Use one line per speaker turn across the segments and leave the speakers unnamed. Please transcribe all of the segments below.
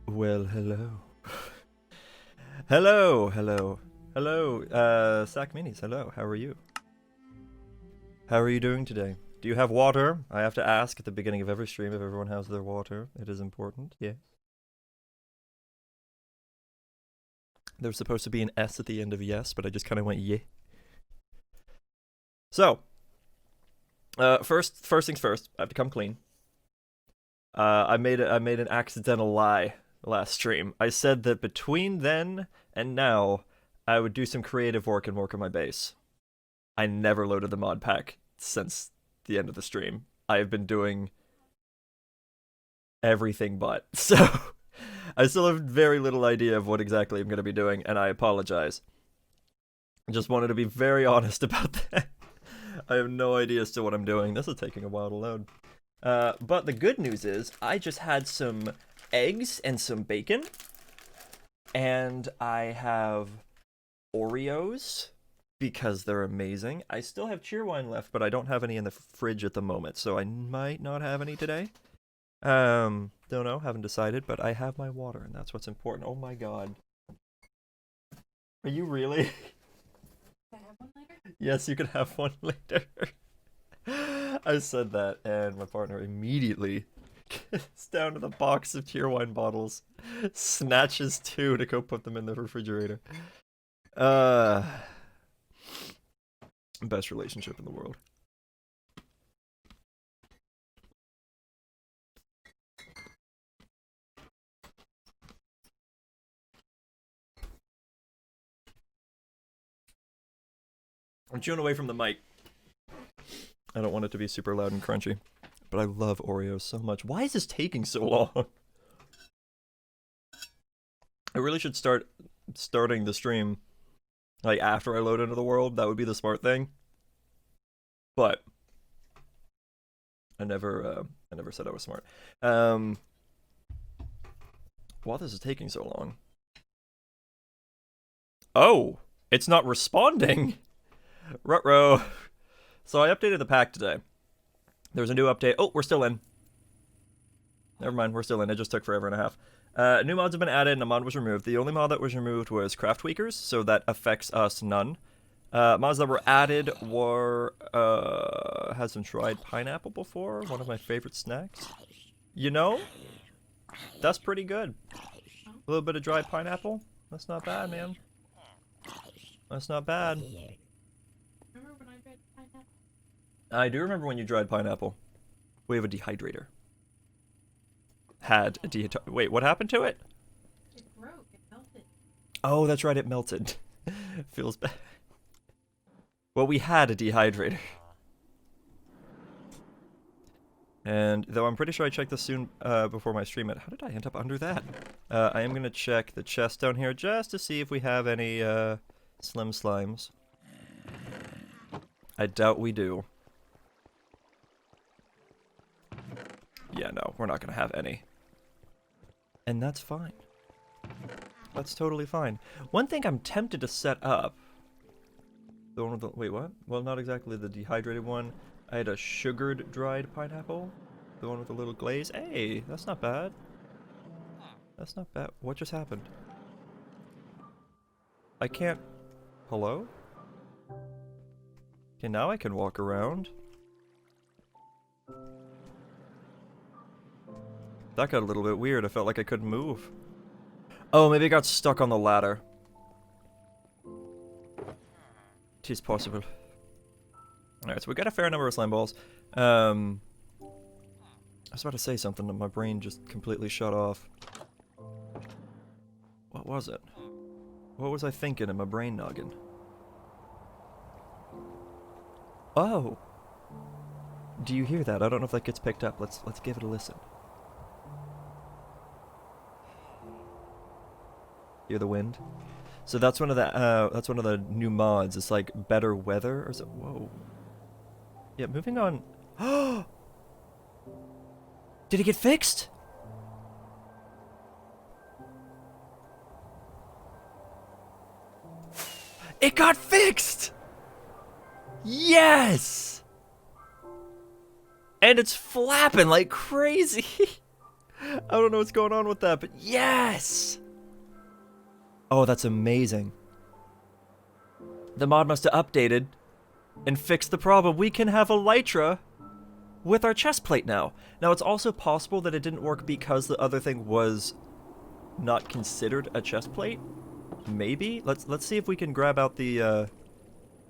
Well, hello. Hello, Sack Minis, hello, how are you? How are you doing today? Do you have water? I have to ask at the beginning of every stream if everyone has their water. It is important, yes. There's supposed to be an S at the end of yes, but I just kind of went yeah. So, first things first, I have to come clean. I made an accidental lie last stream. I said that between then and now, I would do some creative work and work on my base. I never loaded the mod pack since the end of the stream. I have been doing everything but. So, I still have very little idea of what exactly I'm going to be doing, and I apologize. I just wanted to be very honest about that. I have no idea as to what I'm doing. This is taking a while to load. But the good news is, I just had some eggs and some bacon. And I have Oreos, because they're amazing. I still have cheerwine left, but I don't have any in the fridge at the moment, so I might not have any today. Don't know, haven't decided, but I have my water, and that's what's important. Oh my god. Are you really?
Can I have one later?
Yes, you can have one later. I said that, and my partner immediately gets down to the box of cheerwine bottles, snatches two to go put them in the refrigerator. Best relationship in the world. I'm chewing away from the mic. I don't want it to be super loud and crunchy. But I love Oreos so much. Why is this taking so long? I really should starting the stream like after I load into the world. That would be the smart thing. But I never said I was smart. Why this is taking so long? Oh, it's not responding. Ruh-roh. So I updated the pack today. There's a new update. Oh, we're still in. Never mind, we're still in. It just took forever and a half. New mods have been added and a mod was removed. The only mod that was removed was Craft Tweakers, so that affects us none. Mods that were added were, had some dried pineapple before, one of my favorite snacks. You know, that's pretty good. A little bit of dried pineapple. That's not bad, man. That's not bad.
Remember when I read pineapple?
I do remember when you dried pineapple. We have a dehydrator. Had a dehydrator. Wait, what happened to it?
It broke. It melted.
Oh, that's right, it melted. Feels bad. Well, we had a dehydrator. And though I'm pretty sure I checked this soon before my stream. How did I end up under that? I am going to check the chest down here just to see if we have any slim slimes. I doubt we do. Yeah, no, we're not going to have any. And that's fine. That's totally fine. One thing I'm tempted to set up. The one with the, wait, what? Well, not exactly the dehydrated one. I had a sugared dried pineapple. The one with the little glaze. Hey, that's not bad. That's not bad. What just happened? I can't... Hello? Okay, now I can walk around. That got a little bit weird. I felt like I couldn't move. Oh, maybe I got stuck on the ladder. Tis possible. Alright, so we got a fair number of slime balls. I was about to say something and my brain just completely shut off. What was it? What was I thinking in my brain noggin? Oh! Do you hear that? I don't know if that gets picked up. Let's give it a listen. Hear the wind? So that's one of the new mods. It's like better weather or so. Whoa. Yeah, moving on. Did it get fixed? It got fixed! Yes! And it's flapping like crazy. I don't know what's going on with that, but yes! Oh, that's amazing. The mod must have updated and fixed the problem. We can have elytra with our chest plate now. Now, it's also possible that it didn't work because the other thing was not considered a chest plate. Maybe? Let's see if we can grab out the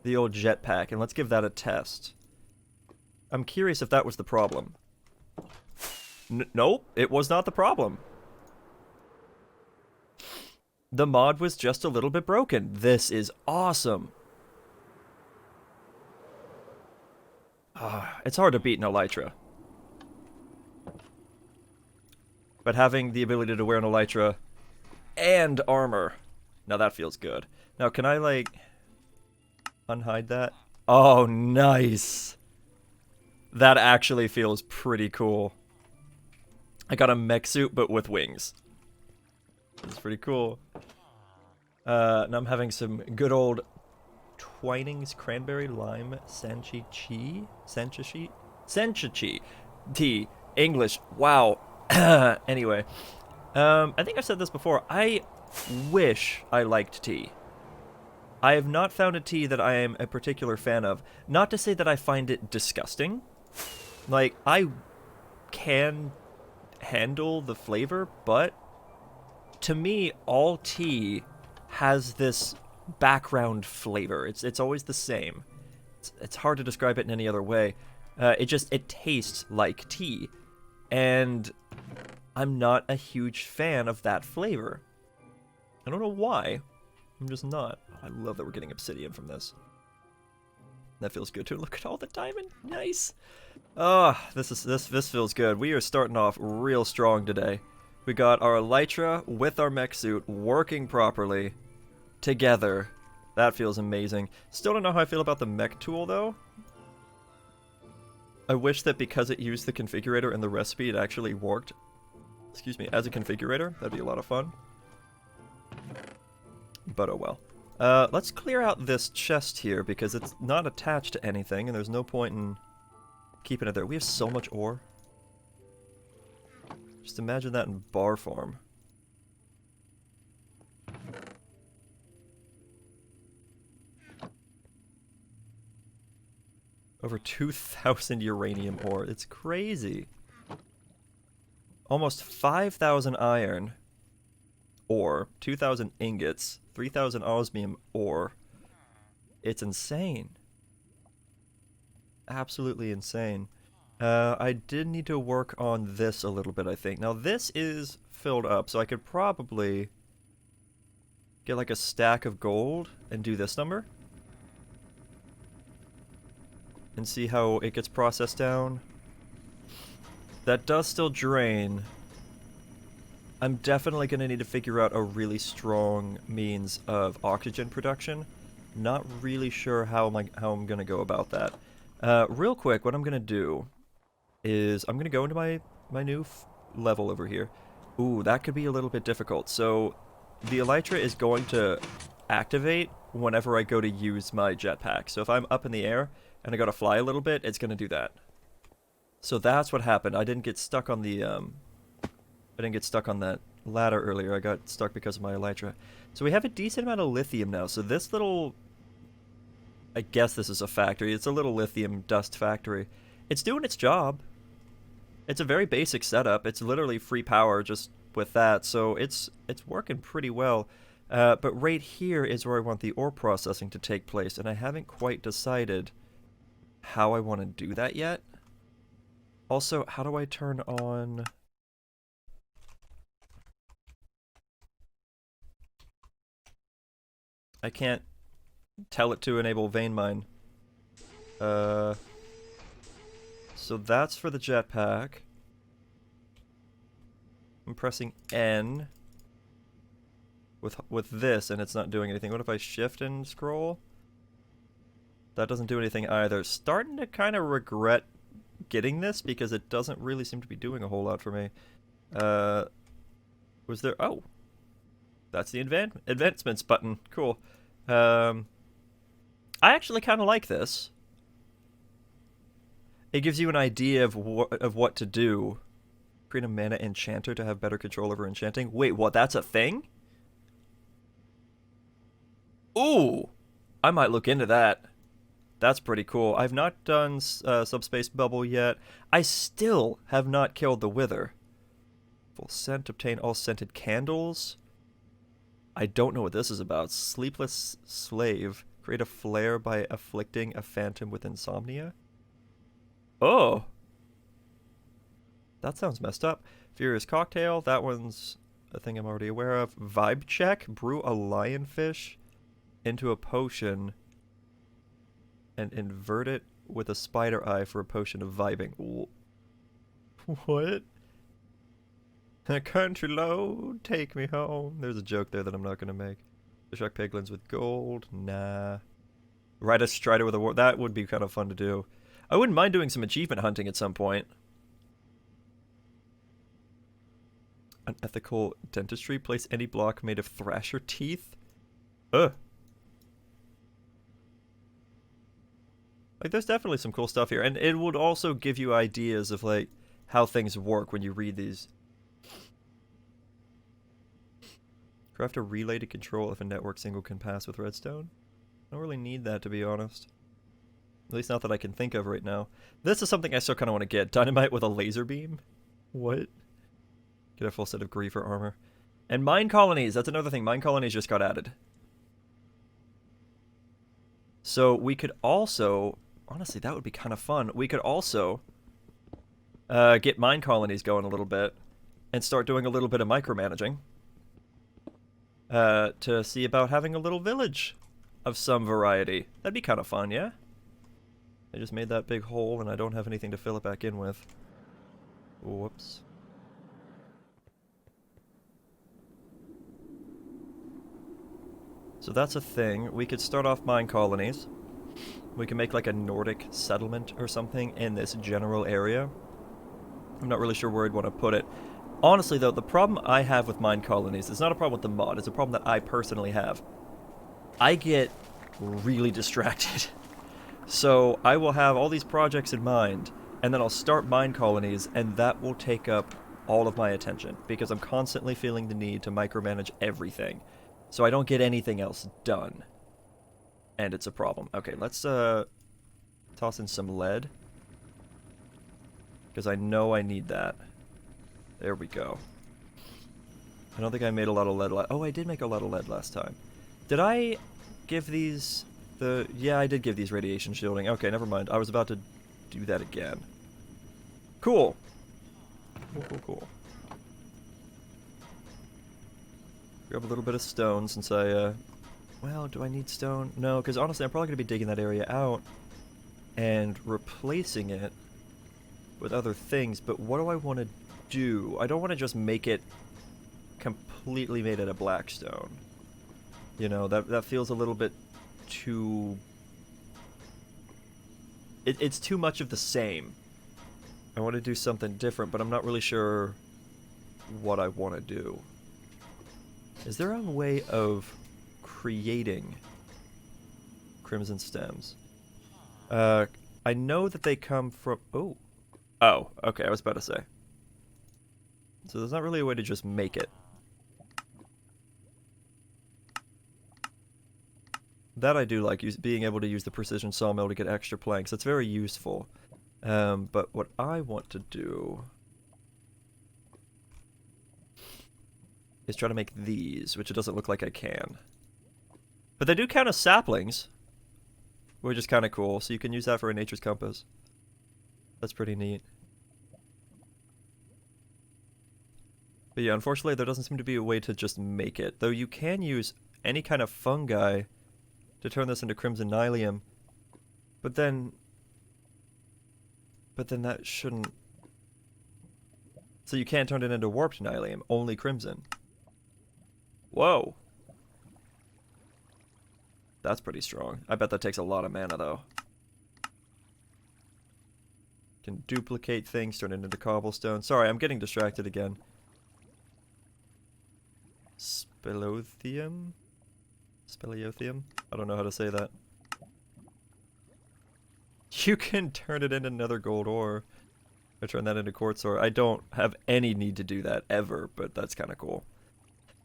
old jetpack, and let's give that a test. I'm curious if that was the problem. Nope, it was not the problem. The mod was just a little bit broken. This is awesome. It's hard to beat an elytra. But having the ability to wear an elytra and armor, now that feels good. Now, can I, like, unhide that? Oh, nice. That actually feels pretty cool. I got a mech suit, but with wings. That's pretty cool. Now I'm having some good old Twinings cranberry lime sanchichi tea. English. Wow. Anyway, I think I've said this before. I wish I liked tea. I have not found a tea that I am a particular fan of. Not to say that I find it disgusting. Like, I can handle the flavor, but to me, all tea has this background flavor. It's always the same. It's hard to describe it in any other way. It tastes like tea, and I'm not a huge fan of that flavor. I don't know why. I'm just not. I love that we're getting obsidian from this. That feels good too. Look at all the diamond. Nice. Oh, this feels good. We are starting off real strong today. We got our elytra with our mech suit working properly together. That feels amazing. Still don't know how I feel about the mech tool though. I wish that because it used the configurator in the recipe, it actually worked. Excuse me, as a configurator. That'd be a lot of fun. But oh well. Let's clear out this chest here because it's not attached to anything and there's no point in keeping it there. We have so much ore. Just imagine that in bar form. Over 2,000 uranium ore. It's crazy. Almost 5,000 iron ore, 2,000 ingots, 3,000 osmium ore. It's insane. Absolutely insane. I did need to work on this a little bit, I think. Now this is filled up, so I could probably get like a stack of gold and do this number. And see how it gets processed down. That does still drain. I'm definitely going to need to figure out a really strong means of oxygen production. Not really sure how I'm going to go about that. Real quick, what I'm going to do is I'm going to go into my new level over here. Ooh, that could be a little bit difficult. So the elytra is going to activate whenever I go to use my jetpack. So if I'm up in the air and I got to fly a little bit, it's going to do that. So that's what happened. I didn't get stuck on the I didn't get stuck on that ladder earlier. I got stuck because of my elytra. So we have a decent amount of lithium now. So this little, I guess this is a factory. It's a little lithium dust factory. It's doing its job. It's a very basic setup. It's literally free power just with that. So it's working pretty well. But right here is where I want the ore processing to take place. And I haven't quite decided how I want to do that yet. Also, how do I turn on... I can't tell it to enable vein mine. So that's for the jetpack. I'm pressing N with this and it's not doing anything. What if I shift and scroll? That doesn't do anything either. Starting to kind of regret getting this because it doesn't really seem to be doing a whole lot for me. Was there... Oh! That's the advancements button. Cool. I actually kind of like this. It gives you an idea of what to do Create a mana enchanter to have better control over enchanting. Wait, what? That's a thing? Ooh! I might look into that. That's pretty cool. I've not done Subspace Bubble yet. I still have not killed the Wither. Full scent. Obtain all scented candles. I don't know what this is about. Sleepless Slave. Create a flare by afflicting a phantom with insomnia. Oh! That sounds messed up. Furious Cocktail. That one's a thing I'm already aware of. Vibe Check. Brew a lionfish into a potion and invert it with a spider eye for a potion of vibing. What? Country load, take me home. There's a joke there that I'm not going to make. Shark piglins with gold. Nah. Ride a strider with a war. That would be kind of fun to do. I wouldn't mind doing some achievement hunting at some point. Unethical dentistry. Place any block made of thrasher teeth. Ugh. Like, there's definitely some cool stuff here. And it would also give you ideas of, like, how things work when you read these. Craft a relay to control if a network single can pass with redstone. I don't really need that, to be honest. At least not that I can think of right now. This is something I still kind of want to get. Dynamite with a laser beam? What? Get a full set of Griefer armor. And mine colonies. That's another thing. Mine colonies just got added. So we could also... Honestly, that would be kind of fun. We could also get mine colonies going a little bit and start doing a little bit of micromanaging to see about having a little village of some variety. That'd be kind of fun, yeah? I just made that big hole and I don't have anything to fill it back in with. Whoops. So that's a thing. We could start off mine colonies. We can make like a Nordic settlement or something in this general area. I'm not really sure where I'd want to put it. Honestly though, the problem I have with mine colonies is not a problem with the mod, it's a problem that I personally have. I get really distracted. So I will have all these projects in mind, and then I'll start mine colonies, and that will take up all of my attention, because I'm constantly feeling the need to micromanage everything. So I don't get anything else done. And it's a problem. Okay, let's toss in some lead. Because I know I need that. There we go. I don't think I made a lot of lead. Oh, I did make a lot of lead last time. Did I give these the... Yeah, I did give these radiation shielding. Okay, never mind. I was about to do that again. Cool. Cool. Grab a little bit of stone since I... Well, do I need stone? No, because honestly, I'm probably going to be digging that area out and replacing it with other things, but what do I want to do? I don't want to just make it completely made out of blackstone. You know, that feels a little bit too... It's too much of the same. I want to do something different, but I'm not really sure what I want to do. Is there a way of creating crimson stems? I know that they come from... Oh, okay, I was about to say. So there's not really a way to just make it. That I do like, being able to use the precision sawmill to get extra planks. It's very useful. But what I want to do is try to make these, which it doesn't look like I can. But they do count as saplings, which is kind of cool. So you can use that for a nature's compass. That's pretty neat. But yeah, unfortunately there doesn't seem to be a way to just make it. Though you can use any kind of fungi to turn this into crimson nylium. But then that shouldn't... So you can't turn it into warped nylium, only crimson. Whoa. That's pretty strong. I bet that takes a lot of mana though. Can duplicate things, turn it into cobblestone. Sorry, I'm getting distracted again. Speleothium? Speleothium? I don't know how to say that. You can turn it into another gold ore. I turn that into quartz ore. I don't have any need to do that ever, but that's kind of cool.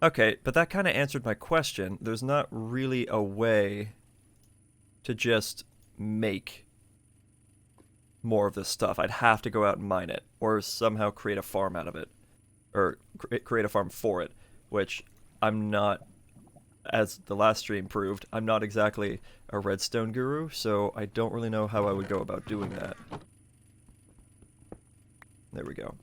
Okay, but that kind of answered my question. There's not really a way to just make more of this stuff. I'd have to go out and mine it, or somehow create a farm out of it, or create a farm for it, which I'm not, as the last stream proved, I'm not exactly a redstone guru, so I don't really know how I would go about doing that. There we go.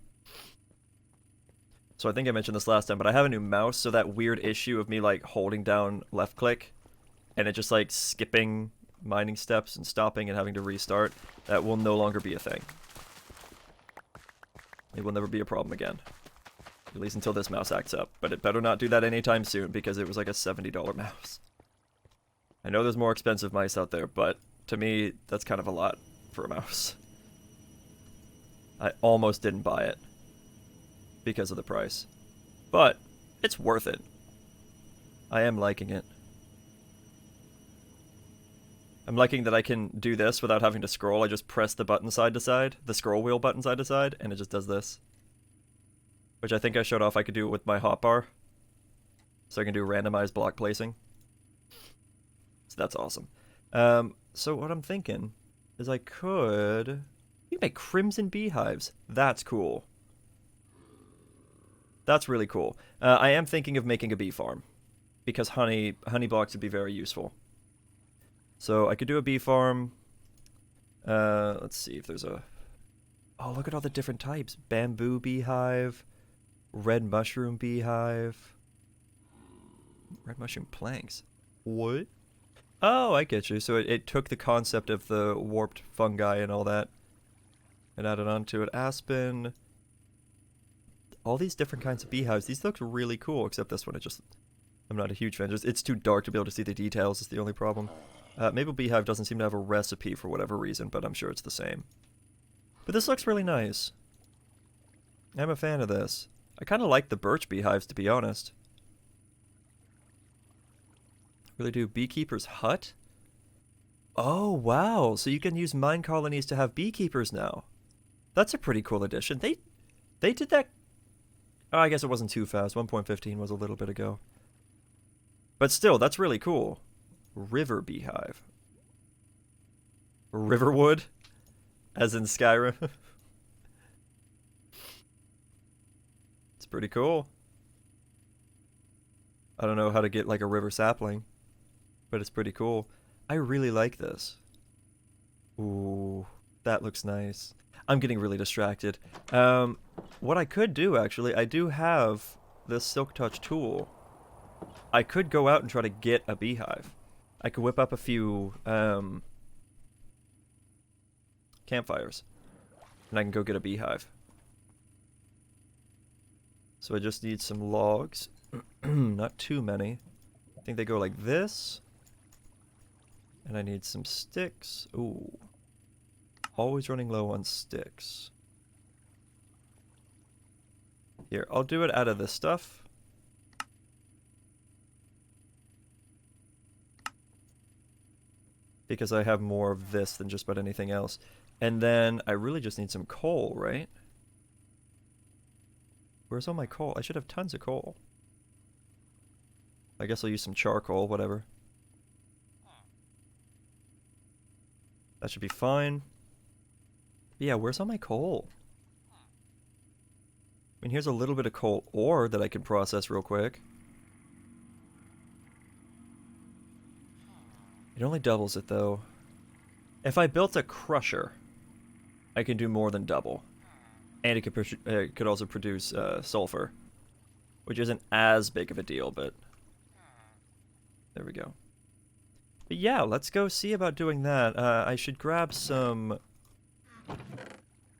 So I think I mentioned this last time, but I have a new mouse, so that weird issue of me like holding down left click and it just like skipping mining steps and stopping and having to restart, that will no longer be a thing. It will never be a problem again. At least until this mouse acts up. But it better not do that anytime soon, because it was like a $70 mouse. I know there's more expensive mice out there, but to me, that's kind of a lot for a mouse. I almost didn't buy it because of the price. But it's worth it. I am liking it. I'm liking that I can do this without having to scroll. I just press the button side to side, the scroll wheel button side to side, and it just does this. Which I think I showed off I could do it with my hotbar. So I can do randomized block placing. So that's awesome. So what I'm thinking is I could... You can make crimson beehives. That's cool. That's really cool. I am thinking of making a bee farm. Because honey blocks would be very useful. So I could do a bee farm. Let's see if there's a... Oh, look at all the different types. Bamboo beehive. Red mushroom beehive. Red mushroom planks. What? Oh, I get you. So it took the concept of the warped fungi and all that and added onto it. Aspen. All these different kinds of beehives. These look really cool, except this one. I'm not a huge fan. It's too dark to be able to see the details is the only problem. Maple Beehive doesn't seem to have a recipe for whatever reason, but I'm sure it's the same. But this looks really nice. I'm a fan of this. I kind of like the birch beehives, to be honest. Really do. Beekeeper's hut? Oh, wow. So you can use mine colonies to have beekeepers now. That's a pretty cool addition. They did that... Oh, I guess it wasn't too fast. 1.15 was a little bit ago. But still, that's really cool. River beehive. Riverwood? As in Skyrim? It's pretty cool. I don't know how to get like a river sapling, but it's pretty cool. I really like this. Ooh, that looks nice. I'm getting really distracted. What I could do, actually, I do have this Silk Touch tool. I could go out and try to get a beehive. I could whip up a few campfires, and I can go get a beehive. So I just need some logs. Not too many. I think they go like this. And I need some sticks. Ooh. Always running low on sticks. Here, I'll do it out of this stuff. Because I have more of this than just about anything else. And then I really just need some coal, right? Where's all my coal? I should have tons of coal. I guess I'll use some charcoal, whatever. That should be fine. Yeah, where's all my coal? I mean, here's a little bit of coal ore that I can process real quick. It only doubles it, though. If I built a crusher, I can do more than double. And it could also produce sulfur, which isn't as big of a deal, but there we go. But yeah, let's go see about doing that. I should grab some...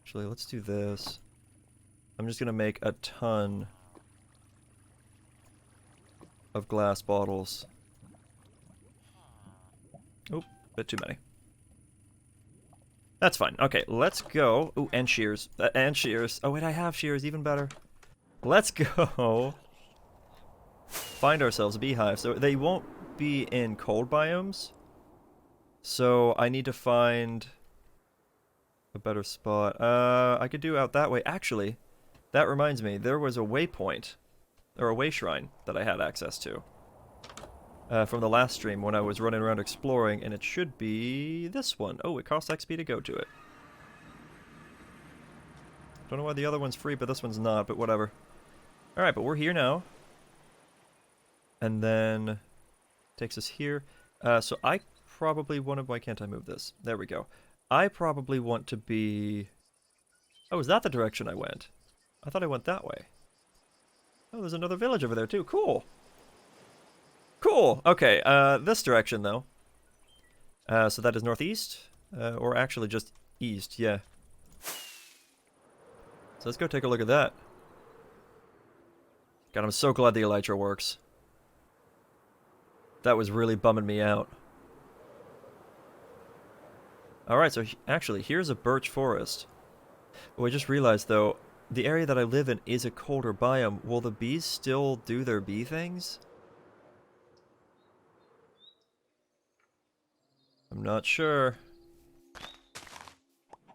Actually, let's do this. I'm just going to make a ton of glass bottles. Oh, bit too many. That's fine. Okay, let's go. Ooh, and shears. And shears. Oh, wait, I have shears. Even better. Let's go find ourselves a beehive. So they won't be in cold biomes. So I need to find a better spot. I could do out that way. Actually, that reminds me, there was a waypoint, or a way shrine that I had access to. From the last stream when I was running around exploring, and it should be this one. Oh, it costs XP to go to it. Don't know why the other one's free, but this one's not, but whatever. Alright, but we're here now. And then takes us here. So I probably want to... Why can't I move this? There we go. I probably want to be... Oh, is that the direction I went? I thought I went that way. Oh, there's another village over there too. Cool. Cool. Okay, this direction though. So that is northeast? Or actually just east, yeah. So let's go take a look at that. God, I'm so glad the elytra works. That was really bumming me out. Alright, so actually, here's a birch forest. Oh, I just realized, though, the area that I live in is a colder biome. Will the bees still do their bee things? I'm not sure.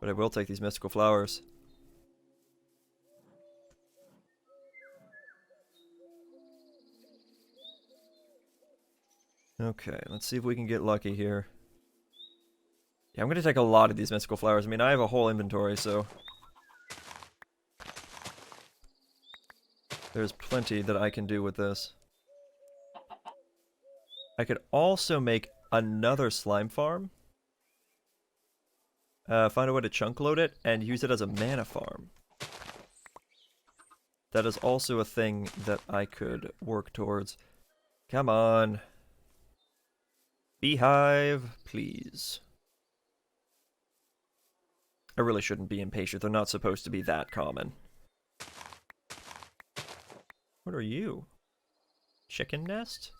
But I will take these mystical flowers. Okay, let's see if we can get lucky here. Yeah, I'm gonna take a lot of these mystical flowers. I mean, I have a whole inventory, so... there's plenty that I can do with this. I could also make another slime farm. Find a way to chunk load it, and use it as a mana farm. That is also a thing that I could work towards. Come on. Beehive, please. I really shouldn't be impatient. They're not supposed to be that common. What are you? Chicken nest?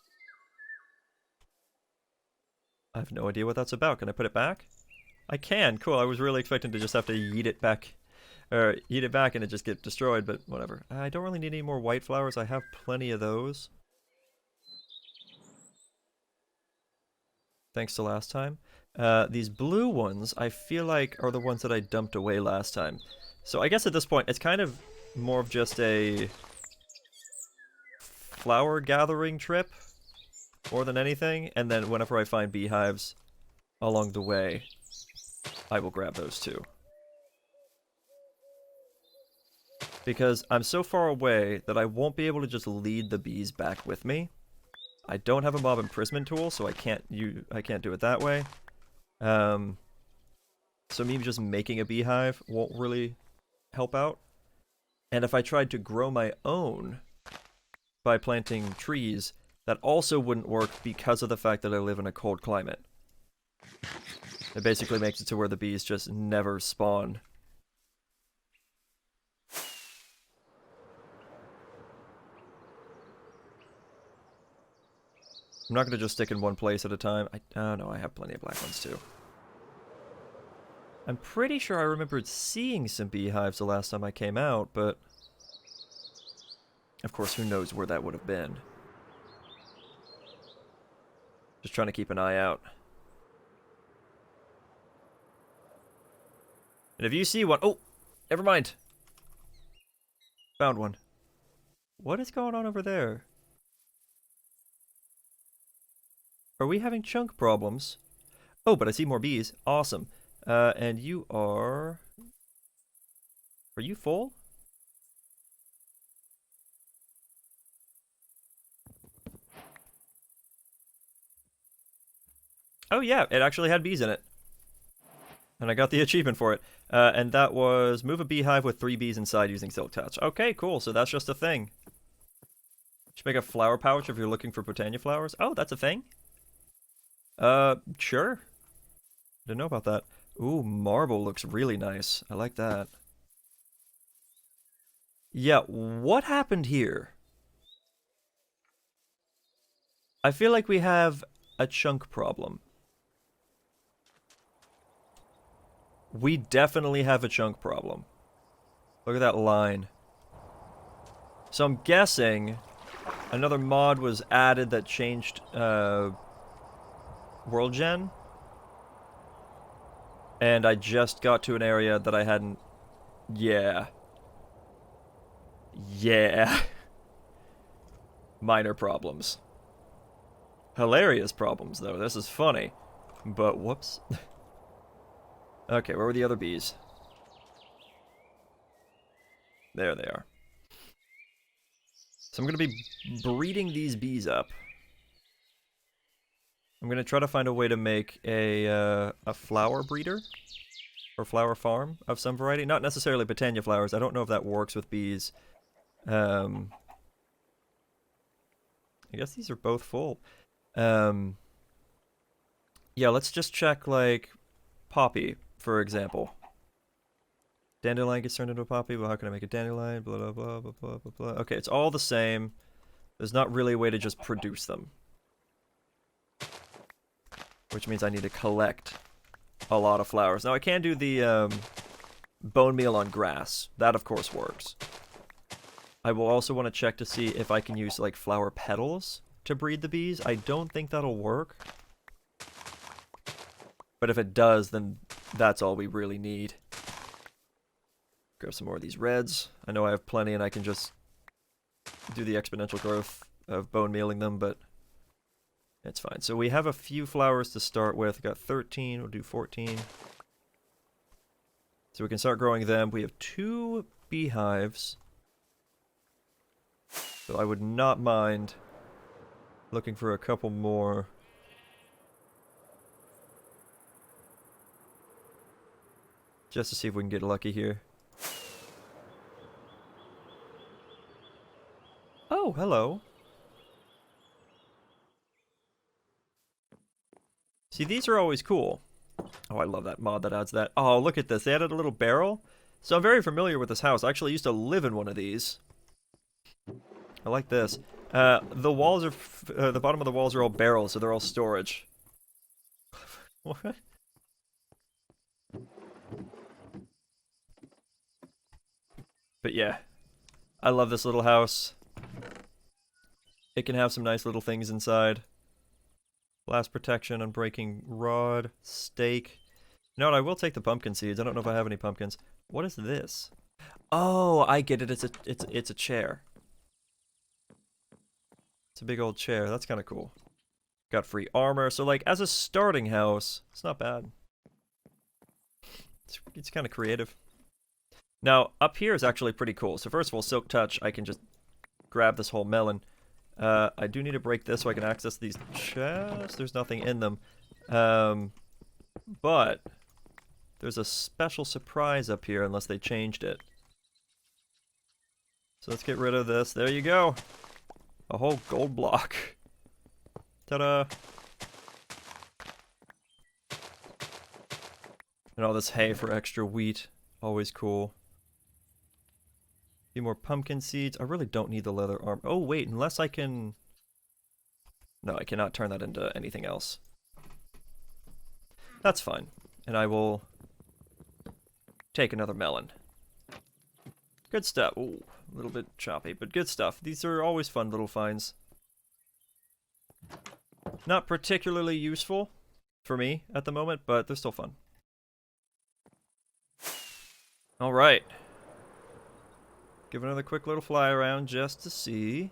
I have no idea what that's about. Can I put it back? I can. Cool. I was really expecting to just have to yeet it back. Or eat it back and it just get destroyed, but whatever. I don't really need any more white flowers. I have plenty of those. Thanks to last time. These blue ones, I feel like, are the ones that I dumped away last time. So I guess at this point, it's kind of more of just a flower gathering trip, more than anything. And then whenever I find beehives along the way, I will grab those too. Because I'm so far away that I won't be able to just lead the bees back with me. I don't have a mob imprisonment tool, so I can't do it that way. So me just making a beehive won't really help out. And if I tried to grow my own by planting trees, that also wouldn't work because of the fact that I live in a cold climate. It basically makes it to where the bees just never spawn. I'm not going to just stick in one place at a time. Oh no, I have plenty of black ones too. I'm pretty sure I remembered seeing some beehives the last time I came out, but... of course, who knows where that would have been. Just trying to keep an eye out. And if you see one... oh! Never mind! Found one. What is going on over there? Are we having chunk problems? Oh, but I see more bees. Awesome. And you are... are you full? Oh yeah, it actually had bees in it. And I got the achievement for it. And that was move a beehive with 3 bees inside using silk touch. Okay, cool. So that's just a thing. Should make a flower pouch if you're looking for Botania flowers. Oh, that's a thing? Sure. Didn't know about that. Ooh, marble looks really nice. I like that. Yeah, what happened here? I feel like we have a chunk problem. We definitely have a chunk problem. Look at that line. So I'm guessing another mod was added that changed world gen. And I just got to an area that I hadn't... Yeah. Yeah. Minor problems. Hilarious problems, though. This is funny. But, whoops. Okay, where were the other bees? There they are. So I'm going to be breeding these bees up. I'm going to try to find a way to make a flower breeder. Or flower farm of some variety. Not necessarily Botania flowers. I don't know if that works with bees. I guess these are both full. Yeah, let's just check, like, poppy, for example. Dandelion gets turned into a poppy. Well, how can I make a dandelion? Blah, blah, blah, blah, blah, blah, blah. Okay, it's all the same. There's not really a way to just produce them. Which means I need to collect a lot of flowers. Now, I can do the bone meal on grass. That, of course, works. I will also want to check to see if I can use, like, flower petals to breed the bees. I don't think that'll work. But if it does, then that's all we really need. Grab some more of these reds. I know I have plenty and I can just do the exponential growth of bone mealing them, but it's fine. So we have a few flowers to start with. We got 13, we'll do 14. So we can start growing them. We have 2 beehives. So I would not mind looking for a couple more. Just to see if we can get lucky here. Oh, hello. See, these are always cool. Oh, I love that mod that adds that. Oh, look at this. They added a little barrel. So I'm very familiar with this house. I actually used to live in one of these. I like this. The walls are... the bottom of the walls are all barrels, so they're all storage. What? But yeah. I love this little house. It can have some nice little things inside. Blast protection, unbreaking rod, stake. You know what, I will take the pumpkin seeds. I don't know if I have any pumpkins. What is this? Oh, I get it. It's a chair. It's a big old chair. That's kind of cool. Got free armor. So, like, as a starting house, it's not bad. It's kind of creative. Now, up here is actually pretty cool. So first of all, Silk Touch, I can just grab this whole melon. I do need to break this so I can access these chests. There's nothing in them. But there's a special surprise up here unless they changed it. So let's get rid of this. There you go. A whole gold block. Ta-da! And all this hay for extra wheat. Always cool. A few more pumpkin seeds. I really don't need the leather arm. Oh, wait, unless I can... No, I cannot turn that into anything else. That's fine. And I will take another melon. Good stuff. Ooh, a little bit choppy, but good stuff. These are always fun little finds. Not particularly useful for me at the moment, but they're still fun. Alright. Give another quick little fly around just to see.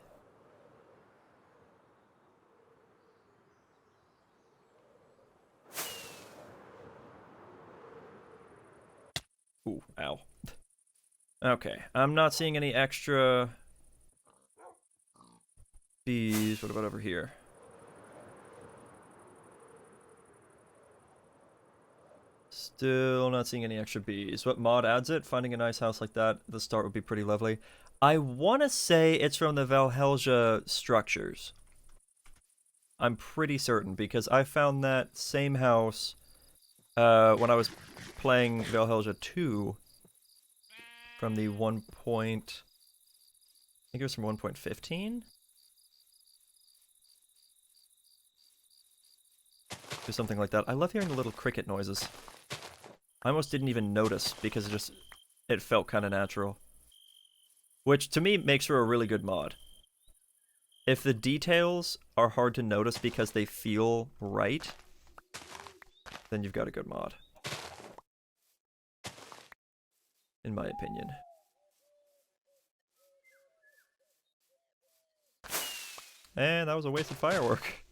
Ooh, ow. Okay, I'm not seeing any extra bees. What about over here? Still not seeing any extra bees. What mod adds it? Finding a nice house like that, the start would be pretty lovely. I want to say it's from the Valhelsia structures. I'm pretty certain because I found that same house when I was playing Valhelsia 2 from the 1. I think it was from 1.15? Or something like that. I love hearing the little cricket noises. I almost didn't even notice because it felt kind of natural. Which to me makes for a really good mod. If the details are hard to notice because they feel right, then you've got a good mod. in my opinion. And that was a wasted firework.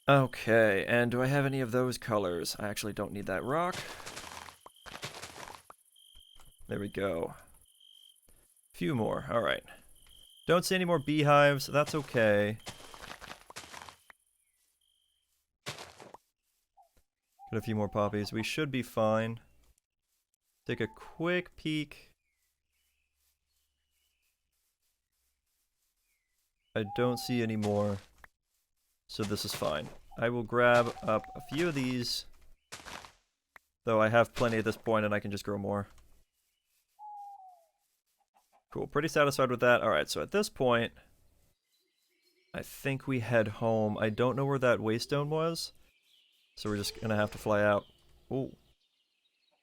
Okay, and do I have any of those colors? I actually don't need that rock. There we go. Few more, alright. Don't see any more beehives, that's okay. Got a few more poppies, we should be fine. Take a quick peek. I don't see any more, so this is fine. I will grab up a few of these, though I have plenty at this point and I can just grow more. Cool, pretty satisfied with that. Alright, so at this point, I think we head home. I don't know where that waystone was, so we're just gonna have to fly out. Ooh,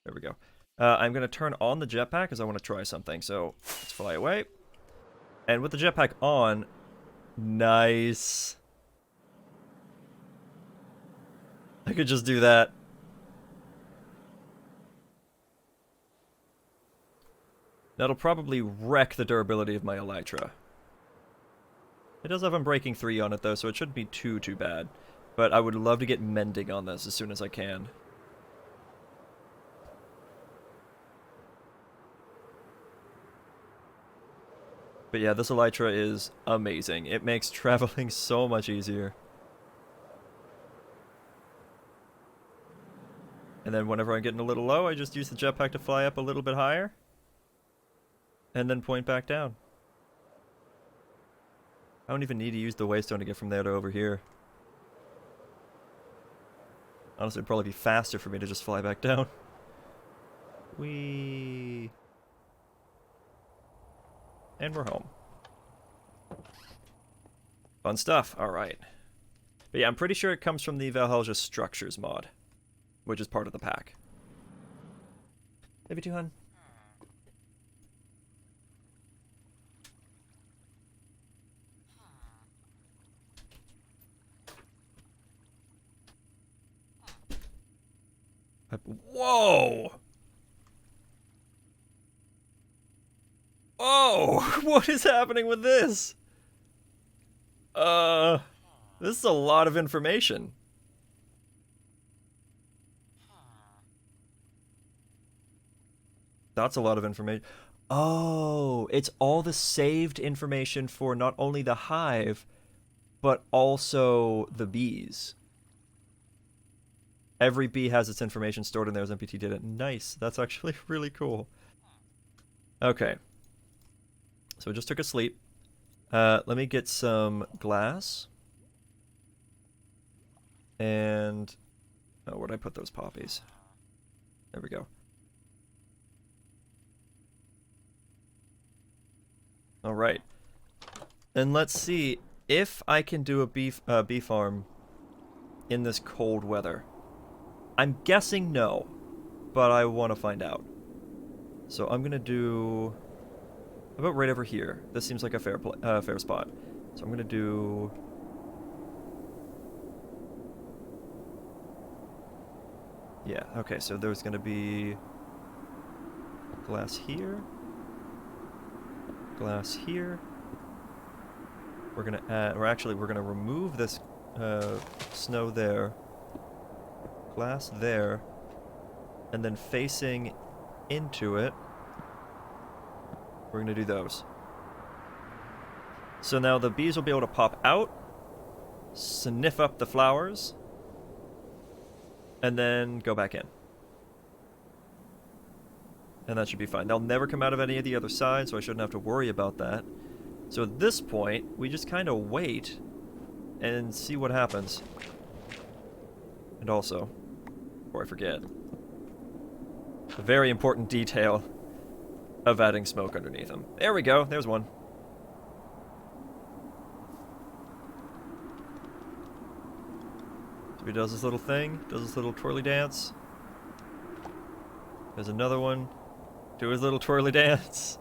there we go. I'm gonna turn on the jetpack because I want to try something, so let's fly away. And with the jetpack on, nice. I could just do that. That'll probably wreck the durability of my elytra. It does have Unbreaking 3 on it though, so it shouldn't be too bad. But I would love to get mending on this as soon as I can. But yeah, this elytra is amazing. It makes traveling so much easier. And then whenever I'm getting a little low, I just use the jetpack to fly up a little bit higher. And then point back down. I don't even need to use the waystone to get from there to over here. Honestly, it'd probably be faster for me to just fly back down. Whee! And we're home. Fun stuff, alright. But yeah, I'm pretty sure it comes from the Valhelsia Structures mod, which is part of the pack. Maybe 200. Whoa! Oh, what is happening with this? This is a lot of information. That's a lot of information. Oh, it's all the saved information for not only the hive, but also the bees. Every bee has its information stored in there as MPT did it. Nice. That's actually really cool. Okay. So we just took a sleep. Let me get some glass. And... oh, where'd I put those poppies? There we go. Alright. And let's see if I can do a bee farm in this cold weather. I'm guessing no, but I want to find out. So I'm gonna do... how about right over here? This seems like a fair spot. So I'm gonna do... yeah, okay, so there's gonna be... glass here. Glass here. We're gonna add... or actually, we're gonna remove this snow there. Glass there. And then facing into it, we're gonna do those. So now the bees will be able to pop out, sniff up the flowers, and then go back in. And that should be fine. They'll never come out of any of the other sides, so I shouldn't have to worry about that. So at this point, we just kind of wait and see what happens. And also, before I forget, a very important detail of adding smoke underneath them. There we go, there's one. So he does this little thing, does this little twirly dance. There's another one. Do his little twirly dance.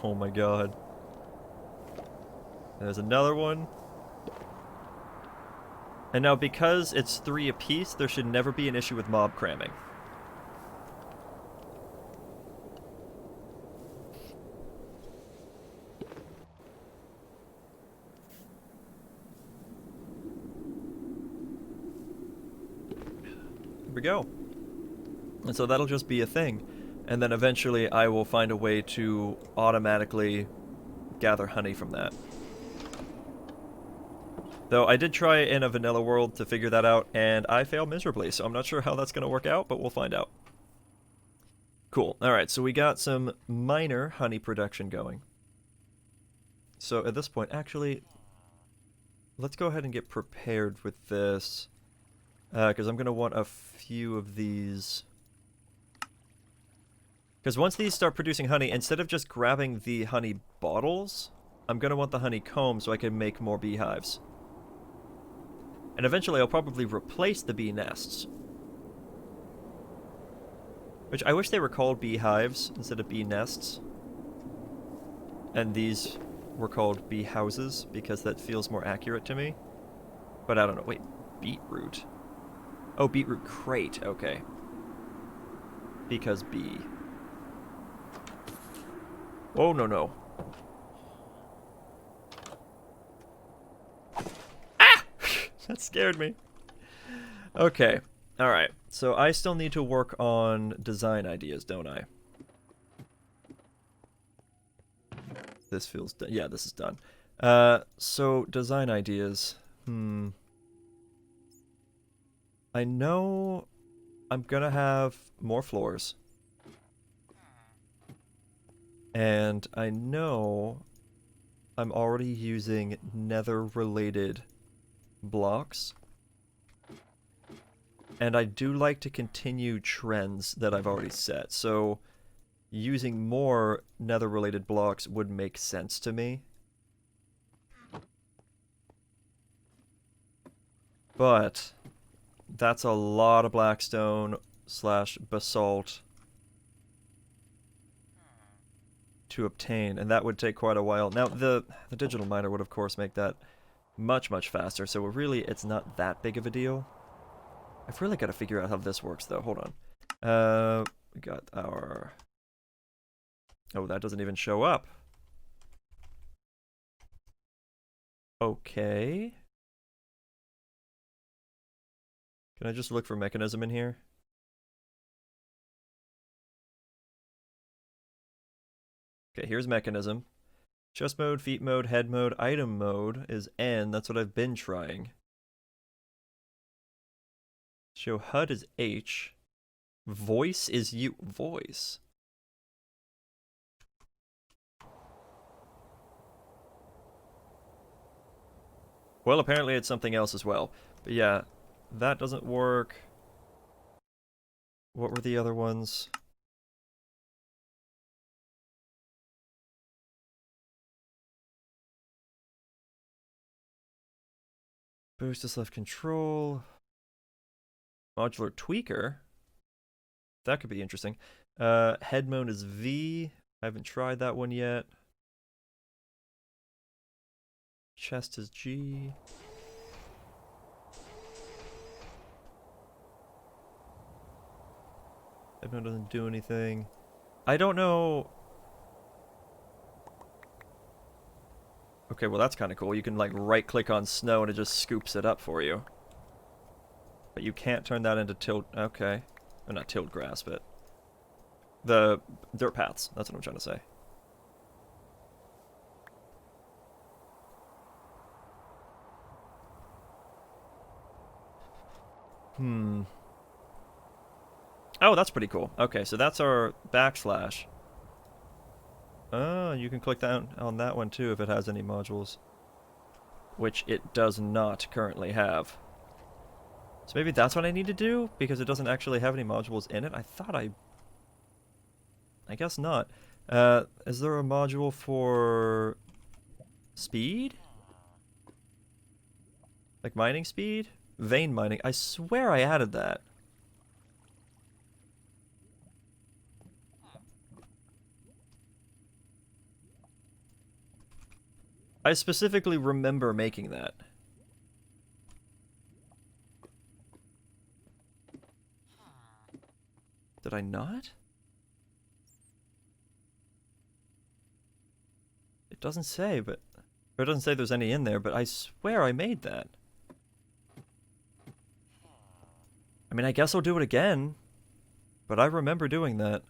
Oh my god. There's another one. And now because it's 3 apiece, there should never be an issue with mob cramming. Here we go. And so that'll just be a thing. And then eventually I will find a way to automatically gather honey from that. Though I did try in a vanilla world to figure that out, and I failed miserably, so I'm not sure how that's going to work out, but we'll find out. Cool. Alright, so we got some minor honey production going. So at this point, actually, let's go ahead and get prepared with this. Because I'm going to want a few of these. Because once these start producing honey, instead of just grabbing the honey bottles, I'm going to want the honey comb so I can make more beehives. And eventually I'll probably replace the bee nests. Which I wish they were called beehives instead of bee nests. And these were called bee houses because that feels more accurate to me. But I don't know. Wait, beetroot. Oh, beetroot crate. Okay. Because bee. Oh, no, no. Ah! That scared me. Okay. Alright. So I still need to work on design ideas, don't I? This feels done. Yeah, this is done. So design ideas. I know I'm gonna have more floors. And I know I'm already using nether-related blocks. And I do like to continue trends that I've already set, so using more nether-related blocks would make sense to me. But that's a lot of blackstone slash basalt to obtain, and that would take quite a while. Now, the digital miner would, of course, make that much, much faster, so really it's not that big of a deal. I've really got to figure out how this works, though. Hold on. We got our... Oh, that doesn't even show up. Okay. Can I just look for mechanism in here? Okay, here's mechanism. Chest mode, feet mode, head mode, item mode is N. That's what I've been trying. Show HUD is H. Voice is U. Voice. Well, apparently it's something else as well. But yeah, that doesn't work. What were the other ones? Boost to left control. Modular tweaker. That could be interesting. Head mode is V. I haven't tried that one yet. Chest is G. Head mode doesn't do anything. I don't know. Okay, well that's kind of cool. You can like right click on snow and it just scoops it up for you. But you can't turn that into tilt. Okay. Well, not tilt grass, but the dirt paths. That's what I'm trying to say. Oh, that's pretty cool. Okay, so that's our backslash. Oh, you can click down on that one too if it has any modules. Which it does not currently have. So maybe that's what I need to do? Because it doesn't actually have any modules in it? I thought I guess not. Is there a module for... speed? Like mining speed? Vein mining. I swear I added that. I specifically remember making that. Did I not? It doesn't say, but... Or it doesn't say there's any in there, but I swear I made that. I mean, I guess I'll do it again. But I remember doing that.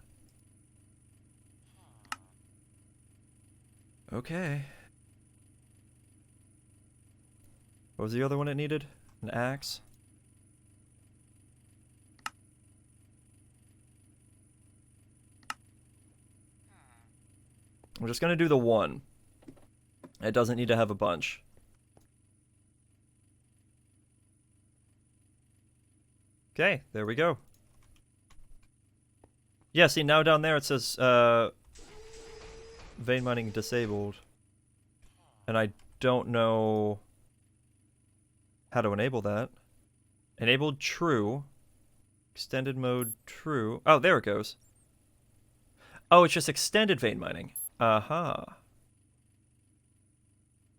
Okay. What was the other one it needed? An axe? I'm just gonna do the one. It doesn't need to have a bunch. Okay, there we go. Yeah, see, now down there it says, vein mining disabled. And I don't know how to enable that. Enabled true. Extended mode true. Oh, there it goes. Oh, it's just extended vein mining. Aha.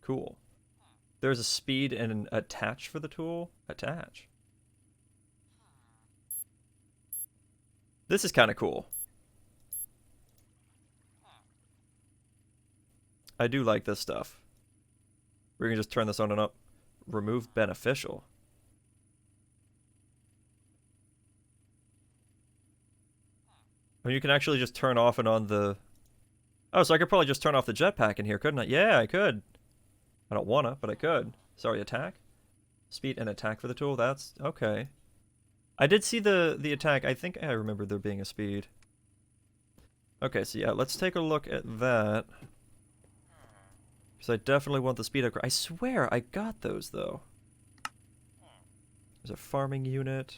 Cool. There's a speed and an attach for the tool. Attach. This is kind of cool. I do like this stuff. We're gonna just turn this on and up. Remove beneficial. Oh, you can actually just turn off and on the... Oh, so I could probably just turn off the jetpack in here, couldn't I? Yeah, I could. I don't wanna, but I could. Sorry, attack? Speed and attack for the tool, that's... Okay. I did see the attack. I think I remember there being a speed. Okay, so yeah, let's take a look at that. Because I definitely want the speed upgrade. I swear I got those, though. There's a farming unit.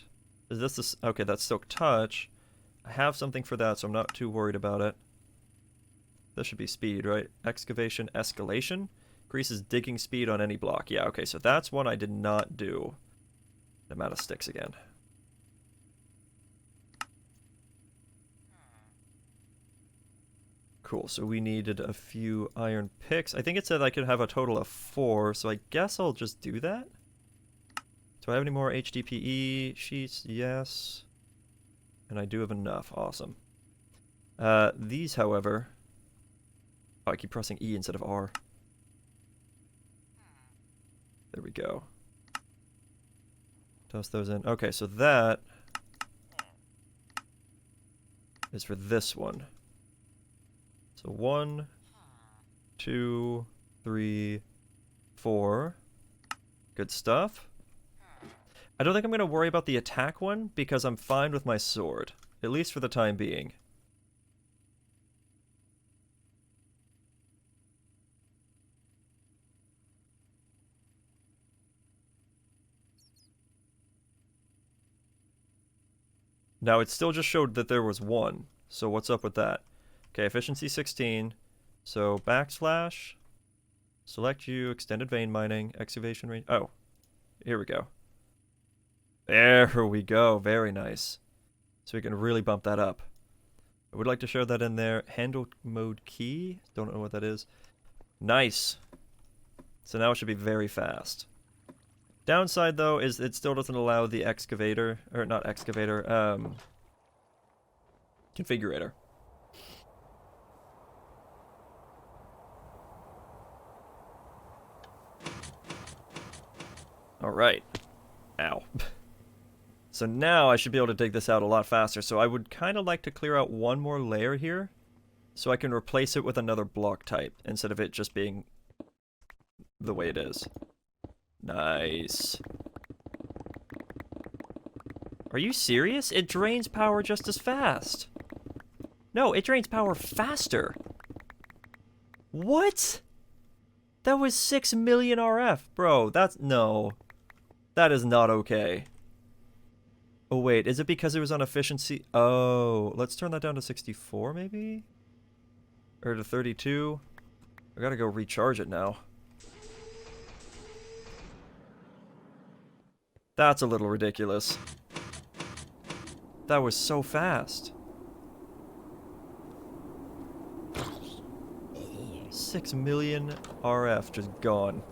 Is this the... Okay, that's Silk Touch. I have something for that, so I'm not too worried about it. This should be speed, right? Excavation, escalation. Increases digging speed on any block. Yeah, okay, so that's one I did not do. I'm out of sticks again. Cool, so we needed a few iron picks. I think it said I could have a total of 4, so I guess I'll just do that. Do I have any more HDPE sheets? Yes. And I do have enough. Awesome. These, however... Oh, I keep pressing E instead of R. There we go. Toss those in. Okay, so that is for this one. So 1, 2, 3, 4. Good stuff. I don't think I'm going to worry about the attack one because I'm fine with my sword. At least for the time being. Now, it still just showed that there was 1. So what's up with that? Okay, efficiency 16. So backslash. Select you, extended vein mining, excavation range. Oh, here we go. There we go. Very nice. So we can really bump that up. I would like to show that in there. Handle mode key. Don't know what that is. Nice. So now it should be very fast. Downside, though, is it still doesn't allow the excavator, or not excavator, configurator. Alright. Ow. So now I should be able to dig this out a lot faster, so I would kind of like to clear out one more layer here, so I can replace it with another block type, instead of it just being the way it is. Nice. Are you serious? It drains power just as fast. No, it drains power faster. What? That was 6 million RF. Bro, that's... No. That is not okay. Oh, wait. Is it because it was on efficiency? Oh. Let's turn that down to 64, maybe? Or to 32? I gotta go recharge it now. That's a little ridiculous. That was so fast. 6 million RF just gone.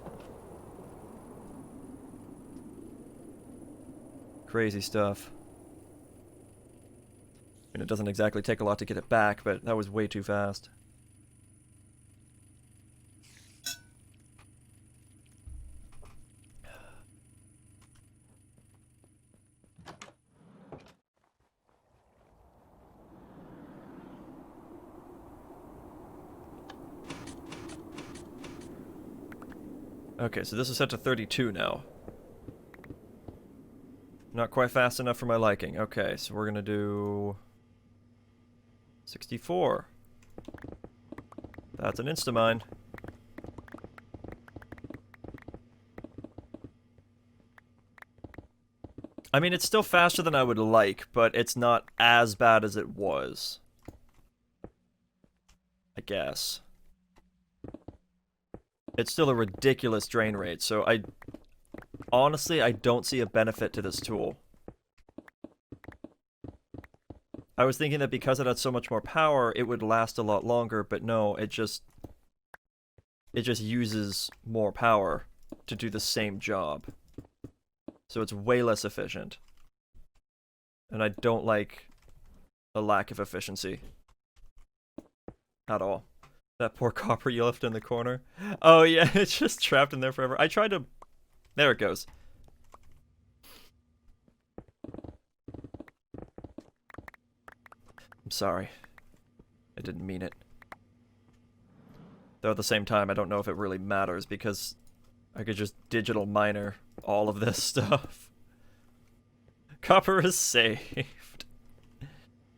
Crazy stuff. And it doesn't exactly take a lot to get it back, but that was way too fast. Okay, so this is set to 32 now. Not quite fast enough for my liking. Okay, so we're gonna do 64. That's an Instamine. I mean, it's still faster than I would like, but it's not as bad as it was. I guess. It's still a ridiculous drain rate, so honestly, I don't see a benefit to this tool. I was thinking that because it had so much more power, it would last a lot longer, but no, it just uses more power to do the same job. So it's way less efficient. And I don't like the lack of efficiency. At all. That poor copper you left in the corner. Oh yeah, it's just trapped in there forever. I tried to... There it goes. I'm sorry. I didn't mean it. Though at the same time, I don't know if it really matters because I could just digital miner all of this stuff. Copper is saved.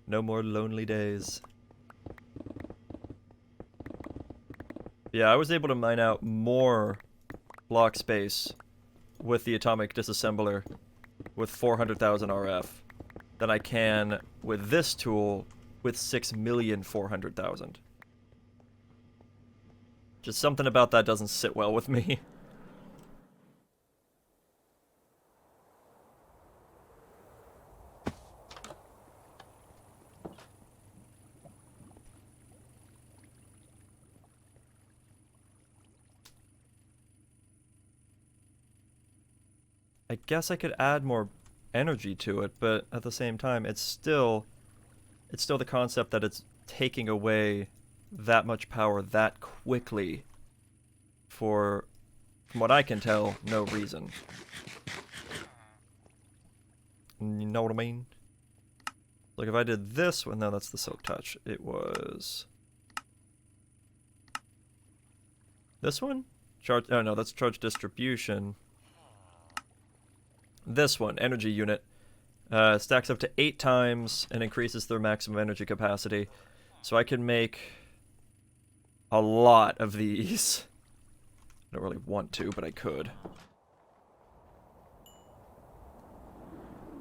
No more lonely days. Yeah, I was able to mine out more block space with the atomic disassembler with 400,000 RF than I can with this tool with 6,400,000. Just something about that doesn't sit well with me. I guess I could add more energy to it, but at the same time, it's still the concept that it's taking away that much power that quickly for, from what I can tell, no reason. You know what I mean? Like if I did this one, no, that's the silk touch. It was this one? Charge, oh no, that's charge distribution. This one, energy unit, stacks up to 8 times and increases their maximum energy capacity. So I can make a lot of these. I don't really want to, but I could.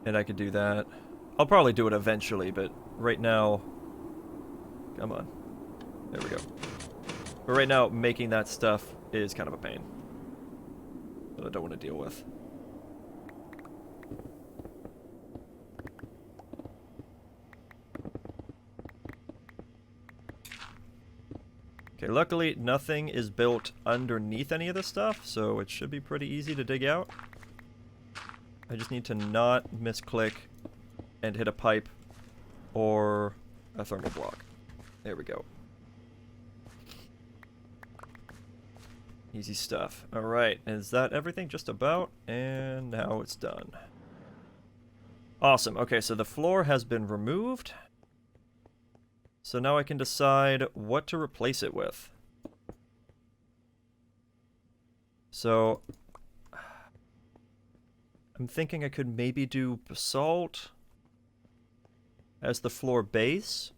And I could do that. I'll probably do it eventually, but right now... Come on. There we go. But right now, making that stuff is kind of a pain that I don't want to deal with. Okay, luckily nothing is built underneath any of this stuff, so it should be pretty easy to dig out. I just need to not misclick and hit a pipe or a thermal block. There we go. Easy stuff. Alright, is that everything just about? And now it's done. Awesome. Okay, so the floor has been removed. So now I can decide what to replace it with. So I'm thinking I could maybe do basalt as the floor base.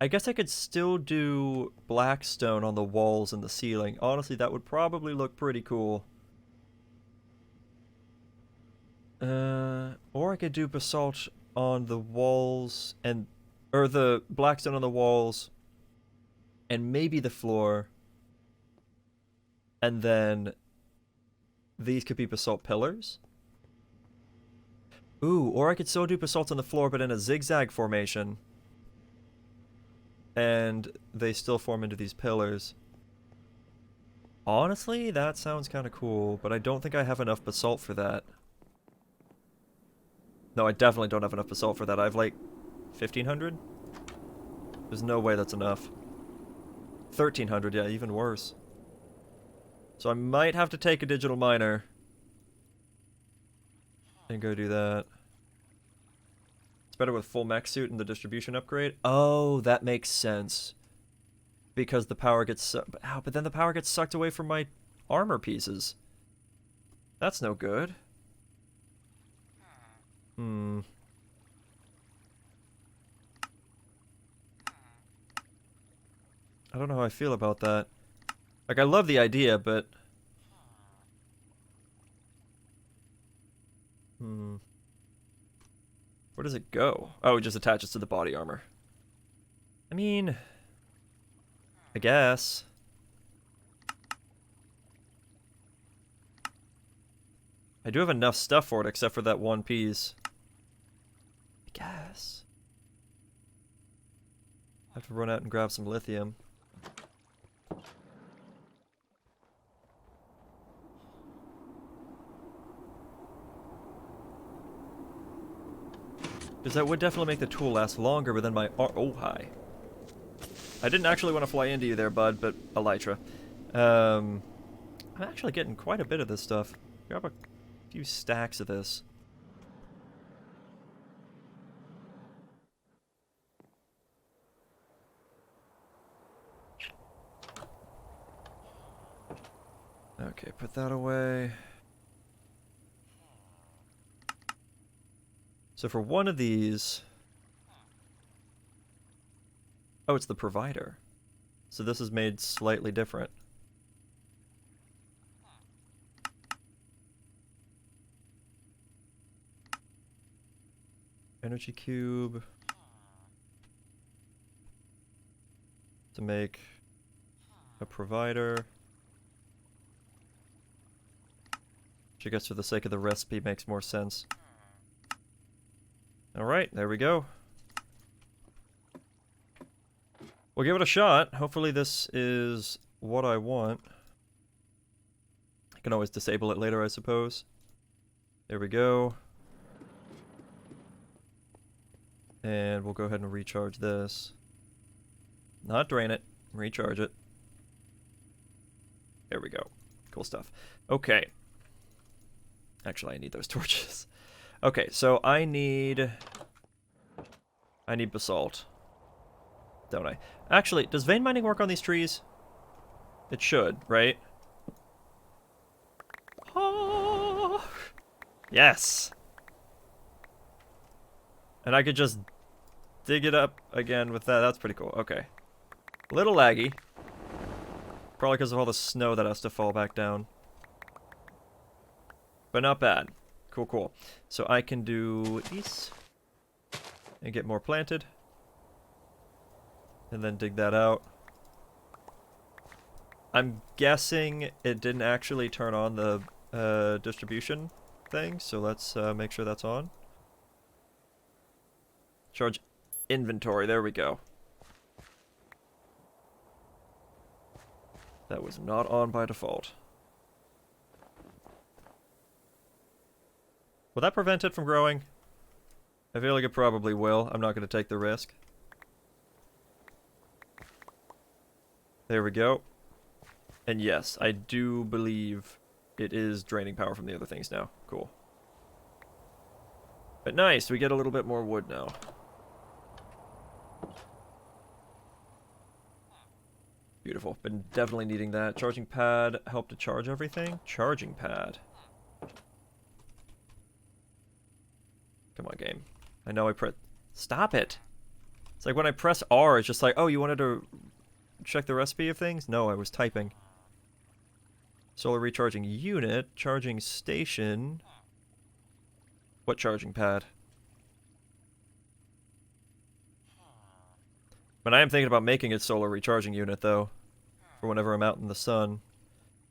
I guess I could still do blackstone on the walls and the ceiling. Honestly, that would probably look pretty cool. Or I could do basalt on the walls and... Or the blackstone on the walls and maybe the floor. And then these could be basalt pillars. Ooh, or I could still do basalt on the floor but in a zigzag formation. And they still form into these pillars. Honestly, that sounds kind of cool, but I don't think I have enough basalt for that. No, I definitely don't have enough basalt for that. I have like 1,500? There's no way that's enough. 1,300, yeah, even worse. So I might have to take a digital miner and go do that. It's better with full mech suit and the distribution upgrade. Oh, that makes sense. Because the power gets but then the power gets sucked away from my armor pieces. That's no good. Hmm. I don't know how I feel about that. Like, I love the idea, but... Hmm. Where does it go? Oh, it just attaches to the body armor. I mean... I guess. I do have enough stuff for it, except for that one piece. I guess. I have to run out and grab some lithium. Because that would definitely make the tool last longer, but then my oh, hi. I didn't actually want to fly into you there, bud, but Elytra. I'm actually getting quite a bit of this stuff. Grab a few stacks of this. Okay, put that away. So for one of these... Oh, it's the provider. So this is made slightly different. Energy cube. To make a provider. Which I guess for the sake of the recipe makes more sense. Alright, there we go. We'll give it a shot. Hopefully this is what I want. I can always disable it later, I suppose. There we go. And we'll go ahead and recharge this. Not drain it. Recharge it. There we go. Cool stuff. Okay. Actually, I need those torches. Okay, so I need basalt. Don't I? Actually, does vein mining work on these trees? It should, right? Oh, yes! And I could just dig it up again with that. That's pretty cool. Okay. A little laggy. Probably because of all the snow that has to fall back down. But not bad. Cool, cool. So I can do these. And get more planted. And then dig that out. I'm guessing it didn't actually turn on the distribution thing. So let's make sure that's on. Charge inventory. There we go. That was not on by default. Will that prevent it from growing? I feel like it probably will. I'm not going to take the risk. There we go. And yes, I do believe it is draining power from the other things now. Cool. But nice, we get a little bit more wood now. Beautiful. Been definitely needing that. Charging pad, help to charge everything. Charging pad. Come on, game. I know I press... Stop it! It's like when I press R, it's just like, oh, you wanted to check the recipe of things? No, I was typing. Solar recharging unit, charging station. What charging pad? But I am thinking about making it solar recharging unit, though. For whenever I'm out in the sun.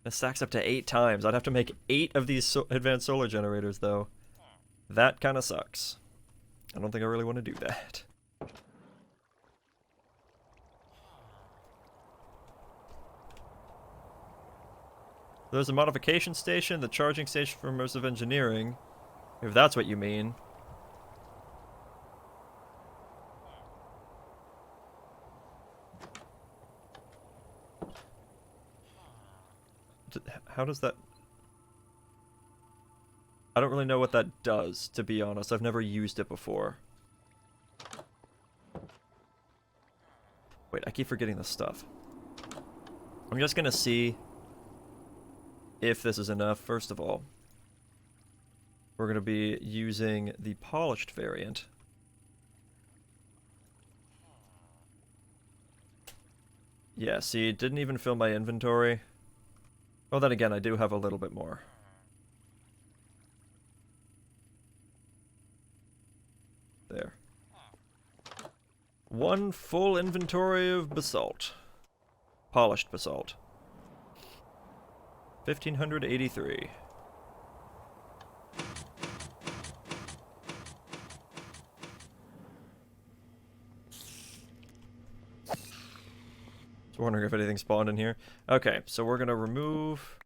It stacks up to 8 times. I'd have to make 8 of these advanced solar generators, though. That kind of sucks. I don't think I really want to do that. There's a modification station, the charging station for immersive engineering. If that's what you mean. How does that... I don't really know what that does, to be honest. I've never used it before. Wait, I keep forgetting this stuff. I'm just gonna see if this is enough, first of all. We're gonna be using the polished variant. Yeah, see, it didn't even fill my inventory. Well, then again, I do have a little bit more. There. One full inventory of basalt. Polished basalt. 1583. Just wondering if anything spawned in here. Okay, so we're gonna remove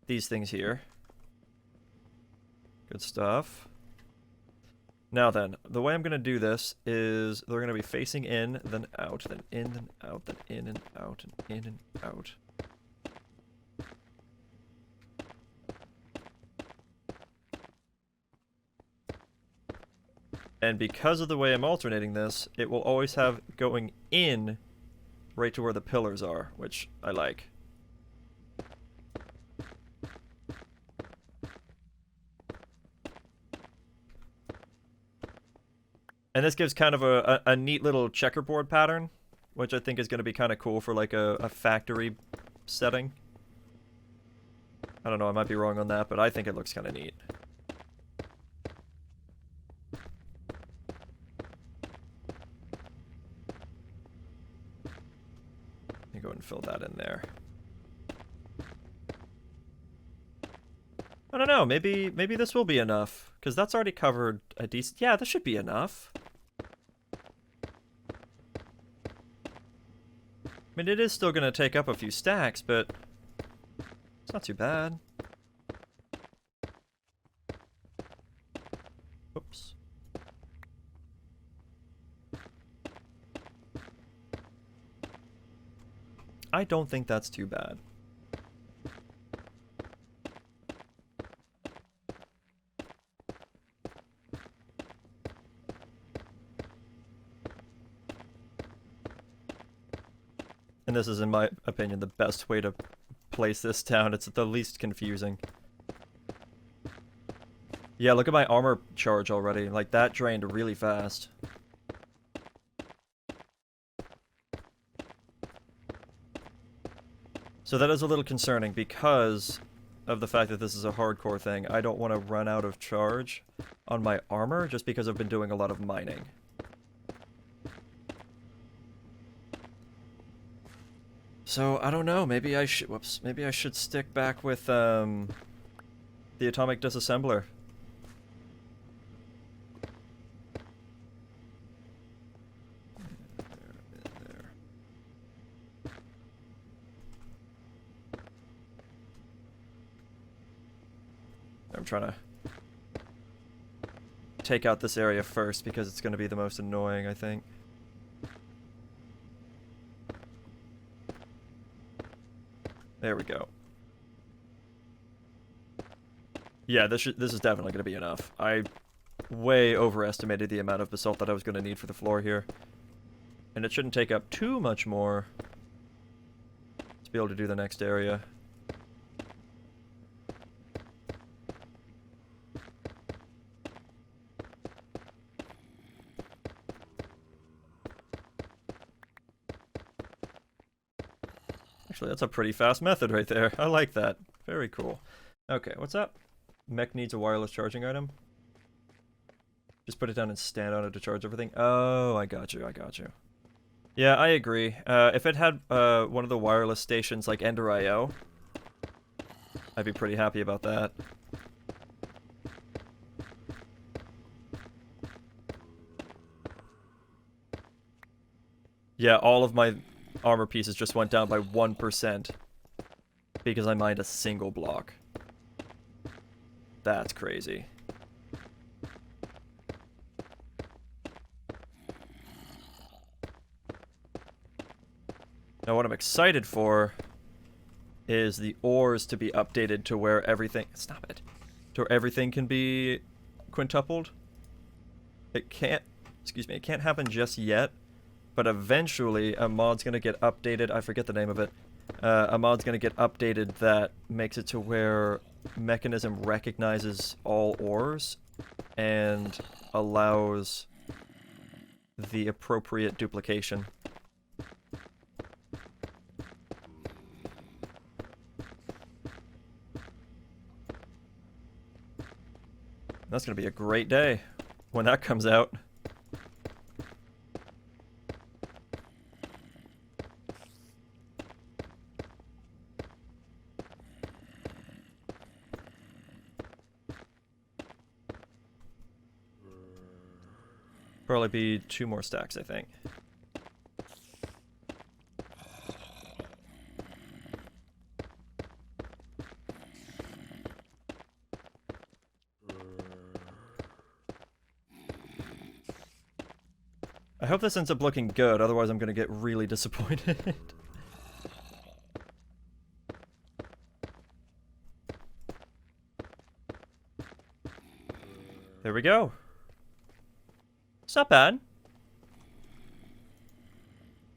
these things here. Good stuff. Now then, the way I'm going to do this is they're going to be facing in, then out, then in, then out, then in and out, and in and out. And because of the way I'm alternating this, it will always have going in right to where the pillars are, which I like. And this gives kind of a neat little checkerboard pattern, which I think is going to be kind of cool for like a factory setting. I don't know, I might be wrong on that, but I think it looks kind of neat. Let me go ahead and fill that in there. I don't know, maybe this will be enough, because that's already covered a decent... Yeah, this should be enough. I mean, it is still going to take up a few stacks, but it's not too bad. Oops. I don't think that's too bad. And this is, in my opinion, the best way to place this down. It's the least confusing. Yeah, look at my armor charge already. Like, that drained really fast. So that is a little concerning because of the fact that this is a hardcore thing. I don't want to run out of charge on my armor just because I've been doing a lot of mining. So, I don't know, maybe I should, maybe I should stick back with, the atomic disassembler. There. I'm trying to take out this area first because it's going to be the most annoying, I think. There we go. Yeah, this is definitely going to be enough. I way overestimated the amount of basalt that I was going to need for the floor here. And it shouldn't take up too much more to be able to do the next area. Actually, that's a pretty fast method right there. I like that. Very cool. Okay, what's up? Mech needs a wireless charging item. Just put it down and stand on it to charge everything. Oh, I got you, I got you. Yeah, I agree. If it had one of the wireless stations like Ender IO, I'd be pretty happy about that. Yeah, all of my armor pieces just went down by 1% because I mined a single block. That's crazy. Now what I'm excited for is the ores to be updated to where everything... Stop it. To where everything can be quintupled. It can't... Excuse me, it can't happen just yet. But eventually, a mod's gonna get updated. I forget the name of it. A mod's gonna get updated that makes it to where Mechanism recognizes all ores and allows the appropriate duplication. That's gonna be a great day when that comes out. Probably be 2 more stacks, I think. I hope this ends up looking good, otherwise I'm gonna get really disappointed. There we go. It's not bad.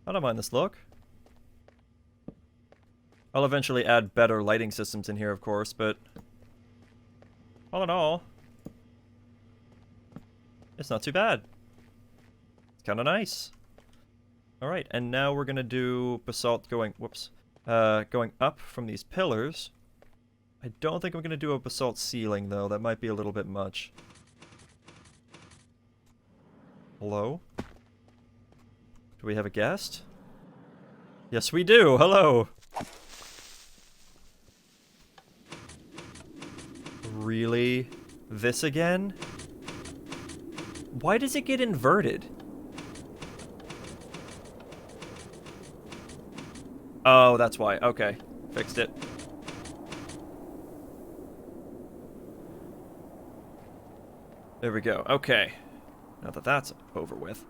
I don't mind this look. I'll eventually add better lighting systems in here, of course, but all in all, it's not too bad. It's kind of nice. Alright, and now we're gonna do basalt going, going up from these pillars. I don't think I'm gonna do a basalt ceiling, though. That might be a little bit much. Hello? Do we have a guest? Yes, we do. Hello. Really? This again? Why does it get inverted? Oh, that's why. Okay. Fixed it. There we go. Okay. Now that that's over with,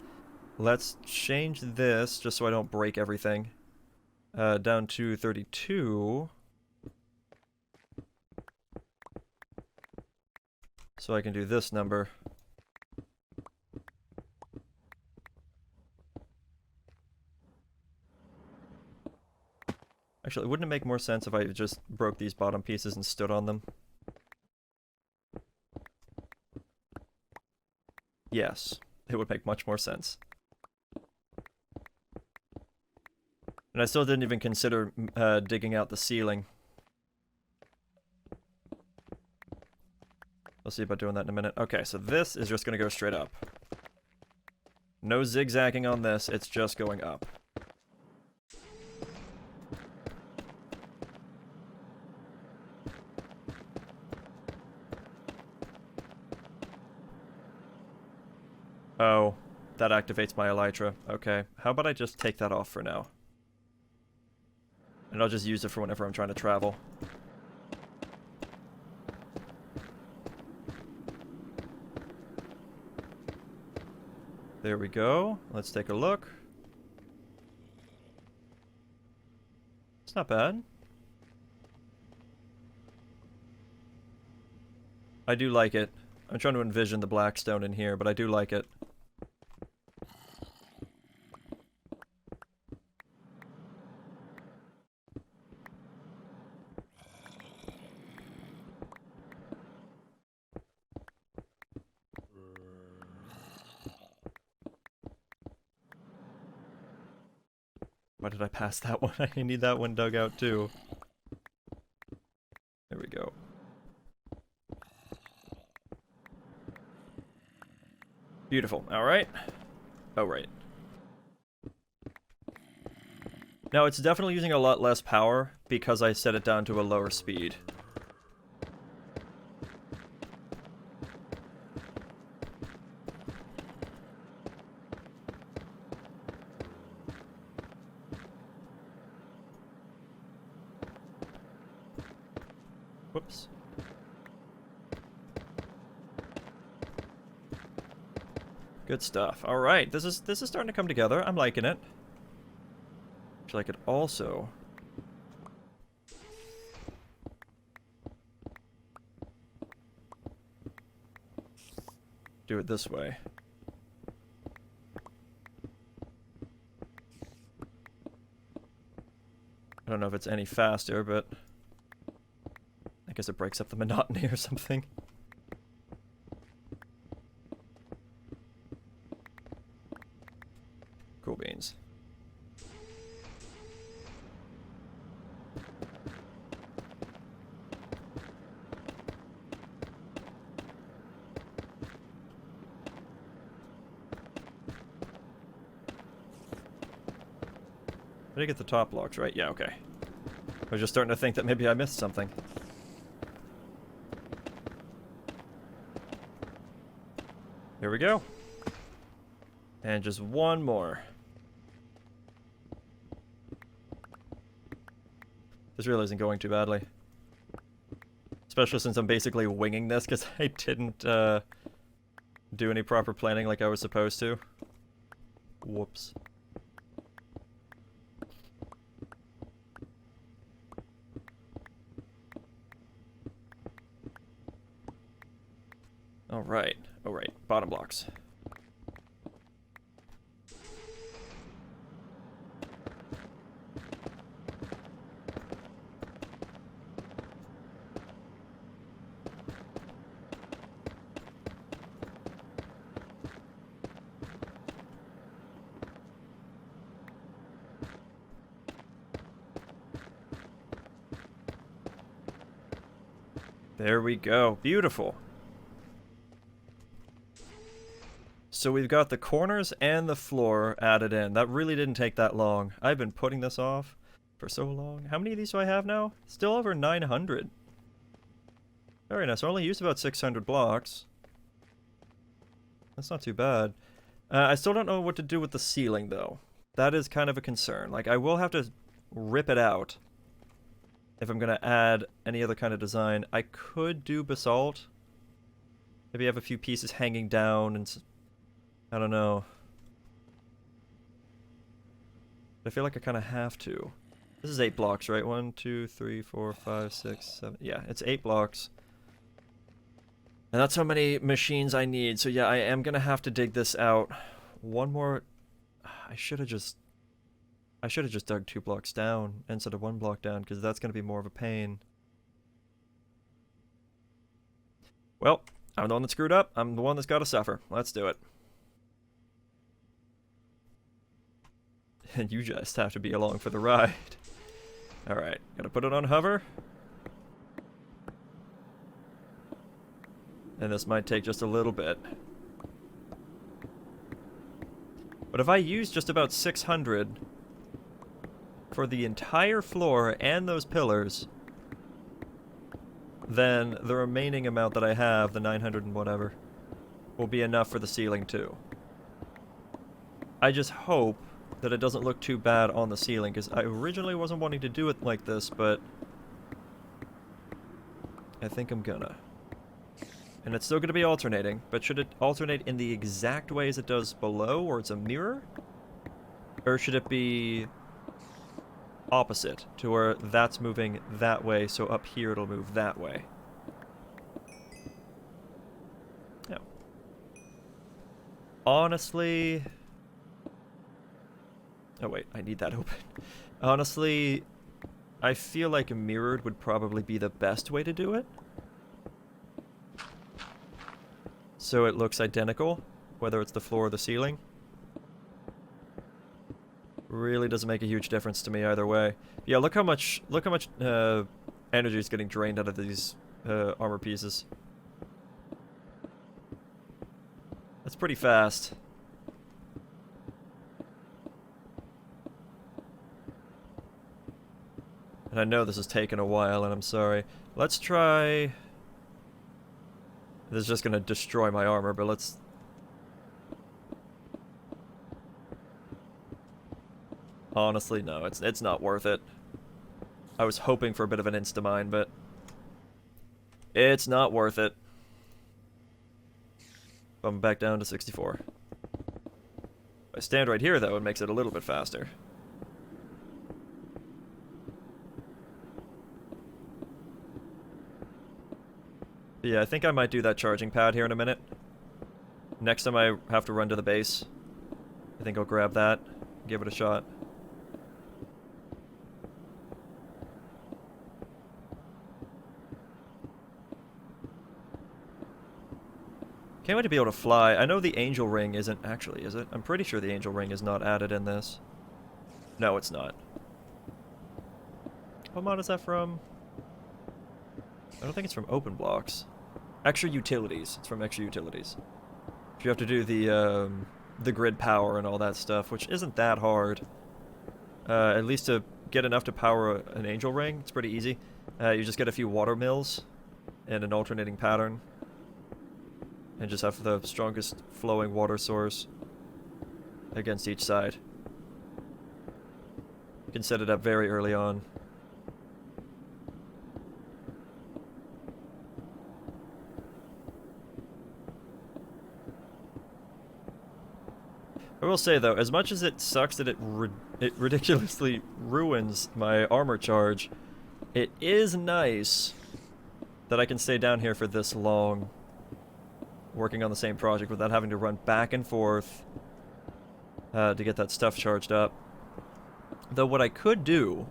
let's change this just so I don't break everything. Down to 32. So I can do this number. Actually, wouldn't it make more sense if I just broke these bottom pieces and stood on them? Yes, it would make much more sense. And I still didn't even consider digging out the ceiling. We'll see about doing that in a minute. Okay, so this is just going to go straight up. No zigzagging on this, it's just going up. Oh, that activates my elytra. Okay, how about I just take that off for now? And I'll just use it for whenever I'm trying to travel. There we go. Let's take a look. It's not bad. I do like it. I'm trying to envision the blackstone in here, but I do like it. Why did I pass that one? I need that one dug out too. There we go. Beautiful. Alright. Oh, right. Now, it's definitely using a lot less power because I set it down to a lower speed. Whoops. Good stuff. All right, this is starting to come together. I'm liking it. Which I could also do it this way. I don't know if it's any faster, but I guess it breaks up the monotony or something. Cool beans. Did I get the top blocks right? Yeah, okay. I was just starting to think that maybe I missed something. Here we go. And just one more. This really isn't going too badly. Especially since I'm basically winging this because I didn't do any proper planning like I was supposed to. Whoops. Alright. Oh, right. Bottom blocks. There we go. Beautiful. So we've got the corners and the floor added in. That really didn't take that long. I've been putting this off for so long. How many of these do I have now? Still over 900. Very nice. I only used about 600 blocks. That's not too bad. I still don't know what to do with the ceiling, though. That is kind of a concern. Like, I will have to rip it out if I'm going to add any other kind of design. I could do basalt. Maybe have a few pieces hanging down and... I don't know. I feel like I kind of have to. This is 8 blocks, right? 1, 2, 3, 4, 5, 6, 7... Yeah, it's 8 blocks. And that's how many machines I need. So yeah, I am going to have to dig this out. One more... I should have just dug 2 blocks down instead of 1 block down, because that's going to be more of a pain. Well, I'm the one that screwed up. I'm the one that's got to suffer. Let's do it. And you just have to be along for the ride. Alright, gotta put it on hover. And this might take just a little bit. But if I use just about 600 for the entire floor and those pillars, then the remaining amount that I have, the 900 and whatever, will be enough for the ceiling too. I just hope that it doesn't look too bad on the ceiling, because I originally wasn't wanting to do it like this, but I think I'm gonna. And it's still gonna be alternating, but should it alternate in the exact way as it does below, or it's a mirror? Or should it be opposite, to where that's moving that way, so up here it'll move that way? Yeah. Honestly... Oh wait, I need that open. Honestly, I feel like a mirrored would probably be the best way to do it. So it looks identical, whether it's the floor or the ceiling. Really doesn't make a huge difference to me either way. Yeah, look how much energy is getting drained out of these armor pieces. That's pretty fast. And I know this has taken a while, and I'm sorry. Let's try... This is just gonna destroy my armor, but let's... Honestly, no, it's not worth it. I was hoping for a bit of an insta-mine, but... It's not worth it. I'm back down to 64. If I stand right here, though, it makes it a little bit faster. Yeah, I think I might do that charging pad here in a minute. Next time I have to run to the base, I think I'll grab that, give it a shot. Can't wait to be able to fly. I know the angel ring isn't actually, is it? I'm pretty sure the angel ring is not added in this. No, it's not. What mod is that from? I don't think it's from Open Blocks. Extra Utilities. It's from Extra Utilities. You have to do the grid power and all that stuff, which isn't that hard. At least to get enough to power an angel ring, it's pretty easy. You just get a few water mills and an alternating pattern. And just have the strongest flowing water source against each side. You can set it up very early on. I will say though, as much as it sucks that it ridiculously ruins my armor charge, it is nice that I can stay down here for this long, working on the same project without having to run back and forth to get that stuff charged up. Though what I could do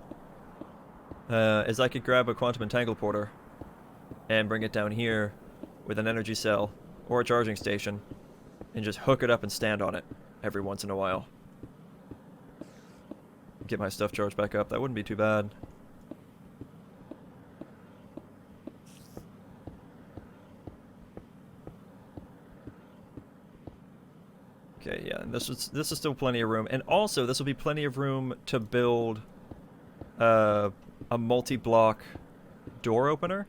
is I could grab a quantum entangle porter and bring it down here with an energy cell or a charging station and just hook it up and stand on it every once in a while. Get my stuff charged back up. That wouldn't be too bad. Okay, yeah, and this is still plenty of room. And also, this will be plenty of room to build a multi-block door opener.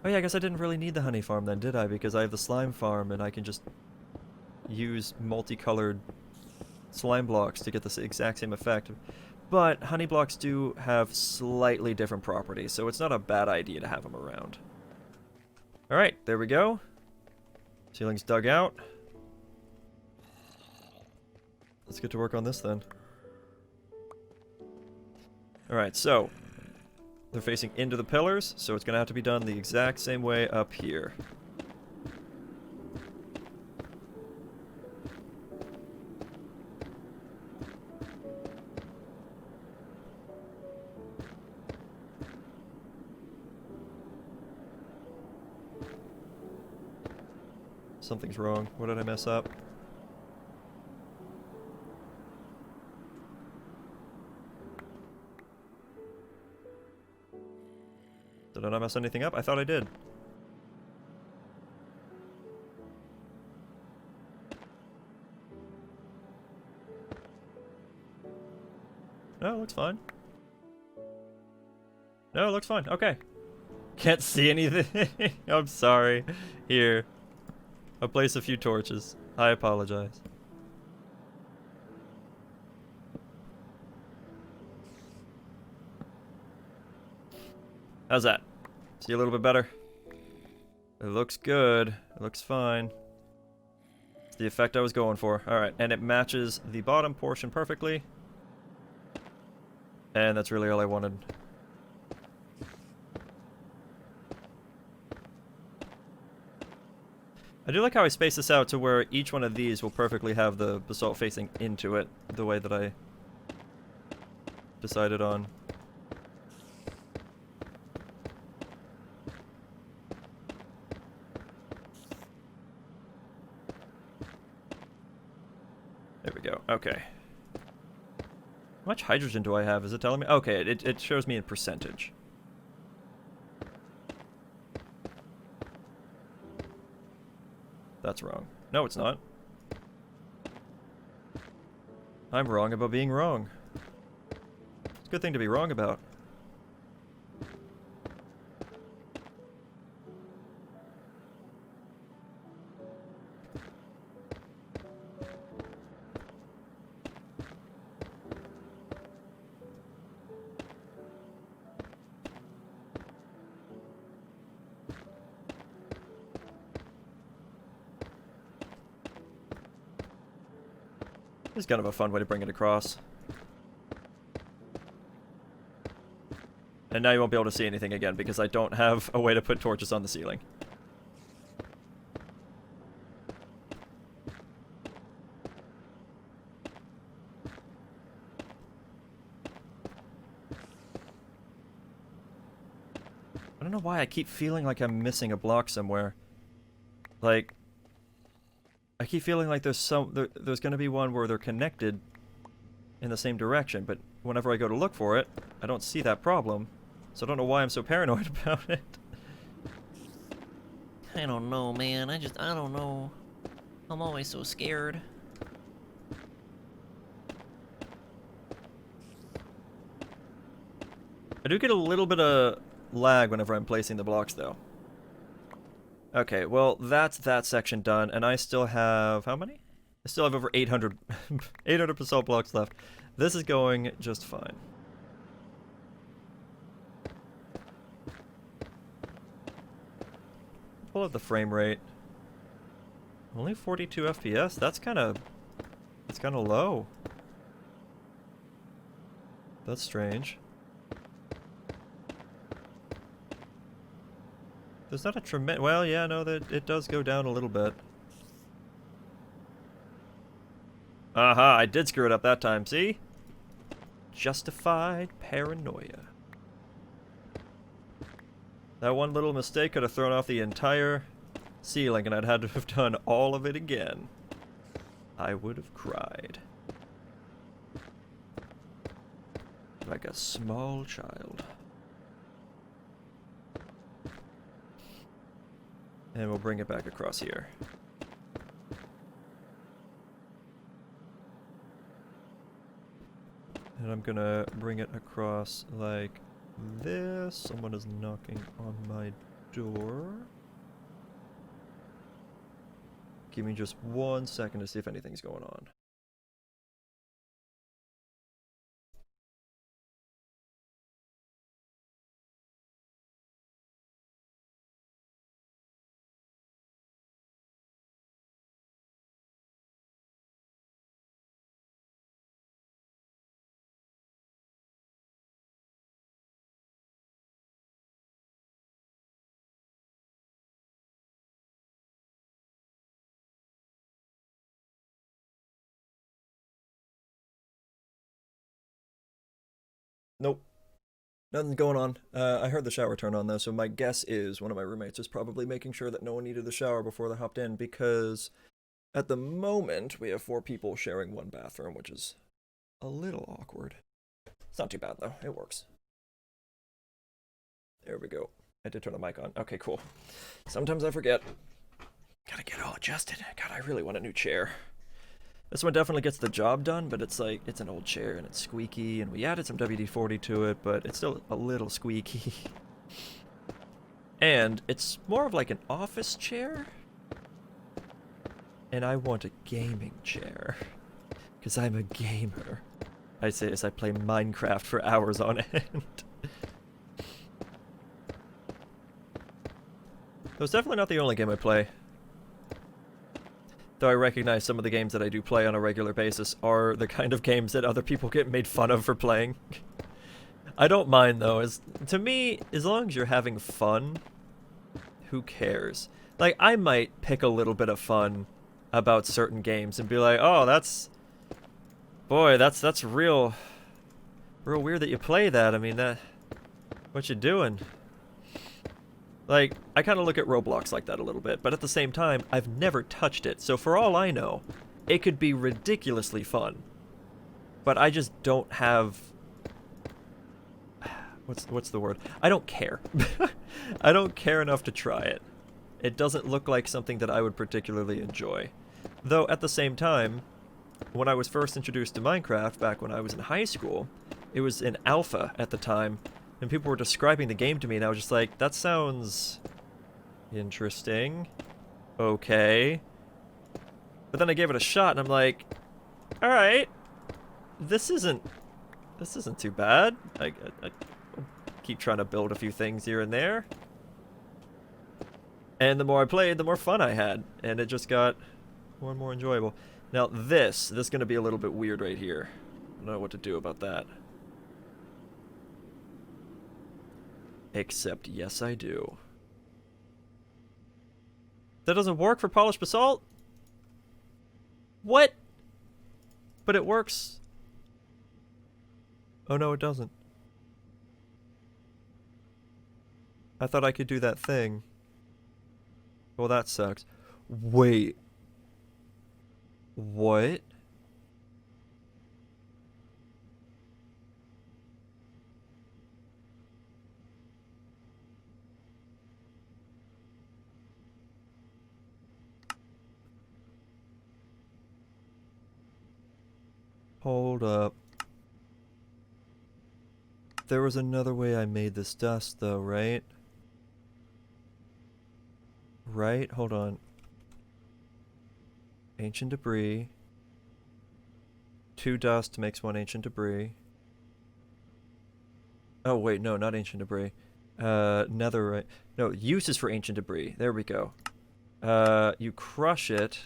Oh yeah, I guess I didn't really need the honey farm then, did I? Because I have the slime farm and I can just use multicolored slime blocks to get the exact same effect. But honey blocks do have slightly different properties, so it's not a bad idea to have them around. Alright, there we go. Ceiling's dug out. Let's get to work on this then. Alright, so they're facing into the pillars, so it's going to have to be done the exact same way up here. Something's wrong. What did I mess up? Did I not mess anything up? I thought I did. No, it looks fine. No, it looks fine. Okay. Can't see anything. I'm sorry. Here. I'll place a few torches. I apologize. How's that? See a little bit better? It looks good. It looks fine. It's the effect I was going for. Alright, and it matches the bottom portion perfectly. And that's really all I wanted. I do like how I space this out to where each one of these will perfectly have the basalt facing into it, the way that I decided on. There we go. Okay. How much hydrogen do I have? Is it telling me? Okay, it shows me in percentage. That's wrong. No, it's not. I'm wrong about being wrong. It's a good thing to be wrong about. It's kind of a fun way to bring it across. And now you won't be able to see anything again because I don't have a way to put torches on the ceiling. don't know why I keep feeling like I'm missing a block somewhere. Like, I keep feeling like there's gonna be one where they're connected in the same direction, but whenever I go to look for it, I don't see that problem. So I don't know why I'm so paranoid about it.
I don't know, man. I don't know. I'm always so scared.
I do get a little bit of lag whenever I'm placing the blocks, though. Okay, well, that's that section done, and I still have... how many? I still have over 800, 800 basalt blocks left. This is going just fine. Pull up the frame rate. Only 42 FPS? That's kind of low. That's strange. There's not a tremendous... well, yeah, no, that it does go down a little bit. Aha, I did screw it up that time, see? Justified paranoia. That one little mistake could have thrown off the entire ceiling, and I'd had to have done all of it again. I would have cried. Like a small child. And we'll bring it back across here. And I'm gonna bring it across like this. Someone is knocking on my door. Give me just 1 second to see if anything's going on. Nope. Nothing's going on. I heard the shower turn on though, so my guess is one of my roommates is probably making sure that no one needed the shower before they hopped in, because at the moment we have 4 people sharing one bathroom, which is a little awkward. It's not too bad though, it works. There we go. I did turn the mic on. Okay, cool. Sometimes I forget. Gotta get all adjusted. God, I really want a new chair. This one definitely gets the job done, but it's like, it's an old chair and it's squeaky, and we added some WD-40 to it, but it's still a little squeaky. And it's more of like an office chair. And I want a gaming chair. Because I'm a gamer. I say as I play Minecraft for hours on end. Though it's definitely not the only game I play. Though I recognize some of the games that I do play on a regular basis are the kind of games that other people get made fun of for playing. I don't mind though, to me, as long as you're having fun, who cares? Like, I might pick a little bit of fun about certain games and be like, oh, boy, that's real weird that you play that. I mean, what you doing? Like, I kind of look at Roblox like that a little bit, but at the same time, I've never touched it, so for all I know, it could be ridiculously fun. But I just don't have... What's the word? I don't care. I don't care enough to try it. It doesn't look like something that I would particularly enjoy. Though, at the same time, when I was first introduced to Minecraft, back when I was in high school, it was in alpha at the time, and people were describing the game to me, and I was just like, that sounds interesting. Okay. But then I gave it a shot, and I'm like, alright, this isn't too bad. I keep trying to build a few things here and there. And the more I played, the more fun I had, and it just got more and more enjoyable. Now this is going to be a little bit weird right here. I don't know what to do about that. Except, yes, I do. That doesn't work for polished basalt? What? But it works. Oh no, it doesn't. I thought I could do that thing. Well, that sucks. Wait. What? Hold up. There was another way I made this dust, though, right? Right? Hold on. Ancient debris. 2 dust makes 1 ancient debris. Oh, wait, no, not ancient debris. Netherite. No, uses for ancient debris. There we go. You crush it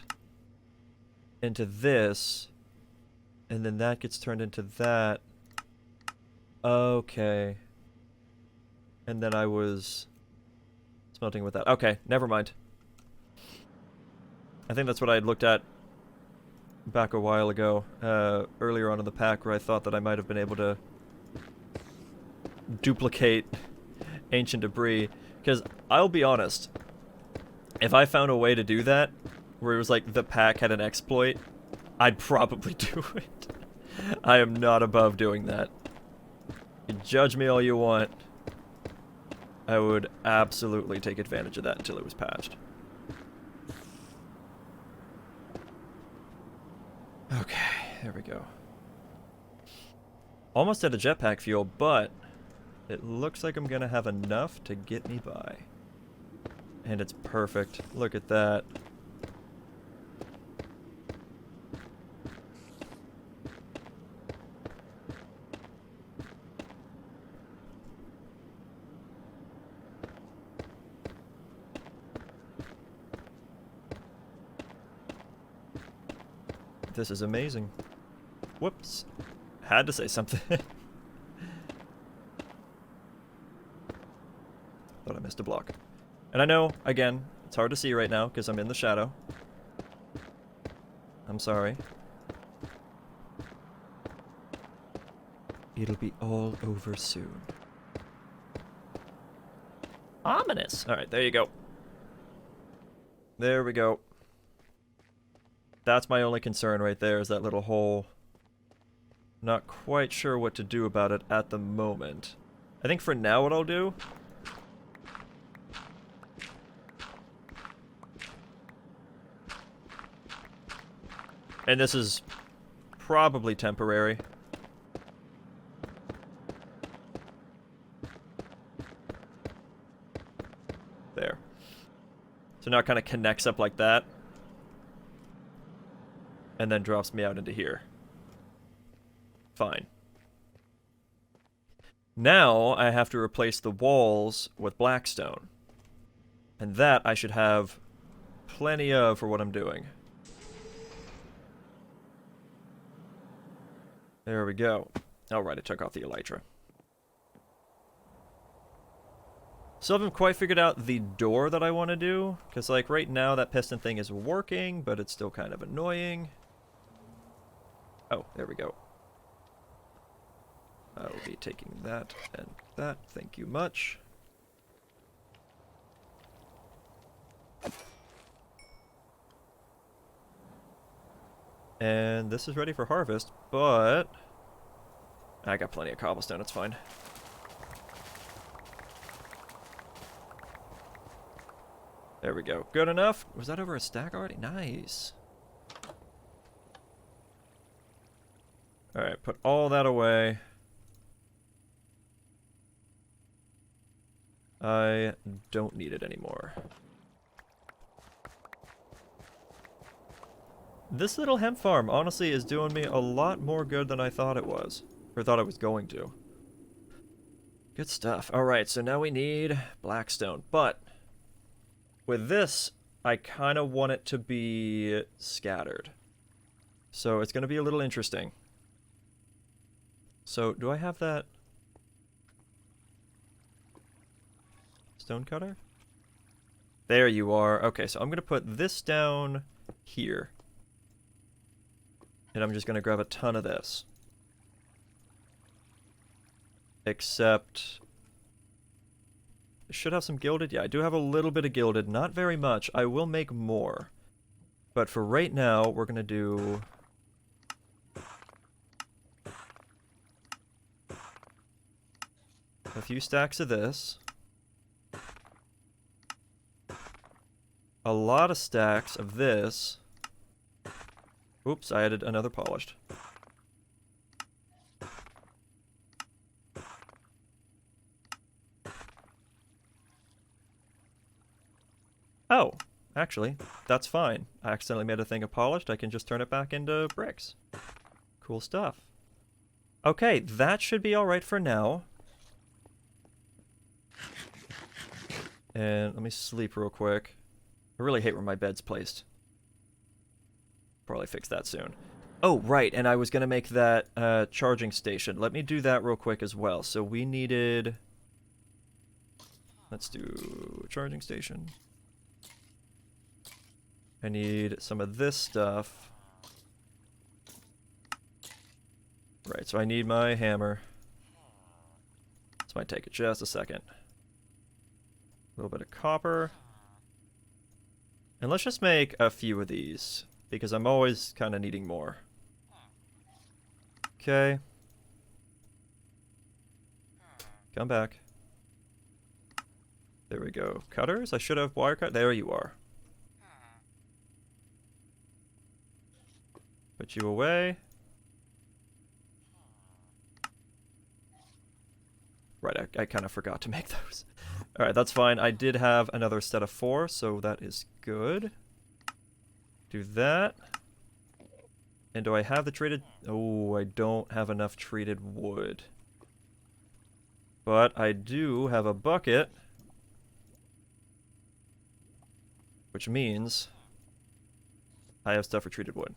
into this, and then that gets turned into that. Okay. And then I was smelting with that. Okay, never mind. I think that's what I had looked at back a while ago, earlier on in the pack, where I thought that I might have been able to duplicate ancient debris. Because I'll be honest, if I found a way to do that, where it was like the pack had an exploit, I'd probably do it. I am not above doing that. You judge me all you want. I would absolutely take advantage of that until it was patched. Okay, there we go. Almost at a jetpack fuel, but it looks like I'm gonna have enough to get me by. And it's perfect. Look at that. This is amazing. Whoops. Had to say something. Thought I missed a block. And I know, again, it's hard to see right now because I'm in the shadow. I'm sorry. It'll be all over soon.
Ominous.
Alright, there you go. There we go. That's my only concern right there, is that little hole. Not quite sure what to do about it at the moment. I think for now what I'll do... And this is probably temporary. There. So now it kind of connects up like that. And then drops me out into here. Fine. Now I have to replace the walls with blackstone. And that I should have plenty of for what I'm doing. There we go. Alright, I took off the elytra. Still haven't quite figured out the door that I want to do. Because, like, right now that piston thing is working, but it's still kind of annoying. Oh, there we go. I will be taking that and that. Thank you much. And this is ready for harvest, but... I got plenty of cobblestone, it's fine. There we go. Good enough? Was that over a stack already? Nice. Alright, put all that away. I don't need it anymore. This little hemp farm, honestly, is doing me a lot more good than I thought it was. Or thought I was going to. Good stuff. Alright, so now we need blackstone. But, with this, I kind of want it to be scattered. So it's going to be a little interesting. So, do I have that stone cutter? There you are. Okay, so I'm going to put this down here. And I'm just going to grab a ton of this. Except... should have some gilded. Yeah, I do have a little bit of gilded. Not very much. I will make more. But for right now, we're going to do... a few stacks of this. A lot of stacks of this. Oops, I added another polished. Oh, actually, that's fine. I accidentally made a thing of polished. I can just turn it back into bricks. Cool stuff. Okay, that should be alright for now. And let me sleep real quick. I really hate where my bed's placed. Probably fix that soon. Oh, right, and I was going to make that charging station. Let me do that real quick as well. So we needed... let's do a charging station. I need some of this stuff. Right, so I need my hammer. This might take just a second. A little bit of copper. And let's just make a few of these, because I'm always kind of needing more. Okay. Come back. There we go. Cutters? I should have wire cut. There you are. Put you away. Right, I kind of forgot to make those. Alright, that's fine. I did have another set of 4, so that is good. Do that. And do I have the treated... oh, I don't have enough treated wood. But I do have a bucket. Which means I have stuff for treated wood.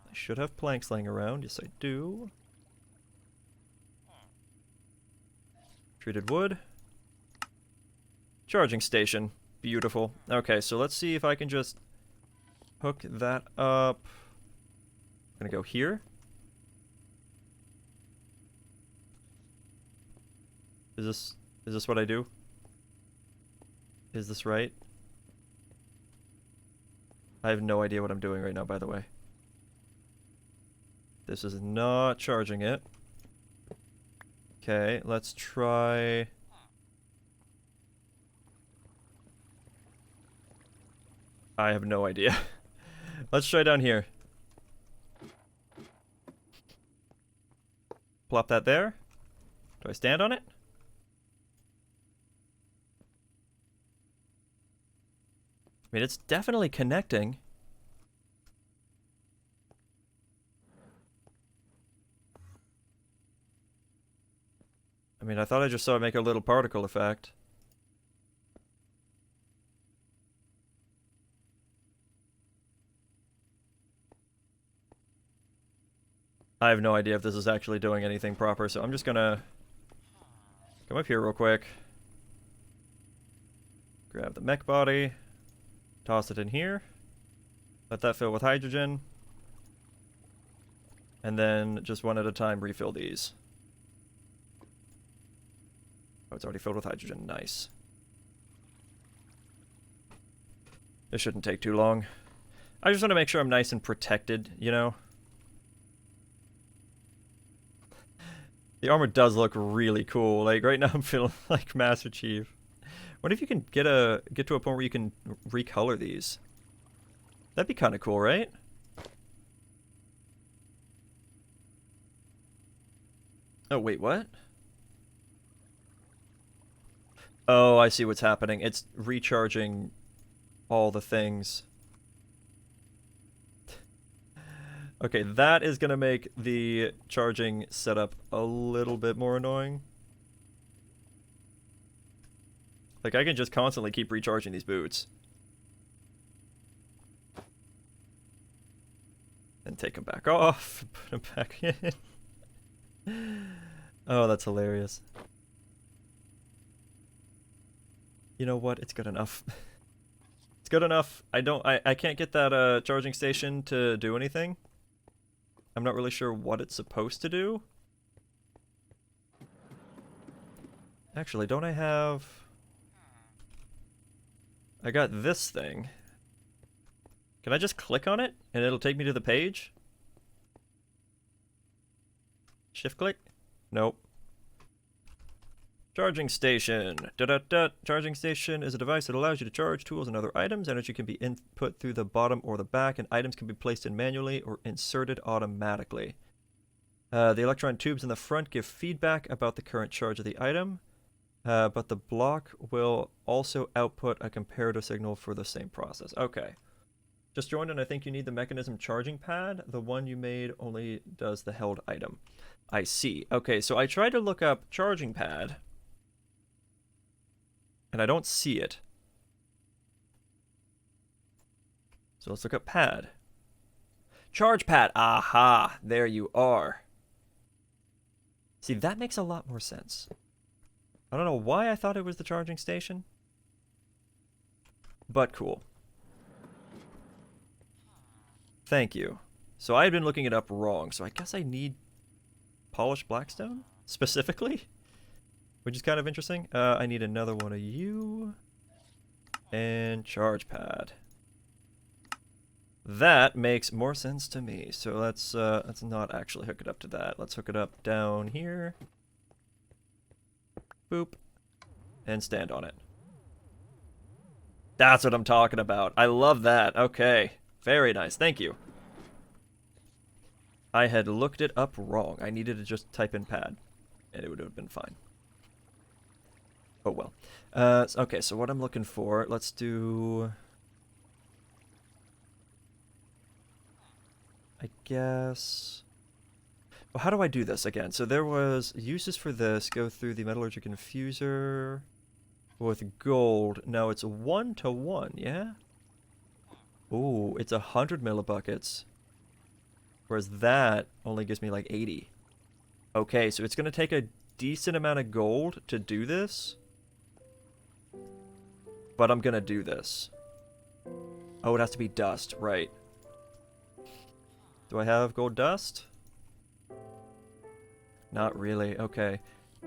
I should have planks laying around. Yes, I do. Treated wood. Charging station. Beautiful. Okay, so let's see if I can just hook that up. I'm gonna go here. Is this what I do? Is this right? I have no idea what I'm doing right now, by the way. This is not charging it. Okay, let's try... I have no idea. Let's try down here. Plop that there. Do I stand on it? I mean, it's definitely connecting. I mean, I thought I just saw it make a little particle effect. I have no idea if this is actually doing anything proper, so I'm just gonna come up here real quick. Grab the mech body. Toss it in here. Let that fill with hydrogen. And then just one at a time refill these. Oh, it's already filled with hydrogen. Nice. This shouldn't take too long. I just want to make sure I'm nice and protected, you know? The armor does look really cool. Like, right now I'm feeling like Master Chief. What if you can get to a point where you can recolor these? That'd be kind of cool, right? Oh, wait, what? Oh, I see what's happening. It's recharging all the things. Okay, that is going to make the charging setup a little bit more annoying. Like, I can just constantly keep recharging these boots. And take them back off, put them back in. Oh, that's hilarious. You know what? It's good enough. It's good enough. I can't get that charging station to do anything. I'm not really sure what it's supposed to do. Actually, don't I have... I got this thing. Can I just click on it and it'll take me to the page? Shift click? Nope. Charging station. Da-da-da. Charging station is a device that allows you to charge tools and other items. Energy can be input through the bottom or the back, and items can be placed in manually or inserted automatically. The electron tubes in the front give feedback about the current charge of the item, but the block will also output a comparative signal for the same process. Okay. Just joined, and I think you need the mechanism charging pad. The one you made only does the held item. I see. Okay, so I tried to look up charging pad, and I don't see it. So let's look up pad. Charge pad. Aha, there you are. See, that makes a lot more sense. I don't know why I thought it was the charging station, but cool. Thank you. So I had been looking it up wrong, so I guess I need polished blackstone specifically, which is kind of interesting. I need another one of you and charge pad. That makes more sense to me. So let's not actually hook it up to that. Let's hook it up down here. Boop. And stand on it. That's what I'm talking about. I love that. Okay. Very nice. Thank you. I had looked it up wrong. I needed to just type in pad, and it would have been fine. Oh well. Okay, so what I'm looking for, let's do... I guess... Well, how do I do this again? So there was uses for this. Go through the metallurgic infuser with gold. Now it's 1-to-1, yeah? Ooh, it's 100 millibuckets. Whereas that only gives me like 80. Okay, so it's going to take a decent amount of gold to do this. But I'm going to do this. Oh, it has to be dust, right. Do I have gold dust? Not really, okay.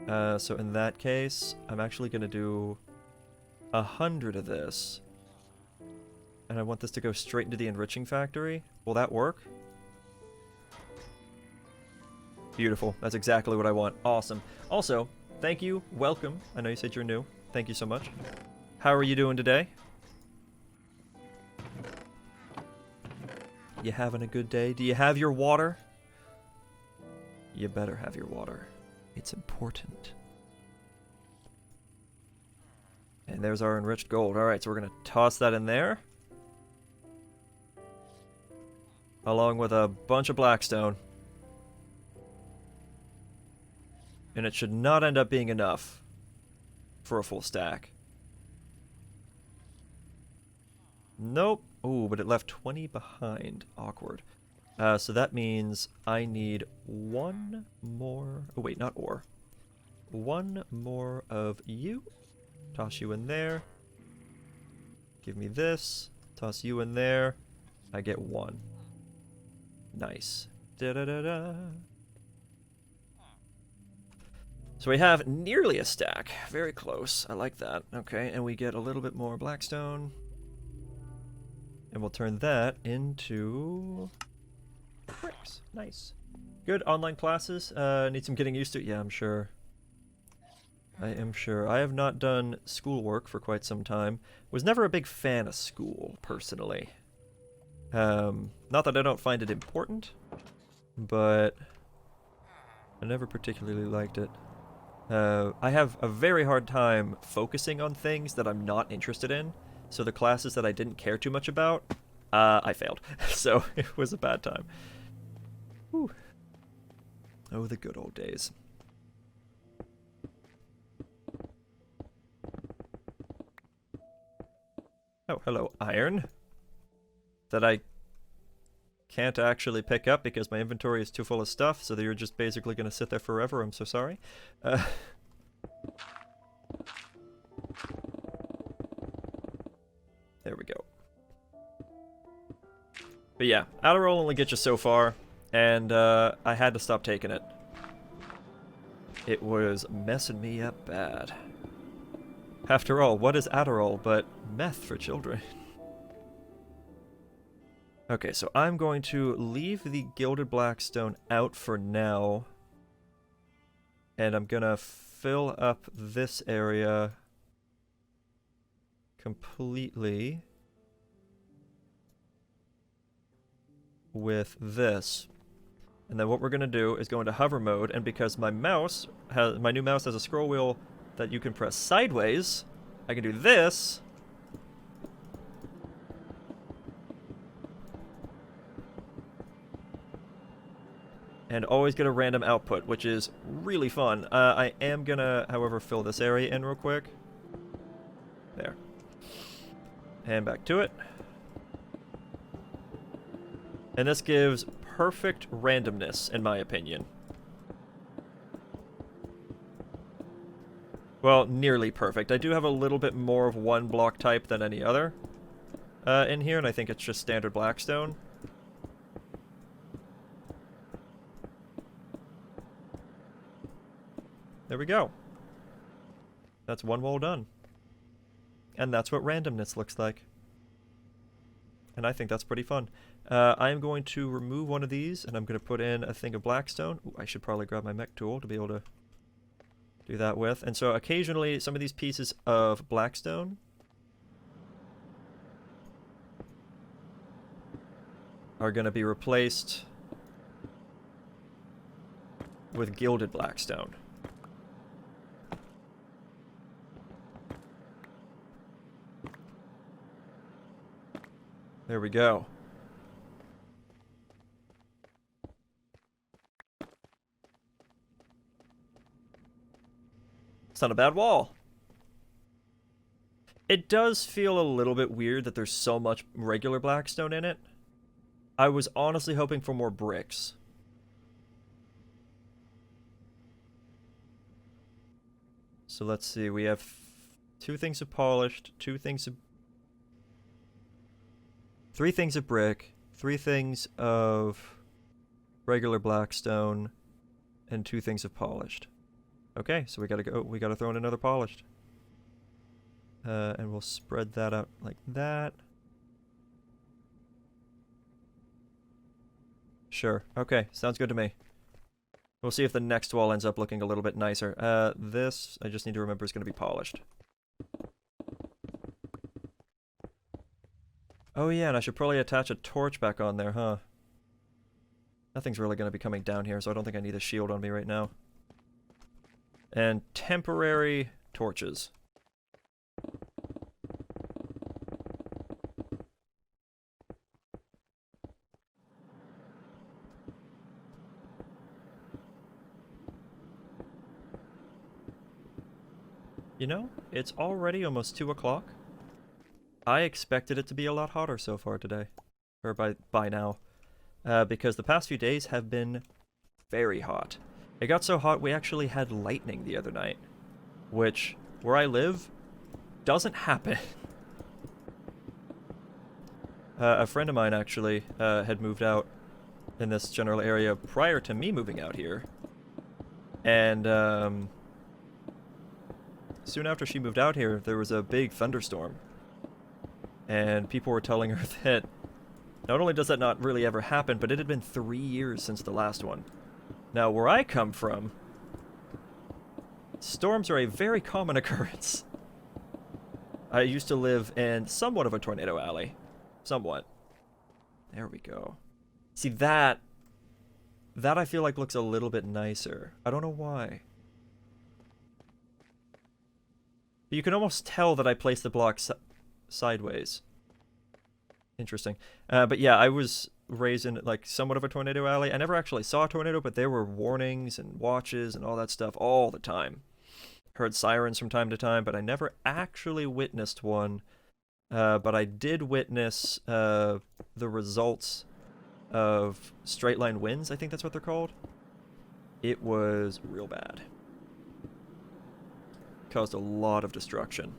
So in that case, I'm actually going to do 100 of this. And I want this to go straight into the enriching factory. Will that work? Beautiful. That's exactly what I want. Awesome. Also, thank you. Welcome. I know you said you're new. Thank you so much. How are you doing today? You having a good day? Do you have your water? You better have your water. It's important. And there's our enriched gold. Alright, so we're going to toss that in there. Along with a bunch of blackstone. And it should not end up being enough for a full stack. Nope. Ooh, but it left 20 behind. Awkward. So that means I need one more... Oh, wait, not ore. One more of you. Toss you in there. Give me this. Toss you in there. I get one. Nice. Da-da-da-da. So we have nearly a stack. Very close. I like that. Okay, and we get a little bit more blackstone. And we'll turn that into bricks. Nice. Good online classes. Need some getting used to. Yeah, I'm sure. I am sure. I have not done schoolwork for quite some time. Was never a big fan of school, personally. Not that I don't find it important, but I never particularly liked it. I have a very hard time focusing on things that I'm not interested in, so the classes that I didn't care too much about, I failed. So it was a bad time. Whew. Oh, the good old days. Oh, hello, iron. That I can't actually pick up because my inventory is too full of stuff, so that you're just basically going to sit there forever. I'm so sorry. There we go. But yeah, Adderall only gets you so far, and I had to stop taking it. it was messing me up bad. After all, what is Adderall but meth for children? Okay, so I'm going to leave the Gilded Blackstone out for now. And I'm gonna fill up this area completely with this. And then what we're gonna do is go into hover mode, and because my new mouse has a scroll wheel that you can press sideways, I can do this. And always get a random output, which is really fun. I am gonna, however, fill this area in real quick. There. And back to it. And this gives perfect randomness, in my opinion. Well, nearly perfect. I do have a little bit more of one block type than any other in here, and I think it's just standard Blackstone. There we go. That's one wall done. And that's what randomness looks like. And I think that's pretty fun. I'm going to remove one of these, and I'm going to put in a thing of Blackstone. Ooh, I should probably grab my mech tool to be able to do that with. And so occasionally, some of these pieces of Blackstone are going to be replaced with Gilded Blackstone. There we go. It's not a bad wall. It does feel a little bit weird that there's so much regular Blackstone in it. I was honestly hoping for more bricks. So let's see, we have 2 things of polished, 3 things of brick, 3 things of regular Blackstone, and 2 things of polished. Okay, so we gotta throw in another polished. And we'll spread that out like that. Sure, okay, sounds good to me. We'll see if the next wall ends up looking a little bit nicer. This, I just need to remember, is gonna be polished. Oh yeah, and I should probably attach a torch back on there, huh? Nothing's really going to be coming down here, so I don't think I need a shield on me right now. And temporary torches. You know, it's already almost 2 o'clock. I expected it to be a lot hotter so far today. Or by now. Because the past few days have been very hot. It got so hot we actually had lightning the other night. Which, where I live, doesn't happen. A friend of mine actually had moved out in this general area prior to me moving out here. And soon after she moved out here, there was a big thunderstorm. And people were telling her that not only does that not really ever happen, but it had been 3 years since the last one. Now, where I come from, storms are a very common occurrence. I used to live in somewhat of a tornado alley. Somewhat. There we go. See, that I feel like looks a little bit nicer. I don't know why. But you can almost tell that I placed the block sideways. Interesting. But yeah, I was raised in like somewhat of a tornado alley. I never actually saw a tornado, but there were warnings and watches and all that stuff all the time. Heard sirens from time to time, but I never actually witnessed one. But I did witness the results of straight line winds. I think that's what they're called. It was real bad. Caused a lot of destruction.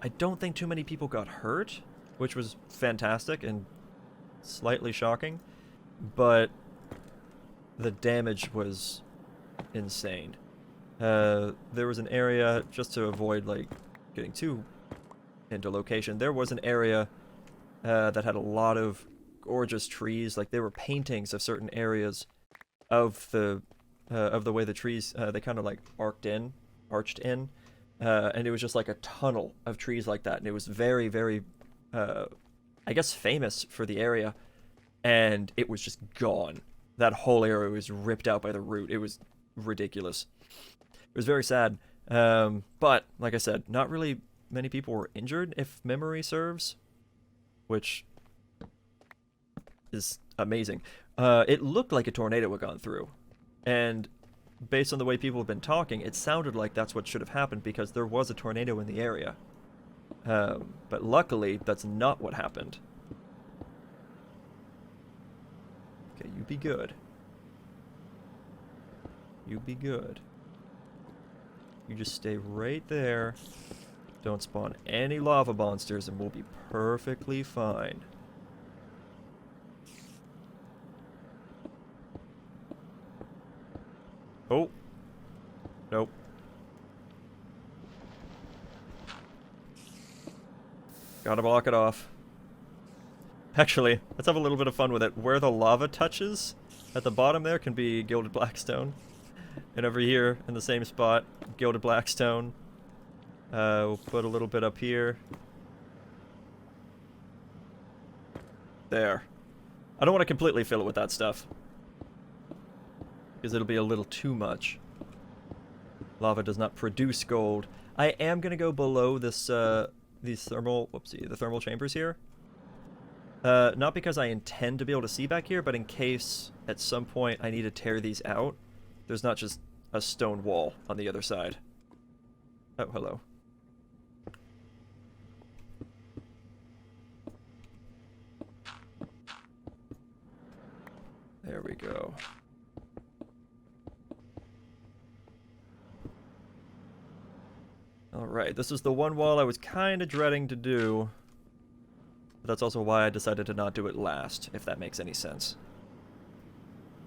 I don't think too many people got hurt, which was fantastic and slightly shocking, but the damage was insane. There was an area, just to avoid like getting too into location, there was an area that had a lot of gorgeous trees. Like, there were paintings of certain areas of the way the trees they kind of like arched in, and it was just like a tunnel of trees like that, and it was very, very, I guess, famous for the area, and it was just gone. That whole area was ripped out by the root. It was ridiculous. It was very sad. But like I said, not really many people were injured, if memory serves, which is amazing. It looked like a tornado had gone through, and based on the way people have been talking, it sounded like that's what should have happened because there was a tornado in the area. But luckily, that's not what happened. Okay, you be good. You be good. You just stay right there. Don't spawn any lava monsters and we'll be perfectly fine. Oh. Nope. Gotta block it off. Actually, let's have a little bit of fun with it. Where the lava touches, at the bottom there can be gilded blackstone. And over here, in the same spot, gilded blackstone. We'll put a little bit up here. There. I don't want to completely fill it with that stuff, because it'll be a little too much. Lava does not produce gold. I am going to go below this, these thermal, the thermal chambers here. Not because I intend to be able to see back here, but in case at some point I need to tear these out, there's not just a stone wall on the other side. Oh, hello. There we go. Alright, this is the one wall I was kind of dreading to do. But that's also why I decided to not do it last, if that makes any sense.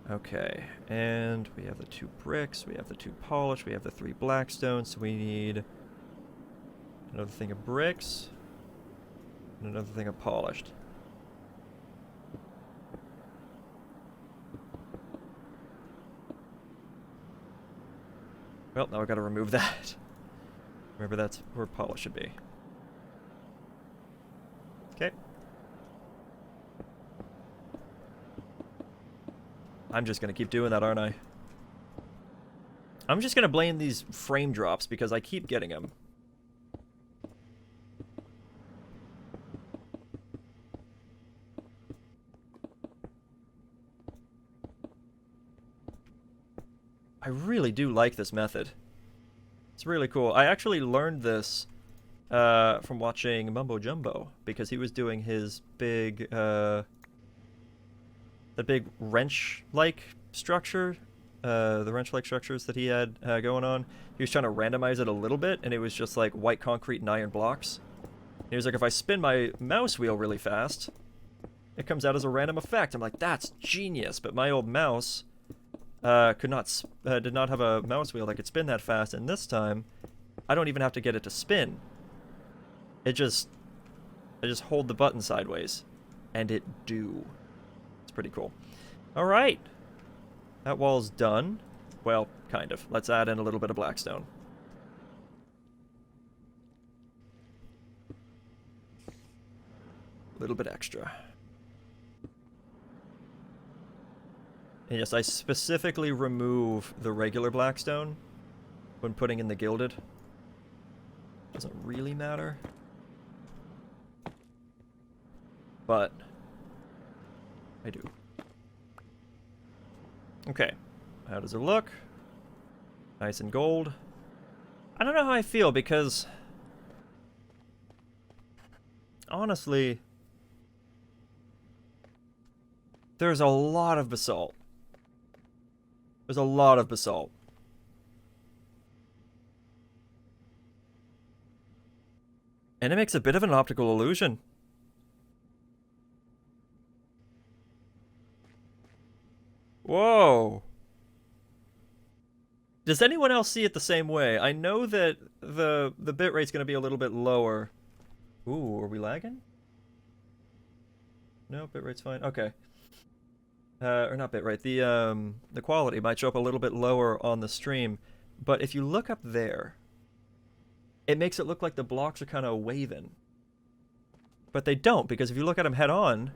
Okay, and we have the 2 bricks, we have the 2 polished, we have the 3 blackstones, so we need another thing of bricks, and another thing of polished. Well, now I gotta remove that. Remember, that's where polish should be. Okay. I'm just gonna keep doing that, aren't I? I'm just gonna blame these frame drops because I keep getting them. I really do like this method. It's really cool. I actually learned this from watching Mumbo Jumbo, because he was doing his big, the big wrench-like structure, the wrench-like structures that he had going on. He was trying to randomize it a little bit, and it was just like white concrete and iron blocks. And he was like, if I spin my mouse wheel really fast, it comes out as a random effect. I'm like, that's genius. But my old mouse did not have a mouse wheel that could spin that fast, and this time, I don't even have to get it to spin. I just hold the button sideways, and it do. It's pretty cool. All right, that wall's done. Well, kind of. Let's add in a little bit of blackstone. A little bit extra. And yes, I specifically remove the regular blackstone when putting in the gilded. Doesn't really matter. But I do. Okay. How does it look? Nice and gold. I don't know how I feel because honestly, there's a lot of basalt. There's a lot of basalt. And it makes a bit of an optical illusion. Whoa. Does anyone else see it the same way? I know that the bitrate's going to be a little bit lower. Ooh, are we lagging? No, bitrate's fine. Okay. Or not bitrate. The quality might show up a little bit lower on the stream, but if you look up there, it makes it look like the blocks are kind of waving. But they don't, because if you look at them head on,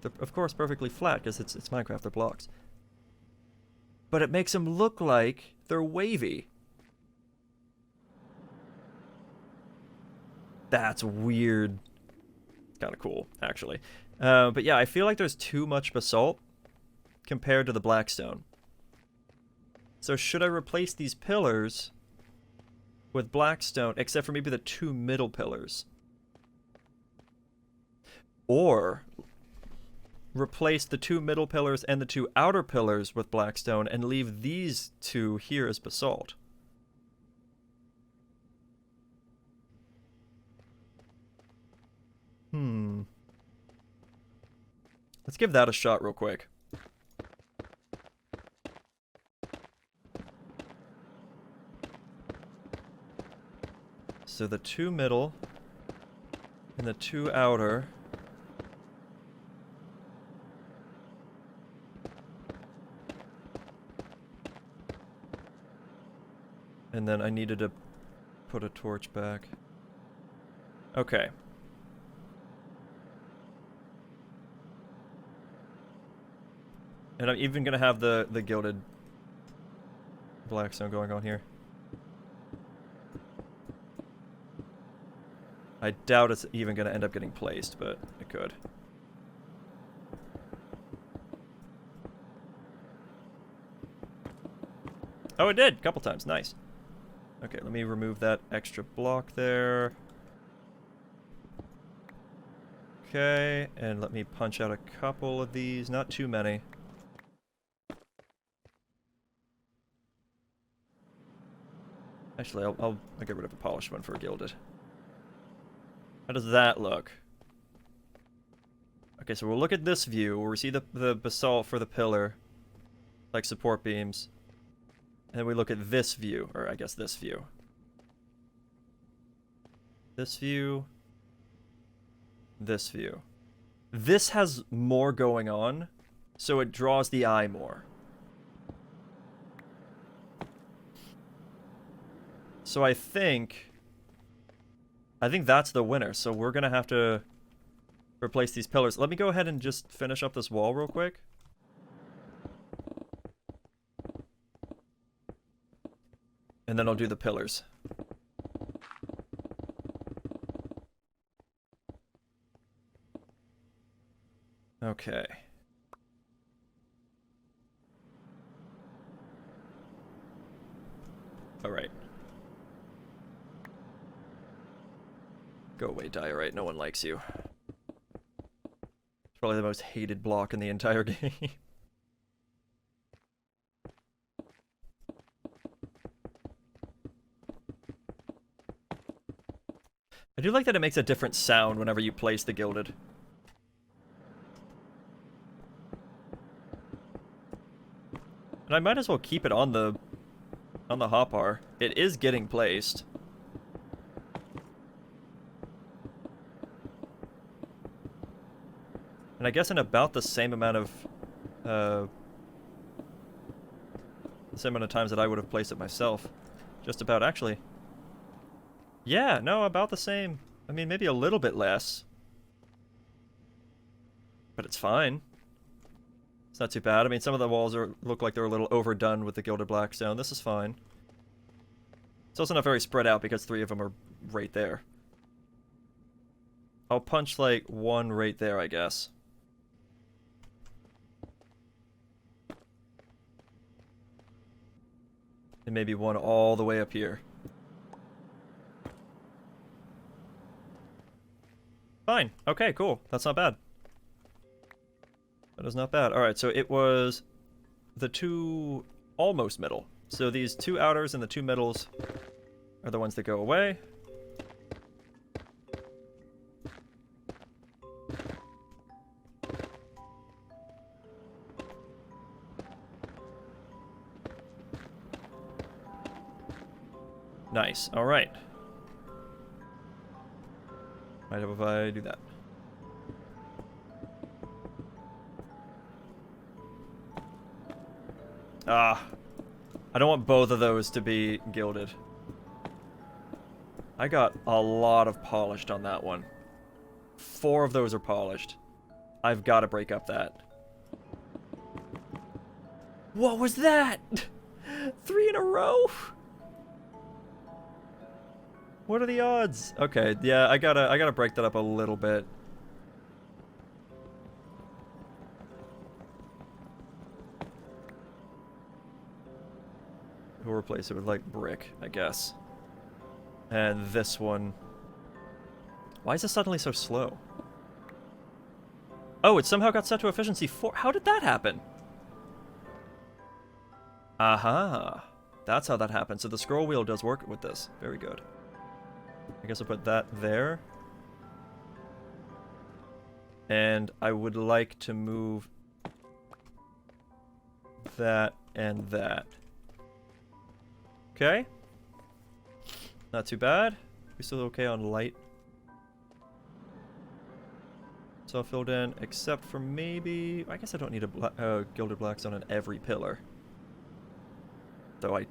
they're of course perfectly flat because it's Minecraft, they're blocks. But it makes them look like they're wavy. That's weird. It's kind of cool, actually. But yeah, I feel like there's too much basalt compared to the blackstone. So should I replace these pillars with blackstone, except for maybe the two middle pillars? Or replace the two middle pillars and the two outer pillars with blackstone and leave these two here as basalt? Let's give that a shot real quick. So the two middle and the two outer. And then I needed to put a torch back. Okay. And I'm even gonna have the gilded blackstone going on here. I doubt it's even gonna end up getting placed, but it could. Oh, it did! A couple times. Nice. Okay, let me remove that extra block there. Okay, and let me punch out a couple of these. Not too many. Actually, I'll get rid of a polished one for a gilded. How does that look? Okay, so we'll look at this view where we see the basalt for the pillar, like support beams. And then we look at this view, or I guess this view. This view. This view. This has more going on, so it draws the eye more. So I think that's the winner. So we're gonna have to replace these pillars. Let me go ahead and just finish up this wall real quick. And then I'll do the pillars. Okay. Alright. Go away, diorite. No one likes you. It's probably the most hated block in the entire game. I do like that it makes a different sound whenever you place the gilded. And I might as well keep it on the hotbar. It is getting placed. And I guess in about the same amount of times that I would have placed it myself. Just about, actually. Yeah, no, about the same. I mean, maybe a little bit less. But it's fine. It's not too bad. I mean, some of the walls look like they're a little overdone with the gilded blackstone. This is fine. It's also not very spread out because 3 of them are right there. I'll punch, like, 1 right there, I guess. And maybe 1 all the way up here. Fine. Okay, cool. That's not bad. That is not bad. Alright, so it was the 2 almost middle. So these 2 outers and the 2 middles are the ones that go away. Nice. All right. Might have if I do that. Ah. I don't want both of those to be gilded. I got a lot of polished on that one. 4 of those are polished. I've got to break up that. What was that? 3 in a row? What are the odds? Okay, yeah, I gotta break that up a little bit. We'll replace it with, like, brick, I guess. And this one... Why is this suddenly so slow? Oh, it somehow got set to efficiency 4. How did that happen? Aha. That's how that happened. So the scroll wheel does work with this. Very good. I guess I'll put that there. And I would like to move that and that. Okay. Not too bad. We still okay on light. It's all filled in, except for maybe... I guess I don't need a gilded blackstone on every pillar. Though I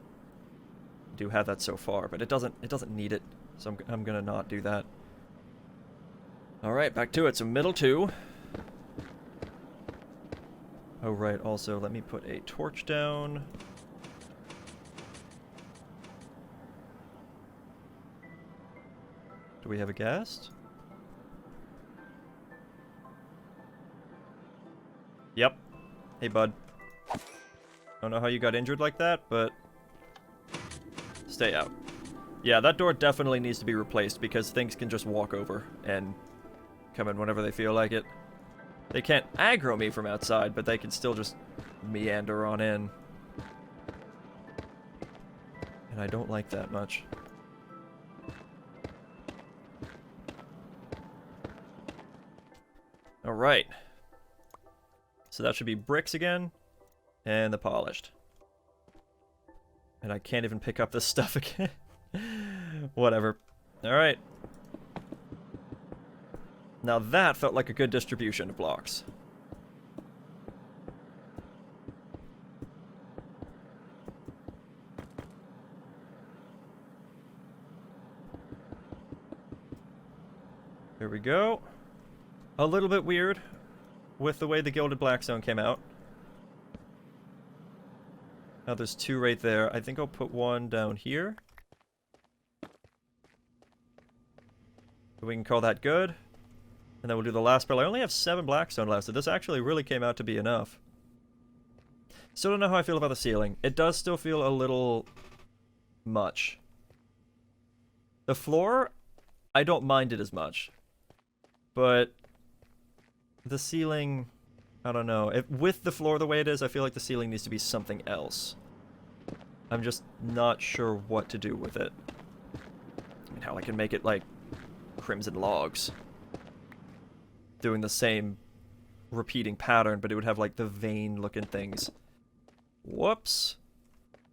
do have that so far, but it doesn't need it. So I'm gonna not do that. Alright, back to it. So middle 2. Oh right, also let me put a torch down. Do we have a guest? Yep. Hey, bud. Don't know how you got injured like that, but... Stay out. Yeah, that door definitely needs to be replaced because things can just walk over and come in whenever they feel like it. They can't aggro me from outside, but they can still just meander on in. And I don't like that much. Alright. So that should be bricks again. And the polished. And I can't even pick up this stuff again. Whatever. Alright. Now that felt like a good distribution of blocks. There we go. A little bit weird with the way the gilded blackstone came out. Now there's 2 right there. I think I'll put 1 down here. We can call that good. And then we'll do the last pillar. I only have 7 blackstone left, so this actually really came out to be enough. Still don't know how I feel about the ceiling. It does still feel a little much. The floor, I don't mind it as much. But the ceiling, I don't know. With the floor the way it is, I feel like the ceiling needs to be something else. I'm just not sure what to do with it. I mean, how I can make it like crimson logs. Doing the same repeating pattern, but it would have like the vein looking things. Whoops.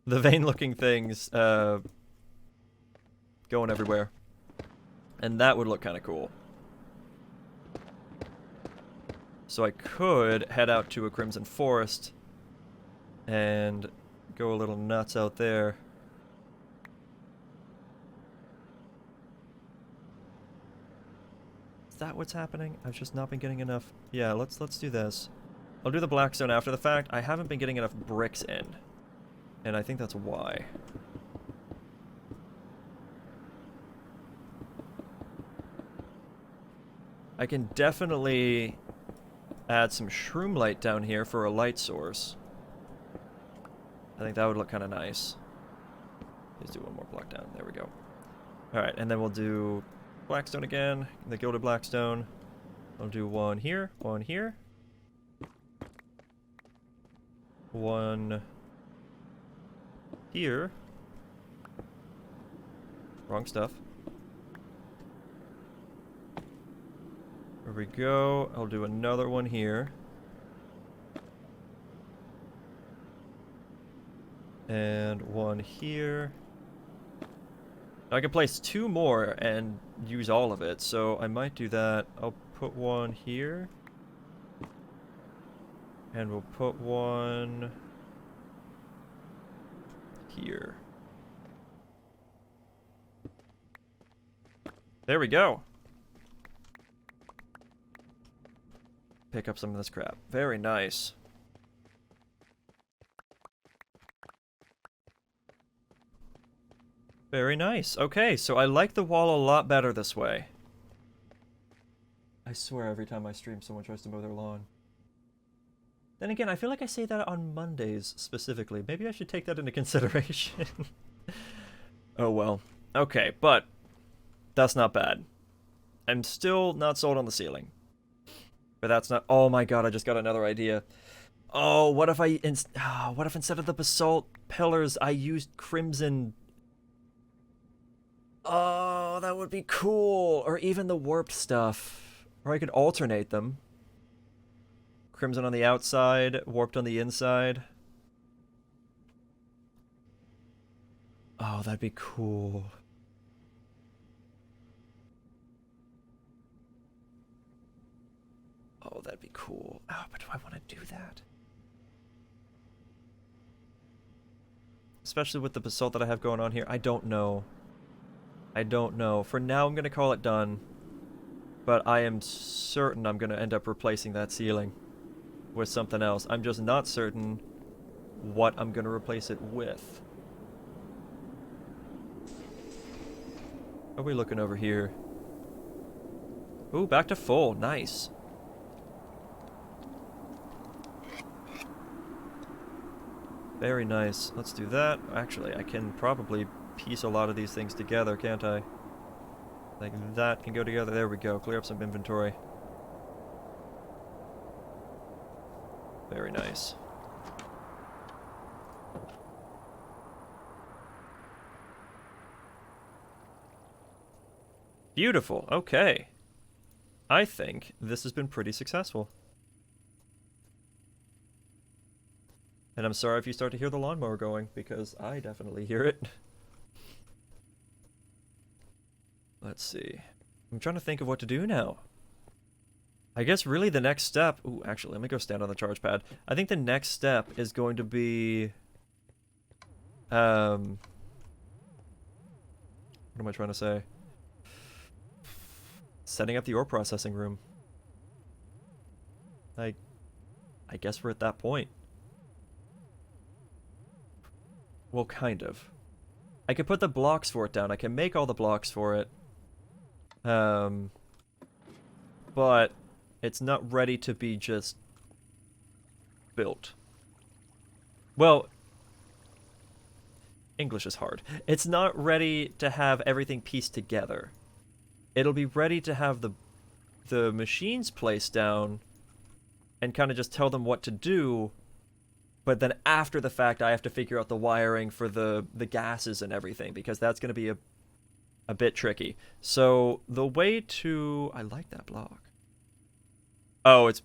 The vein looking things going everywhere. And that would look kind of cool. So I could head out to a crimson forest and go a little nuts out there. Is that what's happening? I've just not been getting enough. Yeah, let's do this. I'll do the blackstone after the fact. I haven't been getting enough bricks in. And I think that's why. I can definitely add some shroom light down here for a light source. I think that would look kind of nice. Let's do 1 more block down. There we go. Alright, and then we'll do blackstone again. The gilded blackstone. I'll do 1 here. 1 here. 1 here. Wrong stuff. There we go. I'll do another 1 here. And 1 here. I can place 2 more and use all of it, so I might do that. I'll put one here. And we'll put one here. There we go. Pick up some of this crap. Very nice. Very nice. Okay, so I like the wall a lot better this way. I swear every time I stream someone tries to mow their lawn. Then again, I feel like I say that on Mondays specifically. Maybe I should take that into consideration. Oh well. Okay, but that's not bad. I'm still not sold on the ceiling. But that's not... Oh my god, I just got another idea. Oh, what if what if instead of the basalt pillars, I used crimson... Oh, that would be cool. Or even the warped stuff. Or I could alternate them. Crimson on the outside, warped on the inside. Oh, that'd be cool. Oh, that'd be cool. Oh, but do I want to do that? Especially with the basalt that I have going on here. I don't know. I don't know. For now, I'm going to call it done. But I am certain I'm going to end up replacing that ceiling with something else. I'm just not certain what I'm going to replace it with. What are we looking over here? Ooh, back to full. Nice. Very nice. Let's do that. Actually, I can probably piece a lot of these things together, can't I? Like that can go together. There we go. Clear up some inventory. Very nice. Beautiful. Okay. I think this has been pretty successful. And I'm sorry if you start to hear the lawnmower going, because I definitely hear it. Let's see. I'm trying to think of what to do now. I guess really the next step... Ooh, actually, let me go stand on the charge pad. I think the next step is going to be... What am I trying to say? Setting up the ore processing room. I guess we're at that point. Well, kind of. I could put the blocks for it down. I can make all the blocks for it. But it's not ready to be just built. Well, English is hard. It's not ready to have everything pieced together. It'll be ready to have the machines placed down and kind of just tell them what to do. But then after the fact, I have to figure out the wiring for the gases and everything, because that's going to be a bit tricky. So the way to... I like that block. Oh, it's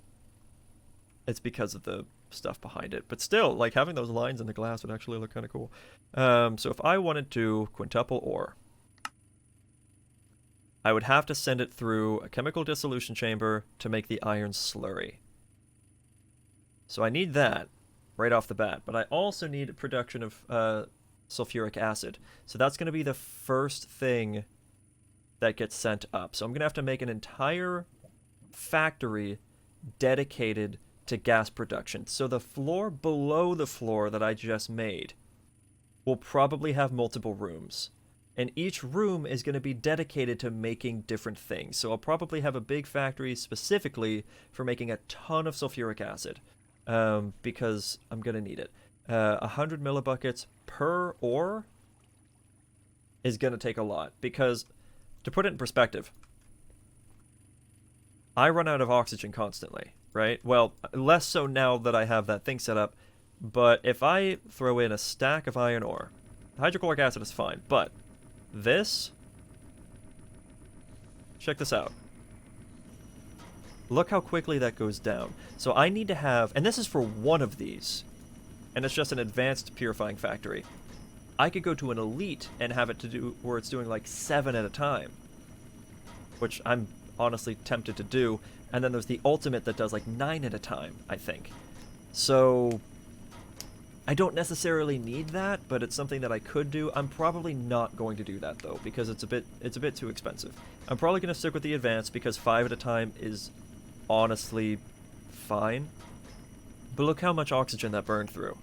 because of the stuff behind it. But still, like, having those lines in the glass would actually look kind of cool. So if I wanted to quintuple ore, I would have to send it through a chemical dissolution chamber to make the iron slurry. So I need that right off the bat. But I also need production of sulfuric acid. So that's going to be the first thing that gets sent up. So I'm going to have to make an entire factory dedicated to gas production. So the floor below the floor that I just made will probably have multiple rooms. And each room is going to be dedicated to making different things. So I'll probably have a big factory specifically for making a ton of sulfuric acid. Because I'm going to need it. 100 millibuckets per ore is going to take a lot. Because, to put it in perspective, I run out of oxygen constantly, right? Well, less so now that I have that thing set up. But if I throw in a stack of iron ore, hydrochloric acid is fine. But this... check this out. Look how quickly that goes down. So I need to have... and this is for one of these. And it's just an advanced purifying factory. I could go to an elite and have it to do where it's doing like 7 at a time, which I'm honestly tempted to do. And then there's the ultimate that does like 9 at a time, I think. So I don't necessarily need that, but it's something that I could do. I'm probably not going to do that though, because it's a bit too expensive. I'm probably going to stick with the advanced because 5 at a time is honestly fine. But look how much oxygen that burned through.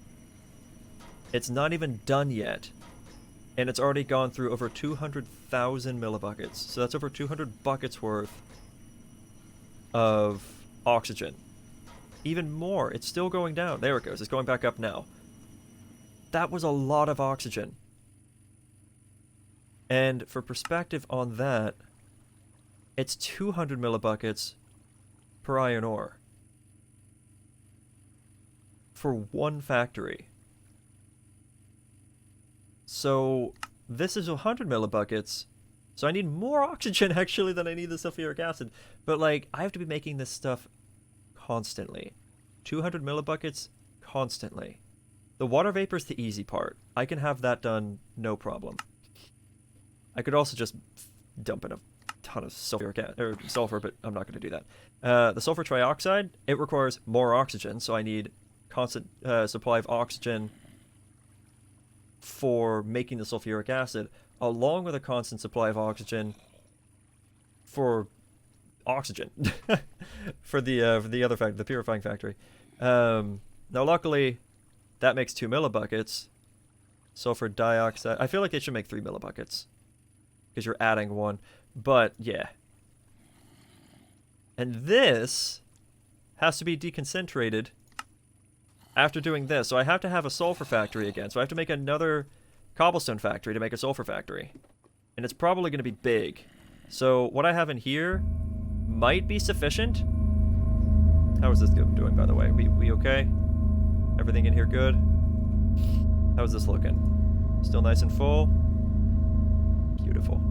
It's not even done yet, and it's already gone through over 200,000 millibuckets. So that's over 200 buckets worth of oxygen. Even more. It's still going down. There it goes. It's going back up now. That was a lot of oxygen. And for perspective on that, it's 200 millibuckets per iron ore for one factory. So this is 100 millibuckets. So I need more oxygen actually than I need the sulfuric acid. But like, I have to be making this stuff constantly. 200 millibuckets constantly. The water vapor is the easy part. I can have that done no problem. I could also just dump in a ton of sulfur, but I'm not going to do that. The sulfur trioxide, it requires more oxygen, so I need constant supply of oxygen for making the sulfuric acid, along with a constant supply of oxygen for oxygen for the other factory, the purifying factory. Now, luckily, that makes 2 millibuckets. Sulfur dioxide. I feel like they should make 3 millibuckets because you're adding 1. But yeah. And this has to be deconcentrated after doing this. So I have to have a sulfur factory again. So I have to make another cobblestone factory to make a sulfur factory. And it's probably going to be big. So what I have in here might be sufficient. How is this doing, by the way? We okay? Everything in here good? How is this looking? Still nice and full? Beautiful.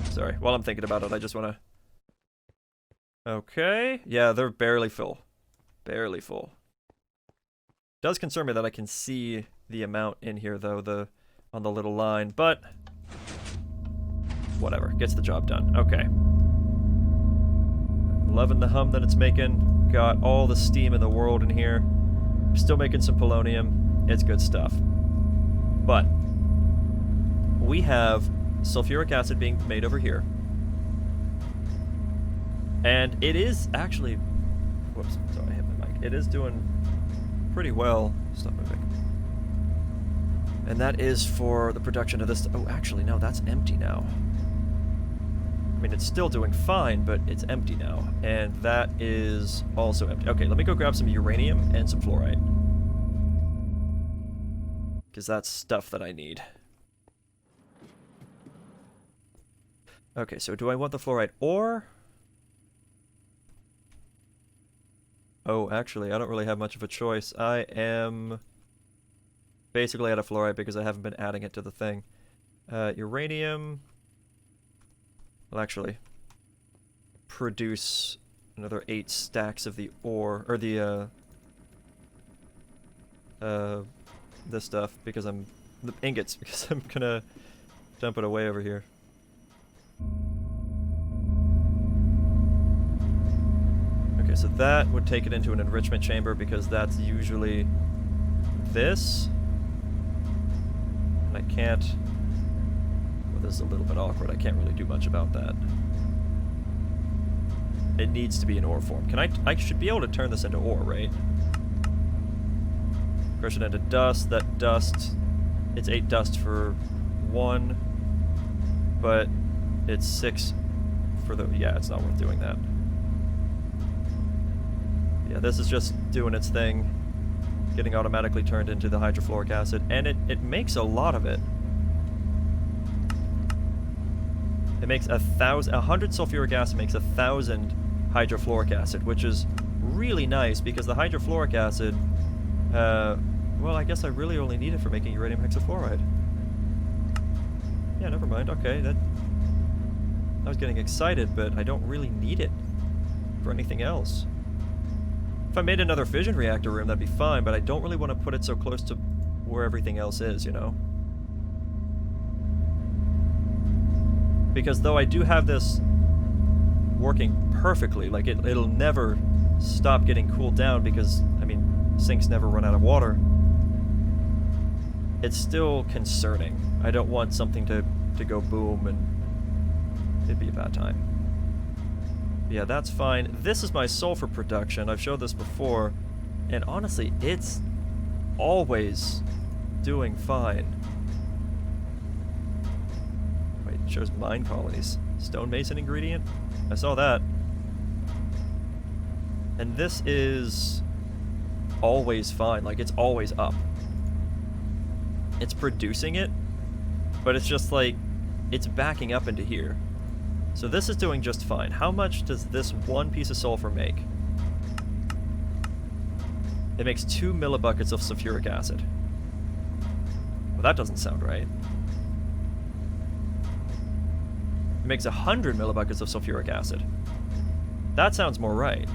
Sorry, while I'm thinking about it, I just want to... Okay. Yeah, they're barely full. Barely full. Does concern me that I can see the amount in here, though, on the little line, but... whatever. Gets the job done. Okay. Loving the hum that it's making. Got all the steam in the world in here. Still making some polonium. It's good stuff. But we have sulfuric acid being made over here. And it is actually... whoops, sorry, I hit my mic. It is doing pretty well. Stop moving. And that is for the production of this... oh, actually, no, that's empty now. I mean, it's still doing fine, but it's empty now. And that is also empty. Okay, let me go grab some uranium and some fluorite. Because that's stuff that I need. Okay, so do I want the fluorite ore? Oh, actually, I don't really have much of a choice. I am basically out of fluorite because I haven't been adding it to the thing. Uranium... Well, actually, produce another 8 stacks of the ore, or the, this stuff, because the ingots, because I'm gonna dump it away over here. Okay, so that would take it into an enrichment chamber, because that's usually this. And I can't... this is a little bit awkward. I can't really do much about that. It needs to be in ore form. Can I should be able to turn this into ore, right? Crush it into dust. That dust, it's 8 dust for 1, but it's 6 for the... yeah, it's not worth doing that. Yeah, this is just doing its thing, getting automatically turned into the hydrofluoric acid, and it makes a lot of it. It makes 100 sulfuric acid makes 1,000 hydrofluoric acid, which is really nice because the hydrofluoric acid, well, I guess I really only need it for making uranium hexafluoride. Yeah, never mind. Okay, I was getting excited, but I don't really need it for anything else. If I made another fission reactor room, that'd be fine, but I don't really want to put it so close to where everything else is, you know? Because though I do have this working perfectly, like it'll never stop getting cooled down because, I mean, sinks never run out of water. It's still concerning. I don't want something to go boom and it'd be a bad time. Yeah, that's fine. This is my sulfur production. I've showed this before, and honestly, it's always doing fine. Wait, it shows mine colonies. Stonemason ingredient? I saw that. And this is always fine. Like, it's always up. It's producing it, but it's just like, it's backing up into here. So this is doing just fine. How much does this one piece of sulfur make? It makes 2 millibuckets of sulfuric acid. Well, that doesn't sound right. It makes 100 millibuckets of sulfuric acid. That sounds more right.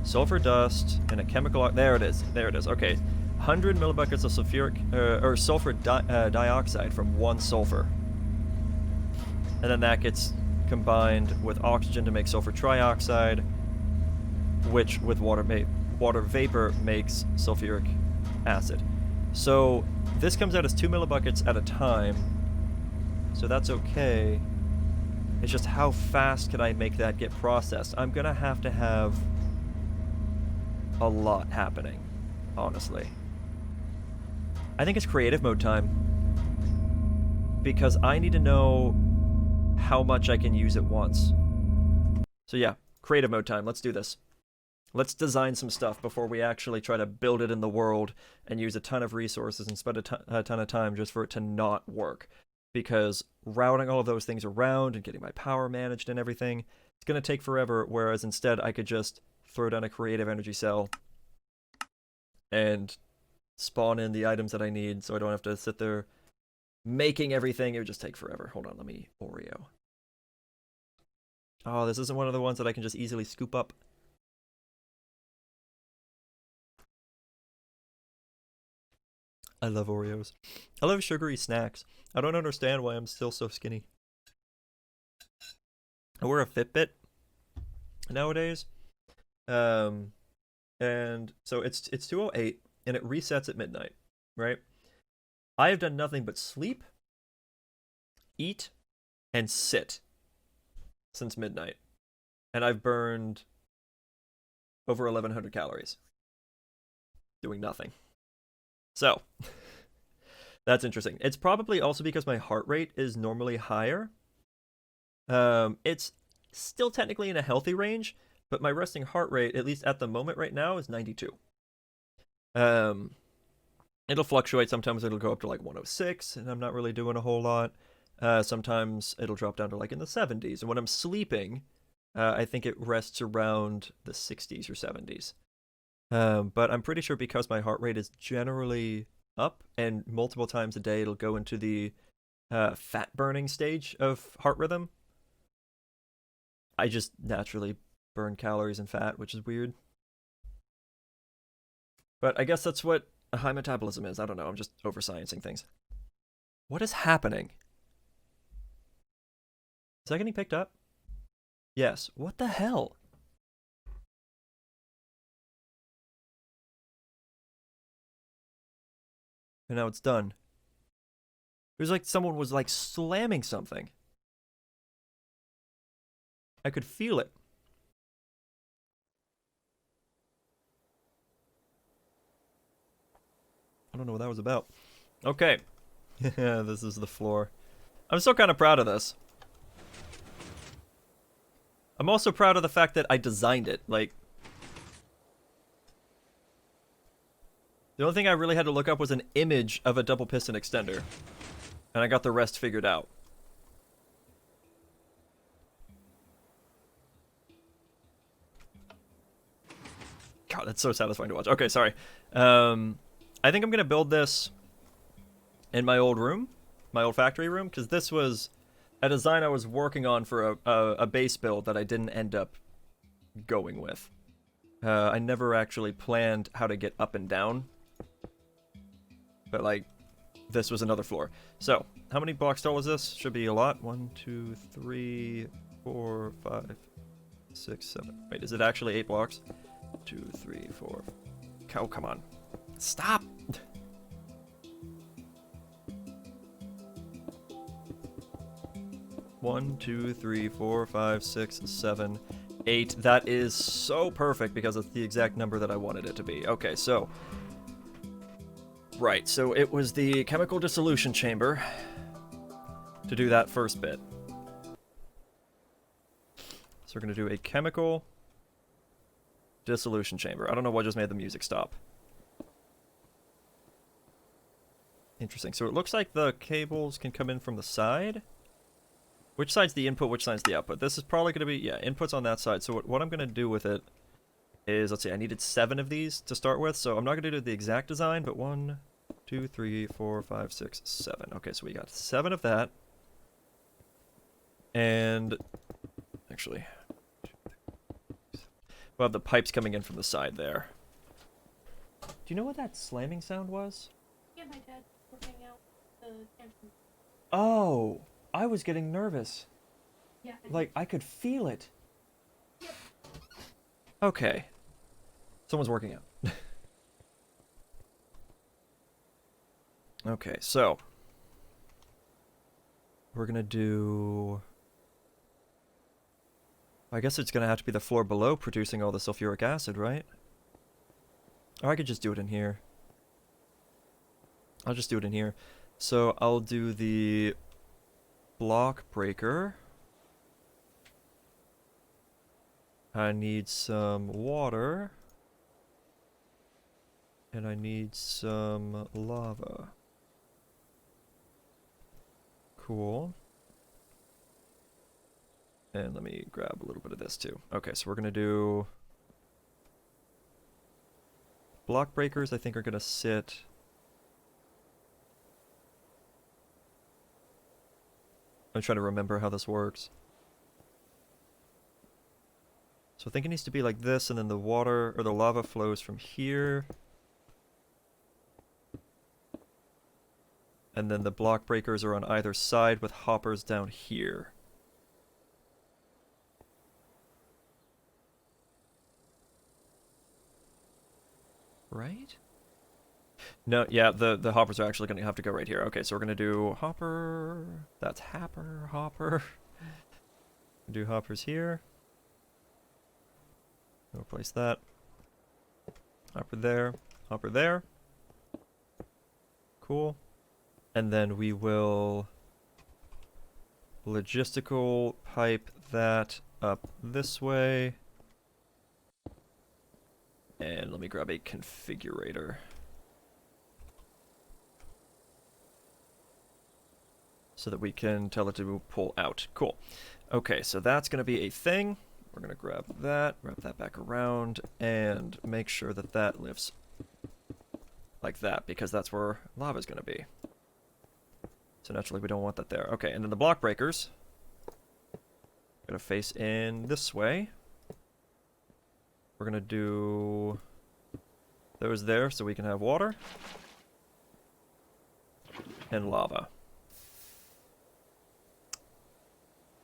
Sulfur dust and a chemical... There it is. There it is. Okay. 100 millibuckets of sulfuric... or sulfur dioxide from 1 sulfur. And then that gets combined with oxygen to make sulfur trioxide, which with water vapor makes sulfuric acid. So this comes out as 2 millibuckets at a time. So that's okay. It's just how fast can I make that get processed? I'm gonna have to have a lot happening, honestly. I think it's creative mode time. Because I need to know how much I can use at once. So yeah, creative mode time. Let's do this. Let's design some stuff before we actually try to build it in the world and use a ton of resources and spend a ton of time just for it to not work. Because routing all of those things around and getting my power managed and everything, it's going to take forever, whereas instead I could just throw down a creative energy cell and spawn in the items that I need so I don't have to sit there making everything. It would just take forever. Hold on, let me Oreo. Oh, this isn't one of the ones that I can just easily scoop up. I love Oreos. I love sugary snacks. I don't understand why I'm still so skinny. I wear a Fitbit nowadays. And so it's 2:08 and it resets at midnight, right? I have done nothing but sleep, eat, and sit since midnight. And I've burned over 1,100 calories doing nothing. So, that's interesting. It's probably also because my heart rate is normally higher. It's still technically in a healthy range, but my resting heart rate, at least at the moment right now, is 92. It'll fluctuate. Sometimes it'll go up to like 106, and I'm not really doing a whole lot. Sometimes it'll drop down to like in the 70s. And when I'm sleeping, I think it rests around the 60s or 70s. But I'm pretty sure because my heart rate is generally up, and multiple times a day it'll go into the fat burning stage of heart rhythm. I just naturally burn calories and fat, which is weird. But I guess that's what a high metabolism is. I don't know. I'm just oversciencing things. What is happening? Is that getting picked up? Yes. What the hell? And now it's done. It was like someone was like slamming something. I could feel it. I don't know what that was about. Okay. Yeah, this is the floor. I'm still kind of proud of this. I'm also proud of the fact that I designed it. Like, the only thing I really had to look up was an image of a double piston extender. And I got the rest figured out. God, that's so satisfying to watch. Okay, sorry. I think I'm going to build this in my old room. My old factory room. Because this was a design I was working on for a base build that I didn't end up going with. I never actually planned how to get up and down But, like, this was another floor. So, how many blocks tall is this? Should be a lot. 1, 2, 3, 4, 5, 6, 7. Wait, is it actually 8 blocks? 2, 3, 4. Oh, come on. Stop! One, 2, 3, 4, 5, 6, 7, 8. That is so perfect because it's the exact number that I wanted it to be. Okay, so. Right, so it was the chemical dissolution chamber to do that first bit. So we're going to do a chemical dissolution chamber. I don't know what just made the music stop. Interesting. So it looks like the cables can come in from the side. Which side's the input, which side's the output? This is probably going to be, yeah, input's on that side. So what I'm going to do with it is, let's see, I needed 7 of these to start with. So I'm not going to do the exact design, but 1, 2, 3, 4, 5, 6, 7. Okay, so we got 7 of that. And actually, we'll have the pipes coming in from the side there. Do you know what that slamming sound was?
Yeah, my dad working out the camping.
Oh, I was getting nervous.
Yeah.
Like, I could feel it. Okay. Someone's working out. Okay, so. We're gonna do... I guess it's gonna have to be the floor below producing all the sulfuric acid, right? Or I could just do it in here. I'll just do it in here. So I'll do the block breaker. I need some water. And I need some lava. Cool. And let me grab a little bit of this too. Okay, so we're gonna do... block breakers, I think, are gonna sit... I'm trying to remember how this works. So I think it needs to be like this, and then the water, or the lava flows from here. And then the block breakers are on either side with hoppers down here. Right? No, yeah, the hoppers are actually going to have to go right here. Okay, so we're going to do hopper. That's hopper, hopper. Do hoppers here. We'll place that. Hopper there. Hopper there. Cool. And then we will logistical pipe that up this way. And let me grab a configurator. So that we can tell it to pull out. Cool. Okay, so that's going to be a thing. We're going to grab that, wrap that back around, and make sure that that lifts like that, because that's where lava's going to be. So naturally we don't want that there. Okay, and then the block breakers are going to face in this way. We're going to do those there so we can have water and lava.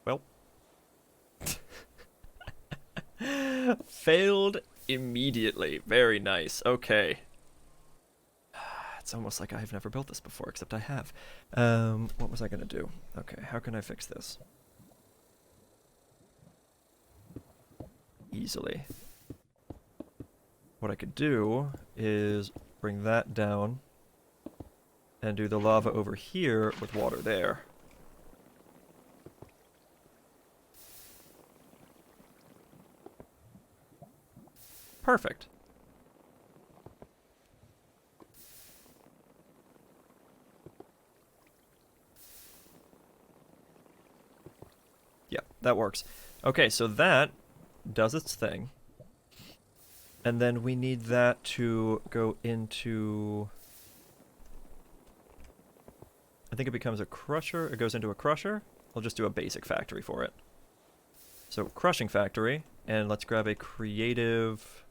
Well. Failed immediately. Very nice. Okay. It's almost like I've never built this before, except I have. What was I going to do? Okay, how can I fix this? Easily. What I could do is bring that down and do the lava over here with water there. Perfect. Yeah, that works. Okay, so that does its thing. And then we need that to go into... I think it becomes a crusher. It goes into a crusher. I'll just do a basic factory for it. So, crushing factory. And let's grab a creative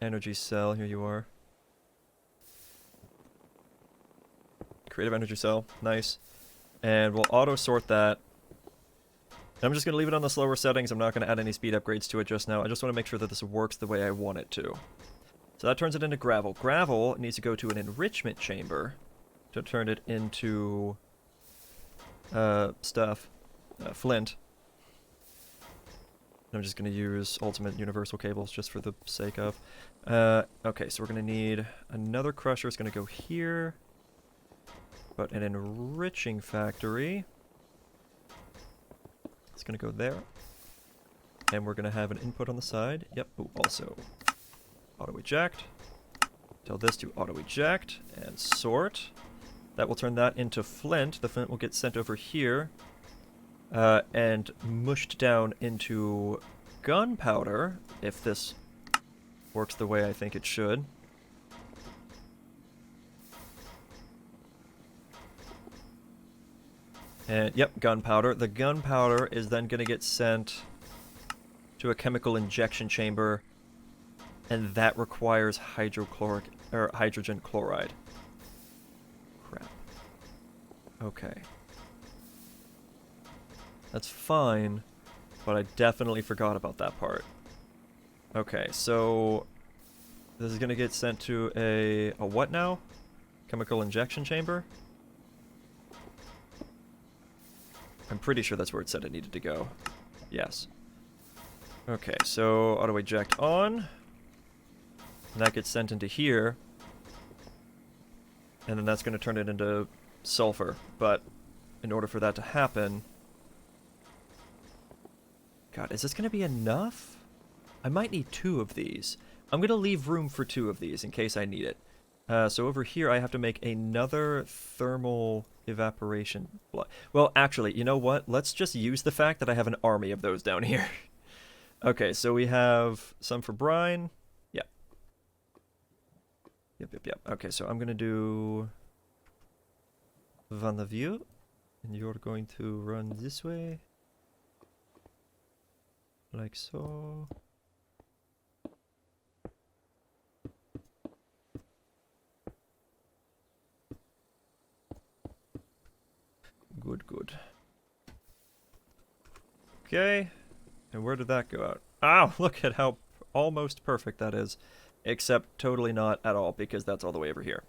energy cell. Here you are. creative energy cell. Nice. And we'll auto-sort that. And I'm just going to leave it on the slower settings. I'm not going to add any speed upgrades to it just now. I just want to make sure that this works the way I want it to. So that turns it into gravel. Gravel needs to go to an enrichment chamber to turn it into flint. I'm just going to use ultimate universal cables just for the sake of. Okay, so we're going to need another crusher. It's going to go here. But an enriching factory. It's going to go there. And we're going to have an input on the side. Yep, ooh, also auto-eject. Tell this to auto-eject and sort. That will turn that into flint. The flint will get sent over here. And mushed down into gunpowder, if this works the way I think it should. And yep, gunpowder. The gunpowder is then going to get sent to a chemical injection chamber, and that requires hydrogen chloride. Crap. Okay. That's fine, but I definitely forgot about that part. Okay, so this is going to get sent to a what now? Chemical injection chamber? I'm pretty sure that's where it said it needed to go. Yes. Okay, so auto-eject on. And that gets sent into here. And then that's going to turn it into sulfur. But in order for that to happen... God, is this going to be enough? I might need 2 of these. I'm going to leave room for 2 of these in case I need it. So over here I have to make another thermal evaporation block. Well, actually, you know what? Let's just use the fact that I have an army of those down here. Okay, so we have some for brine. Yep. Yep. Okay, so I'm going to do Van the View. And you're going to run this way. Like so. Good. Okay. And where did that go out? Ow! Look at how almost perfect that is. Except totally not at all, because that's all the way over here.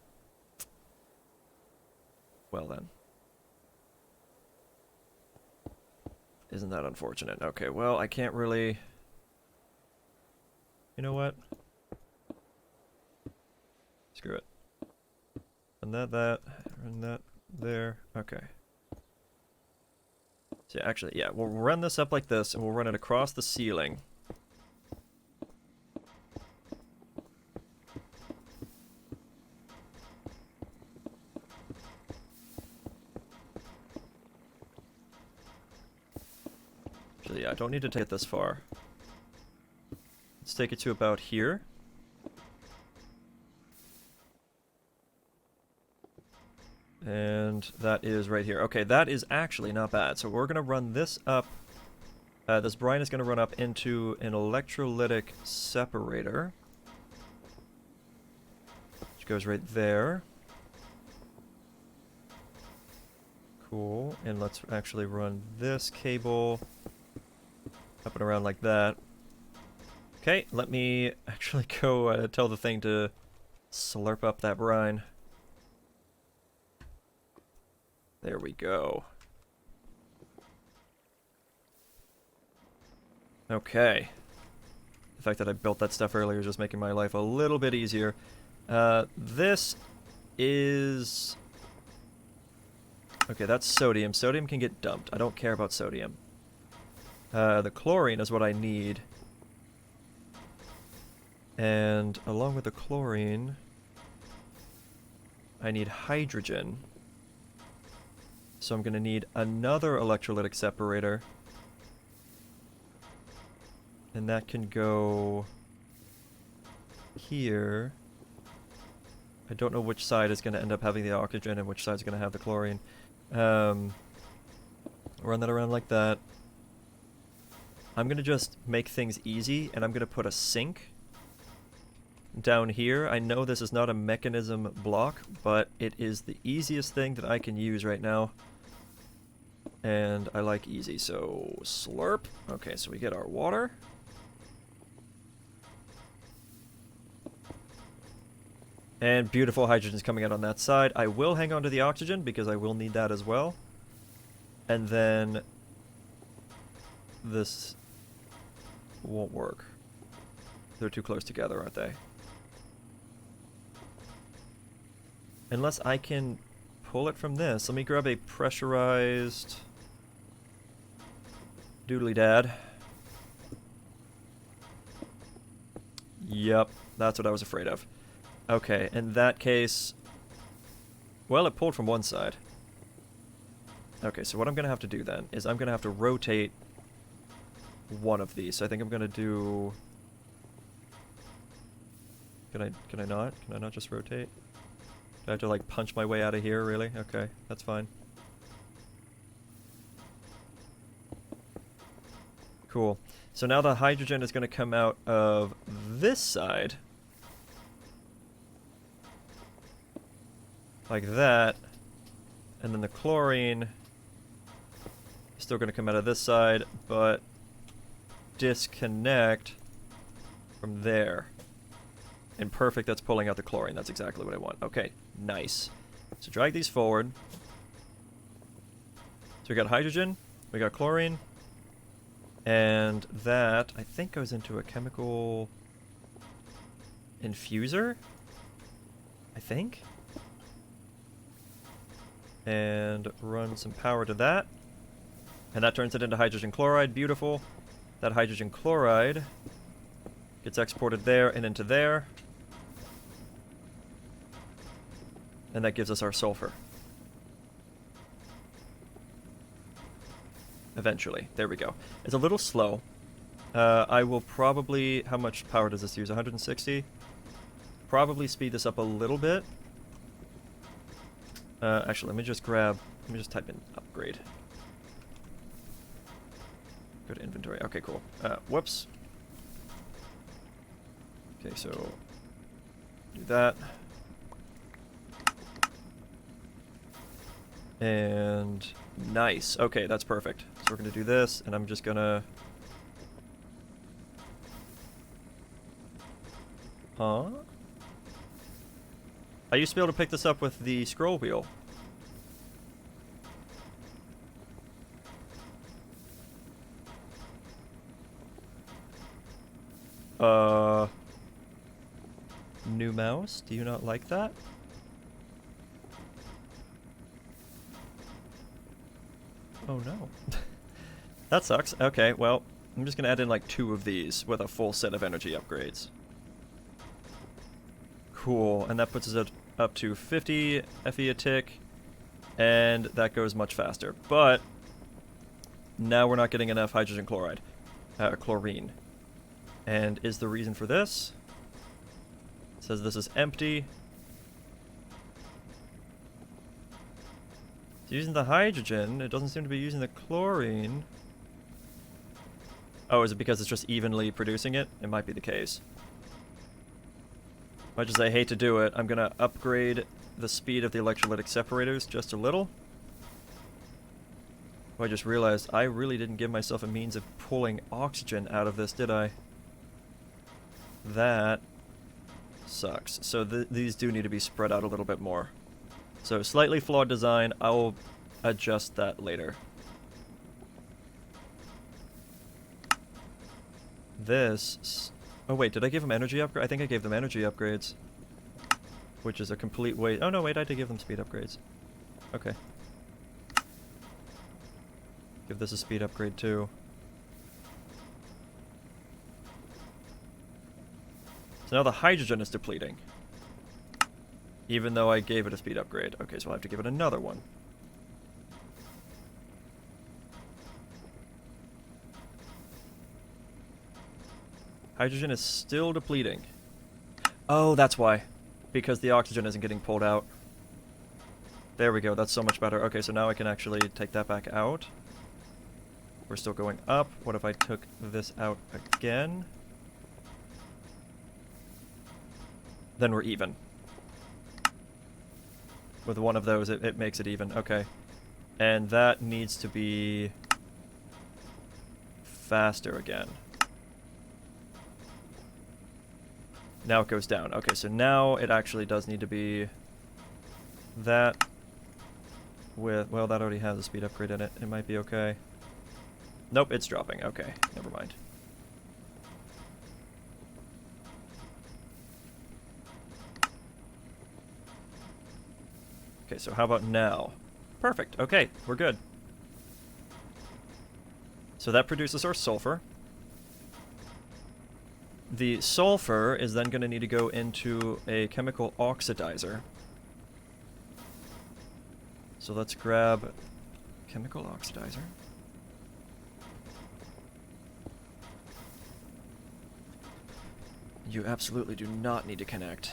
Well then. Isn't that unfortunate? Okay, well, I can't really... You know what? Screw it. And that, and that there. Okay. So actually, yeah, we'll run this up like this, and we'll run it across the ceiling. Actually, yeah, I don't need to take it this far. Let's take it to about here. And that is right here. Okay, that is actually not bad. So we're going to run this up. This brine is going to run up into an electrolytic separator. Which goes right there. Cool. And let's actually run this cable up and around like that. Okay, let me actually go tell the thing to slurp up that brine. There we go. Okay. The fact that I built that stuff earlier is just making my life a little bit easier. This is... Okay, that's sodium. Sodium can get dumped. I don't care about sodium. The chlorine is what I need. And along with the chlorine, I need hydrogen. So I'm going to need another electrolytic separator. And that can go here. I don't know which side is going to end up having the oxygen and which side is going to have the chlorine. Run that around like that. I'm going to just make things easy, and I'm going to put a sink down here. I know this is not a mechanism block, but it is the easiest thing that I can use right now. And I like easy, so slurp. Okay, so we get our water. And beautiful hydrogen's coming out on that side. I will hang on to the oxygen because I will need that as well. And then this won't work. They're too close together, aren't they? Unless I can pull it from this. Let me grab a pressurized doodly dad. Yep, that's what I was afraid of. Okay, in that case... Well, it pulled from one side. Okay, so what I'm going to have to do then is I'm going to have to rotate one of these. So I think I'm going to do... Can I not? Can I not just rotate? Do I have to, like, punch my way out of here, really? Okay, that's fine. Cool. So now the hydrogen is going to come out of this side. Like that. And then the chlorine is still going to come out of this side, but disconnect from there. And perfect, that's pulling out the chlorine. That's exactly what I want. Okay, nice. So drag these forward. So we got hydrogen, we got chlorine, and that, I think, goes into a chemical infuser? I think? And run some power to that. And that turns it into hydrogen chloride. Beautiful. That hydrogen chloride gets exported there and into there. And that gives us our sulfur. Eventually. There we go. It's a little slow. I will probably... How much power does this use? 160? Probably speed this up a little bit. Actually, let me just type in upgrade. Go to inventory. Okay, cool. Whoops. Okay, so do that. And nice. Okay, that's perfect. So we're gonna do this, and I'm just gonna... Huh? I used to be able to pick this up with the scroll wheel. New mouse? Do you not like that? Oh no. That sucks. Okay, well, I'm just gonna add in like 2 of these with a full set of energy upgrades. Cool, and that puts us up to 50 FE a tick, and that goes much faster. But now we're not getting enough hydrogen chloride, chlorine. And is the reason for this? It says this is empty. It's using the hydrogen. It doesn't seem to be using the chlorine. Oh, is it because it's just evenly producing it? It might be the case. Much as I hate to do it, I'm going to upgrade the speed of the electrolytic separators just a little. Oh, I just realized I really didn't give myself a means of pulling oxygen out of this, did I? That sucks. So these do need to be spread out a little bit more. So slightly flawed design. I'll adjust that later. This... Oh wait, did I give them energy upgrade? I think I gave them energy upgrades. Which is a complete waste. Oh no, wait, I did give them speed upgrades. Okay. Give this a speed upgrade too. So now the hydrogen is depleting. Even though I gave it a speed upgrade. Okay, so I'll have to give it another one. Hydrogen is still depleting. Oh, that's why. Because the oxygen isn't getting pulled out. There we go, that's so much better. Okay, so now I can actually take that back out. We're still going up. What if I took this out again? Then we're even. With one of those, it makes it even. Okay. And that needs to be faster again. Now it goes down. Okay, so now it actually does need to be that with... Well, that already has a speed upgrade in it. It might be okay. Nope, it's dropping. Okay, never mind. Okay, so how about now? Perfect. Okay, we're good. So that produces our sulfur. The sulfur is then going to need to go into a chemical oxidizer. So let's grab chemical oxidizer. You absolutely do not need to connect.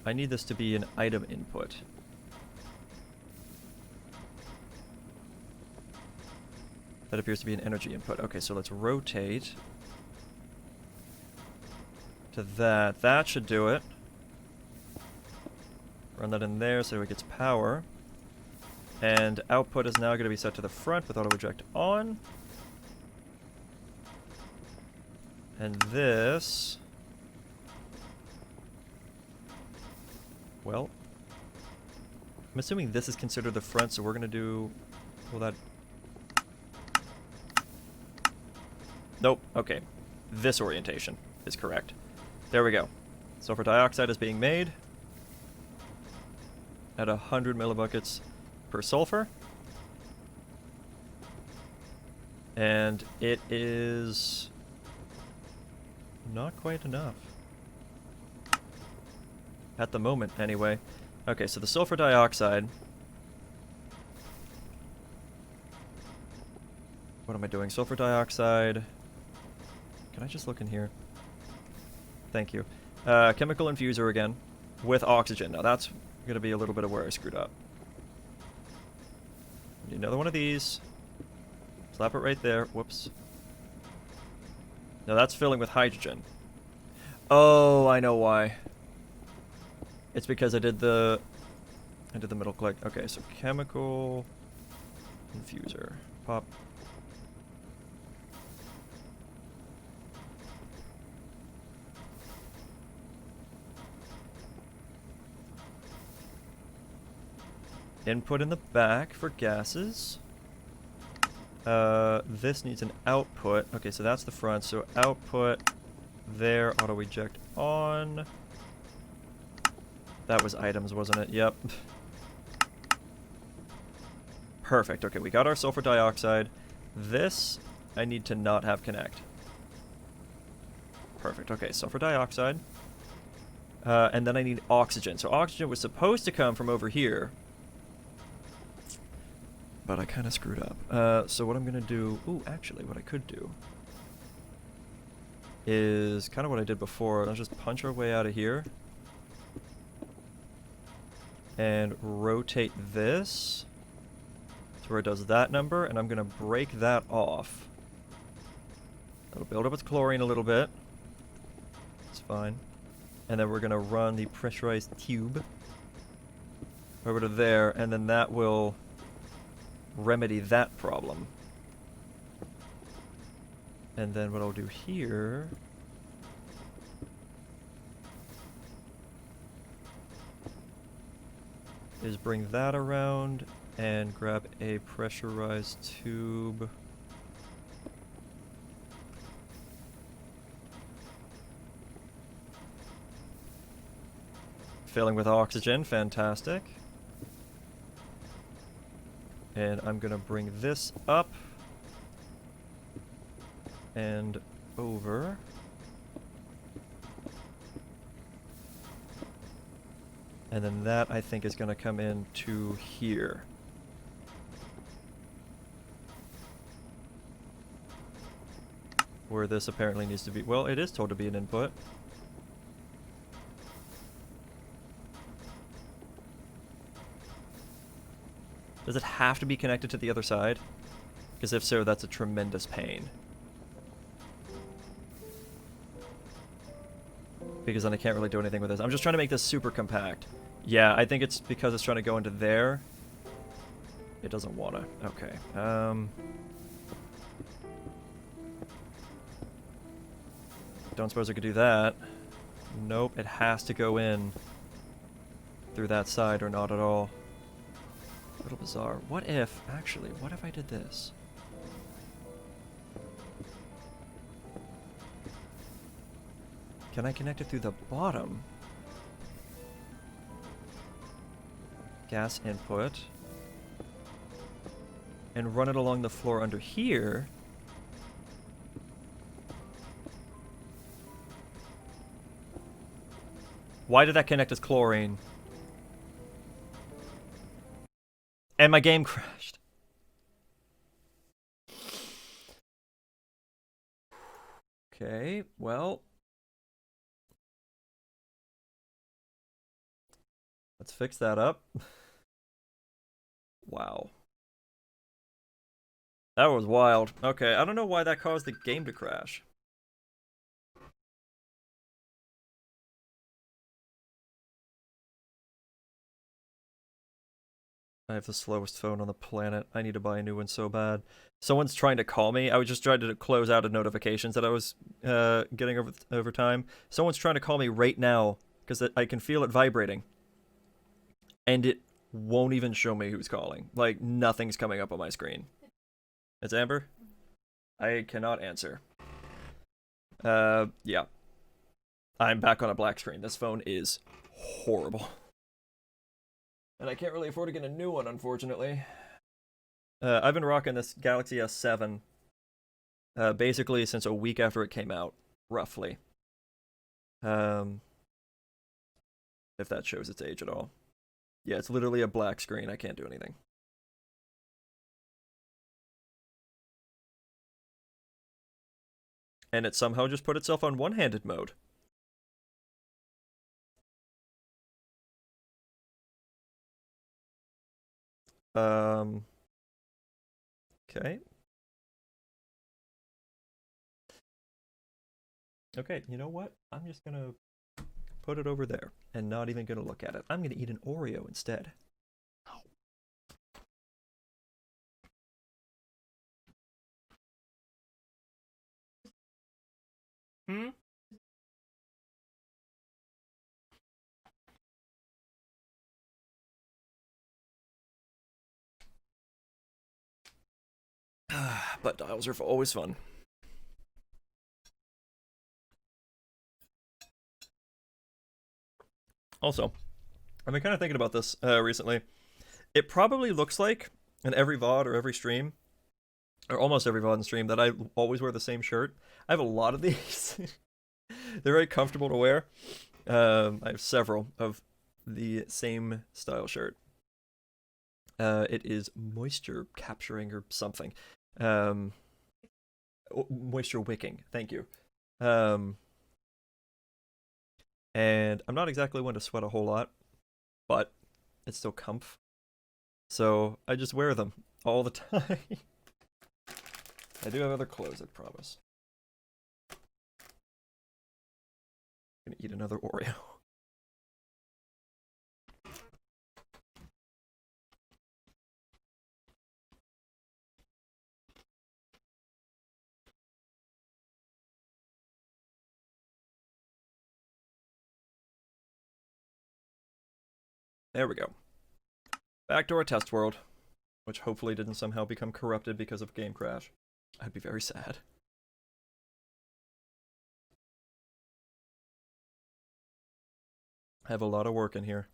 I need this to be an item input. That appears to be an energy input. Okay, so let's rotate to that. That should do it. Run that in there so it gets power. And output is now going to be set to the front with auto eject on. And this... Well, I'm assuming this is considered the front, so we're going to do... Will that... Nope, okay. This orientation is correct. There we go. Sulfur dioxide is being made at 100 millibuckets per sulfur. And it is not quite enough. At the moment, anyway. Okay, so the sulfur dioxide... What am I doing? Sulfur dioxide... Can I just look in here? Thank you. Chemical infuser again, with oxygen. Now that's going to be a little bit of where I screwed up. Need another one of these. Slap it right there. Whoops. Now that's filling with hydrogen. Oh, I know why. It's because I did the middle click. Okay, so chemical infuser. Pop. Input in the back for gases. This needs an output. Okay, so that's the front. So output there, auto eject on. That was items, wasn't it? Yep. Perfect. Okay, we got our sulfur dioxide. This I need to not have connect. Perfect. Okay, sulfur dioxide. And then I need oxygen. So oxygen was supposed to come from over here. But I kind of screwed up. So what I'm going to do... Ooh, actually, what I could do is kind of what I did before. Let's just punch our way out of here. And rotate this to where it does that number. And I'm going to break that off. That'll build up its chlorine a little bit. It's fine. And then we're going to run the pressurized tube over to there. And then that will... remedy that problem. And then what I'll do here is bring that around and grab a pressurized tube. Filling with oxygen, fantastic. And I'm going to bring this up and over. And then that, I think, is going to come into here. Where this apparently needs to be... Well, it is told to be an input. Does it have to be connected to the other side? Because if so, that's a tremendous pain. Because then I can't really do anything with this. I'm just trying to make this super compact. Yeah, I think it's because it's trying to go into there. It doesn't wanna. Okay. Don't suppose I could do that. Nope, it has to go in through that side or not at all. A little bizarre. What if, actually, what if I did this? Can I connect it through the bottom? Gas input. And run it along the floor under here. Why did that connect as chlorine? And my game crashed. Okay, well. Let's fix that up. Wow. That was wild. Okay, I don't know why that caused the game to crash. I have the slowest phone on the planet. I need to buy a new one so bad. Someone's trying to call me. I was just trying to close out of notifications that I was getting over time. Someone's trying to call me right now because I can feel it vibrating. And it won't even show me who's calling. Like, nothing's coming up on my screen. It's Amber? I cannot answer. Yeah. I'm back on a black screen. This phone is horrible. And I can't really afford to get a new one, unfortunately. I've been rocking this Galaxy S7 basically since a week after it came out, roughly. If that shows its age at all. Yeah, it's literally a black screen. I can't do anything. And it somehow just put itself on one-handed mode. Okay. Okay, you know what? I'm just gonna put it over there and not even gonna look at it. I'm gonna eat an Oreo instead. Hmm? But dials are always fun. Also, I've been kind of thinking about this recently. It probably looks like in every VOD or every stream, or almost every VOD and stream, that I always wear the same shirt. I have a lot of these. They're very comfortable to wear. I have several of the same style shirt. It is moisture capturing or something. Moisture wicking. Thank you. And I'm not exactly one to sweat a whole lot, but it's still comf. So I just wear them all the time. I do have other clothes, I promise. I'm gonna eat another Oreo. There we go. Back to our test world, which hopefully didn't somehow become corrupted because of game crash. I'd be very sad. I have a lot of work in here.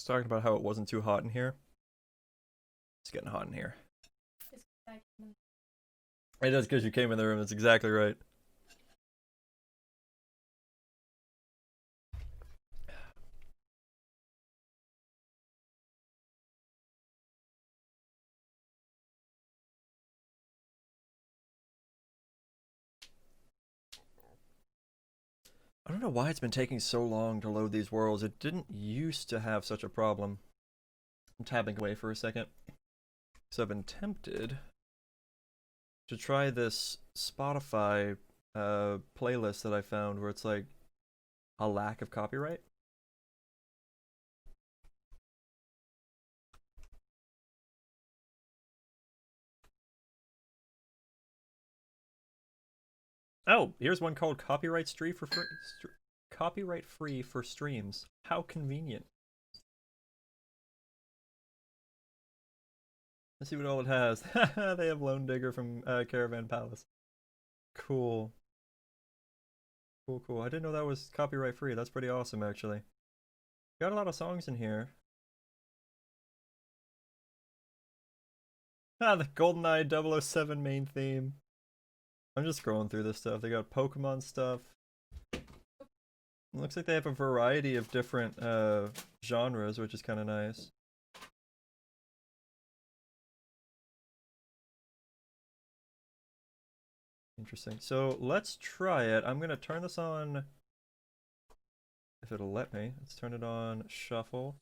talking about how it wasn't too hot in here. It's getting hot in here.
It's like,
It is because you came in the room. That's exactly right. I don't know why it's been taking so long to load these worlds. It didn't used to have such a problem. I'm tabbing away for a second. So I've been tempted to try this Spotify playlist that I found where it's like a lack of copyright. Oh, here's one called Copyright Free for Free. Copyright Free for Streams. How convenient. Let's see what all it has. They have Lone Digger from Caravan Palace. Cool. Cool, cool. I didn't know that was copyright free. That's pretty awesome, actually. Got a lot of songs in here. Ah, the GoldenEye 007 main theme. I'm just scrolling through this stuff. They got Pokemon stuff. It looks like they have a variety of different genres, which is kind of nice. Interesting. So let's try it. I'm gonna turn this on, if it'll let me. Let's turn it on shuffle.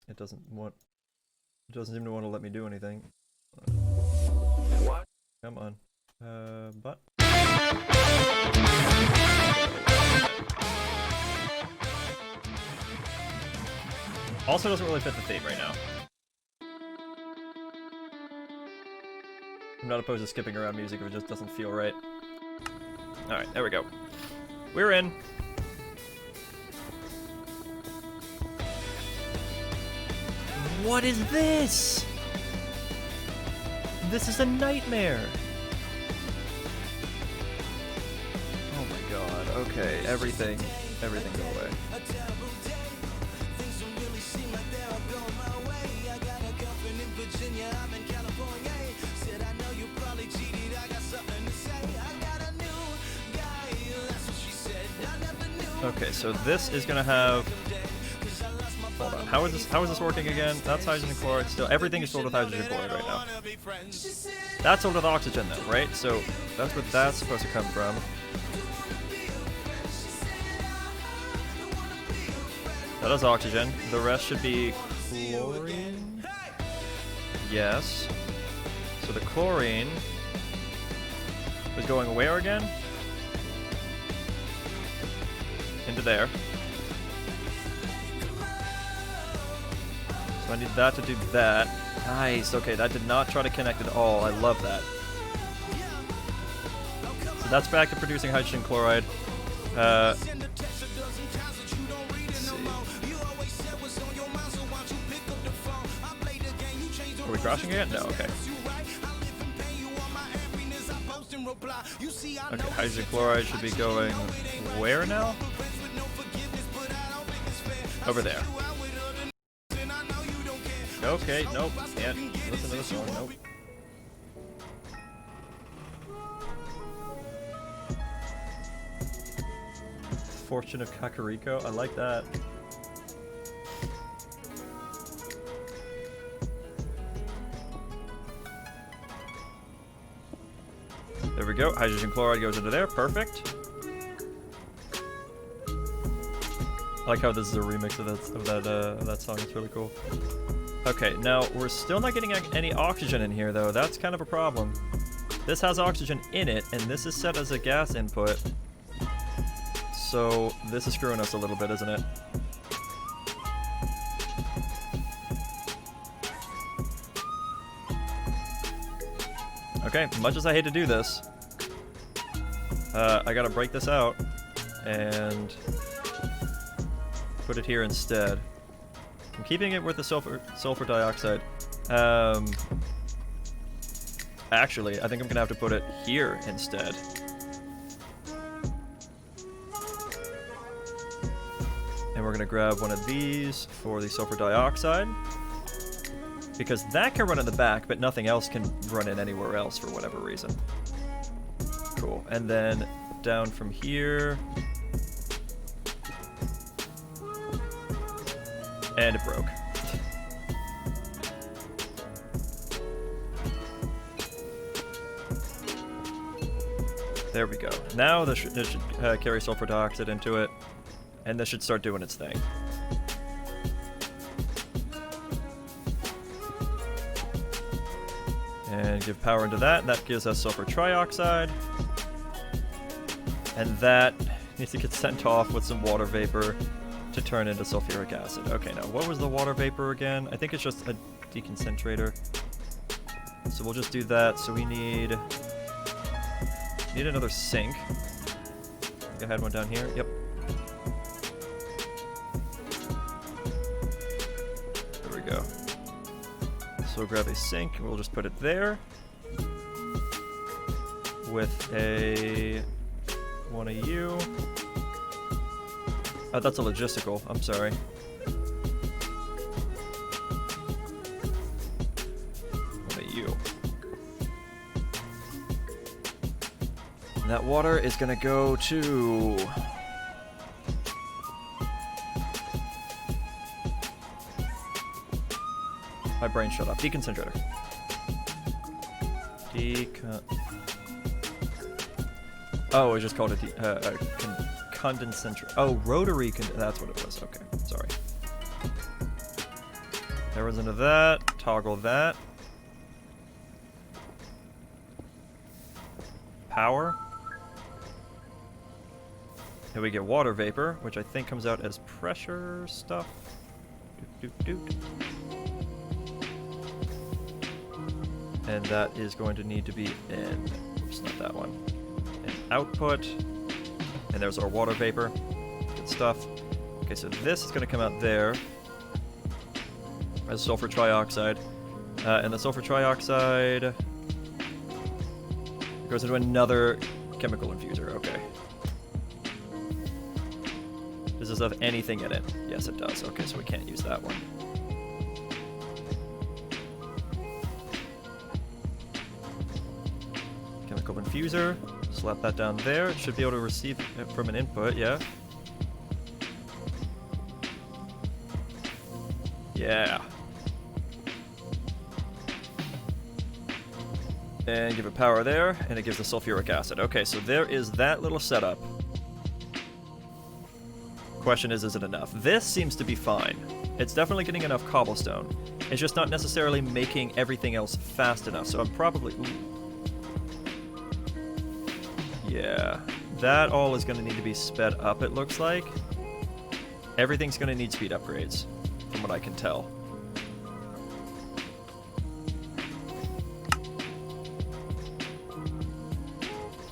It doesn't seem to want to let me do anything. What? Come on. But. Also doesn't really fit the theme right now. I'm not opposed to skipping around music if it just doesn't feel right. Alright, there we go. We're in. What is this? This is a nightmare. Oh my god. Okay, everything go away. Okay, so this is gonna have. Hold on. How is this working again? That's hydrogen chloride still. Everything is filled with hydrogen chloride right now. That's filled with oxygen though, right? So that's what that's supposed to come from. That is oxygen. The rest should be chlorine. Yes. So the chlorine was going where again? Into there. So I need that to do that. Nice, okay, that did not try to connect at all. I love that. So that's back to producing hydrogen chloride. Let's see. Are we crashing again? No, okay. Okay, hydrogen chloride should be going where now? Over there. Okay, nope, can't listen to this song, nope. Fortune of Kakariko, I like that. There we go, hydrogen chloride goes into there, perfect. I like how this is a remix of that song, it's really cool. Okay, now we're still not getting any oxygen in here though, that's kind of a problem. This has oxygen in it, and this is set as a gas input. So this is screwing us a little bit, isn't it? Okay, much as I hate to do this, I gotta break this out and put it here instead. I'm keeping it with the sulfur dioxide. Actually, I think I'm gonna have to put it here instead. And we're we're gonna grab one of these for the sulfur dioxide. Because that can run in the back, but nothing else can run in anywhere else for whatever reason. Cool. And then down from here. And it broke. There we go. Now this should carry sulfur dioxide into it, and this should start doing its thing. And give power into that, and that gives us sulfur trioxide. And that needs to get sent off with some water vapor to turn into sulfuric acid. Okay, now what was the water vapor again? I think it's just a deconcentrator. So we'll just do that. So we need another sink. I think I had one down here. Yep. There we go. So we'll grab a sink and we'll just put it there. With a one of you. Oh, that's a logistical. I'm sorry. What about you? And that water is gonna go to... My brain shut off. Deconcentrator. Oh, it just called it condensator. Oh, rotary that's what it was. Okay, sorry. There was into that. Toggle that. Power. Here we get water vapor, which I think comes out as pressure stuff. Doot, doot, doot. And that is going to need to be in. It's not that one. Output, and there's our water vapor. Good stuff. Okay, so this is going to come out there as sulfur trioxide, and the sulfur trioxide goes into another chemical infuser. Okay. Does this have anything in it? Yes, it does. Okay, so we can't use that one. Chemical infuser. Slap that down there. It should be able to receive it from an input, yeah. Yeah. And give it power there, and it gives the sulfuric acid. Okay, so there is that little setup. Question is it enough? This seems to be fine. It's definitely getting enough cobblestone. It's just not necessarily making everything else fast enough, so I'm probably... Ooh. Yeah, that all is going to need to be sped up, it looks like. Everything's going to need speed upgrades, from what I can tell.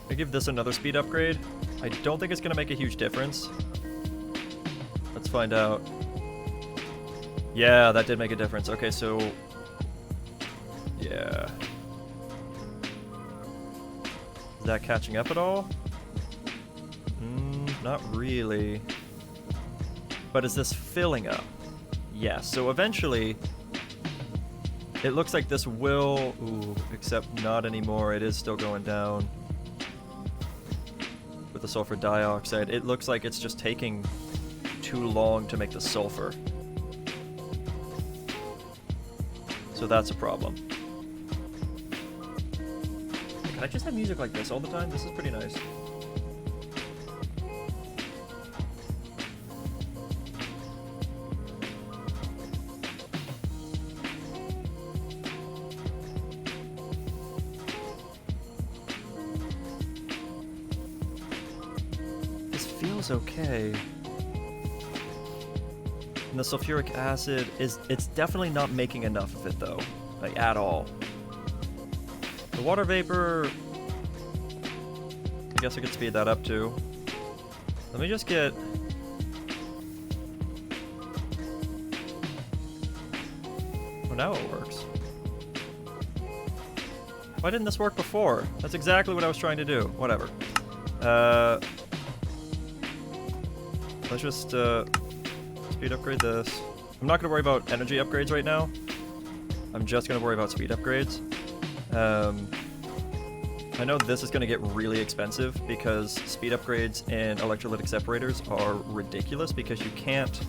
I give this another speed upgrade. I don't think it's going to make a huge difference. Let's find out. Yeah, that did make a difference. Okay, so... Yeah... Is that catching up at all? Not really. But is this filling up? Yes, so eventually it looks like this will... Ooh, except not anymore. It is still going down. With the sulfur dioxide. It looks like it's just taking too long to make the sulfur. So that's a problem. Can I just have music like this all the time? This is pretty nice. This feels okay. And the sulfuric acid it's definitely not making enough of it though. Like at all. The water vapor, I guess I could speed that up too. Let me just get... Oh, now it works. Why didn't this work before? That's exactly what I was trying to do. Whatever. Let's just Speed upgrade this. I'm not going to worry about energy upgrades right now. I'm just going to worry about speed upgrades. I know this is going to get really expensive because speed upgrades and electrolytic separators are ridiculous because you can't...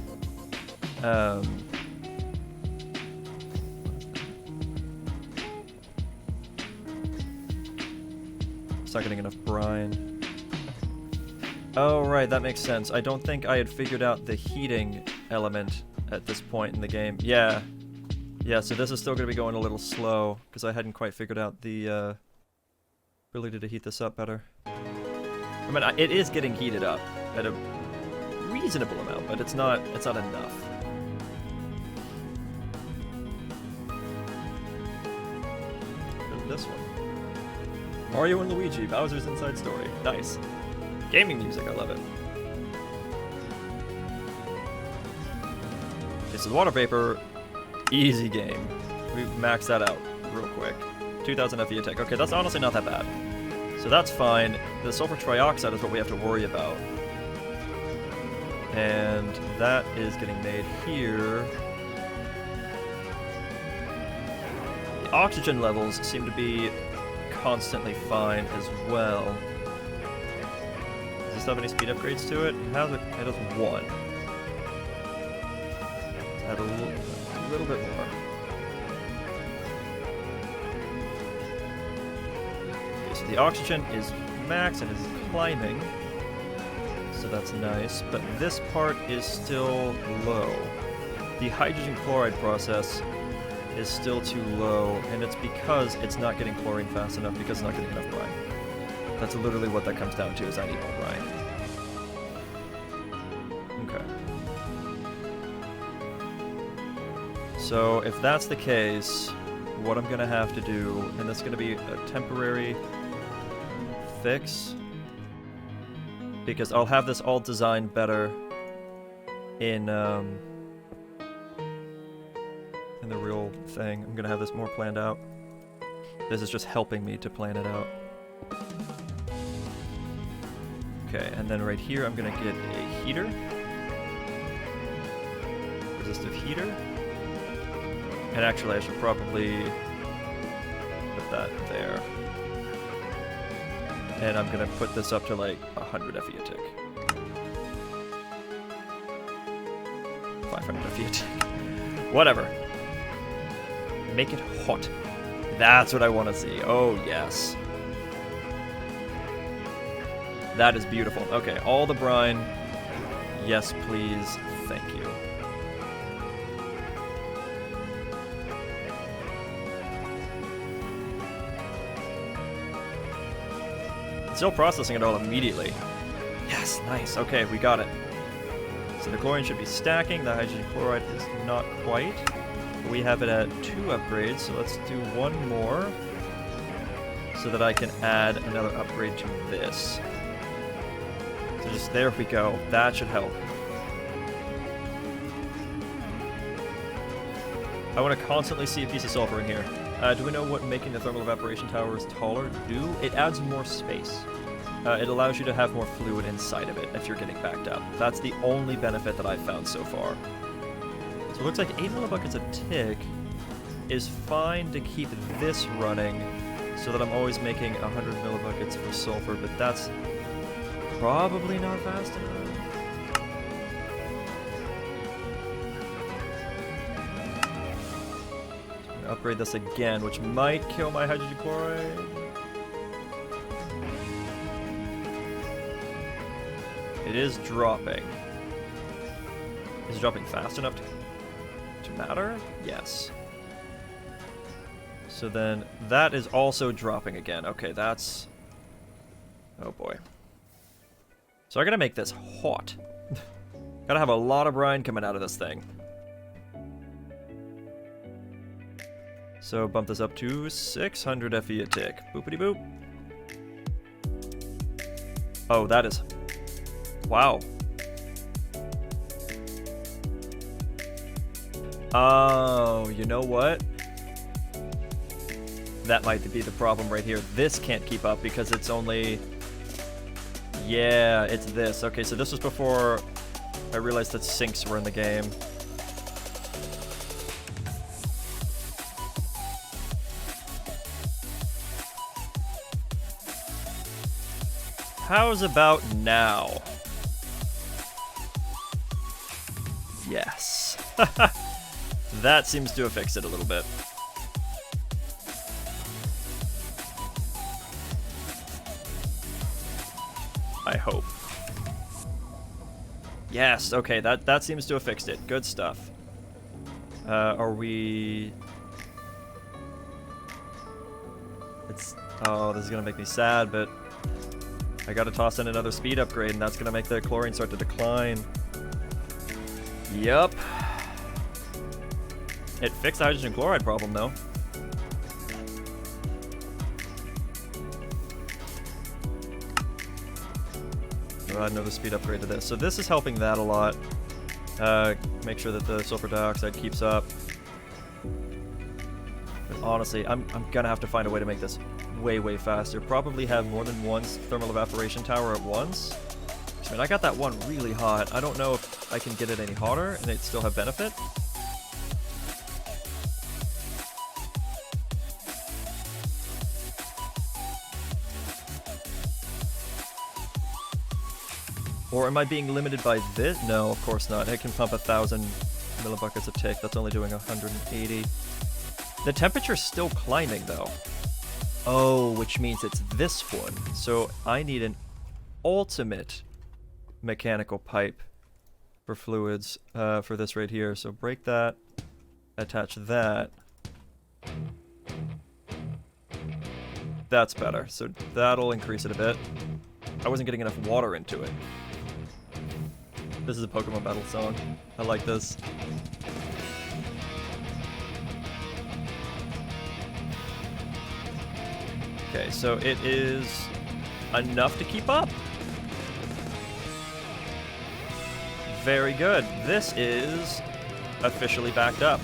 It's not getting enough brine. Oh, right, that makes sense. I don't think I had figured out the heating element at this point in the game. Yeah. Yeah, so this is still going to be going a little slow because I hadn't quite figured out the ability to heat this up better. I mean, it is getting heated up at a reasonable amount, but it's not enough. And this one. Mario and Luigi, Bowser's Inside Story. Nice. Gaming music, I love it. Okay, so the water vapor, easy game. We maxed that out real quick. 2000 FE attack. Okay, that's honestly not that bad. So that's fine. The sulfur trioxide is what we have to worry about. And that is getting made here. The oxygen levels seem to be constantly fine as well. Does this have any speed upgrades to it? It has one. Add a little bit more. Okay, so the oxygen is max and is climbing. So that's nice, but this part is still low. The hydrogen chloride process is still too low, and it's because it's not getting chlorine fast enough because it's not getting enough brine. That's literally what that comes down to, is I need more brine. Okay. So if that's the case, what I'm gonna have to do, and that's gonna be a temporary fix, because I'll have this all designed better in the real thing. I'm gonna have this more planned out. This is just helping me to plan it out. Okay, and then right here I'm gonna get a heater. Resistive heater. And actually I should probably put that there. And I'm gonna put this up to like 100 FE a tick. 500 FE a tick. Whatever. Make it hot. That's what I want to see. Oh, yes. That is beautiful. Okay, all the brine. Yes, please. Thank you. Still processing it all immediately. Yes, nice. Okay, we got it. So the chlorine should be stacking. The hydrogen chloride is not quite. We have it at 2 upgrades, so let's do one more so that I can add another upgrade to this. So just there we go. That should help. I want to constantly see a piece of sulfur in here. Do we know what making the thermal evaporation towers taller do? It adds more space. It allows you to have more fluid inside of it if you're getting backed up. That's the only benefit that I've found so far. So it looks like 8 millibuckets a tick is fine to keep this running so that I'm always making 100 millibuckets for sulfur, but that's probably not fast enough. I'm gonna upgrade this again, which might kill my hydrogen chloride. It is dropping. Is it dropping fast enough to matter? Yes. So then that is also dropping again. Okay, that's... Oh boy. So I gotta make this hot. Gotta have a lot of brine coming out of this thing. So bump this up to 600 FE a tick. Boopity boop. Oh, that is... Wow. Oh, you know what? That might be the problem right here. This can't keep up because it's only... Yeah, it's this. Okay, so this was before I realized that sinks were in the game. How's about now? Yes. That seems to have fixed it a little bit. I hope. Yes, okay, that seems to have fixed it. Good stuff. Are we... Oh, this is gonna make me sad, but... I gotta toss in another speed upgrade, and that's gonna make the chlorine start to decline. Yup. It fixed the hydrogen chloride problem, though. I'll add another speed upgrade to this. So this is helping that a lot. Make sure that the sulfur dioxide keeps up. But honestly, I'm gonna have to find a way to make this way faster. Probably have more than one thermal evaporation tower at once. I mean, I got that one really hot. I don't know if I can get it any hotter and it still have benefit. Or am I being limited by this? No, of course not. It can pump 1,000 millibuckets a tick. That's only doing 180. The temperature's still climbing, though. Oh, which means it's this one. So I need an ultimate mechanical pipe for fluids for this right here. So break that, attach that. That's better. So that'll increase it a bit. I wasn't getting enough water into it. This is a Pokemon battle song. I like this. Okay, so it is enough to keep up. Very good. This is officially backed up.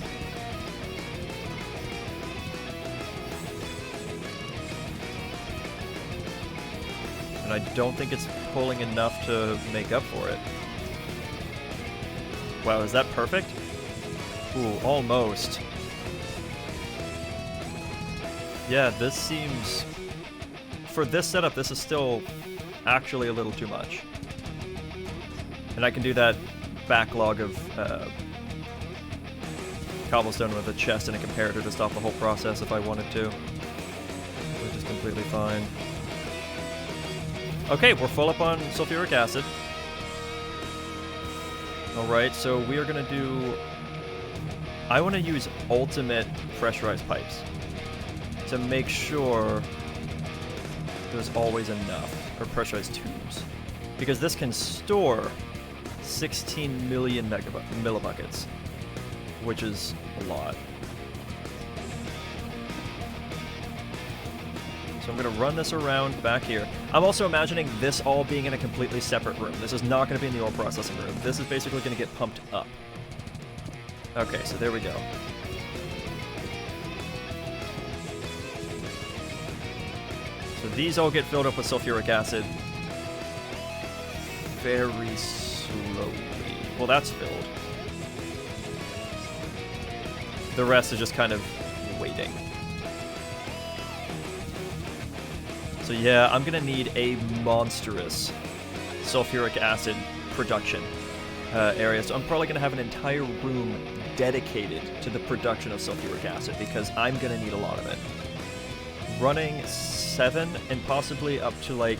And I don't think it's pulling enough to make up for it. Wow, is that perfect? Ooh, almost. Yeah, this seems... For this setup, this is still actually a little too much. And I can do that backlog of cobblestone with a chest and a comparator to stop the whole process if I wanted to. Which is completely fine. Okay, we're full up on sulfuric acid. Alright, so we are going to do... I want to use ultimate pressurized pipes to make sure there's always enough, or pressurized tubes. Because this can store 16 million millibuckets, which is a lot. So I'm going to run this around back here. I'm also imagining this all being in a completely separate room. This is not going to be in the ore processing room. This is basically going to get pumped up. Okay, so there we go. So these all get filled up with sulfuric acid very slowly. Well, that's filled. The rest is just kind of waiting. So yeah, I'm gonna need a monstrous sulfuric acid production area. So I'm probably gonna have an entire room dedicated to the production of sulfuric acid because I'm gonna need a lot of it. Running 7 and possibly up to like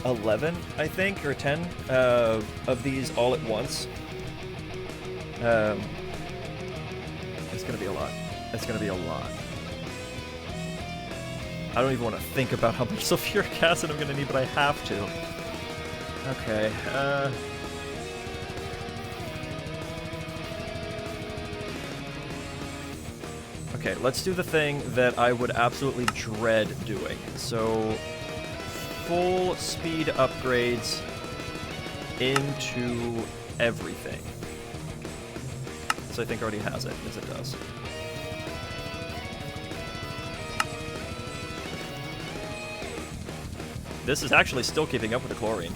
11, I think, or 10 of these all at once. It's gonna be a lot. It's gonna be a lot. I don't even want to think about how much sulfuric acid I'm going to need, but I have to. Okay, Okay, let's do the thing that I would absolutely dread doing. So, full speed upgrades into everything. So I think already has it. Yes, it does. This is actually still keeping up with the chlorine.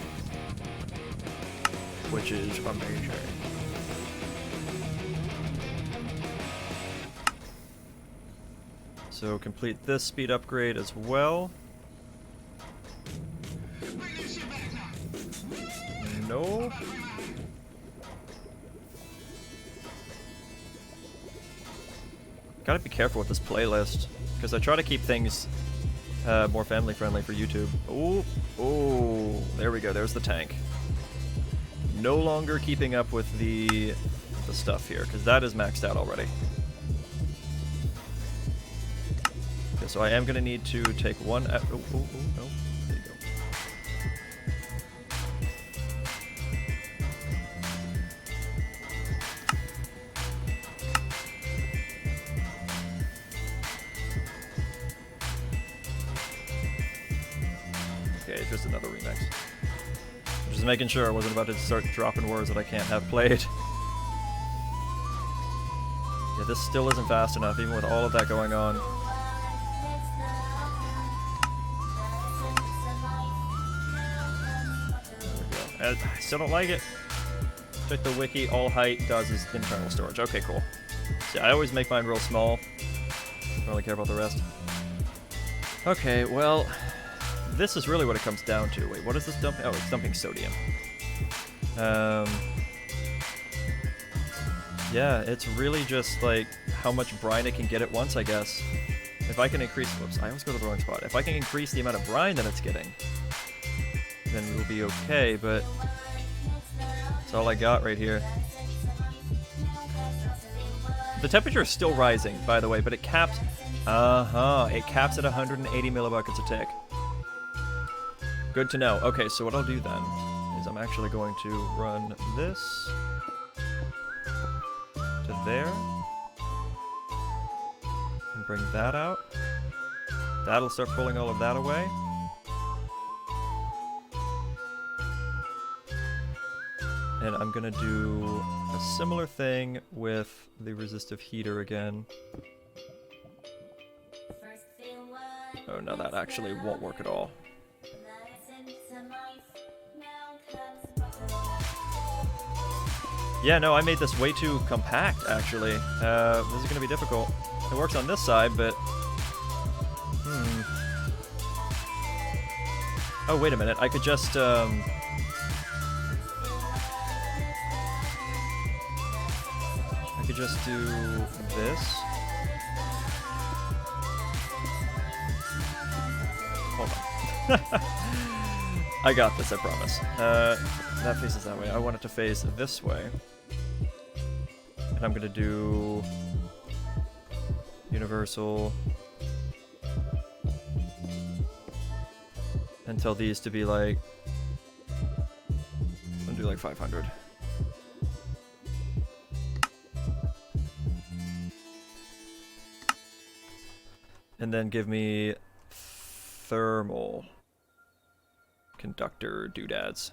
which is amazing. So complete this speed upgrade as well. No. Gotta be careful with this playlist, because I try to keep things more family friendly for YouTube. Oh, oh, there we go. There's the tank. No longer keeping up with the stuff here, because that is maxed out already. Okay, so I am gonna need to take one. Oh, oh, oh, no. There you go. Okay, it's just another remix. Just making sure I wasn't about to start dropping words that I can't have played. Yeah, this still isn't fast enough, even with all of that going on. There we go. I still don't like it. Check the wiki, all height does is internal storage. Okay, cool. See, I always make mine real small. Don't really care about the rest. Okay, well, this is really what it comes down to. Wait, what is this dumping? Oh, it's dumping sodium. Yeah, it's really just like how much brine it can get at once, I guess. If I can increase, whoops, I always go to the wrong spot. If I can increase the amount of brine that it's getting, then we'll be okay, but that's all I got right here. The temperature is still rising, by the way, but it caps, it caps at 180 millibuckets a tick. Good to know. Okay, so what I'll do then is I'm actually going to run this to there and bring that out. That'll start pulling all of that away. And I'm gonna do a similar thing with the resistive heater again. Oh no, that actually won't work at all. Yeah, no, I made this way too compact, actually. This is gonna be difficult. It works on this side, but... Oh, wait a minute, I could just, I could just do this. Hold on. I got this, I promise. That faces that way. I want it to face this way. And I'm gonna do universal and tell these to be like, I'm gonna do like 500. And then give me thermal conductor doodads.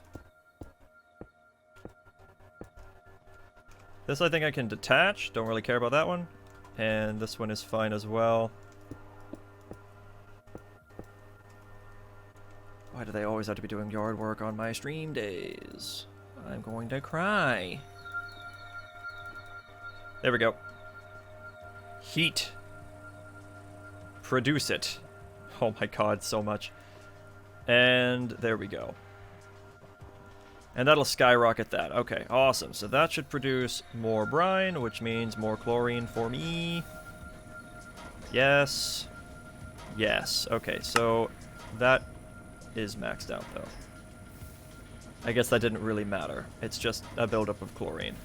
This I think I can detach, don't really care about that one. And this one is fine as well. Why do they always have to be doing yard work on my stream days? I'm going to cry. There we go. Heat. Produce it. Oh my god, so much. And there we go. And that'll skyrocket that. Okay, awesome. So that should produce more brine, which means more chlorine for me. Yes. Yes. Okay, so that is maxed out, though. I guess that didn't really matter. It's just a buildup of chlorine.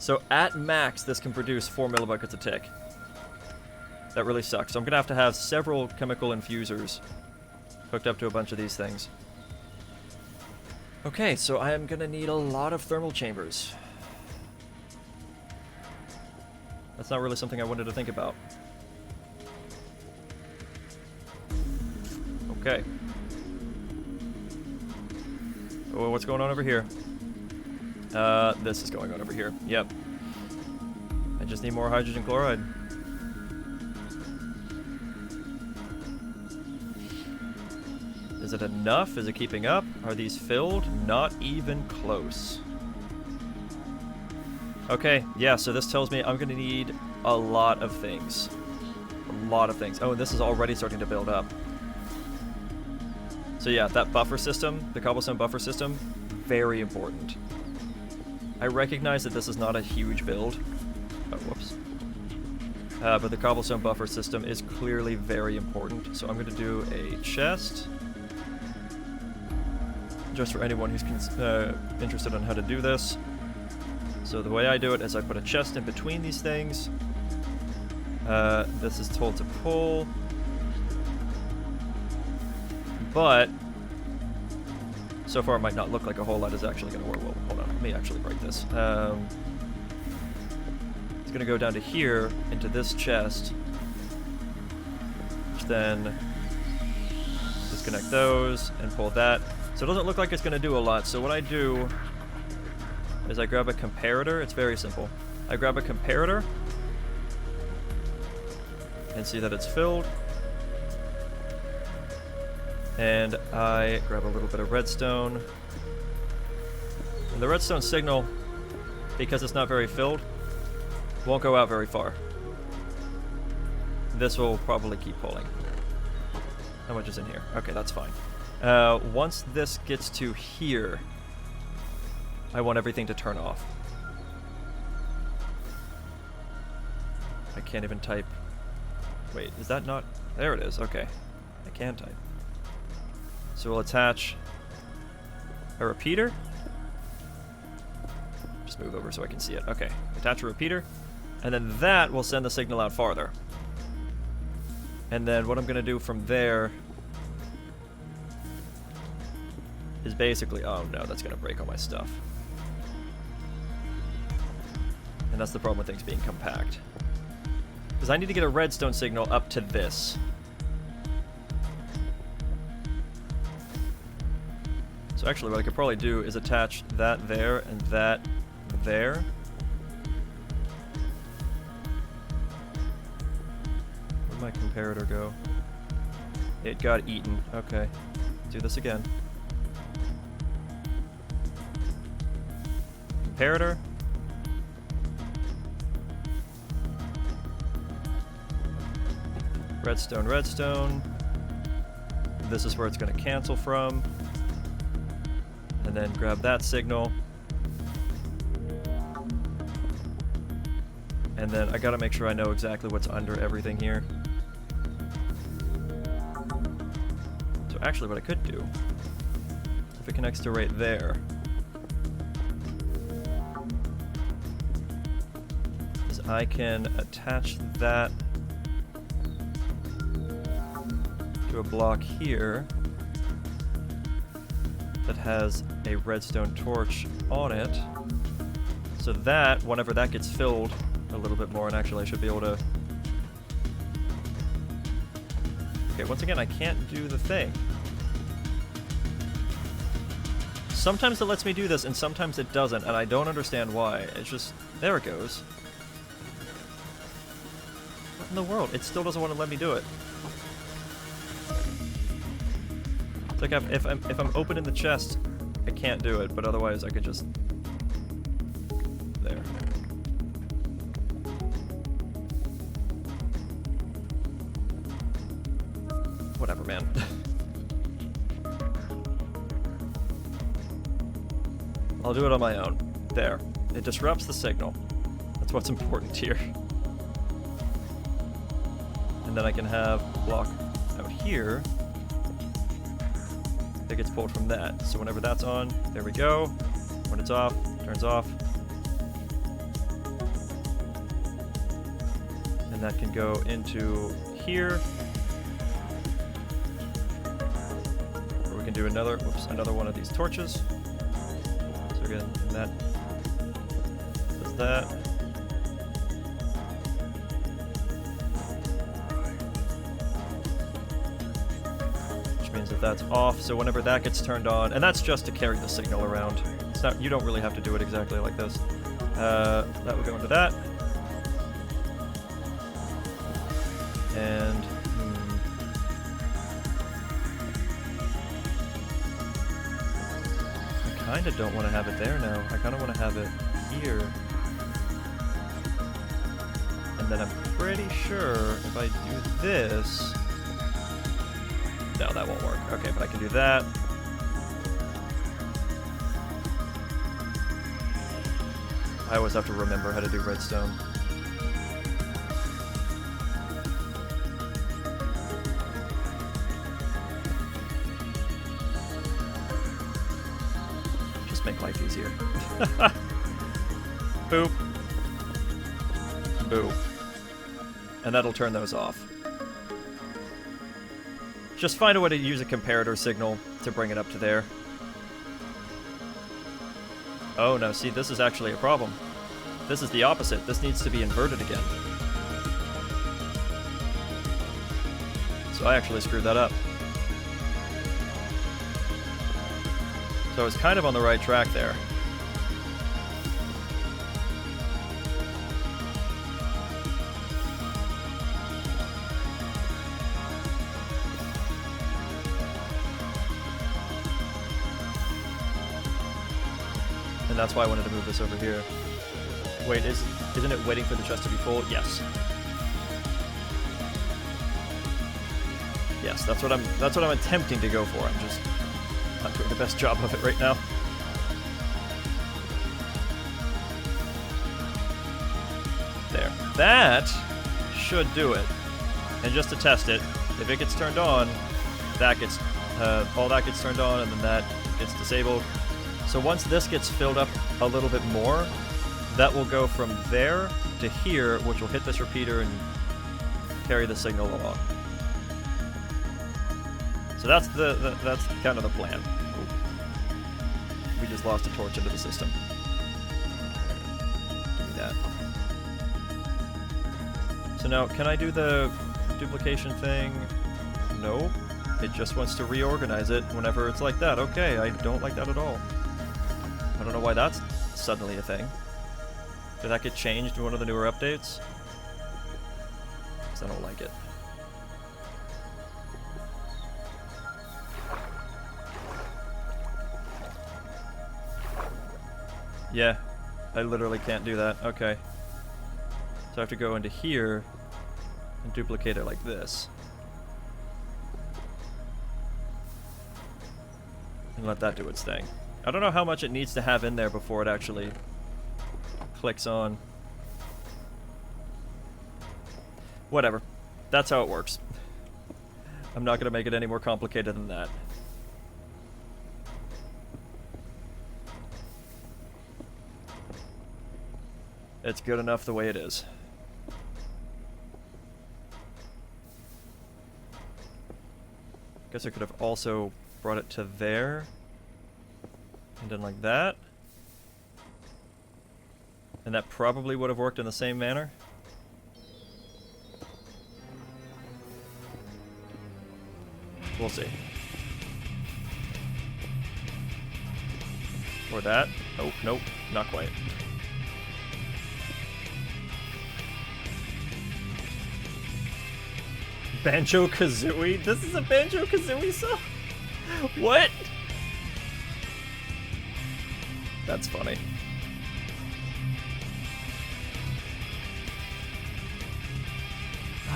So at max, this can produce 4 millibuckets a tick. That really sucks. So I'm going to have several chemical infusers hooked up to a bunch of these things. Okay, so I am going to need a lot of thermal chambers. That's not really something I wanted to think about. Okay. Oh, what's going on over here? This is going on over here. Yep. I just need more hydrogen chloride. Is it enough? Is it keeping up? Are these filled? Not even close. Okay, yeah, so this tells me I'm gonna need a lot of things. A lot of things. Oh, and this is already starting to build up. So yeah, that buffer system, the cobblestone buffer system, very important. I recognize that this is not a huge build. Oh, whoops. But the cobblestone buffer system is clearly very important. So I'm going to do a chest. Just for anyone who's interested on how to do this. So the way I do it is I put a chest in between these things. This is told to pull. But so far it might not look like a whole lot is actually going to work. Well, hold on. Let me actually break this. It's going to go down to here into this chest. Which then disconnect those and pull that. So it doesn't look like it's going to do a lot. So what I do is I grab a comparator. It's very simple. I grab a comparator and see that it's filled. And I grab a little bit of redstone. And the redstone signal, because it's not very filled, won't go out very far. This will probably keep pulling. How much is in here? Okay, that's fine. Once this gets to here, I want everything to turn off. I can't even type. Wait, is that not? There it is. Okay. I can type. So we'll attach a repeater. Just move over so I can see it. Okay. Attach a repeater. And then that will send the signal out farther. And then what I'm going to do from there is basically... Oh no, that's going to break all my stuff. And that's the problem with things being compact. Because I need to get a redstone signal up to this. So actually what I could probably do is attach that there and that there. Where'd my comparator go? It got eaten. Okay. Do this again. Comparator. Redstone, redstone. This is where it's going to cancel from. And then grab that signal. And then I gotta make sure I know exactly what's under everything here. So actually what I could do, if it connects to right there, is I can attach that to a block here that has a redstone torch on it, so that whenever that gets filled a little bit more, and actually I should be able to... Okay, once again, I can't do the thing. Sometimes it lets me do this, and sometimes it doesn't, and I don't understand why. It's just... There it goes. What in the world? It still doesn't want to let me do it. It's like if I'm opening the chest, I can't do it, but otherwise I could just... There. Whatever, man. I'll do it on my own. There. It disrupts the signal. That's what's important here. And then I can have a block out here that gets pulled from that. So whenever that's on, there we go. When it's off, turns off. And that can go into here. Or we can do another one of these torches. So again, that does that. Means that that's off, so whenever that gets turned on, and that's just to carry the signal around. It's not, you don't really have to do it exactly like this. That would go into that. And kinda don't want to have it there now. I kinda want to have it here. And then I'm pretty sure if I do this... No, that won't work. Okay, but I can do that. I always have to remember how to do redstone. Just make life easier. Boop. Boop. And that'll turn those off. Just find a way to use a comparator signal to bring it up to there. Oh no, see, this is actually a problem. This is the opposite. This needs to be inverted again. So I actually screwed that up. So I was kind of on the right track there. And that's why I wanted to move this over here. Wait, isn't it waiting for the chest to be full? Yes. Yes, that's what I'm attempting to go for. I'm just not doing the best job of it right now. There. That should do it. And just to test it, if it gets turned on, that gets all that gets turned on, and then that gets disabled. So once this gets filled up a little bit more, that will go from there to here, which will hit this repeater and carry the signal along. So that's that's kind of the plan. Ooh. We just lost a torch into the system. Give me that. So now, can I do the duplication thing? No. It just wants to reorganize it whenever it's like that. Okay, I don't like that at all. I don't know why that's suddenly a thing. Did that get changed in one of the newer updates? Because I don't like it. Yeah, I literally can't do that. Okay. So I have to go into here and duplicate it like this. And let that do its thing. I don't know how much it needs to have in there before it actually clicks on. Whatever. That's how it works. I'm not going to make it any more complicated than that. It's good enough the way it is. Guess I could have also brought it to there. And done like that. And that probably would have worked in the same manner. We'll see. Or that. Oh, nope, not quite. Banjo-Kazooie? This is a Banjo-Kazooie song? What? That's funny.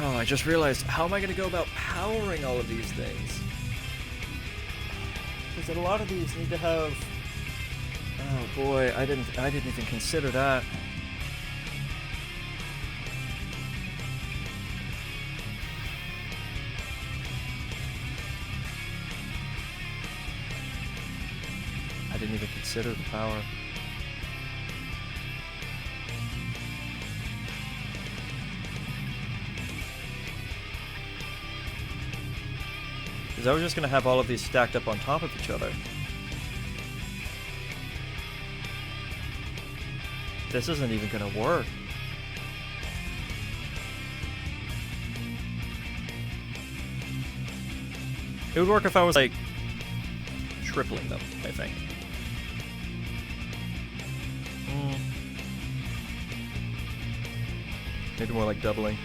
Oh, I just realized, how am I going to go about powering all of these things? Because a lot of these need to have... Oh boy, I didn't even consider that. I didn't even consider the power. Because I was just going to have all of these stacked up on top of each other. This isn't even going to work. It would work if I was, like, tripling them, I think. Maybe more like doubling.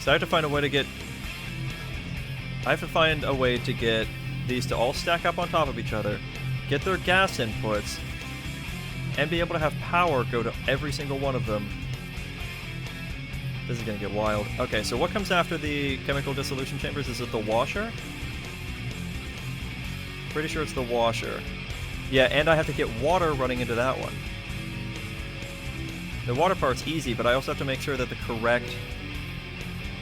So I have to find a way to get... these to all stack up on top of each other, get their gas inputs, and be able to have power go to every single one of them. This is gonna get wild. Okay, so what comes after the chemical dissolution chambers? Is it the washer? Pretty sure it's the washer. Yeah, and I have to get water running into that one. The water part's easy, but I also have to make sure that the correct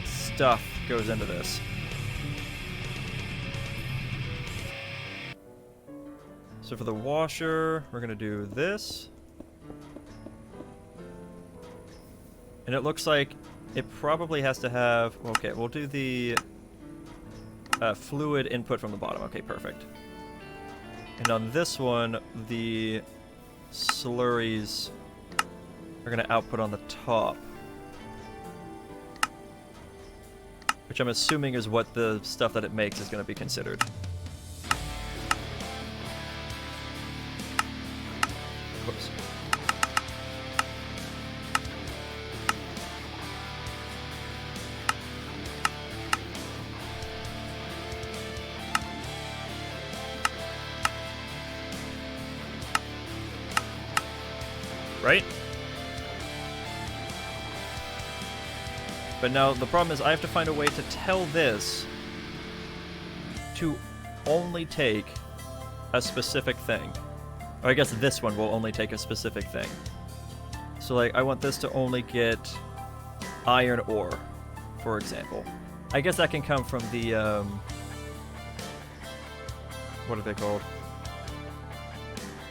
stuff goes into this. So for the washer, we're gonna do this. And it looks like it probably has to have... Okay, we'll do the fluid input from the bottom. Okay, perfect. And on this one, the slurries are going to output on the top. Which I'm assuming is what the stuff that it makes is going to be considered. Whoops. Right? But now the problem is I have to find a way to tell this to only take a specific thing. Or I guess this one will only take a specific thing. So like I want this to only get iron ore, for example. I guess that can come from the what are they called?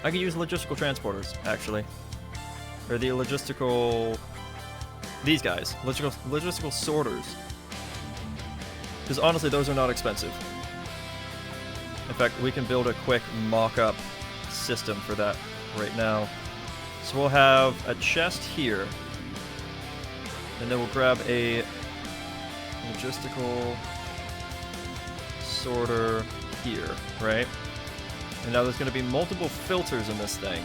I can use logistical transporters, actually. Or the logistical... These guys. Logistical sorters. Because honestly, those are not expensive. In fact, we can build a quick mock-up system for that right now. So we'll have a chest here. And then we'll grab a logistical sorter here, right? And now there's going to be multiple filters in this thing.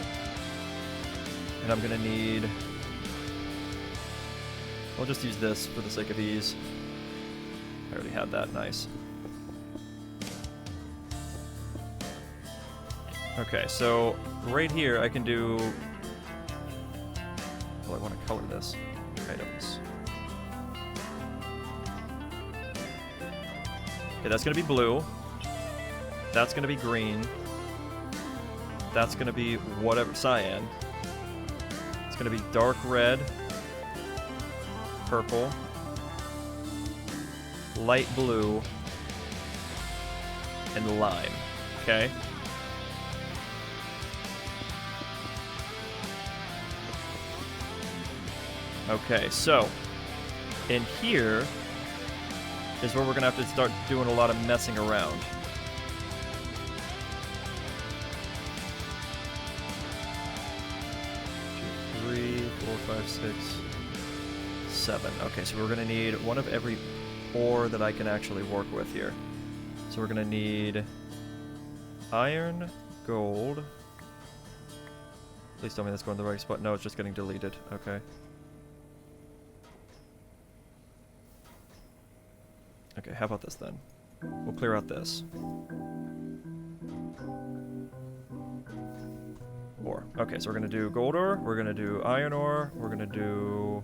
And I'm going to need... I'll just use this for the sake of ease. I already had that, nice. Okay, so right here I can do... Well, I want to color this. Items. Okay, that's going to be blue. That's going to be green. That's going to be whatever, cyan. It's going to be dark red, purple, light blue, and lime. Okay? Okay, so in here is where we're going to have to start doing a lot of messing around. 5, 6, 7. Okay, so we're going to need one of every ore that I can actually work with here. So we're going to need iron, gold. Please tell me that's going to the right spot. No, it's just getting deleted. Okay. Okay, how about this then? We'll clear out this. Ore. Okay, so we're gonna do gold ore, we're gonna do iron ore, we're gonna do...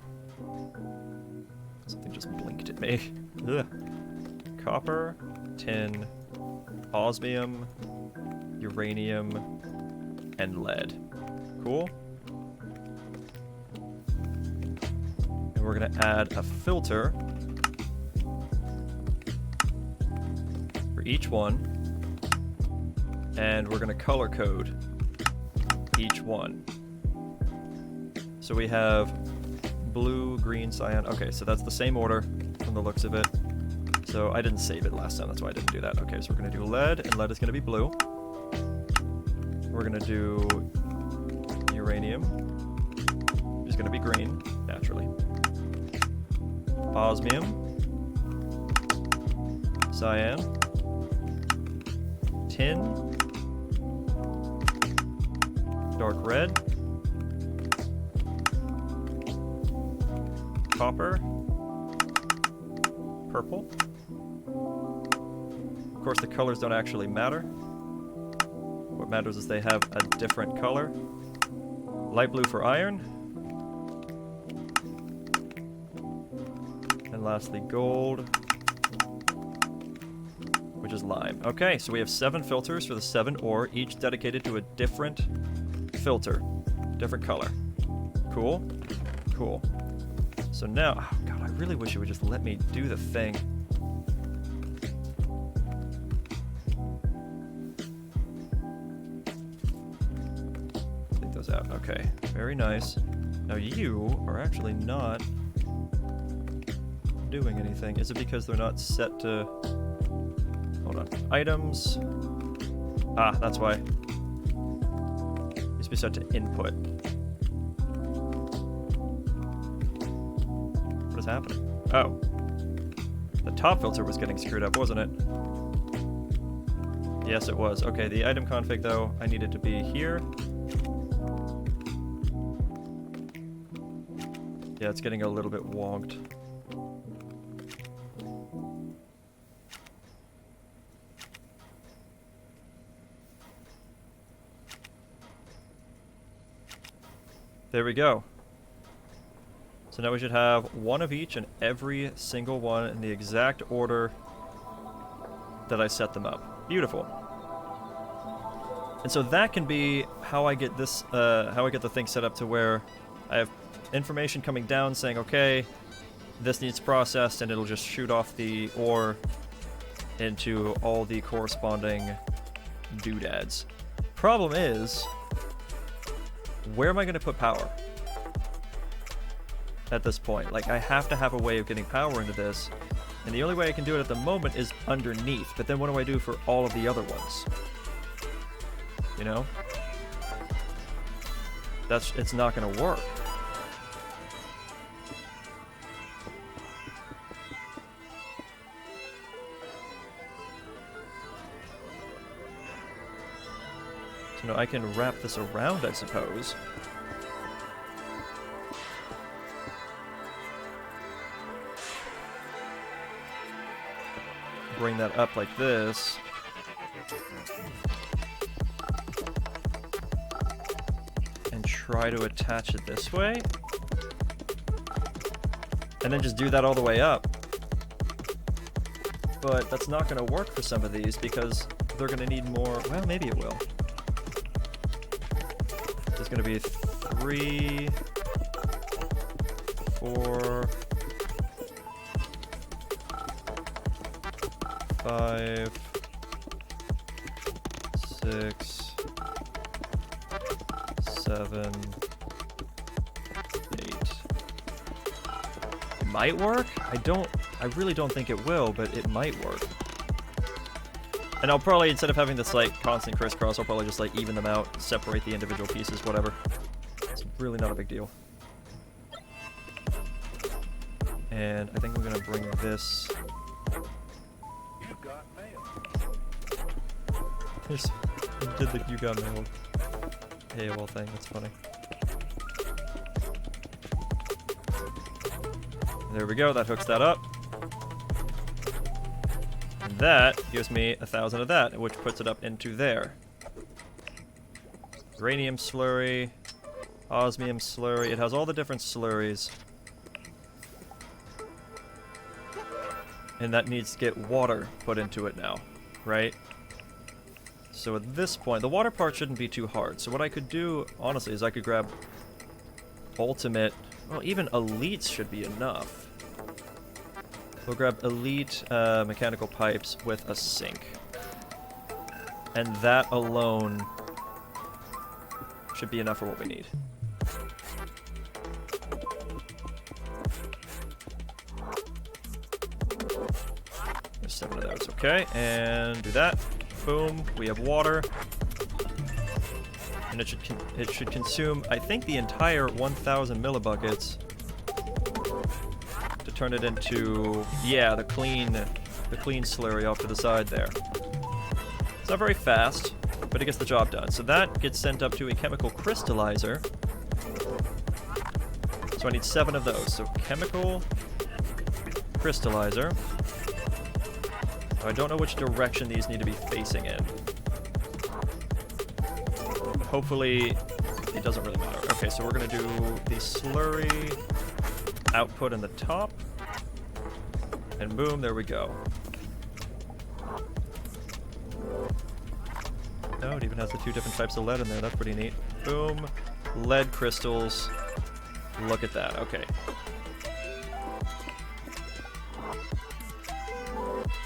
Something just blinked at me. Ugh. Copper, tin, osmium, uranium, and lead. Cool. And we're gonna add a filter for each one, and we're gonna color code each one. So we have blue, green, cyan. Okay, so that's the same order from the looks of it. So I didn't save it last time, that's why I didn't do that. Okay, so we're gonna do lead, and lead is gonna be blue. We're gonna do uranium, which is gonna be green, naturally. Osmium, cyan, tin, dark red, copper, purple, course, the colors don't actually matter. What matters is they have a different color. Light blue for iron. And lastly, gold, which is lime. Okay, so we have 7 filters for the 7 ore, each dedicated to a different filter, different color. Cool? Cool. So now, oh god, I really wish it would just let me do the thing. Take those out. Okay, very nice. Now you are actually not doing anything. Is it because they're not set to... Hold on. Items. Ah, that's why. Needs to be set to input. What is happening? Oh. The top filter was getting screwed up, wasn't it? Yes, it was. Okay, the item config, though, I needed to be here. Yeah, it's getting a little bit wonked. There we go. So now we should have one of each in every single one in the exact order that I set them up. Beautiful. And so that can be how I get this, how I get the thing set up to where I have information coming down saying, okay, this needs processed, and it'll just shoot off the ore into all the corresponding doodads. Problem is, where am I going to put power at this point? Like, I have to have a way of getting power into this, and the only way I can do it at the moment is underneath. But then what do I do for all of the other ones? You know? It's not going to work. So now I can wrap this around, I suppose. Bring that up like this. And try to attach it this way. And then just do that all the way up. But that's not going to work for some of these because they're going to need more... Well, maybe it will. There's going to be 3, 4... 5, 6, 7, 8. It might work? I really don't think it will, but it might work. And I'll probably, instead of having this like constant crisscross, I'll probably just like even them out, separate the individual pieces, whatever. It's really not a big deal. And I think I'm gonna bring this... Just did the you got mailed AOL thing, that's funny. There we go, that hooks that up. And that gives me 1,000 of that, which puts it up into there. Uranium slurry, osmium slurry, it has all the different slurries. And that needs to get water put into it now, right? So at this point, the water part shouldn't be too hard. So what I could do, honestly, is I could grab ultimate, well, even elites should be enough. We'll grab elite mechanical pipes with a sink. And that alone should be enough for what we need. There's 7 of those, okay, and do that. Boom, we have water. And it should consume, I think, the entire 1,000 millibuckets to turn it into, yeah, the clean slurry off to the side there. It's not very fast, but it gets the job done. So that gets sent up to a chemical crystallizer. So I need 7 of those. So chemical crystallizer. I don't know which direction these need to be facing in. But hopefully, it doesn't really matter. Okay, so we're gonna do the slurry output in the top. And boom, there we go. Oh, it even has the 2 different types of lead in there. That's pretty neat. Boom. Lead crystals. Look at that. Okay.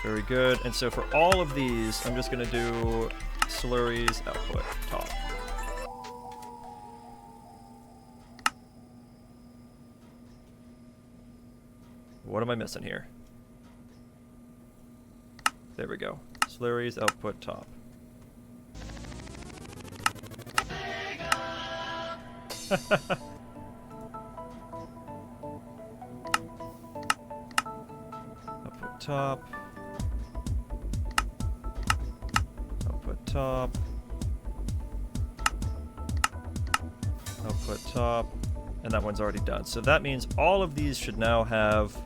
Very good. And so for all of these, I'm just going to do slurries output top. What am I missing here? There we go. Slurries output top. Output top. Output top. Output top. And that one's already done. So that means all of these should now have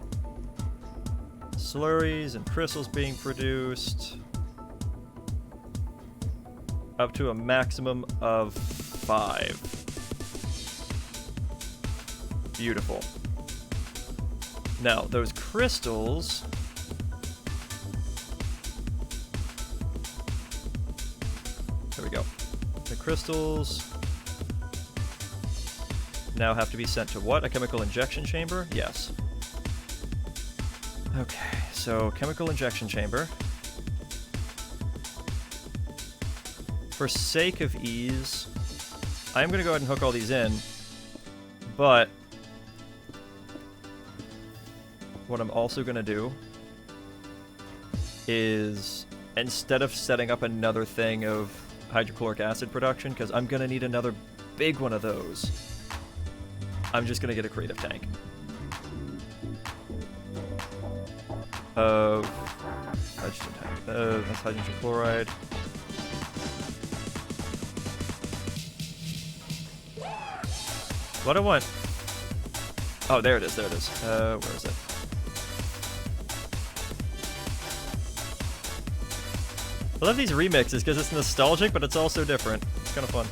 slurries and crystals being produced up to a maximum of 5. Beautiful. Now, those crystals... There we go. The crystals now have to be sent to what? A chemical injection chamber? Yes. Okay, so chemical injection chamber. For sake of ease, I'm going to go ahead and hook all these in, but what I'm also going to do is, instead of setting up another thing of hydrochloric acid production, because I'm going to need another big one of those, I'm just going to get a creative tank of hydrogen tank. That's hydrogen chloride. What I want... Oh, there it is, there it is. Where is it? I love these remixes because it's nostalgic, but it's also different. It's kind of fun.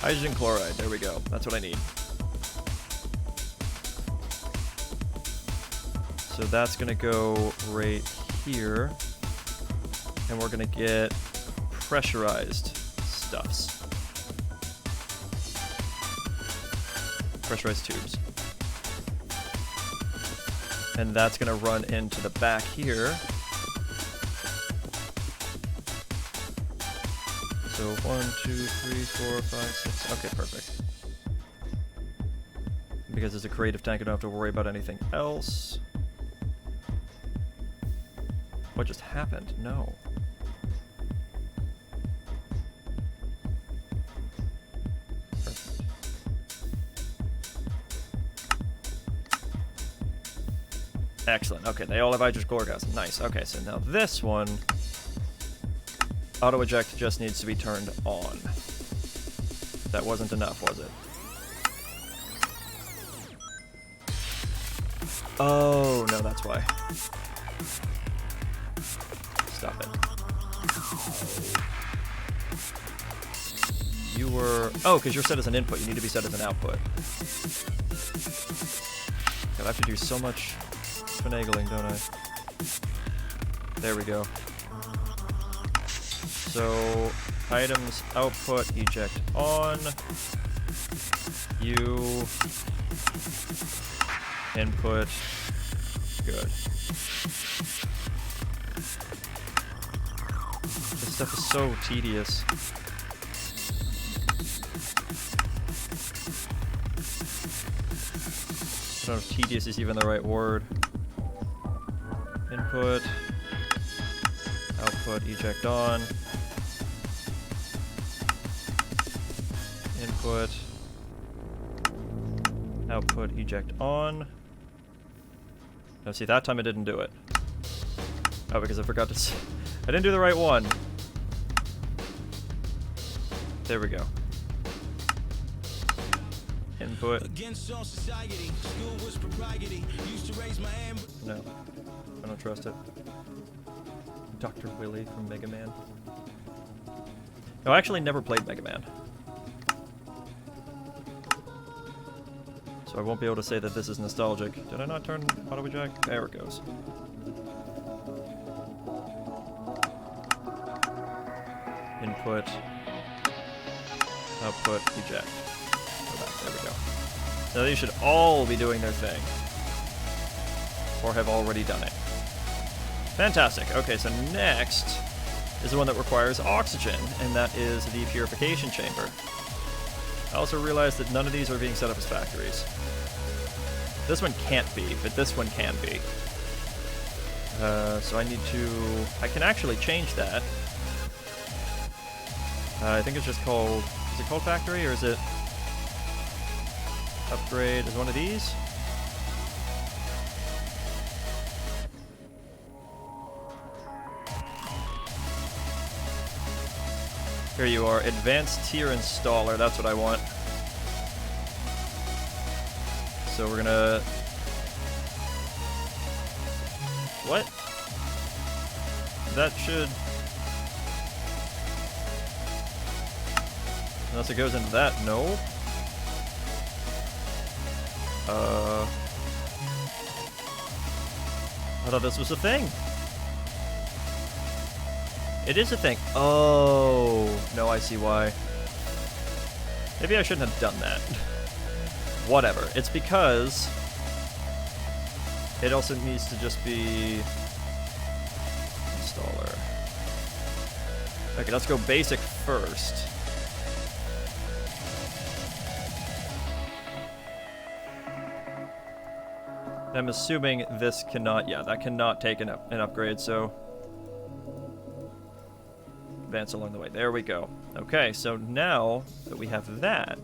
Hydrogen chloride, there we go. That's what I need. So that's gonna go right here. And we're gonna get pressurized stuffs. Pressurized tubes. And that's gonna run into the back here. So 1, 2, 3, 4, 5, 6. Okay, perfect. Because there's a creative tank, I don't have to worry about anything else. What just happened? No. Perfect. Excellent. Okay, they all have hydrochloric acid. Nice. Okay, so now this one, auto eject just needs to be turned on. That wasn't enough, was it? Oh, no, that's why. Stop it. You were... Oh, because you're set as an input. You need to be set as an output. God, I have to do so much finagling, don't I? There we go. So, items, output, eject on. You... Input. Good. This stuff is so tedious. I don't know if tedious is even the right word. Input. Output, eject on. Input. Output, eject on. No, see, that time I didn't do it. Oh, because I forgot to... I didn't do the right one. There we go. Input. No, I don't trust it. Dr. Willy from Mega Man. No, I actually never played Mega Man. So I won't be able to say that this is nostalgic. Did I not turn auto eject? There it goes. Input. Output. Eject. Go back. There we go. Now these should all be doing their thing. Or have already done it. Fantastic. Okay, so next is the one that requires oxygen, and that is the purification chamber. I also realized that none of these are being set up as factories. This one can't be, but this one can be. So I need to... I can actually change that. I think it's just called... Is it called factory, or is it... Upgrade is one of these? Here you are, advanced tier installer, that's what I want. So we're gonna... What? That should... Unless it goes into that, no. I thought this was a thing. It is a thing. Oh, no, I see why. Maybe I shouldn't have done that. Whatever. It's because it also needs to just be installer. Okay, let's go basic first. I'm assuming this cannot, yeah, that cannot take an upgrade, so advance along the way. There we go. Okay, so now that we have that,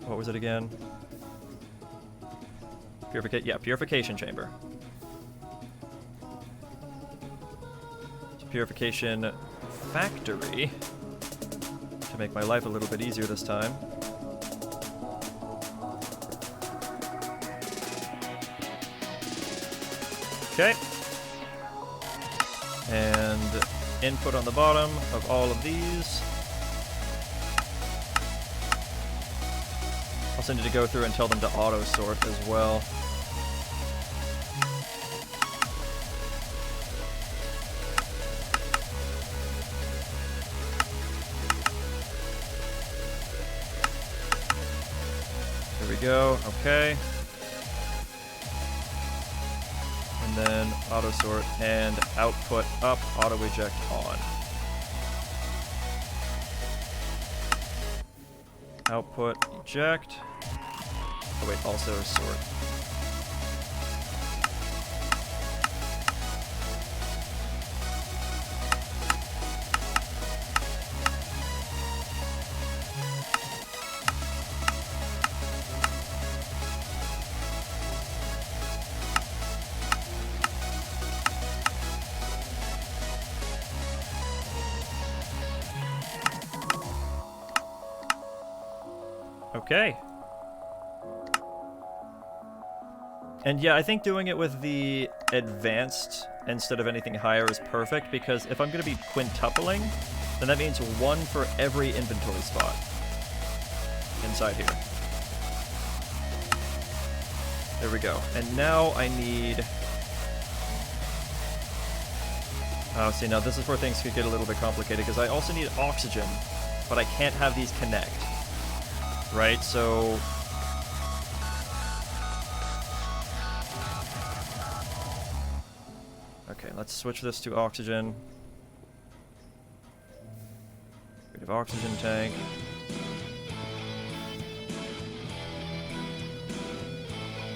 what was it again? Purification chamber. Purification factory to make my life a little bit easier this time. Okay. And input on the bottom of all of these. Also need to go through and tell them to auto sort as well. There we go. Okay. And then auto sort and output up, auto eject on. Output eject. Oh wait, also sort. Okay. And yeah, I think doing it with the advanced instead of anything higher is perfect, because if I'm going to be quintupling, then that means one for every inventory spot inside here. There we go. And now I need... Oh, see, now this is where things could get a little bit complicated, because I also need oxygen, but I can't have these connect. Right, so... Okay, let's switch this to oxygen. We have oxygen tank.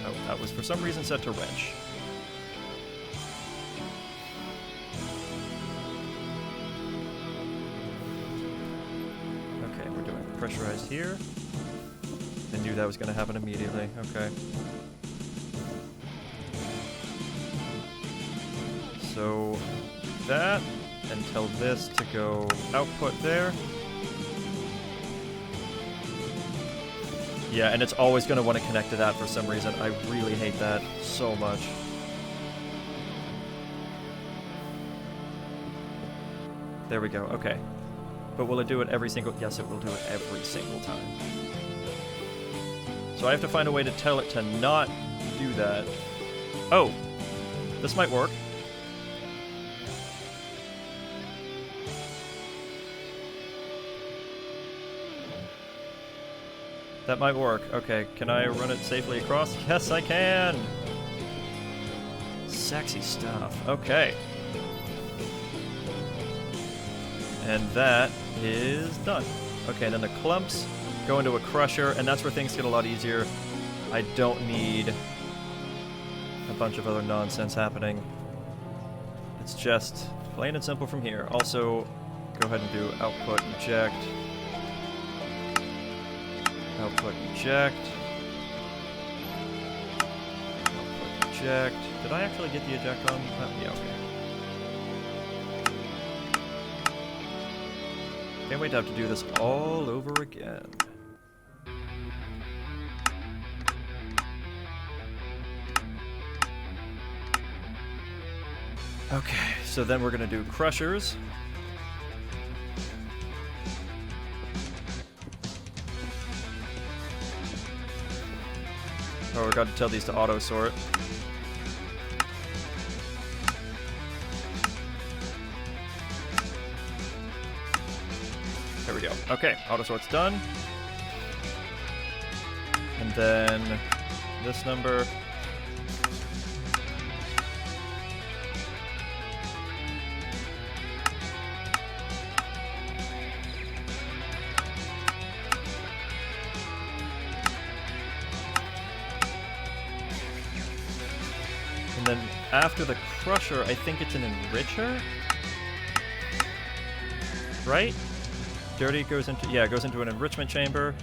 Oh, that was for some reason set to wrench. Okay, we're doing pressurized here. I knew that was going to happen immediately. Okay. So that, and tell this to go output there. Yeah, and it's always going to want to connect to that for some reason. I really hate that so much. There we go, okay. But will it do it every single... Yes, it will do it every single time. So I have to find a way to tell it to not do that. Oh! This might work. That might work. Okay, can I run it safely across? Yes, I can! Sexy stuff. Okay. And that is done. Okay, then the clumps go into a crusher, and that's where things get a lot easier. I don't need a bunch of other nonsense happening. It's just plain and simple from here. Also, go ahead and do output eject. Output eject. Output eject. Did I actually get the eject on? Yeah, okay. Can't wait to have to do this all over again. Okay, so then we're gonna do crushers. Oh, we got to tell these to auto sort. There we go. Okay, auto sort's done. And then this number. And then after the crusher, I think it's an enricher? Right? Dirty goes into, yeah, it goes into an enrichment chamber.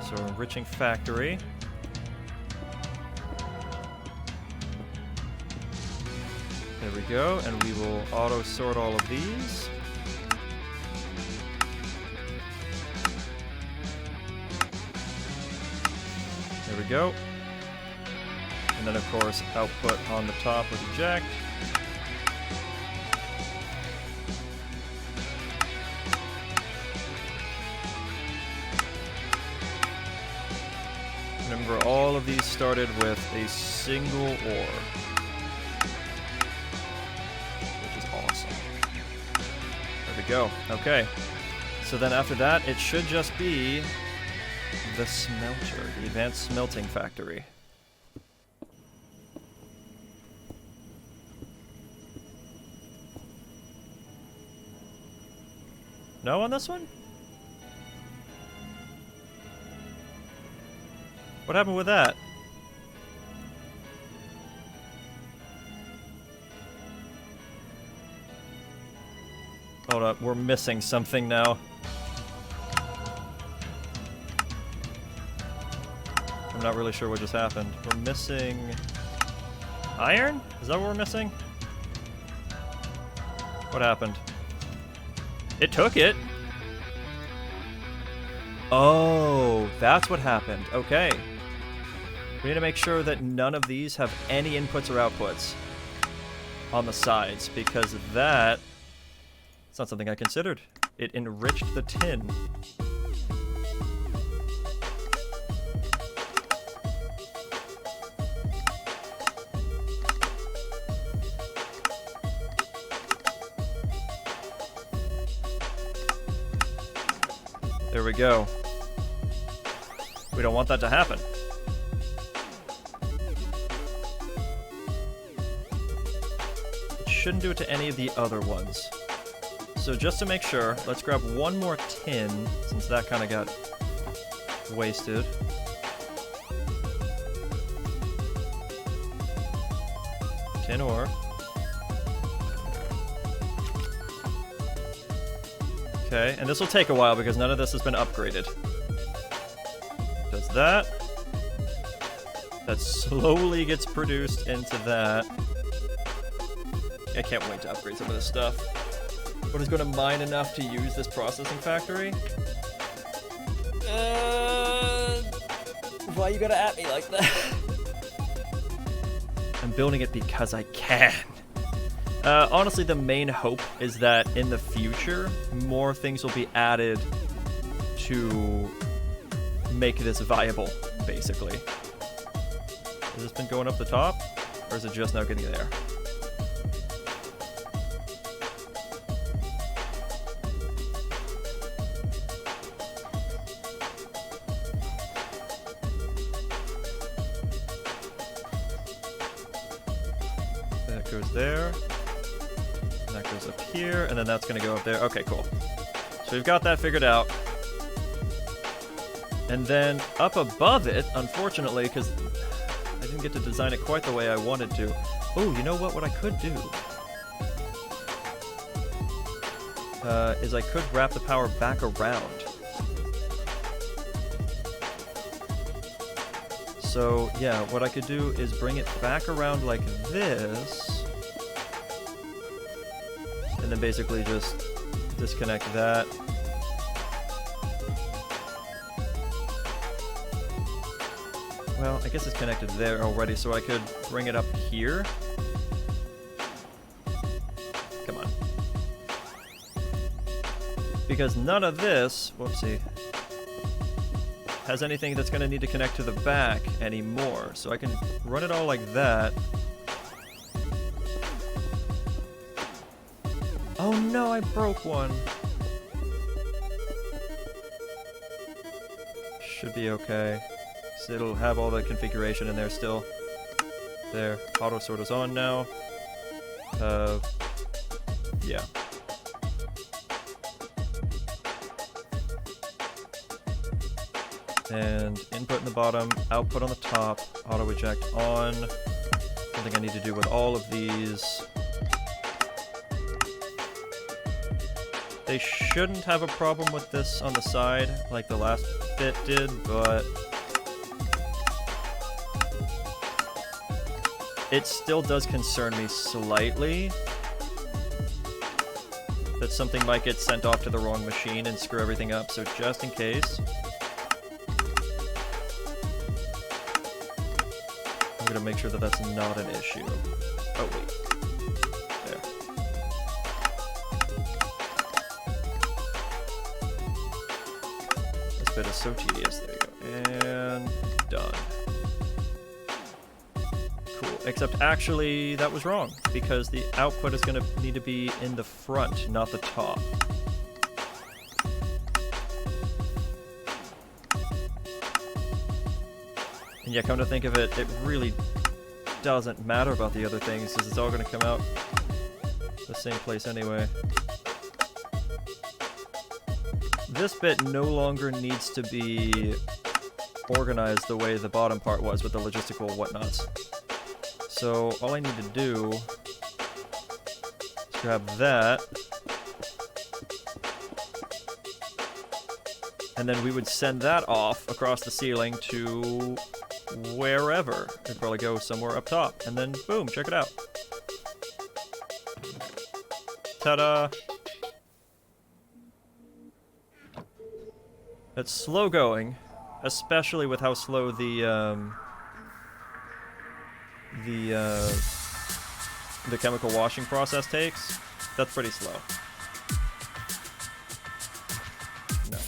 So enriching factory. There we go, and we will auto sort all of these. There we go. And then of course output on the top with eject. Remember, all of these started with a single ore, which is awesome. There we go. Okay. So then after that, it should just be the smelter, the advanced smelting factory. No on this one? What happened with that? Hold up, we're missing something now. I'm not really sure what just happened. We're missing iron? Is that what we're missing? What happened? It took it. Oh, that's what happened. Okay. We need to make sure that none of these have any inputs or outputs on the sides, because that... it's not something I considered. It enriched the tin. There we go. We don't want that to happen. It shouldn't do it to any of the other ones. So just to make sure, let's grab one more tin, since that kind of got wasted. Tin ore. Okay, and this will take a while because none of this has been upgraded. Does that. That slowly gets produced into that. I can't wait to upgrade some of this stuff. But is going to mine enough to use this processing factory? Why you gotta at me like that? I'm building it because I can. Honestly, the main hope is that in the future, more things will be added to make this viable, basically. Has this been going up the top? Or is it just now getting there? That goes there. And that goes up here, and then that's gonna go up there. Okay, cool. So we've got that figured out. And then up above it, unfortunately, because I didn't get to design it quite the way I wanted to. Oh, you know what? What I could do is I could wrap the power back around. So yeah, what I could do is bring it back around like this, and then basically just disconnect that. Well, I guess it's connected there already, so I could bring it up here. Come on. Because none of this, whoopsie, has anything that's going to need to connect to the back anymore. So I can run it all like that. Oh no, I broke one. Should be okay. So it'll have all the configuration in there still. There, auto sort is on now. Yeah. And input in the bottom, output on the top, auto eject on. Something I need to do with all of these. They shouldn't have a problem with this on the side like the last bit did, but it still does concern me slightly that something might get sent off to the wrong machine and screw everything up, so just in case, I'm gonna make sure that that's not an issue. Oh wait, there. This bit is so tedious, there you go, and done. Except actually, that was wrong, because the output is going to need to be in the front, not the top. And yeah, come to think of it, it really doesn't matter about the other things, because it's all going to come out the same place anyway. This bit no longer needs to be organized the way the bottom part was with the logistical whatnots. So all I need to do is grab that, and then we would send that off across the ceiling to wherever. It'd probably go somewhere up top, and then boom, check it out. Ta-da! It's slow going, especially with how slow the chemical washing process takes. That's pretty slow. No.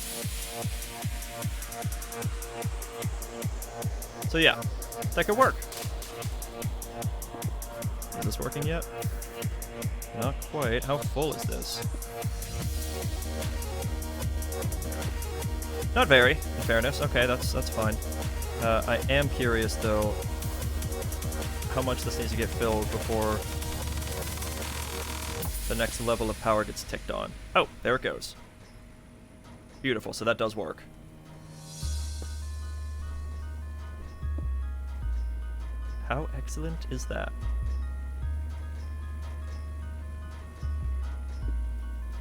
So yeah, that could work. Is this working yet? Not quite. How full is this? Not very, in fairness. Okay, that's fine. I am curious though how much this needs to get filled before the next level of power gets ticked on. Oh, there it goes. Beautiful, so that does work. How excellent is that?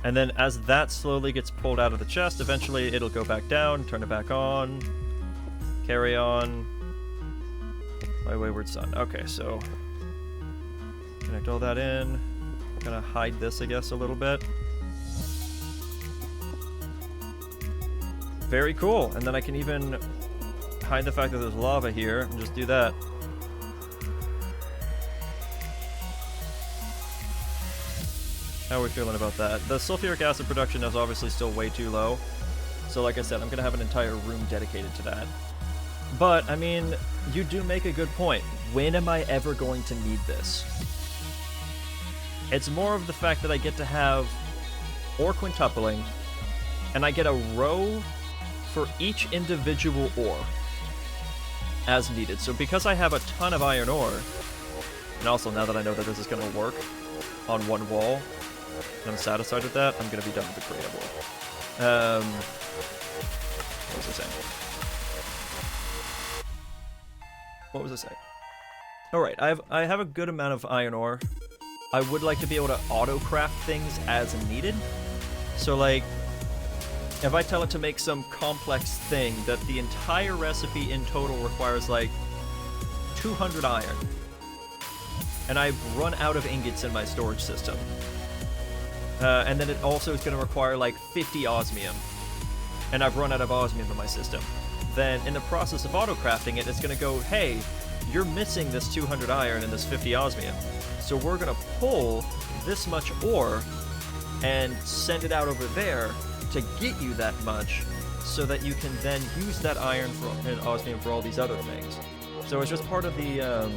And then as that slowly gets pulled out of the chest, eventually it'll go back down, turn it back on, carry on. My wayward son. Okay, so connect all that in. Gonna hide this, I guess, a little bit. Very cool. And then I can even hide the fact that there's lava here and just do that. How are we feeling about that? The sulfuric acid production is obviously still way too low. So like I said, I'm going to have an entire room dedicated to that. But, I mean, you do make a good point. When am I ever going to need this? It's more of the fact that I get to have ore quintupling, and I get a row for each individual ore as needed. So because I have a ton of iron ore, and also now that I know that this is going to work on one wall, and I'm satisfied with that, I'm going to be done with the creative world. What was I saying? What was I saying? Alright, I have a good amount of iron ore. I would like to be able to auto-craft things as needed. So, like, if I tell it to make some complex thing that the entire recipe in total requires, like, 200 iron, and I've run out of ingots in my storage system, and then it also is going to require, like, 50 osmium, and I've run out of osmium in my system, then in the process of auto-crafting it, it's going to go, hey, you're missing this 200 iron and this 50 osmium, so we're going to pull this much ore and send it out over there to get you that much, so that you can then use that iron and osmium for all these other things. So it's just part of the,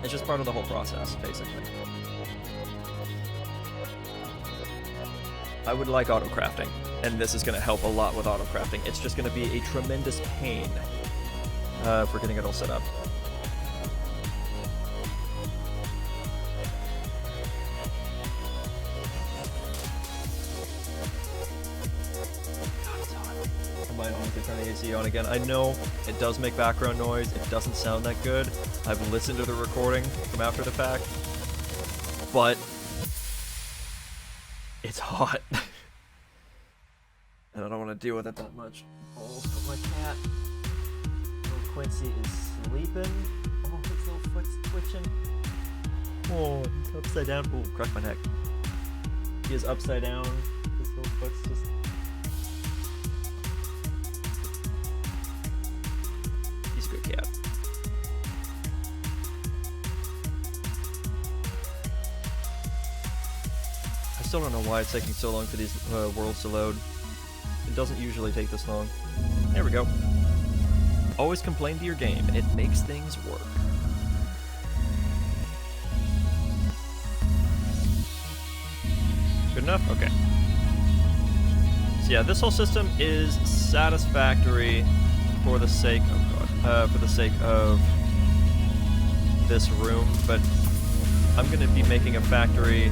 it's just part of the whole process, basically. I would like auto-crafting, and this is going to help a lot with auto-crafting. It's just going to be a tremendous pain for getting it all set up. I might honestly turn the AC on again. I know it does make background noise. It doesn't sound that good. I've listened to the recording from after the fact, but it's hot. And I don't want to deal with it that much. Oh, my cat. Little Quincy is sleeping. Oh, his little foot's twitching. Oh, he's upside down. Oh, cracked my neck. He is upside down. His little foot's just... He's a good cat. I still don't know why it's taking so long for these worlds to load. It doesn't usually take this long. There we go. Always complain to your game. It makes things work. Good enough? Okay. So yeah, this whole system is satisfactory for the sake of this room, but I'm gonna be making a factory.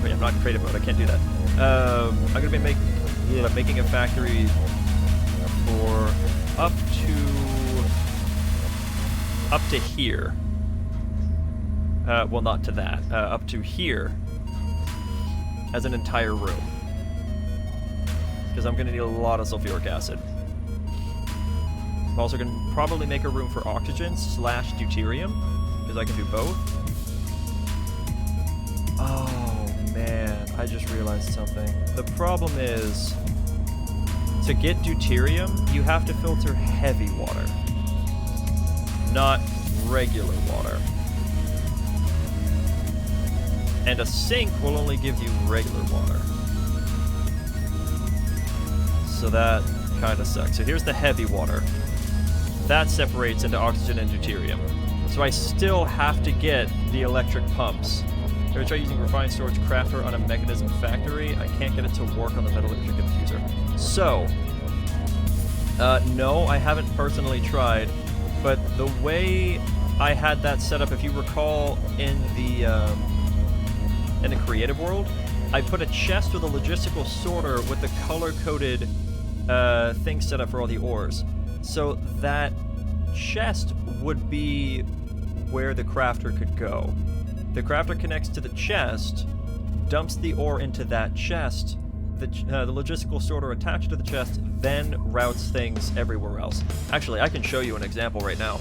Wait, I'm not in creative mode. I can't do that. I'm gonna be making a factory for up to here. Well, not to that. Up to here as an entire room, because I'm gonna need a lot of sulfuric acid. I'm also gonna probably make a room for oxygen / deuterium, because I can do both. Oh man, I just realized something. The problem is, to get deuterium, you have to filter heavy water, not regular water. And a sink will only give you regular water. So that kind of sucks. So here's the heavy water. That separates into oxygen and deuterium. So I still have to get the electric pumps. If I try using refined storage crafter on a mechanism factory, I can't get it to work on the metallurgic diffuser. So, no, I haven't personally tried, but the way I had that set up, if you recall, in the creative world, I put a chest with a logistical sorter with the color-coded thing set up for all the ores. So that chest would be where the crafter could go. The crafter connects to the chest, dumps the ore into that chest, the logistical sorter attached to the chest then routes things everywhere else. Actually, I can show you an example right now.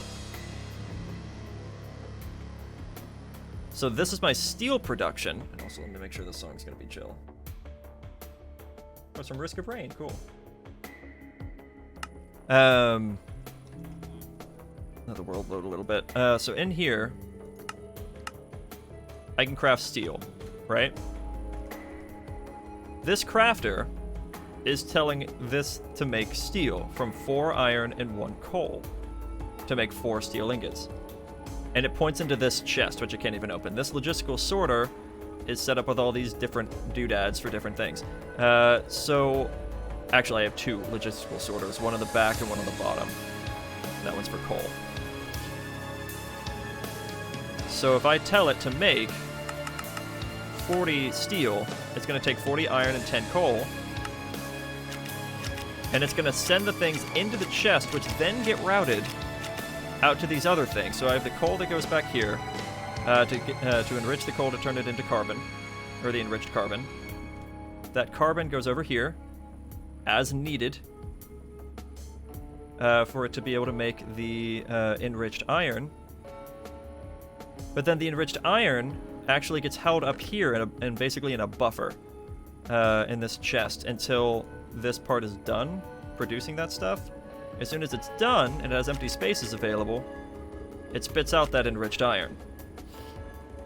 So this is my steel production. And also, let me make sure this song's gonna be chill. Oh, some Risk of Rain, cool. Let the world load a little bit. So in here, I can craft steel, right? This crafter is telling this to make steel from 4 iron and 1 coal to make 4 steel ingots. And it points into this chest, which I can't even open. This logistical sorter is set up with all these different doodads for different things. So, actually I have 2 logistical sorters, one on the back and one on the bottom. That one's for coal. So if I tell it to make 40 steel, it's going to take 40 iron and 10 coal, and it's going to send the things into the chest, which then get routed out to these other things. So I have the coal that goes back here to enrich the coal to turn it into carbon, or the enriched carbon. That carbon goes over here as needed for it to be able to make the enriched iron. But then the enriched iron actually gets held up here and basically in a buffer in this chest until this part is done producing that stuff. As soon as it's done and it has empty spaces available, it spits out that enriched iron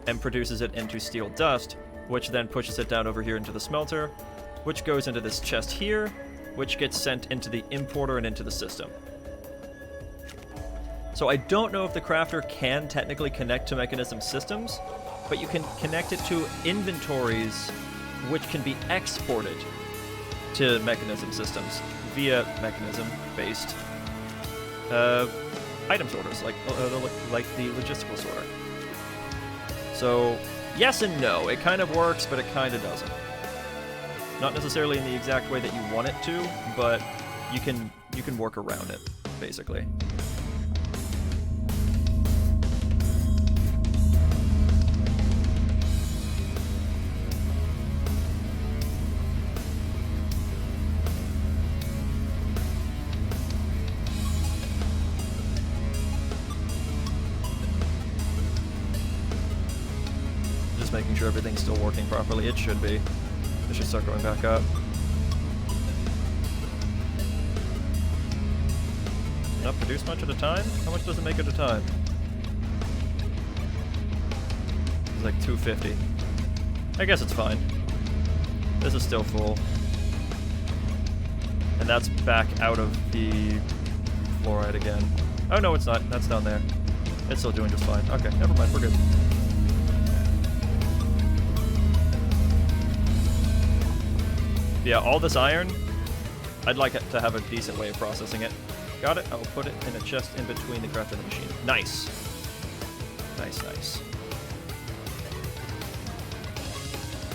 and produces it into steel dust, which then pushes it down over here into the smelter, which goes into this chest here, which gets sent into the importer and into the system. So I don't know if the crafter can technically connect to mechanism systems, but you can connect it to inventories which can be exported to mechanism systems via mechanism-based item sorters, like the logistical sorter. So yes and no. It kind of works, but it kind of doesn't. Not necessarily in the exact way that you want it to, but you can work around it, basically. Making sure everything's still working properly. It should be. It should start going back up. Not produce much at a time? How much does it make at a time? It's like 250. I guess it's fine. This is still full. And that's back out of the fluoride again. Oh no, it's not. That's down there. It's still doing just fine. Okay, never mind. We're good. Yeah, all this iron, I'd like it to have a decent way of processing it. Got it? I'll put it in a chest in between the craft and the machine. Nice. Nice, nice.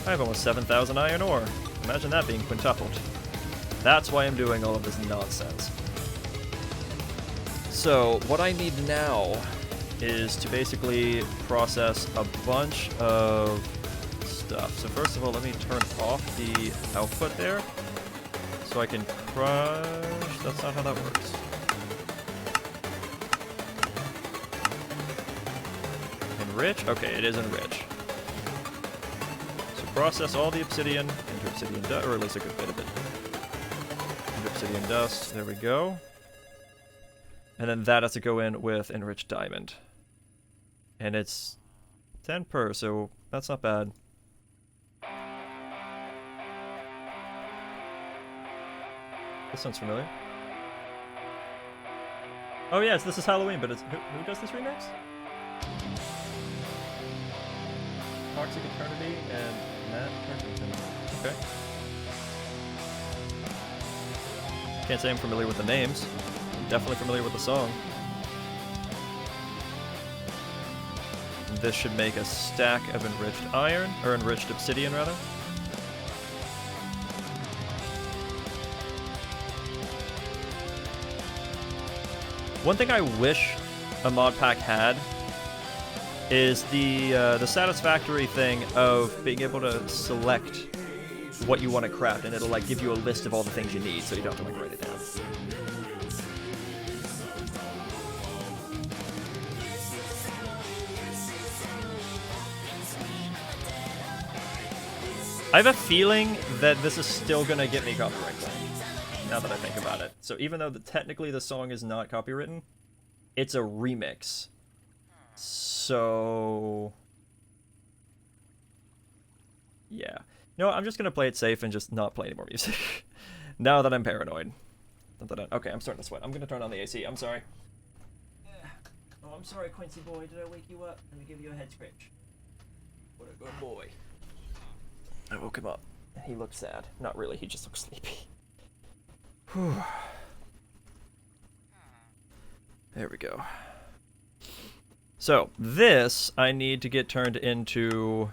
I have almost 7,000 iron ore. Imagine that being quintupled. That's why I'm doing all of this nonsense. So, what I need now is to basically process a bunch of stuff. So first of all, let me turn off the output there so I can crush. That's not how that works. Enrich? Okay, it is enrich. So process all the obsidian into obsidian dust, or at least a good bit of it. Into obsidian dust. There we go. And then that has to go in with enriched diamond. And it's 10 per, so that's not bad. This sounds familiar. Oh yes, this is Halloween, but it's who does this remix? Toxic Eternity and Matt Turkington. Okay. Can't say I'm familiar with the names. I'm definitely familiar with the song. And this should make a stack of enriched iron, or enriched obsidian rather. One thing I wish a mod pack had is the satisfactory thing of being able to select what you want to craft, and it'll like give you a list of all the things you need, so you don't have to like write it down. I have a feeling that this is still gonna get me copyright claim. now that I think about it. So even though technically the song is not copywritten, it's a remix. So... yeah. No, I'm just gonna play it safe and just not play any more music. Now that I'm paranoid. Okay, I'm starting to sweat. I'm gonna turn on the AC. I'm sorry. Oh, I'm sorry, Quincy boy. Did I wake you up? Let me give you a head scratch. What a good boy. I woke him up. He looked sad. Not really, he just looked sleepy. Whew. There we go. So, this I need to get turned into...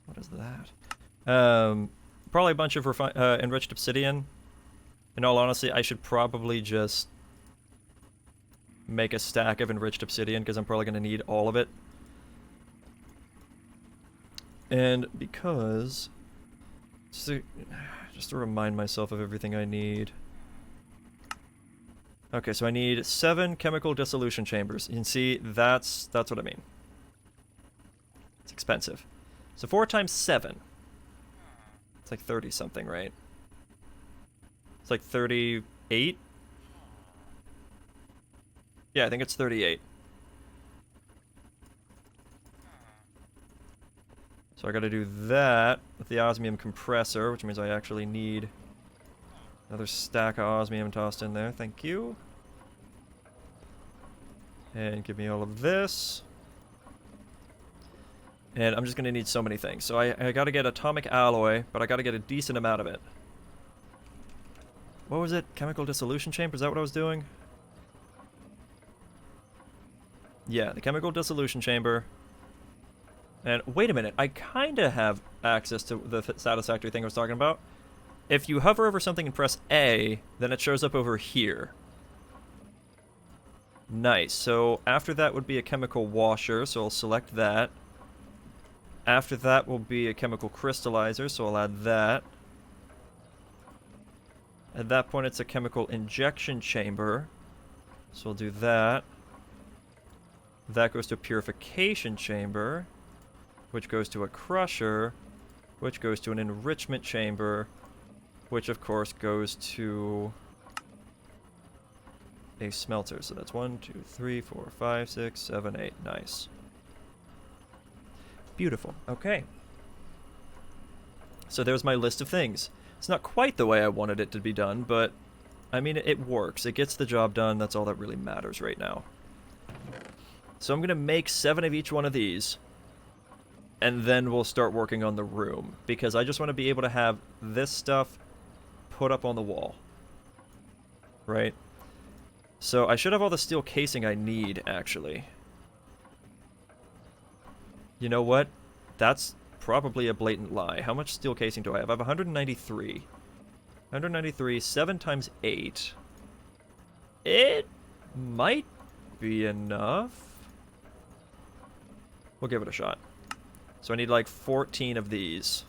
what is that? Probably a bunch of enriched obsidian. In all honesty, I should probably just make a stack of enriched obsidian because I'm probably going to need all of it. And because... just to remind myself of everything I need. Okay, so I need 7 chemical dissolution chambers. You can see, that's what I mean. It's expensive. So 4 times 7. It's like 30 something, right? It's like 38? Yeah, I think it's 38. So I gotta do that with the osmium compressor, which means I actually need another stack of osmium tossed in there. Thank you. And give me all of this. And I'm just gonna need so many things. So I gotta get atomic alloy, but I gotta get a decent amount of it. What was it? Chemical dissolution chamber? Is that what I was doing? Yeah, the chemical dissolution chamber. And wait a minute, I kinda have access to the satisfactory thing I was talking about. If you hover over something and press A, then it shows up over here. Nice. So after that would be a chemical washer, so I'll select that. After that will be a chemical crystallizer, so I'll add that. At that point it's a chemical injection chamber, so I'll do that. That goes to a purification chamber, which goes to a crusher, which goes to an enrichment chamber, which of course goes to a smelter. So that's 1, 2, 3, 4, 5, 6, 7, 8. Nice. Beautiful. Okay. So there's my list of things. It's not quite the way I wanted it to be done, but I mean, it works. It gets the job done. That's all that really matters right now. So I'm going to make 7 of each one of these, and then we'll start working on the room, because I just want to be able to have this stuff put up on the wall. Right? So I should have all the steel casing I need, actually. You know what? That's probably a blatant lie. How much steel casing do I have? I have 193. 193, 7 times 8. It might be enough. We'll give it a shot. So I need like 14 of these.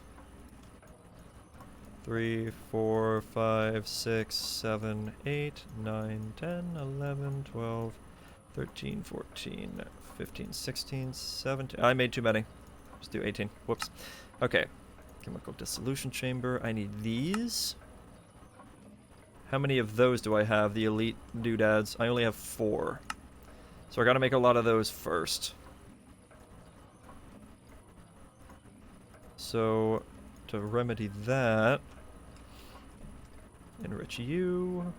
3, 4, 5, 6, 7, 8, 9, 10, 11, 12, 13, 14, 15, 16, 17. I made too many. Just do 18. Whoops. Okay. Chemical dissolution chamber. I need these. How many of those do I have? The elite doodads. I only have 4. So I gotta make a lot of those first. So, to remedy that, enrich you.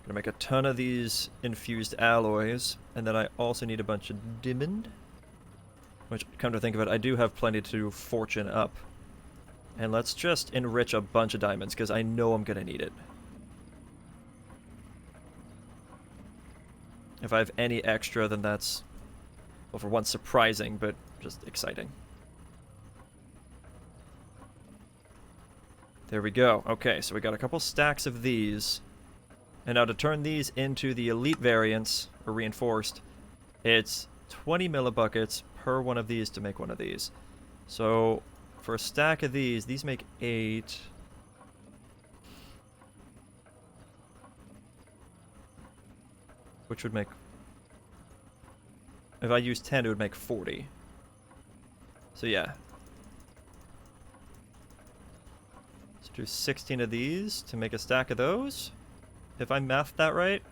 Gonna make a ton of these infused alloys, and then I also need a bunch of diamond. Which, come to think of it, I do have plenty to fortune up. And let's just enrich a bunch of diamonds, because I know I'm gonna need it. If I have any extra, then that's, well, for once surprising, but just exciting. There we go. Okay, so we got a couple stacks of these. And now to turn these into the elite variants, or reinforced, it's 20 millibuckets per one of these to make one of these. So for a stack of these make 8. Which would make... if I use 10, it would make 40. So yeah. Let's do 16 of these to make a stack of those. If I mathed that right.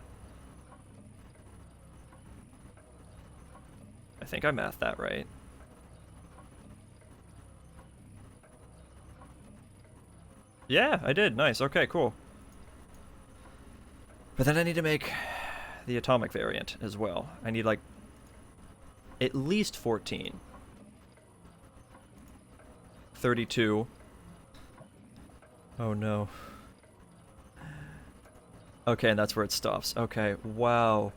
I think I mathed that right. Yeah, I did. Nice. Okay, cool. But then I need to make the atomic variant as well. I need like at least 14. 32. Oh no. Okay, and that's where it stops. Okay, wow.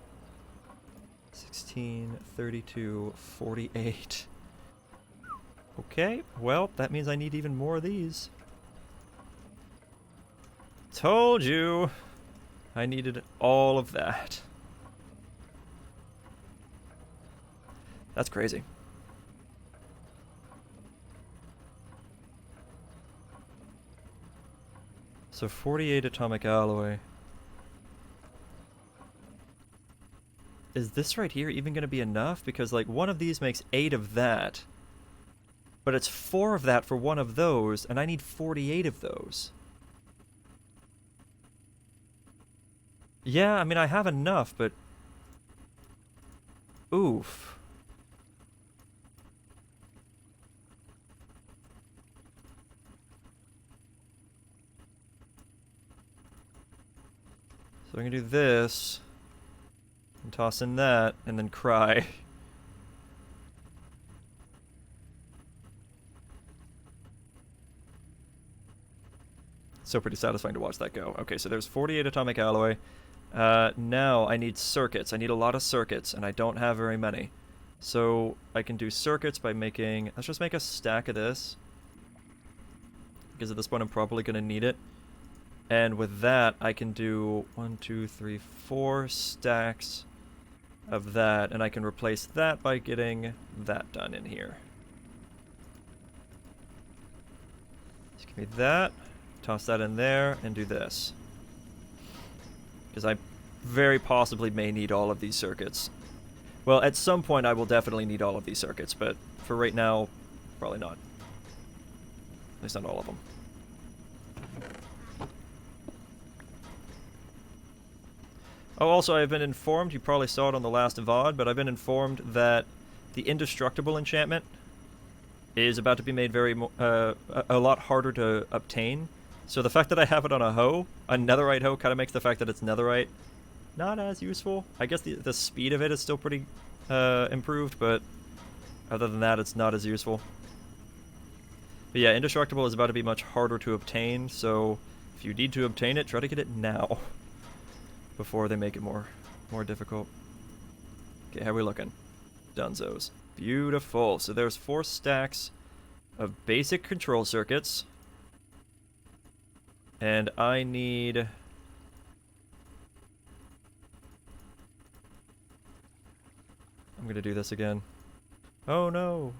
16, 32, 48. Okay, well, that means I need even more of these. Told you! I needed all of that. That's crazy. So 48 atomic alloy. Is this right here even going to be enough? Because, like, one of these makes 8 of that. But it's 4 of that for one of those, and I need 48 of those. Yeah, I mean, I have enough, but... Oof. So I'm gonna do this, and toss in that, and then cry. So pretty satisfying to watch that go. Okay, so there's 48 atomic alloy. Now I need circuits. I need a lot of circuits, and I don't have very many. So I can do circuits by making... Let's just make a stack of this. Because at this point I'm probably going to need it. And with that, I can do 1, 2, 3, 4 stacks of that, and I can replace that by getting that done in here. Just give me that, toss that in there, and do this. Because I very possibly may need all of these circuits. Well, at some point I will definitely need all of these circuits, but for right now, probably not. At least not all of them. Oh, also, I've been informed, you probably saw it on the last VOD, but I've been informed that the indestructible enchantment is about to be made a lot harder to obtain. So the fact that I have it on a netherite hoe, kind of makes the fact that it's netherite not as useful. I guess the speed of it is still pretty improved, but other than that, it's not as useful. But yeah, indestructible is about to be much harder to obtain, so if you need to obtain it, try to get it now. Before they make it more difficult. Okay, how are we looking? Dunzos. Beautiful. So there's 4 stacks of basic control circuits. And I need... I'm gonna do this again. Oh no!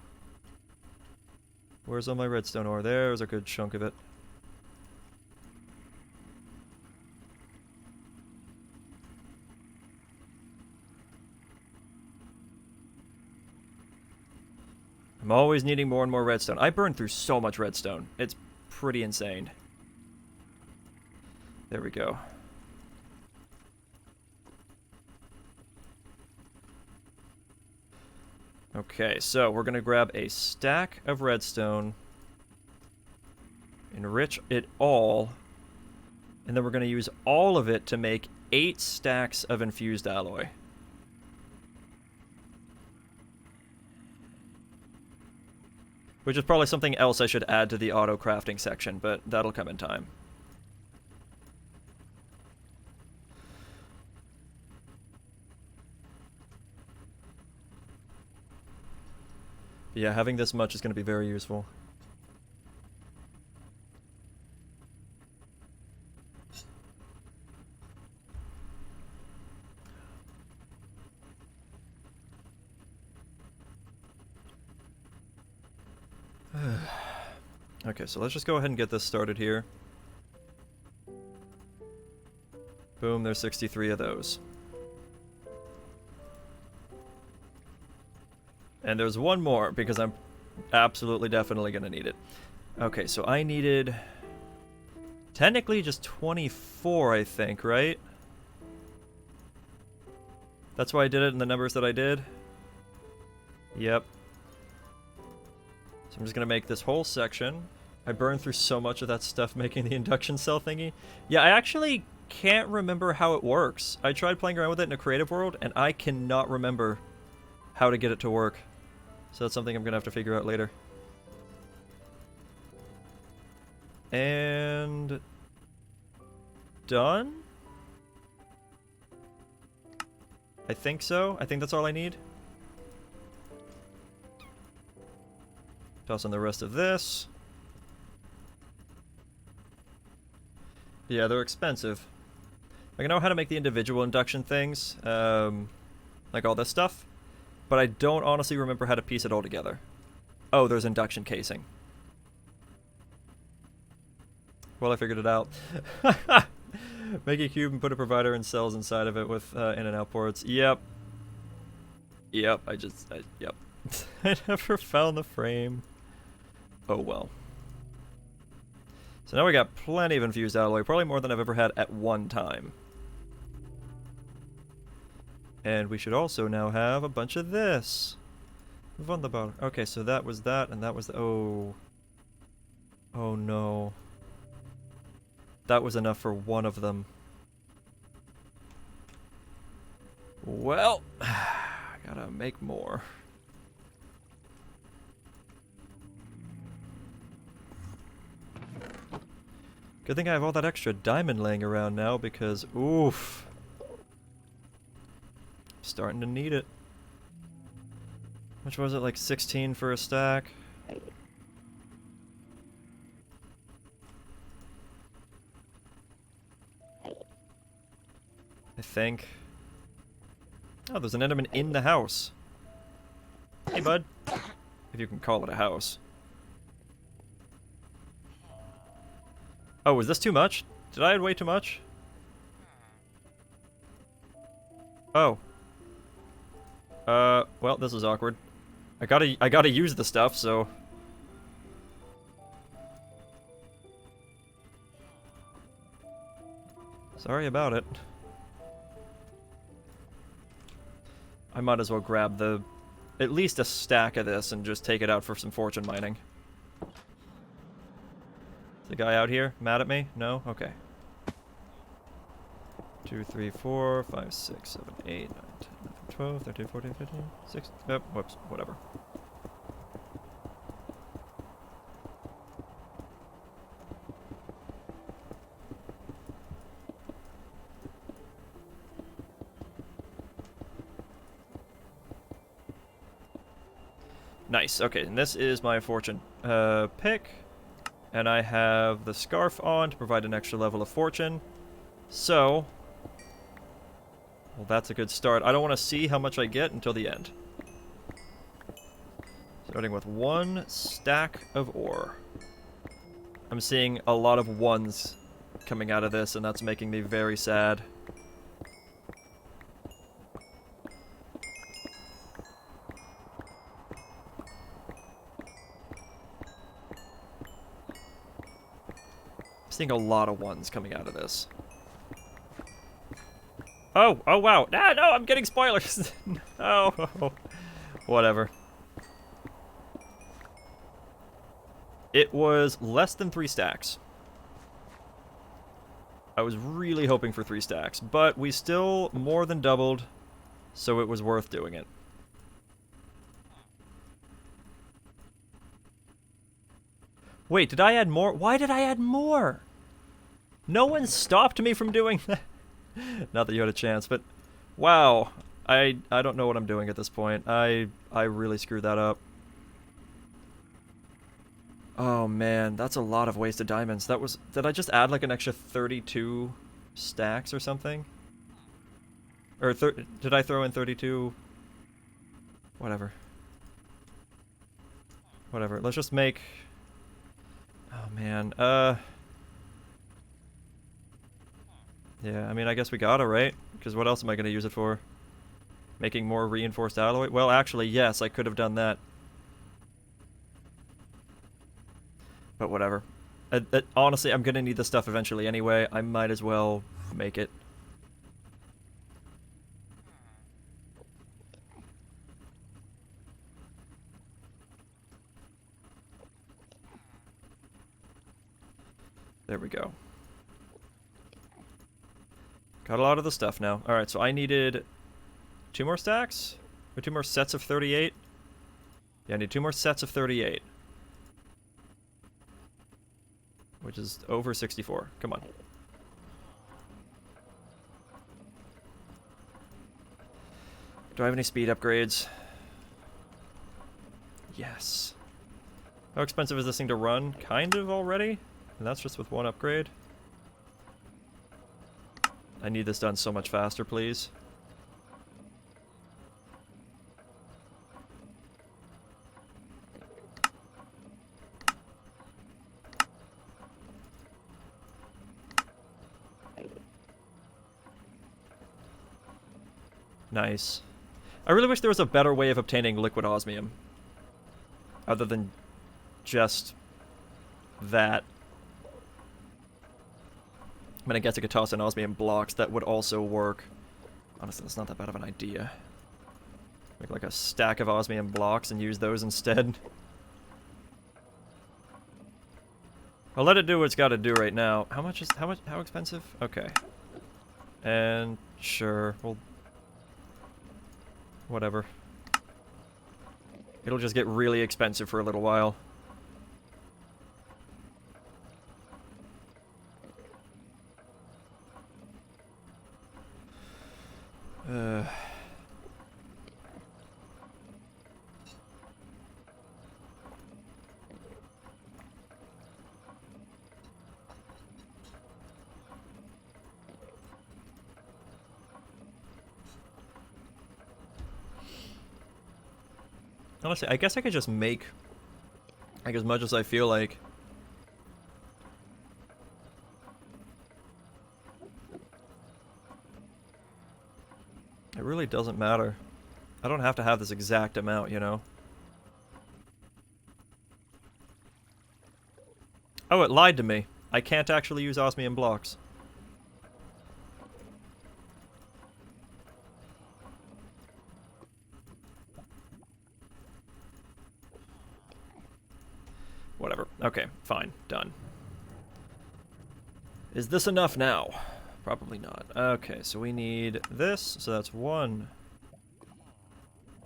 Where's all my redstone ore? There's a good chunk of it. I'm always needing more and more redstone. I burn through so much redstone. It's pretty insane. There we go. Okay, so we're going to grab a stack of redstone, enrich it all, and then we're going to use all of it to make 8 stacks of infused alloy. Which is probably something else I should add to the auto crafting section, but that'll come in time. But yeah, having this much is going to be very useful. Okay, so let's just go ahead and get this started here. Boom, there's 63 of those. And there's one more, because I'm Absolutely, definitely gonna need it. Okay, so I needed technically just 24, I think, right? That's why I did it in the numbers that I did. Yep. So I'm just gonna make this whole section. I burned through so much of that stuff making the induction cell thingy. Yeah, I actually can't remember how it works. I tried playing around with it in a creative world, and I cannot remember how to get it to work. So that's something I'm gonna have to figure out later. And... done? I think so. I think that's all I need. Toss in the rest of this. Yeah, they're expensive. I know how to make the individual induction things, like all this stuff, but I don't honestly remember how to piece it all together. Oh, there's induction casing. Well, I figured it out. Make a cube and put a provider and cells inside of it with in and out ports. Yep. Yep, yep. I never found the frame. Oh well. So now we got plenty of infused alloy, probably more than I've ever had at one time. And we should also now have a bunch of this. Wunderbar. Okay, so that was that, and that was the... oh. Oh no. That was enough for one of them. Well, I gotta make more. Good thing I have all that extra diamond laying around now because, oof. Starting to need it. Which was it, like 16 for a stack? I think. Oh, there's an Enderman in the house. Hey, bud. If you can call it a house. Oh, was this too much? Did I add way too much? Oh. Well, this is awkward. I gotta use the stuff, so... sorry about it. I might as well grab at least a stack of this and just take it out for some fortune mining. Is the guy out here mad at me? No? Okay. 2, 3, 4, 5, 6, 7, 8, 9, 10, 11, 12, 13, 14, 15, 16. Yep, whoops, whatever. Nice, okay, and this is my fortune pick. And I have the scarf on to provide an extra level of fortune. So, well, that's a good start. I don't want to see how much I get until the end. Starting with 1 stack of ore. I'm seeing a lot of 1s coming out of this, and that's making me very sad. Seeing a lot of 1s coming out of this. Oh wow. Ah, no, I'm getting spoilers. No. Whatever. It was less than 3 stacks. I was really hoping for 3 stacks, but we still more than doubled, so it was worth doing it. Wait, did I add more? Why did I add more? No one stopped me from doing that. Not that you had a chance, but wow. I don't know what I'm doing at this point. I really screwed that up. Oh man, that's a lot of wasted diamonds. That was... did I just add like an extra 32 stacks or something? Or did I throw in 32? Whatever. Whatever. Let's just make... oh man, yeah, I mean, I guess we gotta, right? Because what else am I gonna use it for? Making more reinforced alloy? Well, actually, yes, I could have done that. But whatever. Honestly, I'm gonna need this stuff eventually anyway. I might as well make it. There we go. Got a lot of the stuff now. Alright, so I needed 2 more stacks? Or 2 more sets of 38? Yeah, I need 2 more sets of 38. Which is over 64. Come on. Do I have any speed upgrades? Yes. How expensive is this thing to run? Kind of already? And that's just with 1 upgrade. I need this done so much faster, please. Nice. I really wish there was a better way of obtaining liquid osmium. Other than just that. I mean, I guess I could toss in osmium blocks. That would also work. Honestly, that's not that bad of an idea. Make like a stack of osmium blocks and use those instead. I'll let it do what it's got to do right now. How expensive? Okay. And sure, well, whatever. It'll just get really expensive for a little while. Honestly, I guess I could just make like as much as I feel like. It really doesn't matter. I don't have to have this exact amount, you know? Oh, it lied to me. I can't actually use osmium blocks. Whatever. Okay, fine. Done. Is this enough now? Probably not. Okay, so we need this. So that's 1,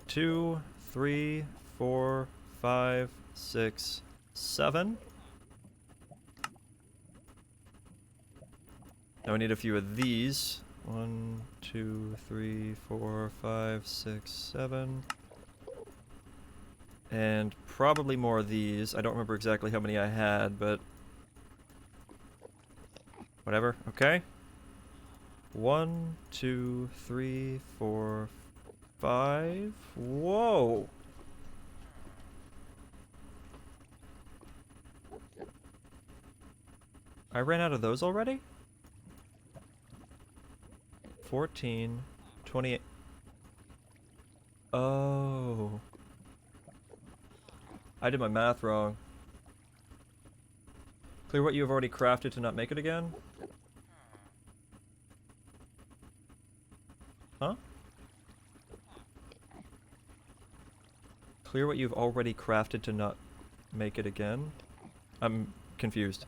2, 3, 4, 5, 6, 7. Now we need a few of these. 1, 2, 3, 4, 5, 6, 7. And probably more of these. I don't remember exactly how many I had, but whatever. Okay. 1, 2, 3, 4, 5. Whoa! I ran out of those already? 14, 28. Oh. I did my math wrong. Clear what you have already crafted to not make it again? Huh? Clear what you've already crafted to not make it again? I'm confused.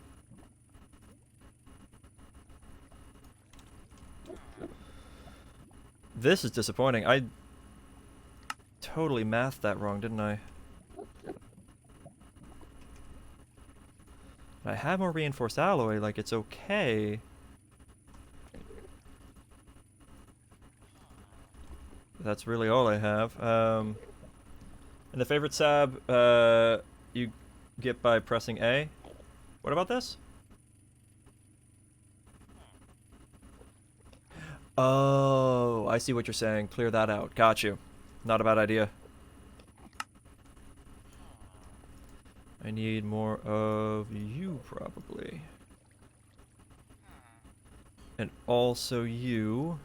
This is disappointing. I totally mathed that wrong, didn't I? I have more reinforced alloy, like it's okay. That's really all I have. And the favorite sab, you get by pressing A. What about this? Oh, I see what you're saying. Clear that out. Got you. Not a bad idea. I need more of you, probably. And also you.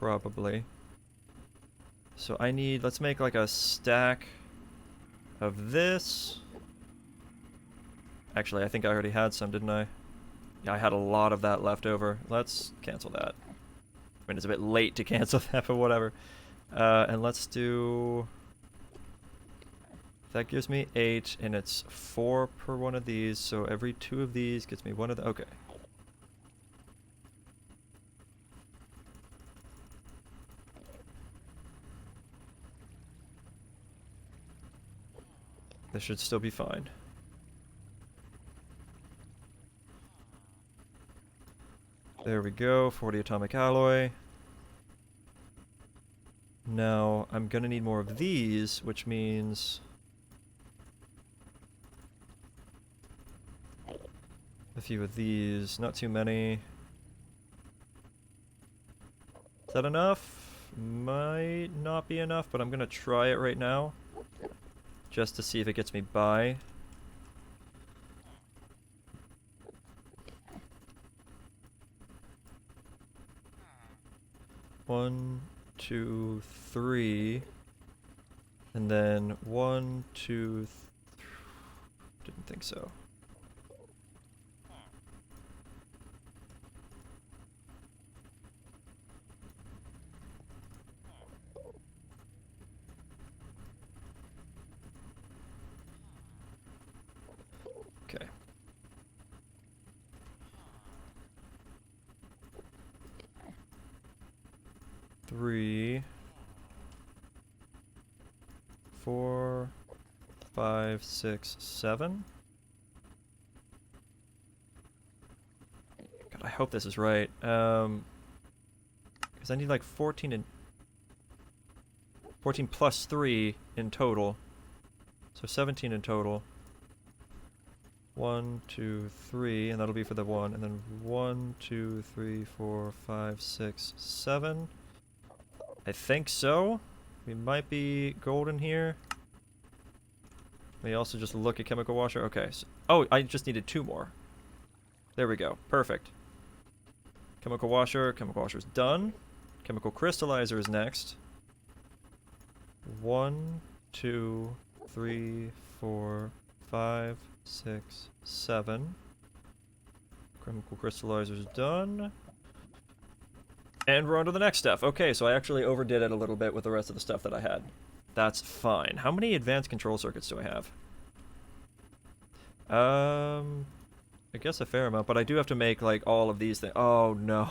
Probably. So I need, let's make like a stack of this. Actually, I think I already had some, didn't I? Yeah, I had a lot of that left over. Let's cancel that. I mean, it's a bit late to cancel that, but whatever. And let's do... That gives me 8, and it's 4 per one of these, so every 2 of these gets me one of the... Okay. This should still be fine. There we go, 40 atomic alloy. Now, I'm gonna need more of these, which means... a few of these, not too many. Is that enough? Might not be enough, but I'm gonna try it right now. Just to see if it gets me by. One, 2, 3. And then 1, 2, didn't think so. Okay. Three, 4, 5, 6, 7. God, I hope this is right. Because I need like 14 and 14 plus 3 in total. So 17 in total. 1, 2, 3, and that'll be for the 1, and then 1, 2, 3, 4, 5, 6, 7. I think so. We might be golden here. Let me also just look at chemical washer. Okay. So, oh, I just needed 2 more. There we go. Perfect. Chemical washer's done. Chemical crystallizer is next. 1, 2, 3, 4, 5, 6, 7. Chemical crystallizer's done. And we're on to the next stuff. Okay, so I actually overdid it a little bit with the rest of the stuff that I had. That's fine. How many advanced control circuits do I have? I guess a fair amount, but I do have to make like all of these things. Oh no.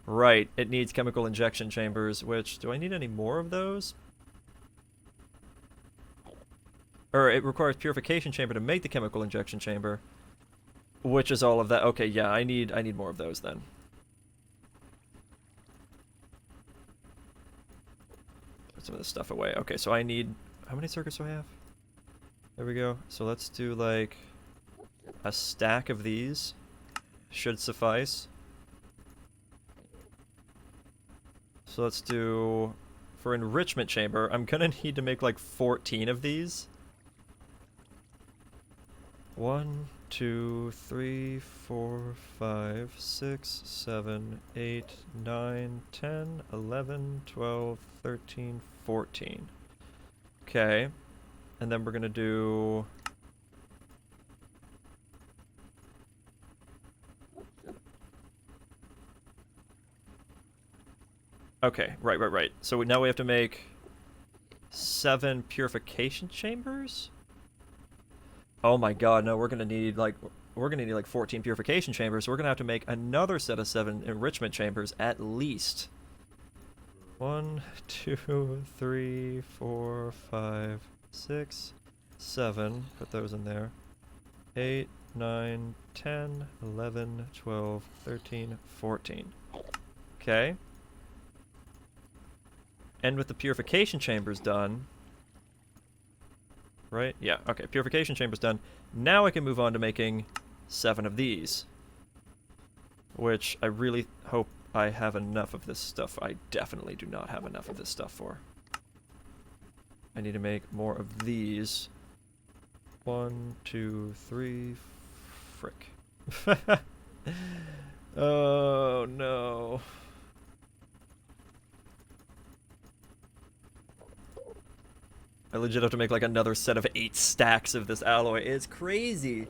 Right, it needs chemical injection chambers, which, do I need any more of those? Or it requires purification chamber to make the chemical injection chamber, which is all of that. Okay, yeah, I need more of those then. Put some of this stuff away. Okay, so I need, how many circuits do I have? There we go. So let's do like a stack of these. Should suffice. So let's do, for enrichment chamber, I'm gonna need to make like 14 of these. 1, 2, 3, 4, 5, 6, 7, 8, 9, 10, 11, 12, 13, 14. Okay. And then we're gonna do... Okay, right. So now we have to make 7 purification chambers? Oh my god, no, we're gonna need like 14 purification chambers, so we're gonna have to make another set of 7 enrichment chambers at least. 1, 2, 3, 4, 5, 6, 7. Put those in there. 8, 9, 10, 11, 12, 13, 14. Okay. And with the purification chambers done... Right? Yeah, okay. Purification chamber's done. Now I can move on to making 7 of these. Which I really hope I have enough of this stuff. I definitely do not have enough of this stuff for. I need to make more of these. 1, 2, 3... Frick. Oh, no. I legit have to make like another set of 8 stacks of this alloy. It's crazy.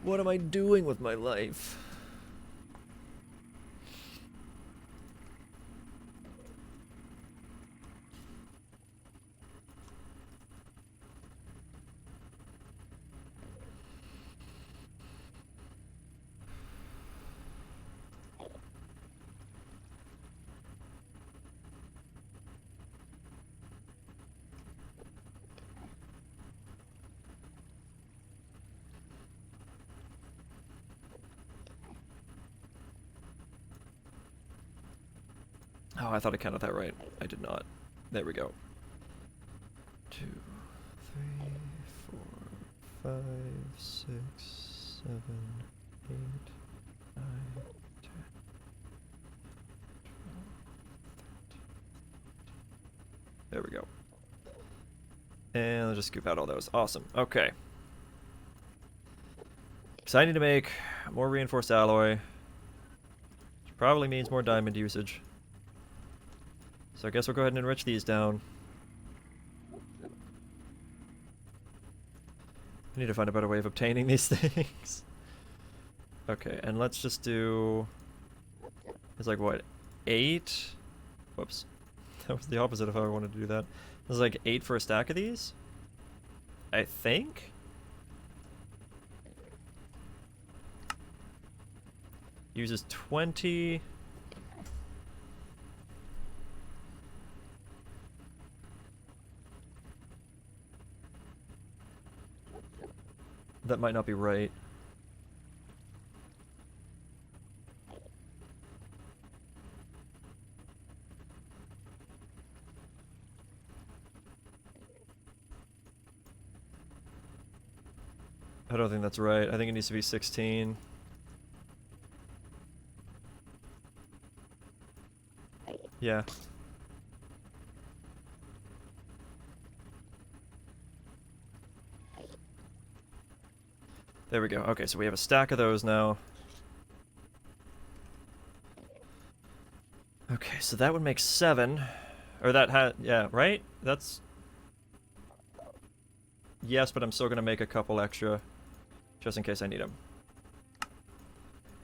What am I doing with my life? Oh, I thought I counted that right. I did not. There we go. 2, 3, 4, 5, 6, 7, 8, 9, 10, 12, 13. There we go. And I'll just scoop out all those. Awesome. Okay. So I need to make more reinforced alloy, which probably means more diamond usage. So I guess we'll go ahead and enrich these down. I need to find a better way of obtaining these things. Okay, and let's just do... It's like, what, 8? Whoops. That was the opposite of how I wanted to do that. There's like 8 for a stack of these? I think? Uses 20... That might not be right. I don't think that's right. I think it needs to be 16. Yeah. There we go. Okay, so we have a stack of those now. Okay, so that would make 7. Or that had... Yeah, right? That's... Yes, but I'm still going to make a couple extra. Just in case I need them.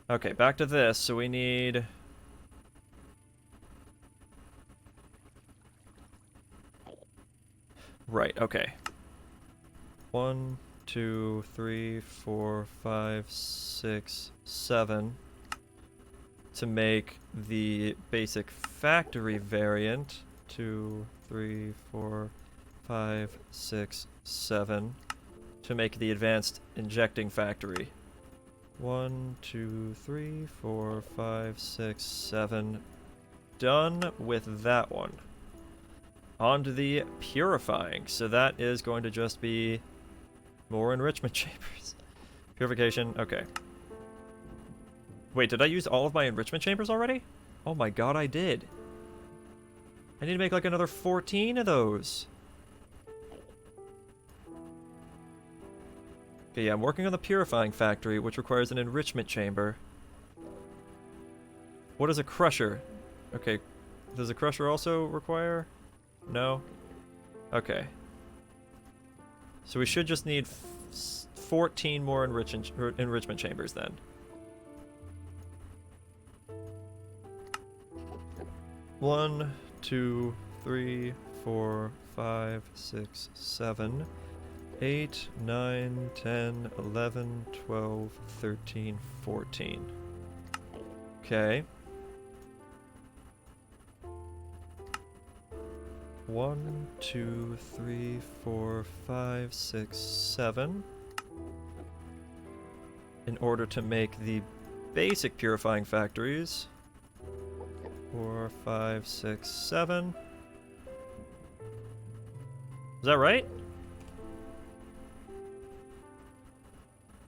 Okay, back to this. So we need... Right, okay. 1, 2, 3, 4, 5, 6, 7 to make the basic factory variant. 2, 3, 4, 5, 6, 7 to make the advanced injecting factory. 1, 2, 3, 4, 5, 6, 7. Done with that one. On to the purifying. So that is going to just be more enrichment chambers. Purification, okay. Wait, did I use all of my enrichment chambers already? Oh my god, I did. I need to make like another 14 of those. Okay, yeah, I'm working on the purifying factory, which requires an enrichment chamber. What is a crusher? Okay, does a crusher also require... No? Okay. So we should just need 14 more enrichment chambers then. One, 2, 3, 4, 5, 6, 7, 8, 9, 10, 11, 12, 13, 14. Okay. 1, 2, 3, 4, 5, 6, 7. In order to make the basic purifying factories. 4, 5, 6, 7. Is that right?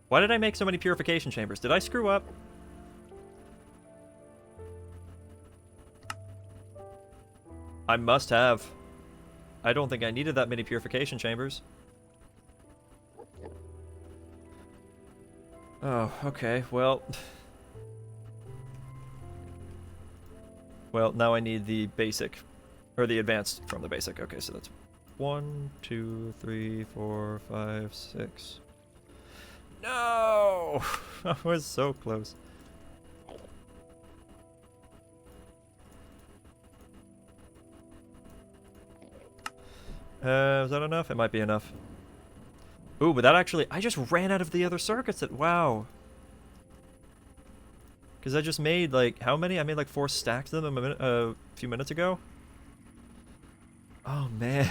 Why did I make so many purification chambers? Did I screw up? I must have. I don't think I needed that many purification chambers. Oh, okay, well... Well, now I need the basic, or the advanced from the basic. Okay, so that's 1, 2, 3, 4, 5, 6. No! I was so close. Is that enough? It might be enough. Ooh, but that actually... I just ran out of the other circuits. Wow. Because I just made, like... How many? I made, like, 4 stacks of them a few minutes ago. Oh, man.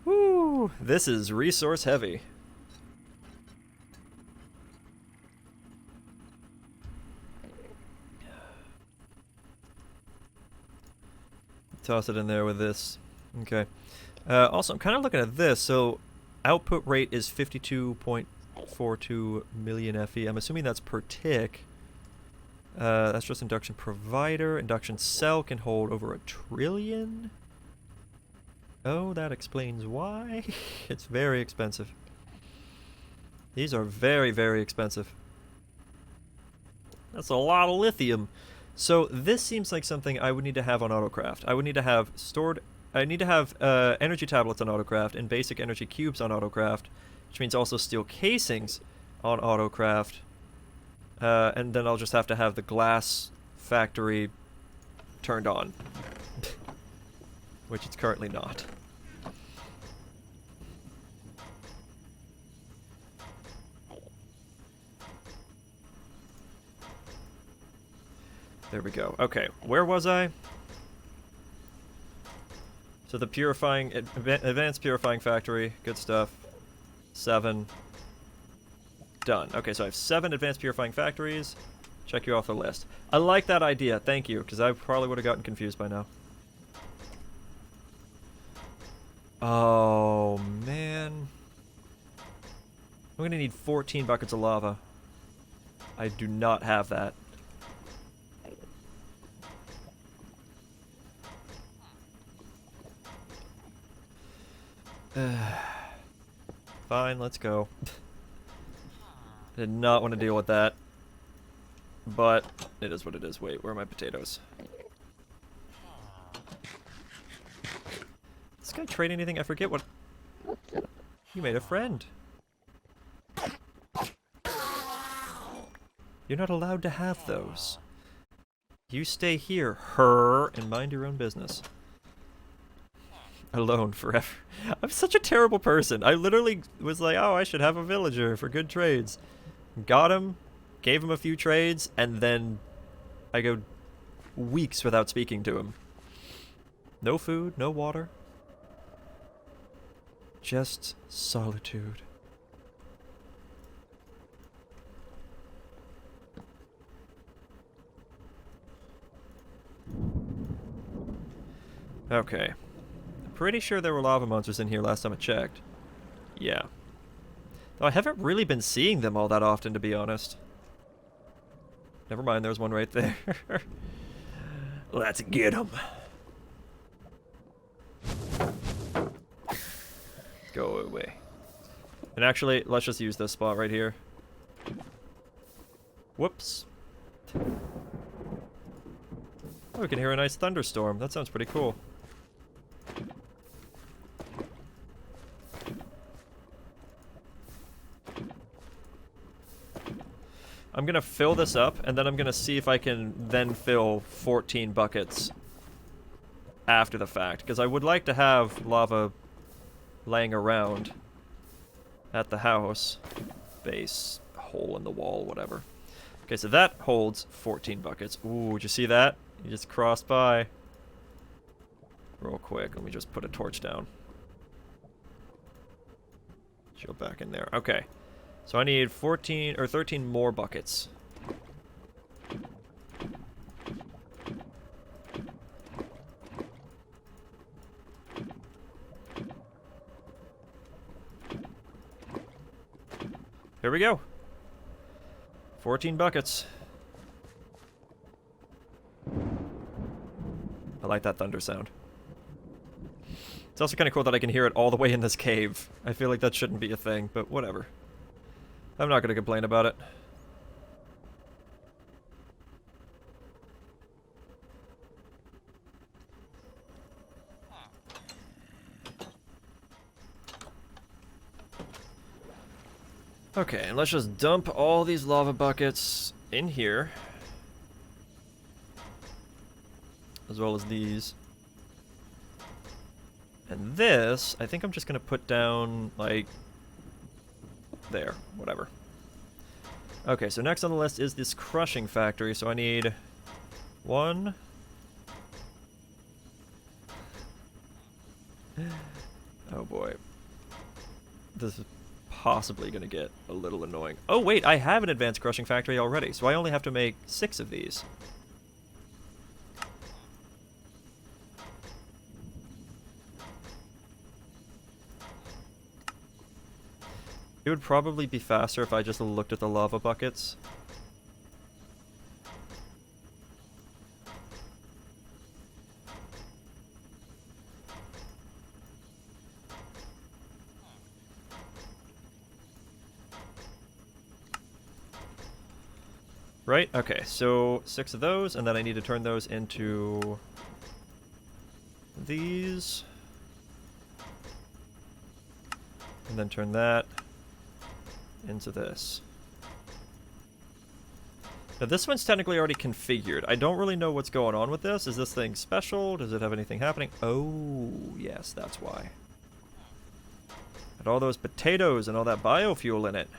Woo! This is resource heavy. Toss it in there with this. Okay. Also, I'm kind of looking at this. So, output rate is 52.42 million FE. I'm assuming that's per tick. That's just induction provider. Induction cell can hold over 1 trillion. Oh, that explains why. It's very expensive. These are very, very expensive. That's a lot of lithium. So this seems like something I would need to have on Autocraft. I would need to have stored... I need to have energy tablets on Autocraft and basic energy cubes on Autocraft, which means also steel casings on Autocraft. And then I'll just have to have the glass factory turned on. Which it's currently not. There we go. Okay, where was I? So the purifying, advanced purifying factory, good stuff. 7. Done. Okay, so I have 7 advanced purifying factories. Check you off the list. I like that idea, thank you, because I probably would have gotten confused by now. Oh, man. I'm gonna need 14 buckets of lava. I do not have that. Fine, let's go. I did not want to deal with that. But it is what it is. Wait, where are my potatoes? This guy trade anything? I forget what... You made a friend. You're not allowed to have those. You stay here, and mind your own business. Alone forever. I'm such a terrible person. I literally was like, oh, I should have a villager for good trades. Got him, gave him a few trades, and then I go weeks without speaking to him. No food, no water. Just solitude. Okay. Pretty sure there were lava monsters in here last time I checked. Yeah. Though I haven't really been seeing them all that often, to be honest. Never mind, there's one right there. Let's get him. Go away. And actually, let's just use this spot right here. Whoops. Oh, we can hear a nice thunderstorm. That sounds pretty cool. I'm gonna fill this up, and then I'm gonna see if I can then fill 14 buckets after the fact, because I would like to have lava laying around at the house. Base, hole in the wall, whatever. Okay, so that holds 14 buckets. Ooh, did you see that? You just crossed by. Real quick, let me just put a torch down. Go back in there. Okay. So I need 14 or 13 more buckets. Here we go. 14 buckets. I like that thunder sound. It's also kind of cool that I can hear it all the way in this cave. I feel like that shouldn't be a thing, but whatever. I'm not going to complain about it. Okay, and let's just dump all these lava buckets in here. As well as these. And this, I think I'm just gonna put down, like, there, whatever. Okay, so next on the list is this crushing factory, so I need 1. Oh boy. This is possibly gonna get a little annoying. Oh wait, I have an advanced crushing factory already, so I only have to make 6 of these. It would probably be faster if I just looked at the lava buckets. Right? Okay, so 6 of those, and then I need to turn those into these. And then turn that into this. Now this one's technically already configured. I don't really know what's going on with this. Is this thing special? Does it have anything happening? Oh, yes, that's why. And all those potatoes and all that biofuel in it.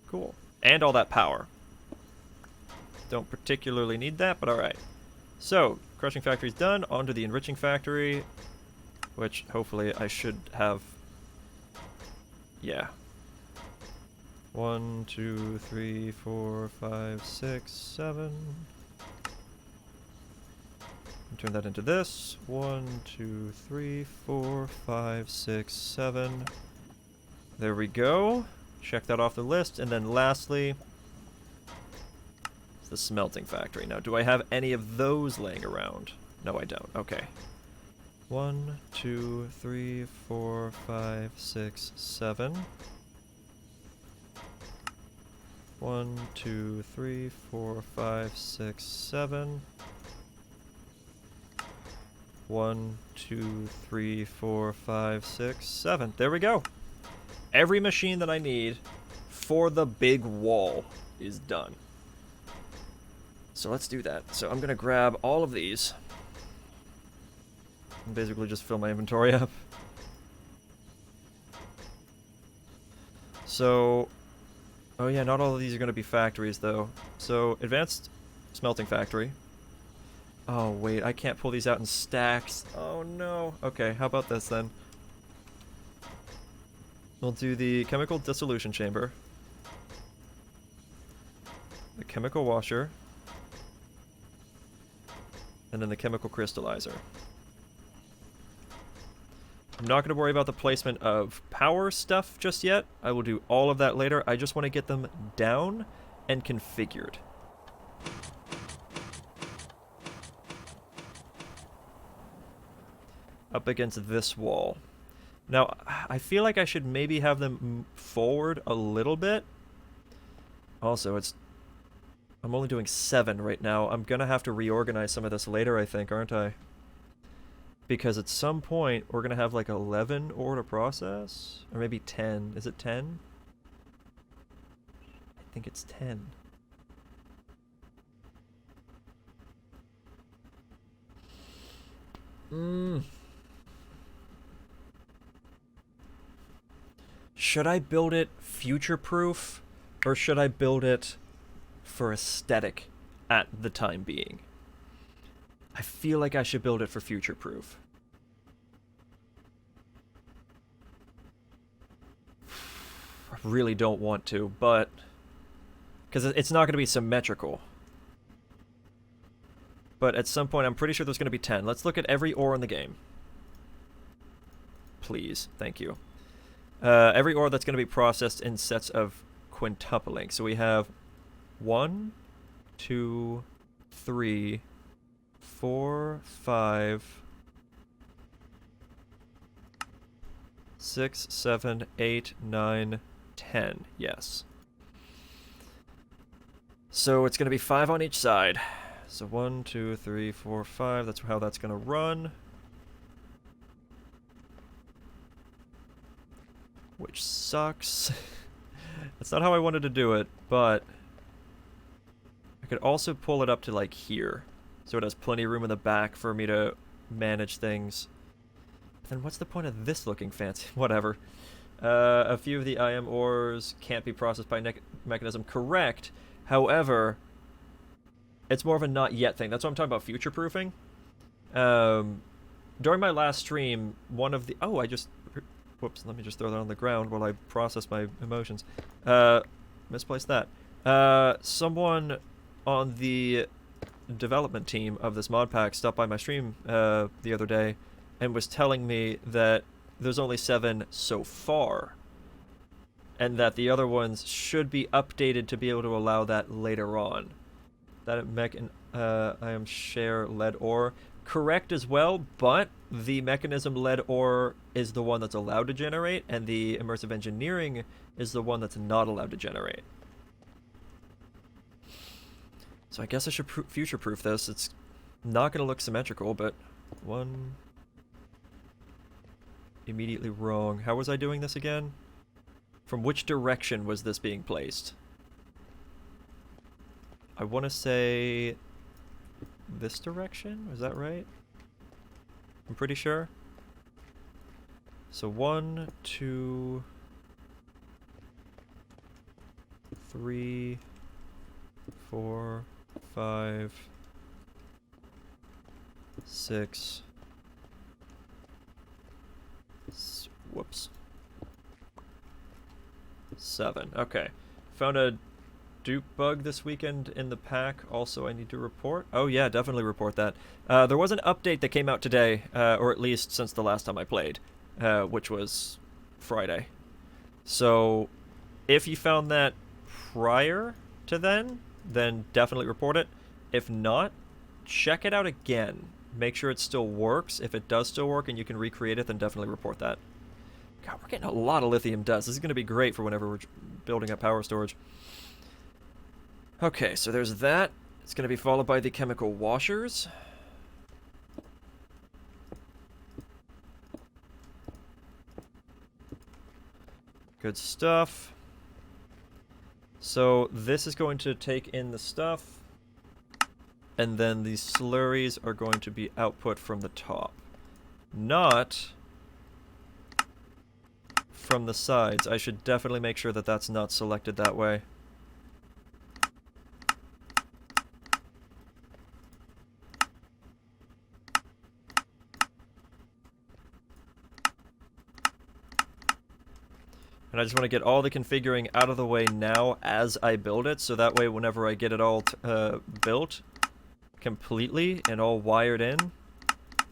Cool. And all that power. Don't particularly need that, but alright. So, crushing factory's done. On to the enriching factory. Which, hopefully, I should have... Yeah. 1, 2, 3, 4, 5, 6, 7. And turn that into this. 1, 2, 3, 4, 5, 6, 7. There we go. Check that off the list. And then lastly, it's the smelting factory. Now, do I have any of those laying around? No, I don't. Okay. 1, 2, 3, 4, 5, 6, 7. 1, 2, 3, 4, 5, 6, 7. 1, 2, 3, 4, 5, 6, 7. There we go. Every machine that I need for the big wall is done. So let's do that. So I'm going to grab all of these. And basically just fill my inventory up. So... Oh yeah, not all of these are going to be factories though. So, advanced smelting factory. Oh wait, I can't pull these out in stacks. Oh no. Okay, how about this then? We'll do the chemical dissolution chamber. The chemical washer. And then the chemical crystallizer. I'm not going to worry about the placement of power stuff just yet. I will do all of that later. I just want to get them down and configured. Up against this wall. Now, I feel like I should maybe have them move forward a little bit. Also, I'm only doing 7 right now. I'm going to have to reorganize some of this later, I think, aren't I? Because at some point, we're going to have like 11 ore to process. Or maybe 10. Is it 10? I think it's 10. Should I build it future-proof? Or should I build it for aesthetic at the time being? I feel like I should build it for future-proof. I really don't want to, but... because it's not going to be symmetrical. But at some point, I'm pretty sure there's going to be 10. Let's look at every ore in the game. Please. Thank you. Every ore that's going to be processed in sets of quintupling. So we have 1, 2, 3... 4, 5, 6, 7, 8, 9, 10. Yes. So it's going to be 5 on each side. So 1, 2, 3, 4, 5. That's how that's going to run. Which sucks. That's not how I wanted to do it, but I could also pull it up to like here. So it has plenty of room in the back for me to manage things. Then what's the point of this looking fancy? Whatever. A few of the IM ores can't be processed by mechanism. Correct. However, it's more of a not yet thing. That's what I'm talking about, future proofing. During my last stream, one of the... Oh, I just... Whoops, let me just throw that on the ground while I process my emotions. Misplaced that. Someone on the development team of this mod pack stopped by my stream the other day and was telling me that there's only 7 so far, and that the other ones should be updated to be able to allow that later on. That I am share lead ore. Correct as well, but the mechanism lead ore is the one that's allowed to generate, and the immersive engineering is the one that's not allowed to generate. So I guess I should future-proof this. It's not going to look symmetrical, but one... Immediately wrong. How was I doing this again? From which direction was this being placed? I want to say this direction? Was that right? I'm pretty sure. So 1, 2, 3, 4, 5, 6. Whoops. 7. Okay. Found a dupe bug this weekend in the pack. Also, I need to report. Oh yeah, definitely report that. There was an update that came out today, or at least since the last time I played, which was Friday. So, if you found that prior to then definitely report it. If not, check it out again. Make sure it still works. If it does still work and you can recreate it, then definitely report that. God, we're getting a lot of lithium dust. This is going to be great for whenever we're building up power storage. Okay, so there's that. It's going to be followed by the chemical washers. Good stuff. So this is going to take in the stuff, and then the slurries are going to be output from the top, not from the sides. I should definitely make sure that that's not selected that way. And I just want to get all the configuring out of the way now as I build it, so that way whenever I get it all built completely and all wired in,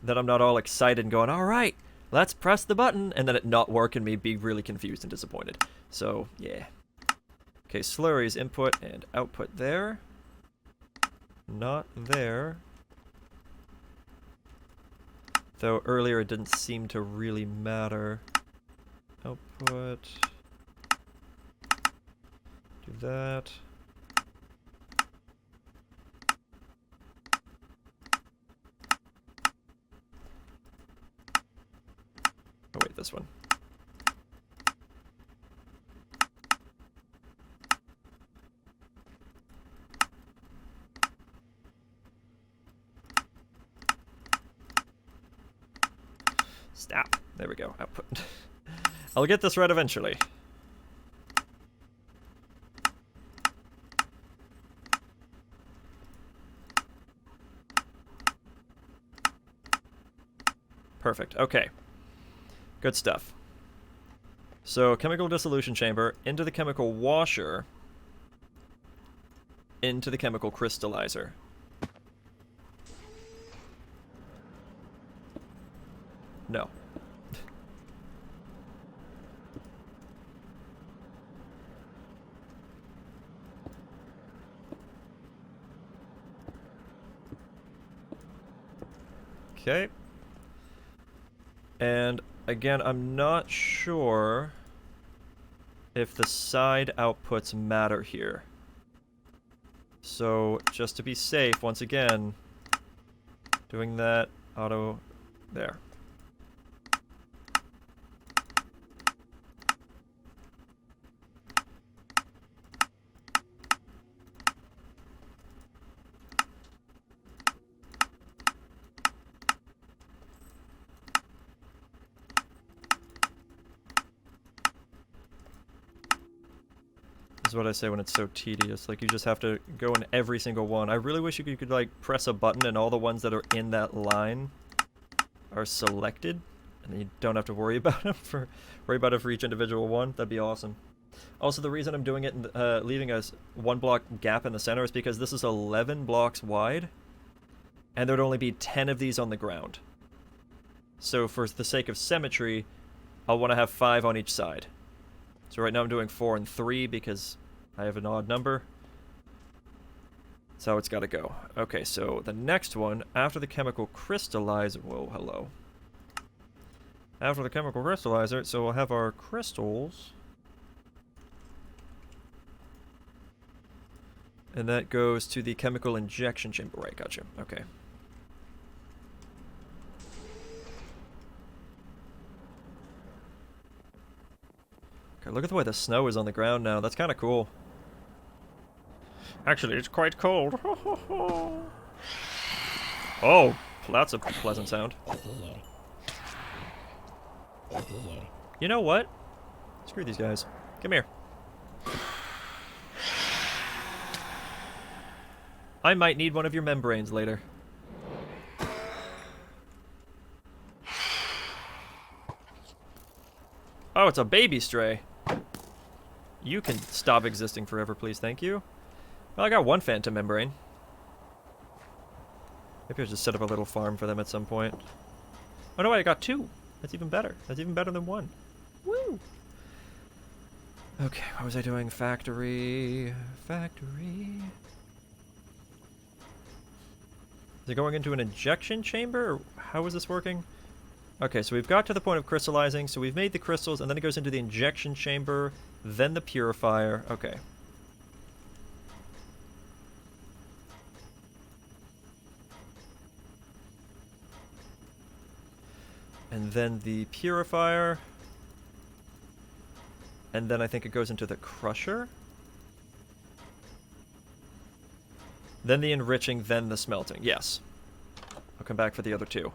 that I'm not all excited and going, alright, let's press the button, and then it not work and me be really confused and disappointed. So, yeah. Okay, slurries, input and output there. Not there. Though earlier it didn't seem to really matter. Output. Do that. Oh wait, this one. Stop. There we go. Output. I'll get this right eventually. Perfect. Okay. Good stuff. So, chemical dissolution chamber, into the chemical washer, into the chemical crystallizer. No. Okay. And again, I'm not sure if the side outputs matter here. So, just to be safe, once again, doing that auto there. This is what I say when it's so tedious. Like, you just have to go in every single one. I really wish you could like, press a button and all the ones that are in that line are selected. And then you don't have to worry about them for each individual one. That'd be awesome. Also, the reason I'm doing it and leaving a 1 block gap in the center is because this is 11 blocks wide. And there'd only be 10 of these on the ground. So for the sake of symmetry, I'll want to have 5 on each side. So right now I'm doing 4 and 3 because I have an odd number. That's how it's got to go. Okay, so the next one, after the chemical crystallizer... Whoa, hello. After the chemical crystallizer, so we'll have our crystals. And that goes to the chemical injection chamber. Right, gotcha. Okay. Okay, look at the way the snow is on the ground now. That's kind of cool. Actually, it's quite cold. Oh, that's a pleasant sound. You know what? Screw these guys. Come here. I might need one of your membranes later. Oh, it's a baby stray. You can stop existing forever, please. Thank you. Well, I got 1 phantom membrane. Maybe I'll just set up a little farm for them at some point. Oh no, wait, I got 2. That's even better. That's even better than 1. Woo! Okay, what was I doing? Factory. Factory. Is it going into an injection chamber? Or how is this working? Okay, so we've got to the point of crystallizing, so we've made the crystals, and then it goes into the injection chamber, then the purifier. Okay. And then the purifier. And then I think it goes into the crusher. Then the enriching, then the smelting. Yes. I'll come back for the other 2.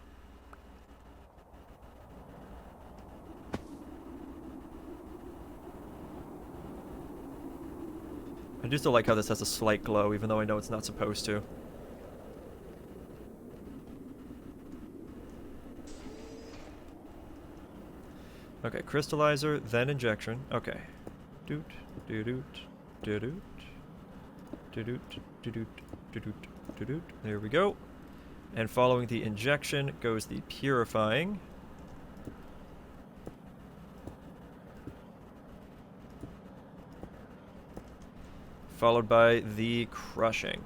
I do still like how this has a slight glow, even though I know it's not supposed to. Okay, crystallizer, then injection. Okay. Doot, doot, doot, doot, doot, doot, doot, doot, doot. There we go. And following the injection goes the purifying. Followed by the crushing.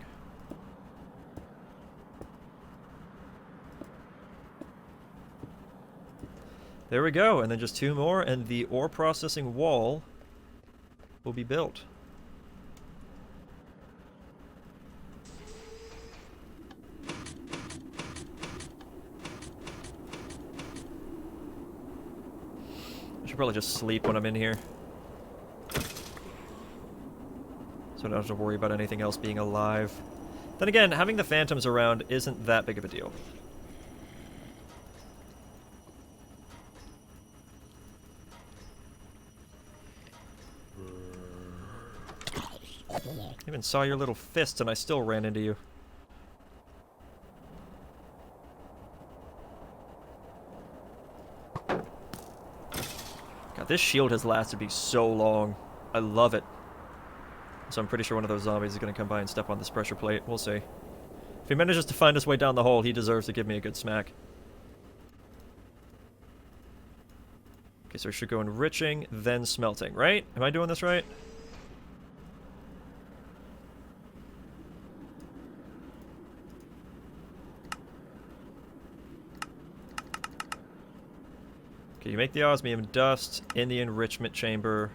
There we go, and then just 2 more, and the ore processing wall will be built. I should probably just sleep when I'm in here. So I don't have to worry about anything else being alive. Then again, having the phantoms around isn't that big of a deal. I even saw your little fists and I still ran into you. God, this shield has lasted me so long. I love it. So I'm pretty sure one of those zombies is going to come by and step on this pressure plate. We'll see. If he manages to find his way down the hole, he deserves to give me a good smack. Okay, so we should go enriching, then smelting, right? Am I doing this right? Okay, you make the osmium dust in the enrichment chamber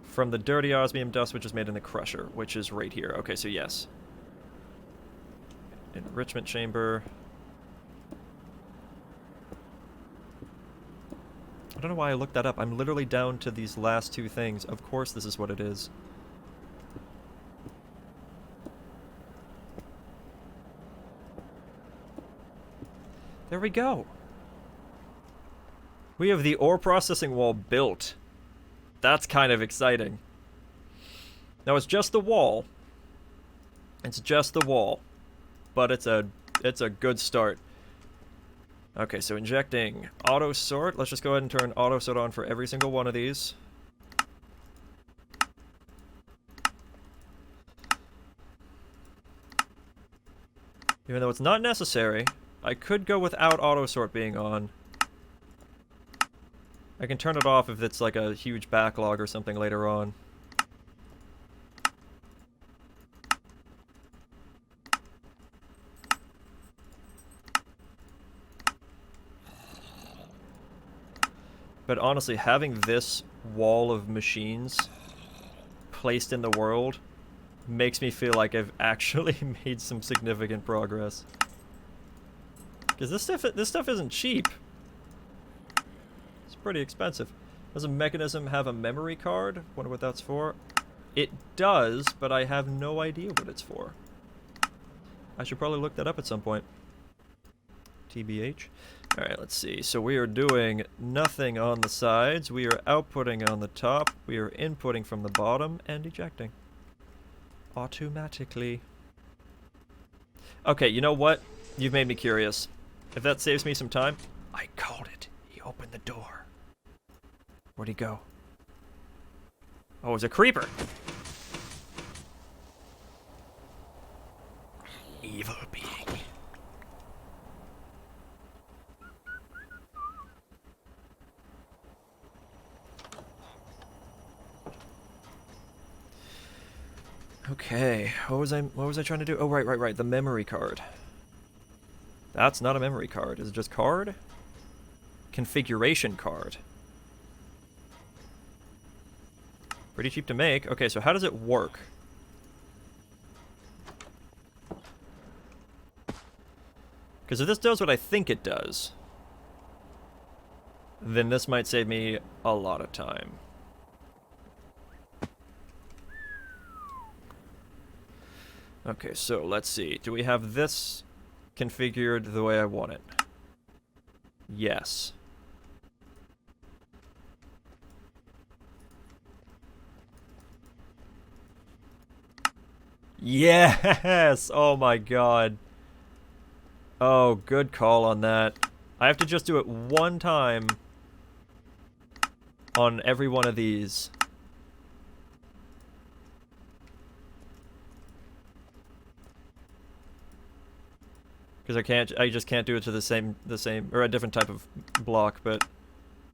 from the dirty osmium dust, which is made in the crusher, which is right here. Okay, so yes. Enrichment chamber. I don't know why I looked that up. I'm literally down to these last 2 things. Of course this is what it is. There we go. We have the ore processing wall built. That's kind of exciting. Now it's just the wall. It's just the wall. But it's a good start. Okay, so injecting auto sort. Let's just go ahead and turn auto sort on for every single one of these. Even though it's not necessary, I could go without auto sort being on. I can turn it off if it's like a huge backlog or something later on. But honestly, having this wall of machines placed in the world makes me feel like I've actually made some significant progress. Because this stuff isn't cheap. It's pretty expensive. Does a mechanism have a memory card? Wonder what that's for. It does, but I have no idea what it's for. I should probably look that up at some point. TBH. Alright, let's see. So we are doing nothing on the sides. We are outputting on the top. We are inputting from the bottom and ejecting. Automatically. Okay, you know what? You've made me curious. If that saves me some time... I called it. He opened the door. Where'd he go? Oh, it's a creeper! Evil being. Okay, what was I trying to do? Oh, right, the memory card. That's not a memory card. Is it just card? Configuration card. Pretty cheap to make. Okay, so how does it work? Because if this does what I think it does, then this might save me a lot of time. Okay, so let's see. Do we have this configured the way I want it? Yes. Yes! Oh my god. Oh, good call on that. I have to just do it one time on every one of these. Because I just can't do it to the same, or a different type of block, but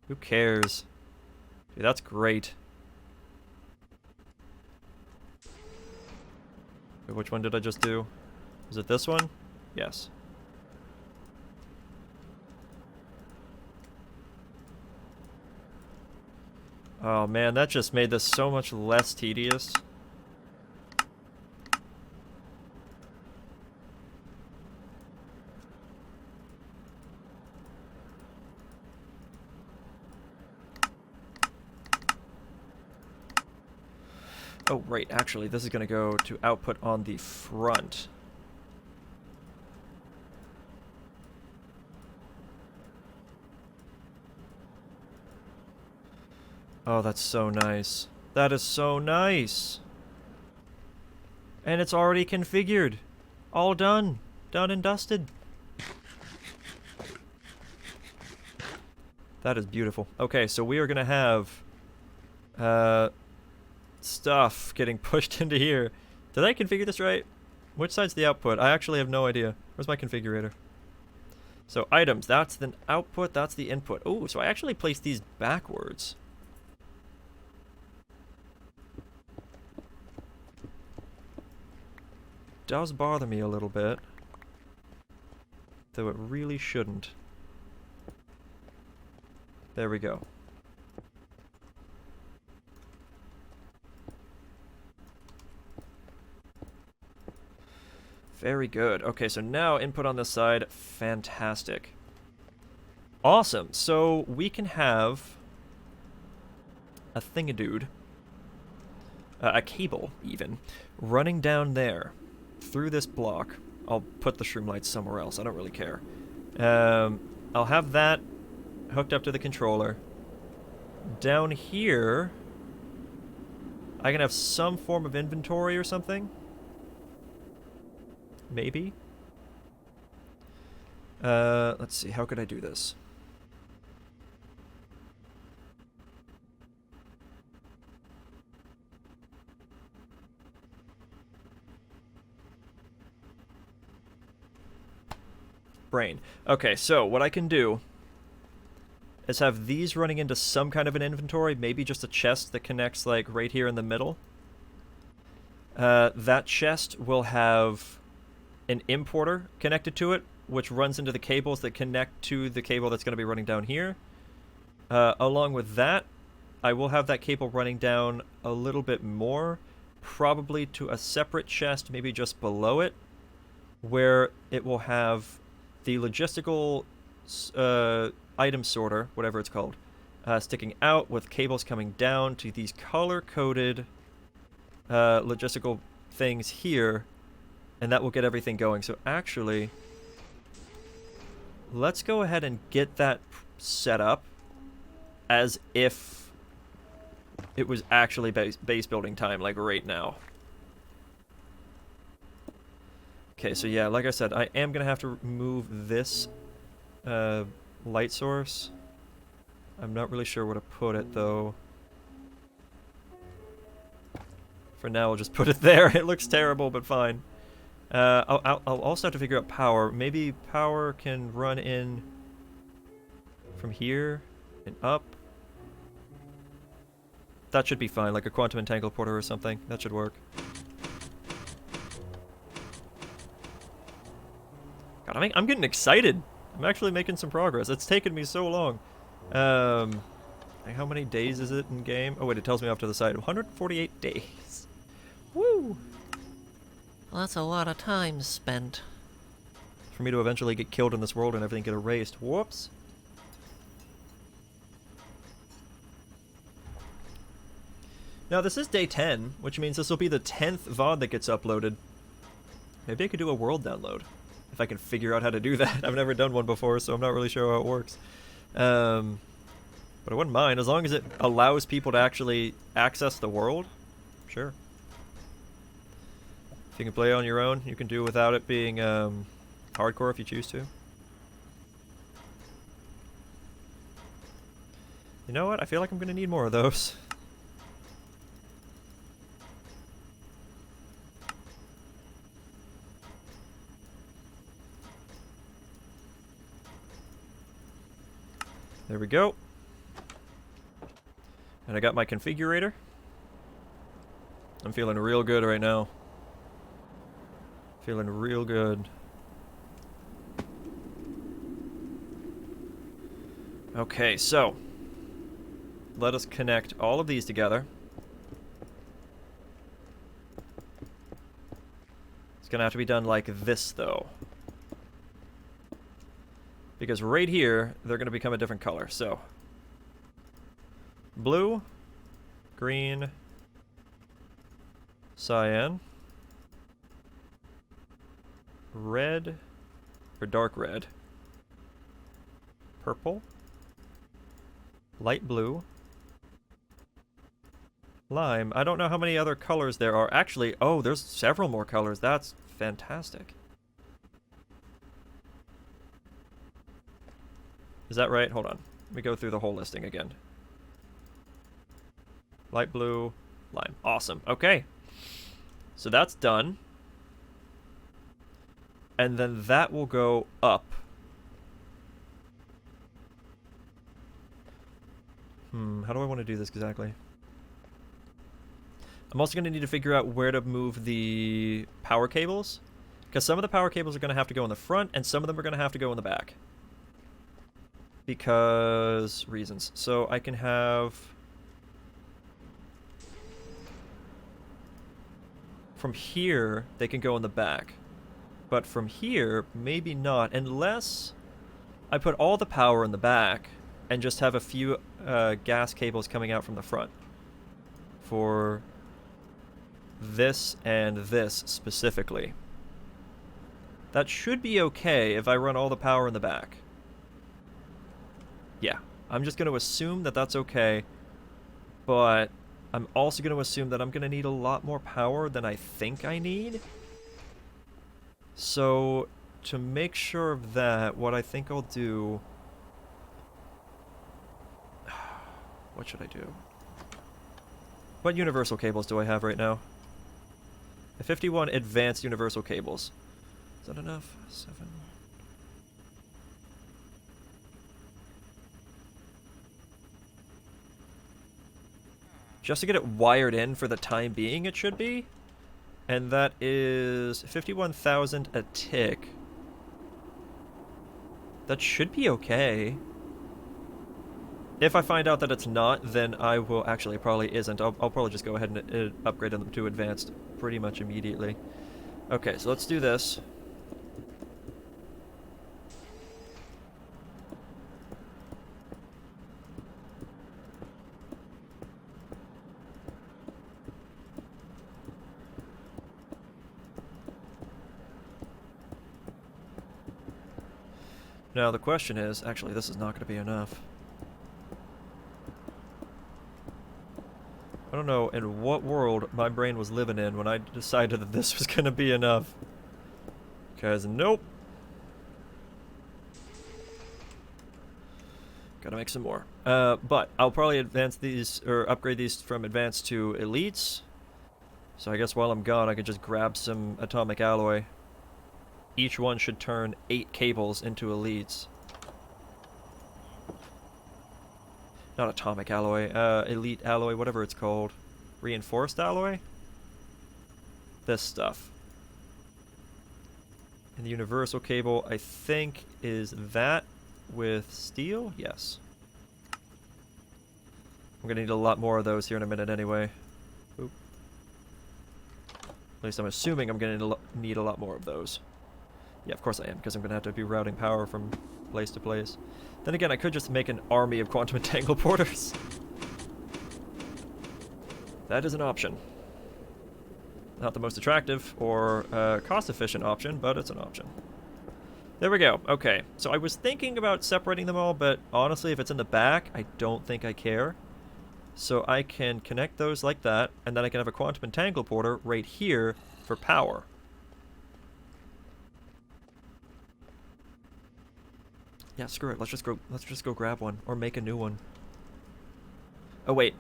who cares? Dude, that's great. Wait, which one did I just do? Is it this one? Yes. Oh man, that just made this so much less tedious. Oh, right, actually, this is going to go to output on the front. Oh, that's so nice. That is so nice! And it's already configured. All done. Done and dusted. That is beautiful. Okay, so we are going to have... stuff getting pushed into here. Did I configure this right? Which side's the output? I actually have no idea. Where's my configurator? So items, that's the output, that's the input. Oh, so I actually placed these backwards. Does bother me a little bit. Though it really shouldn't. There we go. Very good. Okay, so now input on this side. Fantastic. Awesome. So we can have a thingadude, a cable even, running down there through this block. I'll put the shroom lights somewhere else. I don't really care. I'll have that hooked up to the controller. Down here, I can have some form of inventory or something. Maybe. Let's see, how could I do this? Brain. Okay, so what I can do is have these running into some kind of an inventory, maybe just a chest that connects like right here in the middle. That chest will have an importer connected to it, which runs into the cables that connect to the cable that's going to be running down here. Along with that, I will have that cable running down a little bit more, probably to a separate chest, maybe just below it, where it will have the logistical item sorter, whatever it's called, sticking out with cables coming down to these color-coded logistical things here, and that will get everything going. So actually, let's go ahead and get that set up as if it was actually base building time, like right now. Okay, so yeah, like I said, I am going to have to remove this light source. I'm not really sure where to put it, though. For now, I'll just put it there. It looks terrible, but fine. I'll also have to figure out power. Maybe power can run in from here and up. That should be fine, like a quantum entangle porter or something. That should work. God, I'm getting excited. I'm actually making some progress. It's taken me so long. Like how many days is it in game? Oh wait, it tells me off to the side. 148 days. Woo!
Well, that's a lot of time spent.
For me to eventually get killed in this world and everything get erased. Whoops. Now this is day 10, which means this will be the 10th VOD that gets uploaded. Maybe I could do a world download. If I can figure out how to do that. I've never done one before, so I'm not really sure how it works. But I wouldn't mind, as long as it allows people to actually access the world. Sure. If you can play on your own, you can do without it being hardcore if you choose to. You know what? I feel like I'm going to need more of those. There we go. And I got my configurator. I'm feeling real good right now. Feeling real good. Okay, so let us connect all of these together. It's gonna have to be done like this, though. Because right here, they're gonna become a different color, so. Blue, green, cyan, red, or dark red, purple, light blue, lime. I don't know how many other colors there are. Actually, oh, there's several more colors. That's fantastic. Is that right? Hold on. Let me go through the whole listing again. Light blue, lime. Awesome. Okay. So that's done. And then that will go up. How do I want to do this exactly? I'm also going to need to figure out where to move the power cables. Because some of the power cables are going to have to go in the front, and some of them are going to have to go in the back. Because reasons. So I can have... From here, they can go in the back. But from here, maybe not, unless I put all the power in the back and just have a few gas cables coming out from the front. For this and this specifically. That should be okay if I run all the power in the back. Yeah, I'm just going to assume that that's okay, but I'm also going to assume that I'm going to need a lot more power than I think I need. So, to make sure of that, what I think I'll do... What should I do? What universal cables do I have right now? 51 advanced universal cables. Is that enough? 7... Just to get it wired in for the time being, it should be. And that is 51,000 a tick. That should be okay. If I find out that it's not, then I will... Actually, it probably isn't. I'll probably just go ahead and upgrade them to advanced pretty much immediately. Okay, so let's do this. Now the question is... Actually, this is not going to be enough. I don't know in what world my brain was living in when I decided that this was going to be enough. Because nope. Gotta make some more. But I'll probably advance these, or upgrade these from advanced to elites. So I guess while I'm gone, I can just grab some atomic alloy. Each one should turn 8 cables into elites. Not atomic alloy, elite alloy, whatever it's called. Reinforced alloy? This stuff. And the universal cable, I think, is that with steel? Yes. I'm gonna need a lot more of those here in a minute anyway. Oop. At least I'm assuming I'm gonna need a lot more of those. Yeah, of course I am, because I'm gonna have to be routing power from place to place. Then again, I could just make an army of quantum entangled porters. That is an option. Not the most attractive or cost-efficient option, but it's an option. There we go. Okay, so I was thinking about separating them all, but honestly, if it's in the back, I don't think I care. So I can connect those like that, and then I can have a quantum entangled porter right here for power. Yeah, screw it. Let's just go grab one or make a new one. Oh wait.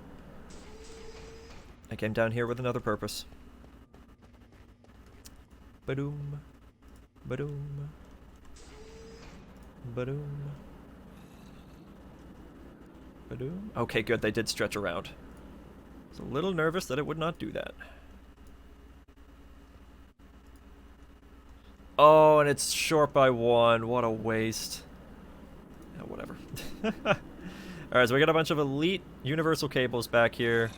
I came down here with another purpose. Ba-doom. Ba-doom. Ba-doom. Ba-doom. Okay, good. They did stretch around. I was a little nervous that it would not do that. Oh, and it's short by 1. What a waste. Oh, whatever. Alright, so we got a bunch of elite universal cables back here.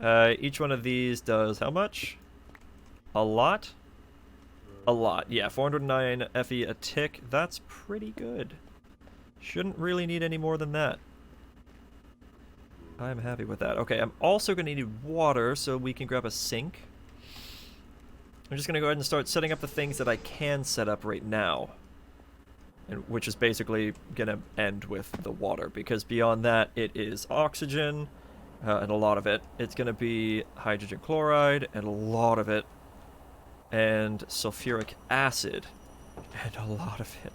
Each one of these does how much? A lot? A lot, yeah. 409 FE a tick. That's pretty good. Shouldn't really need any more than that. I'm happy with that. Okay, I'm also going to need water, so we can grab a sink. I'm just going to go ahead and start setting up the things that I can set up right now. And which is basically going to end with the water, because beyond that it is oxygen, and a lot of it. It's going to be hydrogen chloride, and a lot of it. And sulfuric acid, and a lot of it.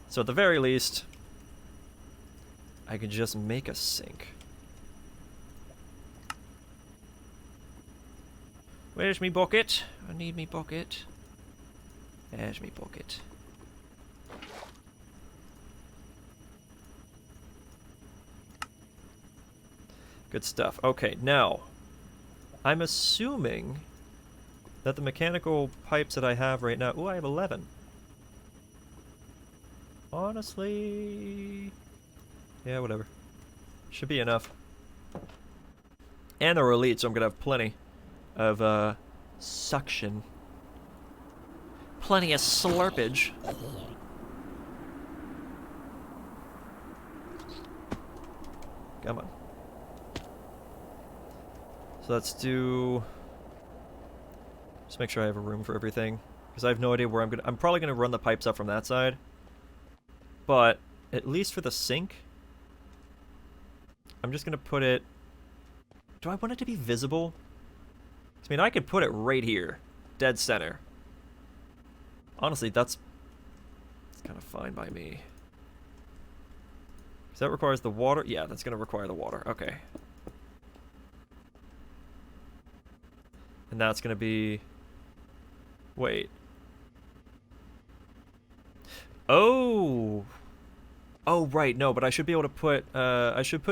So at the very least, I can just make a sink. Where's me bucket? I need me bucket. There's me bucket. Good stuff. Okay, now, I'm assuming that the mechanical pipes that I have right now... Ooh, I have 11. Honestly... Yeah, whatever. Should be enough. And they're elite, so I'm gonna have plenty of, suction. Plenty of slurpage. Come on. So let's do... Just make sure I have a room for everything. Because I have no idea where I'm probably gonna run the pipes up from that side. But, at least for the sink, I'm just gonna put it Do I want it to be visible? I mean, I could put it right here. Dead center. Honestly, that's kind of fine by me. So that requires the water? Yeah, that's going to require the water. Okay. And that's going to be... Wait. Oh! Oh, right. No, but I should be able to put... I should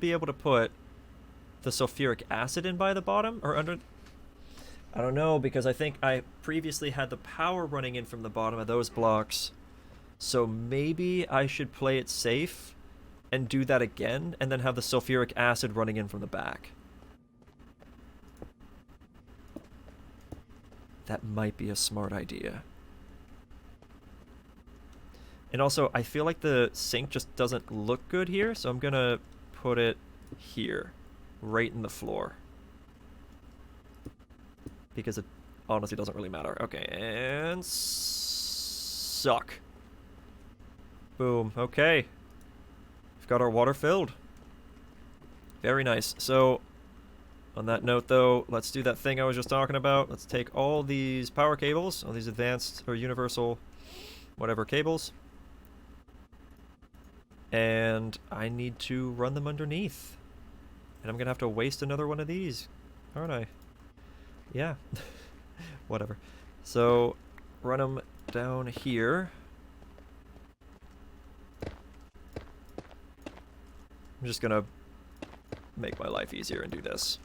be able to put the sulfuric acid in by the bottom? Or under... I don't know, because I think I previously had the power running in from the bottom of those blocks. So maybe I should play it safe and do that again, and then have the sulfuric acid running in from the back. That might be a smart idea. And also, I feel like the sink just doesn't look good here, so I'm gonna put it here, right in the floor. Because it honestly doesn't really matter. Okay, and suck. Boom. Okay. We've got our water filled. Very nice. So, on that note though, let's do that thing I was just talking about. Let's take all these power cables, all these advanced or universal whatever cables. And I need to run them underneath. And I'm gonna have to waste another one of these, aren't I? Yeah. Whatever. So, run them down here. I'm just gonna make my life easier and do this.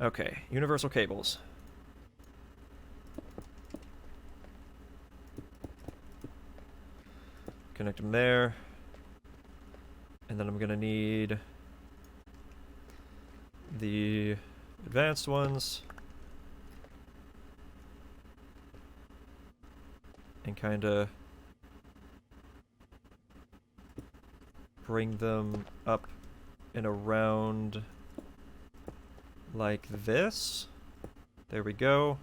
Okay, universal cables. Connect them there. And then I'm gonna need the advanced ones. And kinda bring them up and around like this. There we go.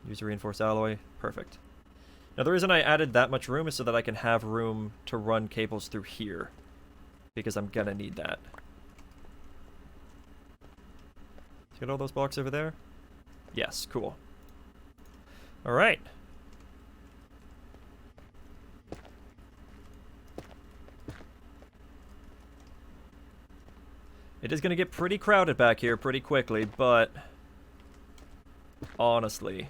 Use a reinforced alloy. Perfect. Now the reason I added that much room is so that I can have room to run cables through here. Because I'm gonna need that. Get all those blocks over there? Yes, cool. Alright. It is going to get pretty crowded back here pretty quickly, but honestly,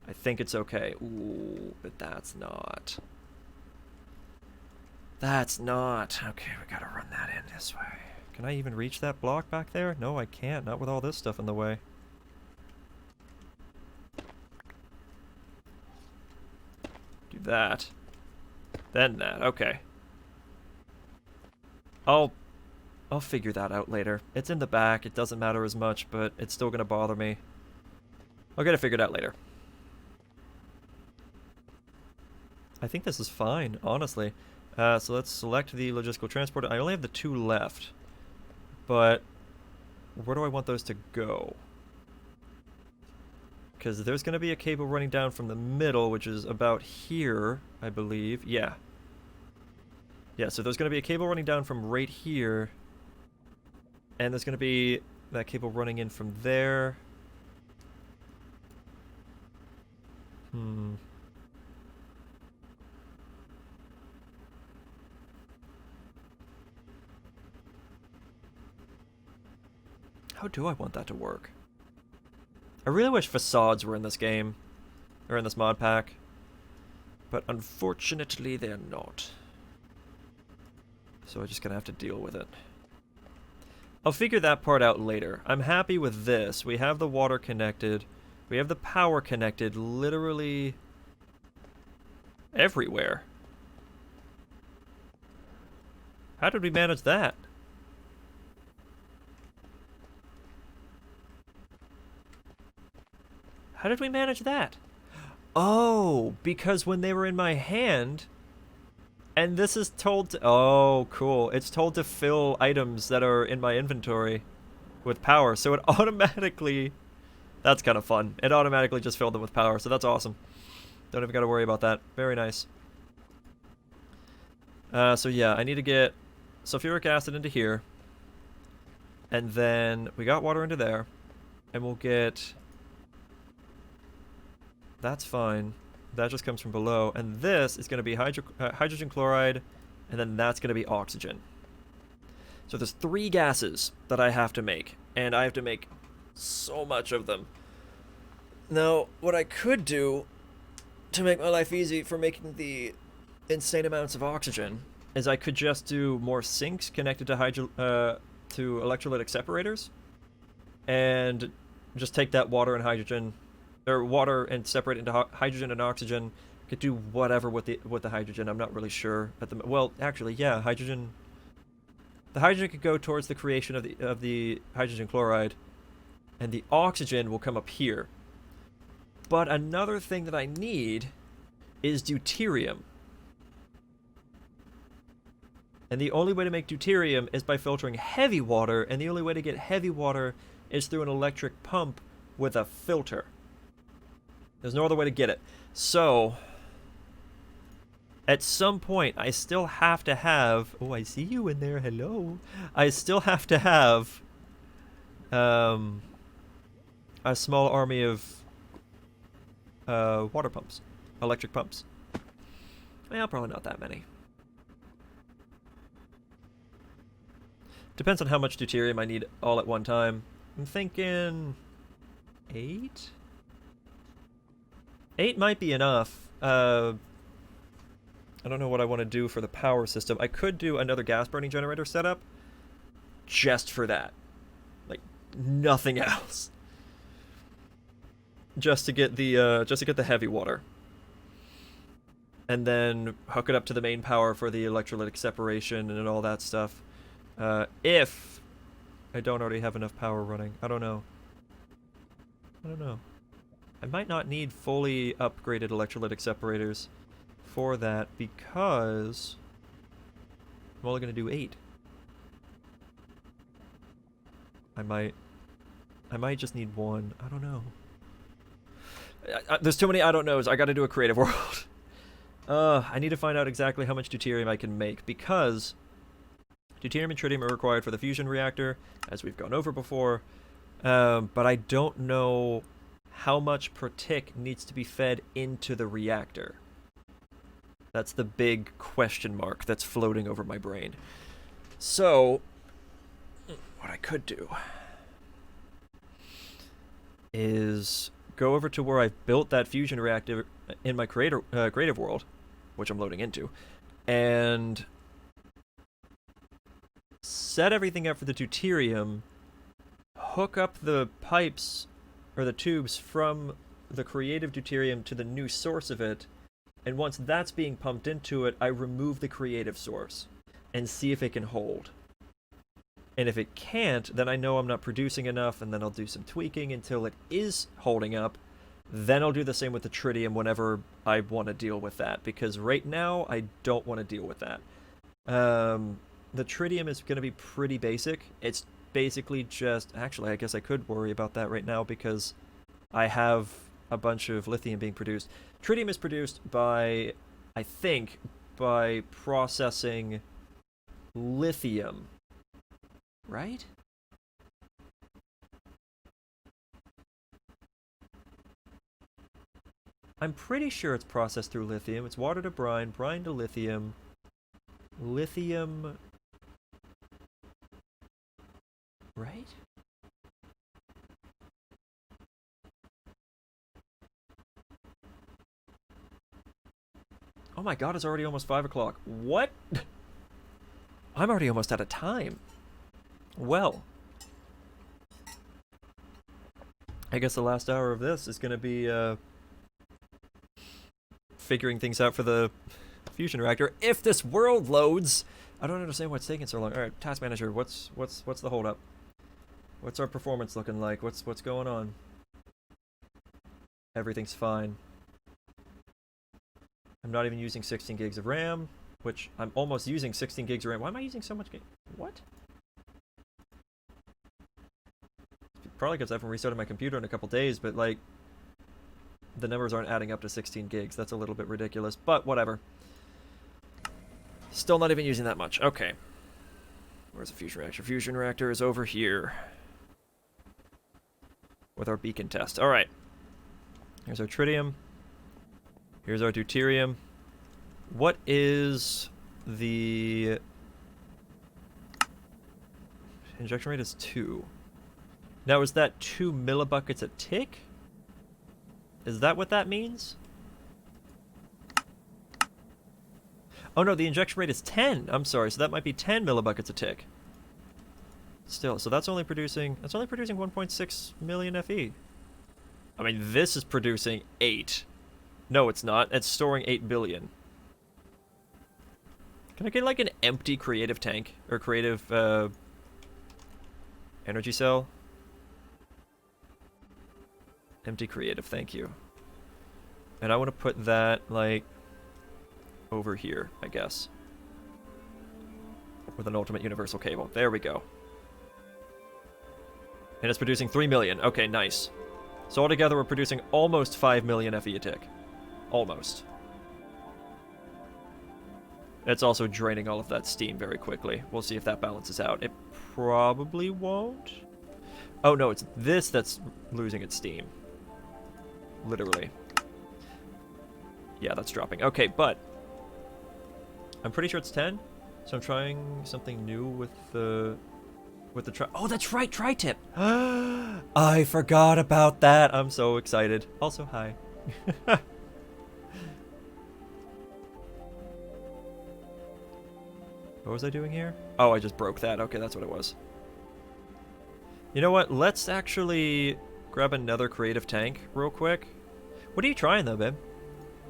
I think it's okay. Ooh, but that's not. That's not. Okay, we gotta run that in this way. Can I even reach that block back there? No, I can't. Not with all this stuff in the way. Do that. Then that. Okay. I'll figure that out later. It's in the back. It doesn't matter as much, but it's still gonna bother me. I'll get it figured out later. I think this is fine, honestly. So let's select the logistical transport. I only have the 2 left. But where do I want those to go? Because there's going to be a cable running down from the middle, which is about here, I believe. Yeah. Yeah, so there's going to be a cable running down from right here. And there's going to be that cable running in from there. How do I want that to work? I really wish facades were in this game. Or in this mod pack. But unfortunately, they're not. So I'm just gonna have to deal with it. I'll figure that part out later. I'm happy with this. We have the water connected. We have the power connected literally everywhere. How did we manage that? How did we manage that? Oh, because when they were in my hand, and this is told to... Oh, cool. It's told to fill items that are in my inventory with power, so it automatically... That's kind of fun. It automatically just filled them with power, so that's awesome. Don't even gotta worry about that. Very nice. So yeah, I need to get sulfuric acid into here. And then we got water into there. And we'll get... That's fine. That just comes from below. And this is going to be hydrogen chloride. And then that's going to be oxygen. So there's 3 gases that I have to make. And I have to make so much of them. Now, what I could do to make my life easy for making the insane amounts of oxygen is I could just do more sinks connected to electrolytic separators, and just take that water and hydrogen, or water and separate it into hydrogen and oxygen. Could do whatever with the hydrogen. I'm not really sure at the well. Actually, yeah, hydrogen. The hydrogen could go towards the creation of the hydrogen chloride, and the oxygen will come up here. But another thing that I need is deuterium. And the only way to make deuterium is by filtering heavy water, and the only way to get heavy water is through an electric pump with a filter. There's no other way to get it. So, at some point, I still have to have... Oh, I see you in there. Hello. I still have to have a small army of water pumps. Electric pumps. Yeah, probably not that many. Depends on how much deuterium I need all at one time. I'm thinking 8? 8 might be enough. I don't know what I want to do for the power system. I could do another gas burning generator setup just for that. Like nothing else. Just to get the heavy water. And then hook it up to the main power for the electrolytic separation and all that stuff. If I don't already have enough power running. I don't know. I might not need fully upgraded electrolytic separators for that because I'm only going to do 8. I might just need 1. I don't know. There's too many I don't knows. I got to do a creative world. I need to find out exactly how much deuterium I can make, because deuterium and tritium are required for the fusion reactor, as we've gone over before, but I don't know how much per tick needs to be fed into the reactor. That's the big question mark that's floating over my brain. So, what I could do is go over to where I've built that fusion reactor in my creative world, which I'm loading into, and set everything up for the deuterium, hook up the pipes or the tubes from the creative deuterium to the new source of it, and once that's being pumped into it, I remove the creative source and see if it can hold. And if it can't, then I know I'm not producing enough, and then I'll do some tweaking until it is holding up. Then I'll do the same with the tritium whenever I want to deal with that, because right now I don't want to deal with that. The tritium is going to be pretty basic. It's basically just... Actually, I guess I could worry about that right now because I have a bunch of lithium being produced. Tritium is produced by, I think, by processing lithium. Right? I'm pretty sure it's processed through lithium. It's water to brine, brine to lithium, lithium... Right? Oh my god, it's already almost 5 o'clock. What? I'm already almost out of time. Well, I guess the last hour of this is going to be figuring things out for the fusion reactor. If this world loads, I don't understand why it's taking so long. All right, task manager, what's the holdup? What's our performance looking like? What's going on? Everything's fine. I'm not even using 16 gigs of RAM, which I'm almost using 16 gigs of RAM. Why am I using so much? What? Probably because I haven't restarted my computer in a couple days, but like, the numbers aren't adding up to 16 gigs. That's a little bit ridiculous, but whatever. Still not even using that much. Okay. Where's the fusion reactor? Fusion reactor is over here. With our beacon test. Alright. Here's our tritium. Here's our deuterium. What is the... Injection rate is 2. Now, is that 2 millibuckets a tick? Is that what that means? Oh no, the injection rate is 10. I'm sorry, so that might be 10 millibuckets a tick. Still, so that's only producing 1.6 million FE. I mean, this is producing 8. No, it's not. It's storing 8 billion. Can I get like an empty creative tank or creative energy cell? Empty creative, thank you. And I want to put that like over here, I guess. With an ultimate universal cable. There we go. And it's producing 3 million. Okay, nice. So altogether we're producing almost 5 million FE a tick. Almost. It's also draining all of that steam very quickly. We'll see if that balances out. It probably won't. Oh no, it's this that's losing its steam. Literally. Yeah, that's dropping. Okay, but I'm pretty sure it's 10. So I'm trying something new with the oh, that's right, tri-tip. I forgot about that. I'm so excited. Also, hi. What was I doing here? Oh, I just broke that. Okay, that's what it was. You know what? Let's actually grab another creative tank real quick. What are you trying though, babe?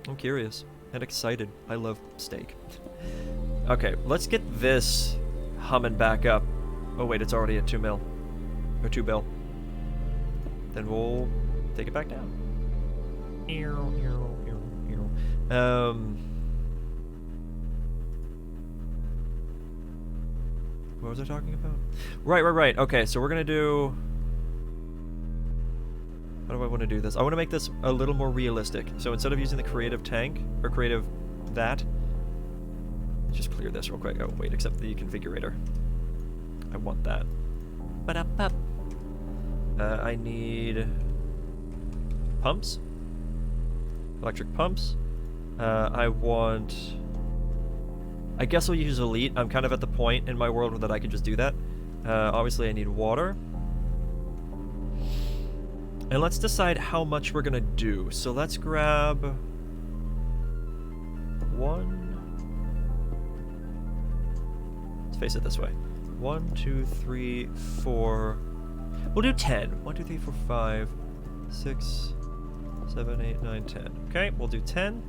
I'm curious and excited. I love steak. Okay, let's get this humming back up. Oh wait, it's already at 2 mil. Or 2 bill. Then we'll take it back down. What was I talking about? Right. Okay, so we're gonna do... How do I want to do this? I want to make this a little more realistic. So instead of using the creative tank, or creative that, let's just clear this real quick. Oh, wait, accept the configurator. I want that. Ba-da-ba. I need pumps. Electric pumps. I want... I guess I'll use Elite. I'm kind of at the point in my world that I can just do that. Obviously, I need water. And let's decide how much we're gonna do. So let's grab... 1... Let's face it this way. 1, 2, 3, 4... We'll do 10. 1, 2, 3, 4, 5, 6, 7, 8, 9, 10. Okay, we'll do 10.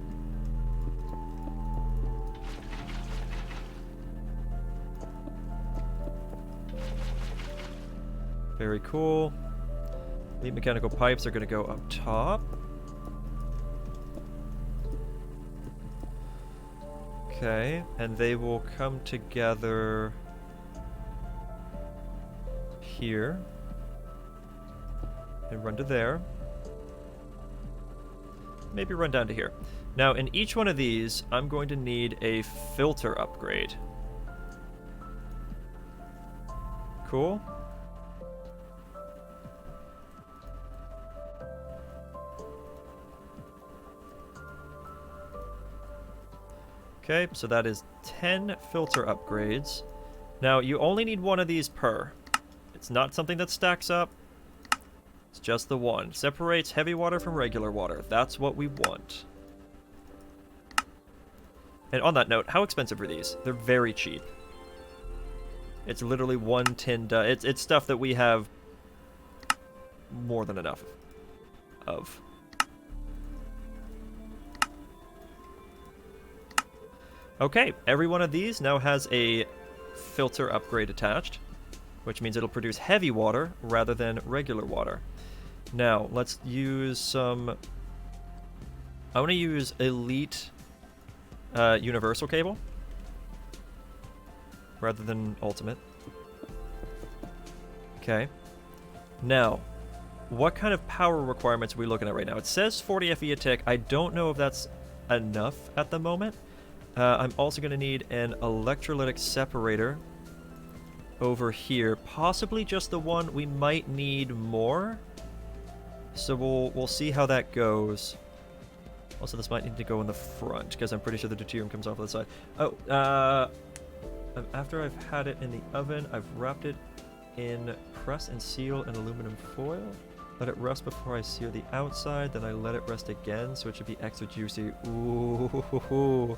Very cool. Elite mechanical pipes are going to go up top. Okay, and they will come together here and run to there. Maybe run down to here. Now, in each one of these, I'm going to need a filter upgrade. Cool. Okay, so that is 10 filter upgrades. Now, you only need one of these per. It's not something that stacks up. It's just the one. Separates heavy water from regular water. That's what we want. And on that note, how expensive are these? They're very cheap. It's literally one tin... It's stuff that we have more than enough of. Okay, every one of these now has a filter upgrade attached, which means it'll produce heavy water rather than regular water. Now, let's use some... I want to use Elite Universal Cable rather than Ultimate. Okay. Now, what kind of power requirements are we looking at right now? It says 40 FE a tick. I don't know if that's enough at the moment. I'm also going to need an electrolytic separator over here. Possibly just the one. We might need more. So we'll see how that goes. Also, this might need to go in the front, because I'm pretty sure the deuterium comes off the side. Oh, after I've had it in the oven, I've wrapped it in press and seal and aluminum foil. Let it rest before I sear the outside, then I let it rest again, so it should be extra juicy. Ooh.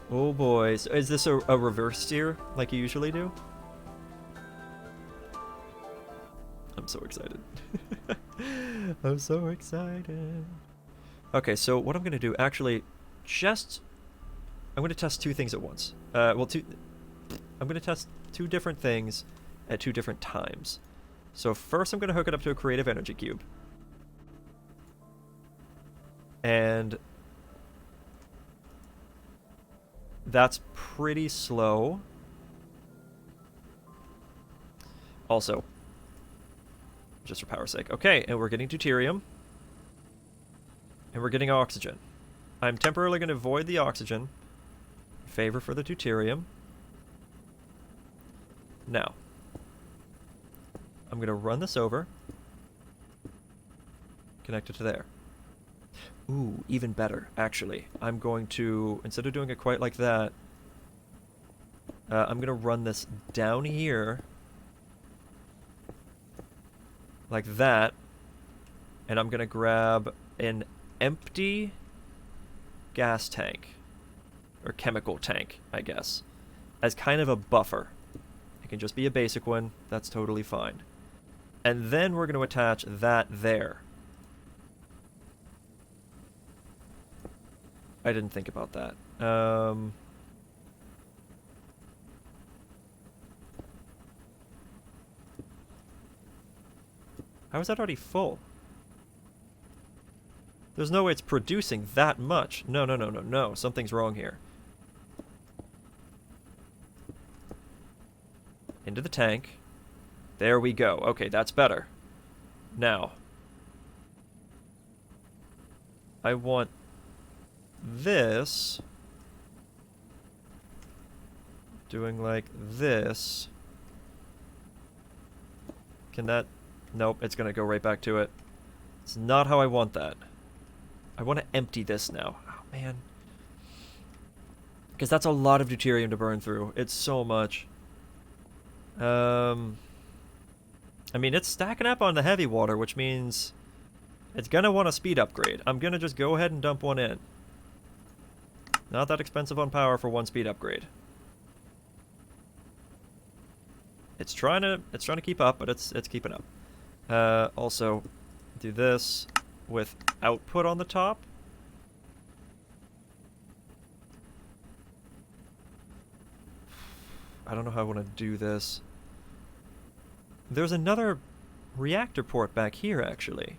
Oh boy. So is this a reverse sear, like you usually do? I'm so excited. I'm so excited. Okay, so what I'm going to do, actually, I'm going to test two things at once. I'm going to test two different things at two different times. So first I'm going to hook it up to a creative energy cube. And that's pretty slow. Also, just for power's sake. Okay, and we're getting deuterium. And we're getting oxygen. I'm temporarily going to void the oxygen. Favor for the deuterium. Now, I'm going to run this over. Connect it to there. Ooh, even better, actually. I'm going to, instead of doing it quite like that, I'm going to run this down here. Like that. And I'm going to grab an empty gas tank. Or chemical tank, I guess. As kind of a buffer. It can just be a basic one. That's totally fine. And then we're going to attach that there. I didn't think about that. How is that already full? There's no way it's producing that much. No. Something's wrong here. Into the tank. There we go. Okay, that's better. Now, I want this doing like this. Can that... Nope, it's going to go right back to it. It's not how I want that. I want to empty this now. Oh, man. Because that's a lot of deuterium to burn through. It's so much. I mean, it's stacking up on the heavy water, which means it's going to want a speed upgrade. I'm going to just go ahead and dump one in. Not that expensive on power for one speed upgrade. It's trying to keep up, but it's keeping up. Also, do this with output on the top. I don't know how I want to do this. There's another reactor port back here, actually.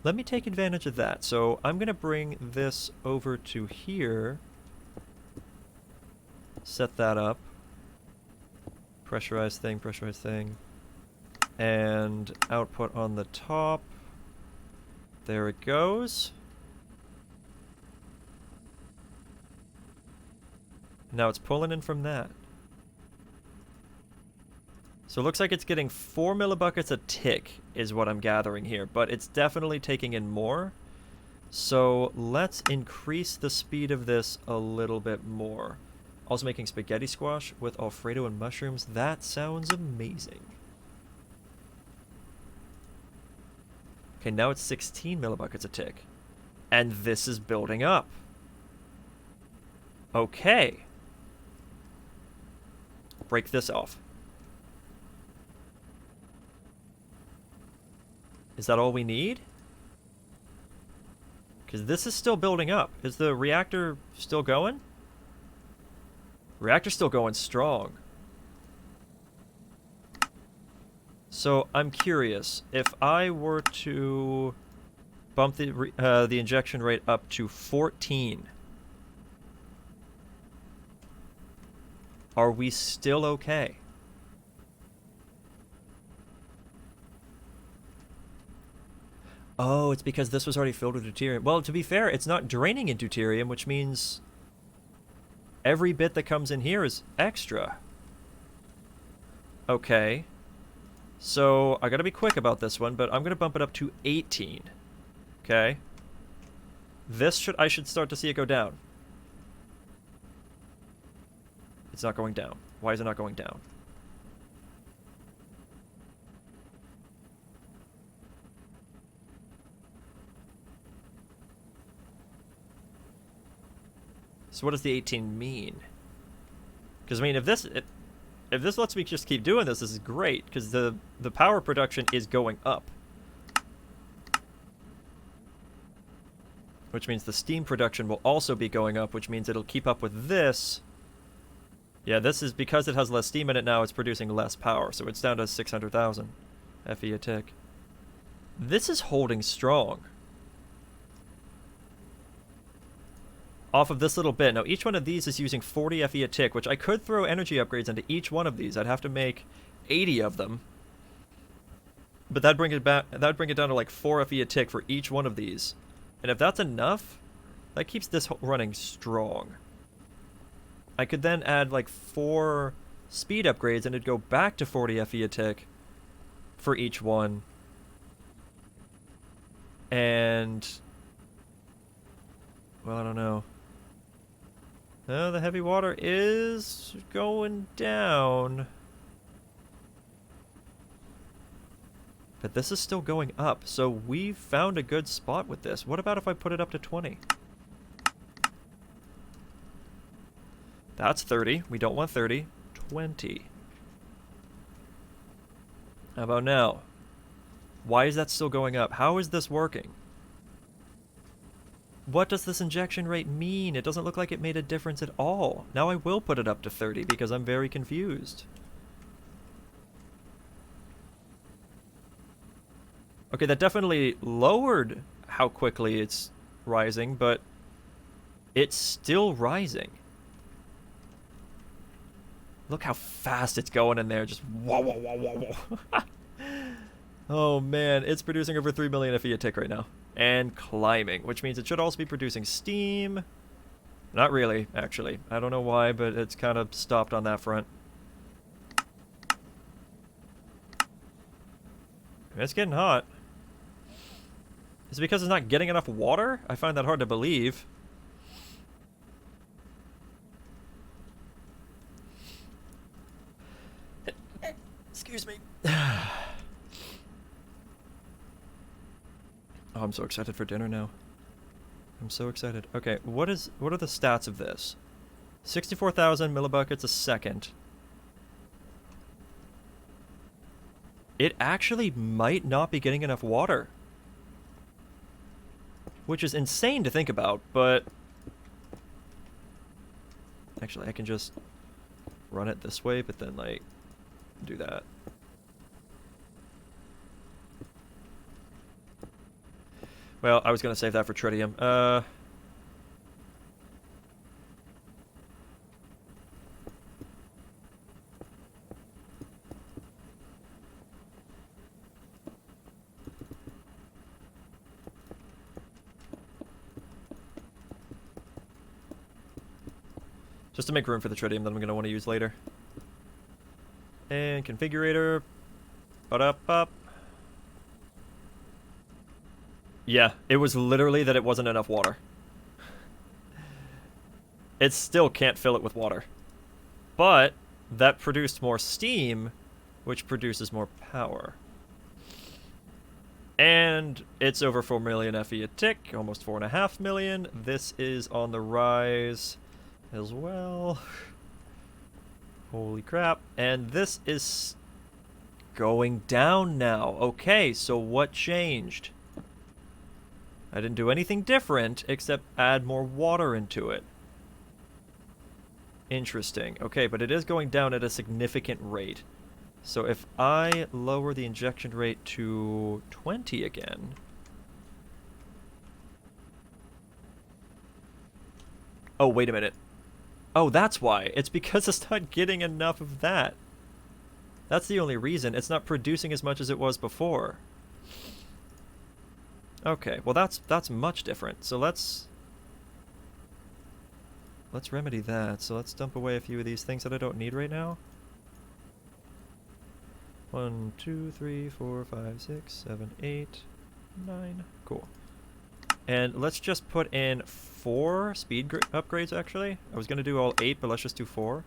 Let me take advantage of that. So I'm going to bring this over to here. Set that up. Pressurized thing. And output on the top. There it goes. Now it's pulling in from that. So it looks like it's getting 4 millibuckets a tick is what I'm gathering here, but it's definitely taking in more. So let's increase the speed of this a little bit more. Also making spaghetti squash with Alfredo and mushrooms. That sounds amazing. Okay, now it's 16 millibuckets a tick. And this is building up. Okay. Break this off. Is that all we need? Because this is still building up. Is the reactor still going? Reactor's still going strong. So I'm curious, if I were to bump the injection rate up to 14, are we still okay? Oh, it's because this was already filled with deuterium. Well, to be fair, it's not draining in deuterium, which means every bit that comes in here is extra. Okay. So, I gotta be quick about this one, but I'm gonna bump it up to 18. Okay. I should start to see it go down. It's not going down. Why is it not going down? So what does the 18 mean? Because I mean, if this lets me just keep doing this, this is great. Because the power production is going up, which means the steam production will also be going up, which means it'll keep up with this. Yeah, this is because it has less steam in it now. It's producing less power, so it's down to 600,000 FE a tick. This is holding strong. Off of this little bit. Now, each one of these is using 40 FE a tick, which I could throw energy upgrades into each one of these. I'd have to make 80 of them. But that'd bring it down to like 4 FE a tick for each one of these. And if that's enough, that keeps this running strong. I could then add like 4 speed upgrades and it'd go back to 40 FE a tick for each one. And... well, I don't know. No, the heavy water is going down. But this is still going up, so we've found a good spot with this. What about if I put it up to 20? That's 30. We don't want 30. 20. How about now? Why is that still going up? How is this working? What does this injection rate mean? It doesn't look like it made a difference at all. Now I will put it up to 30 because I'm very confused. Okay, that definitely lowered how quickly it's rising, but it's still rising. Look how fast it's going in there. Just whoa, whoa, whoa, whoa, whoa. Oh man, it's producing over 3 million FE a tick right now. And climbing, which means it should also be producing steam. Not really, actually. I don't know why, but it's kind of stopped on that front. It's getting hot. Is it because it's not getting enough water? I find that hard to believe. Excuse me. Oh, I'm so excited for dinner now. I'm so excited. Okay, what are the stats of this? 64,000 millibuckets a second. It actually might not be getting enough water. Which is insane to think about, but... actually, I can just run it this way, but then, like, do that. Well, I was going to save that for tritium. Just to make room for the tritium that I'm going to want to use later. And configurator. Ba-da-ba. Yeah, it was literally that it wasn't enough water. It still can't fill it with water. But that produced more steam, which produces more power. And it's over 4 million FE a tick, almost 4.5 million. This is on the rise as well. Holy crap. And this is going down now. Okay, so what changed? I didn't do anything different except add more water into it. Interesting. Okay, but it is going down at a significant rate. So if I lower the injection rate to 20 again... oh, wait a minute. Oh, that's why. It's because it's not getting enough of that. That's the only reason. It's not producing as much as it was before. Okay, well that's much different. So let's remedy that. So let's dump away a few of these things that I don't need right now. 1, 2, 3, 4, 5, 6, 7, 8, 9. Cool. And let's just put in 4 speed upgrades, actually. I was going to do all 8, but let's just do 4.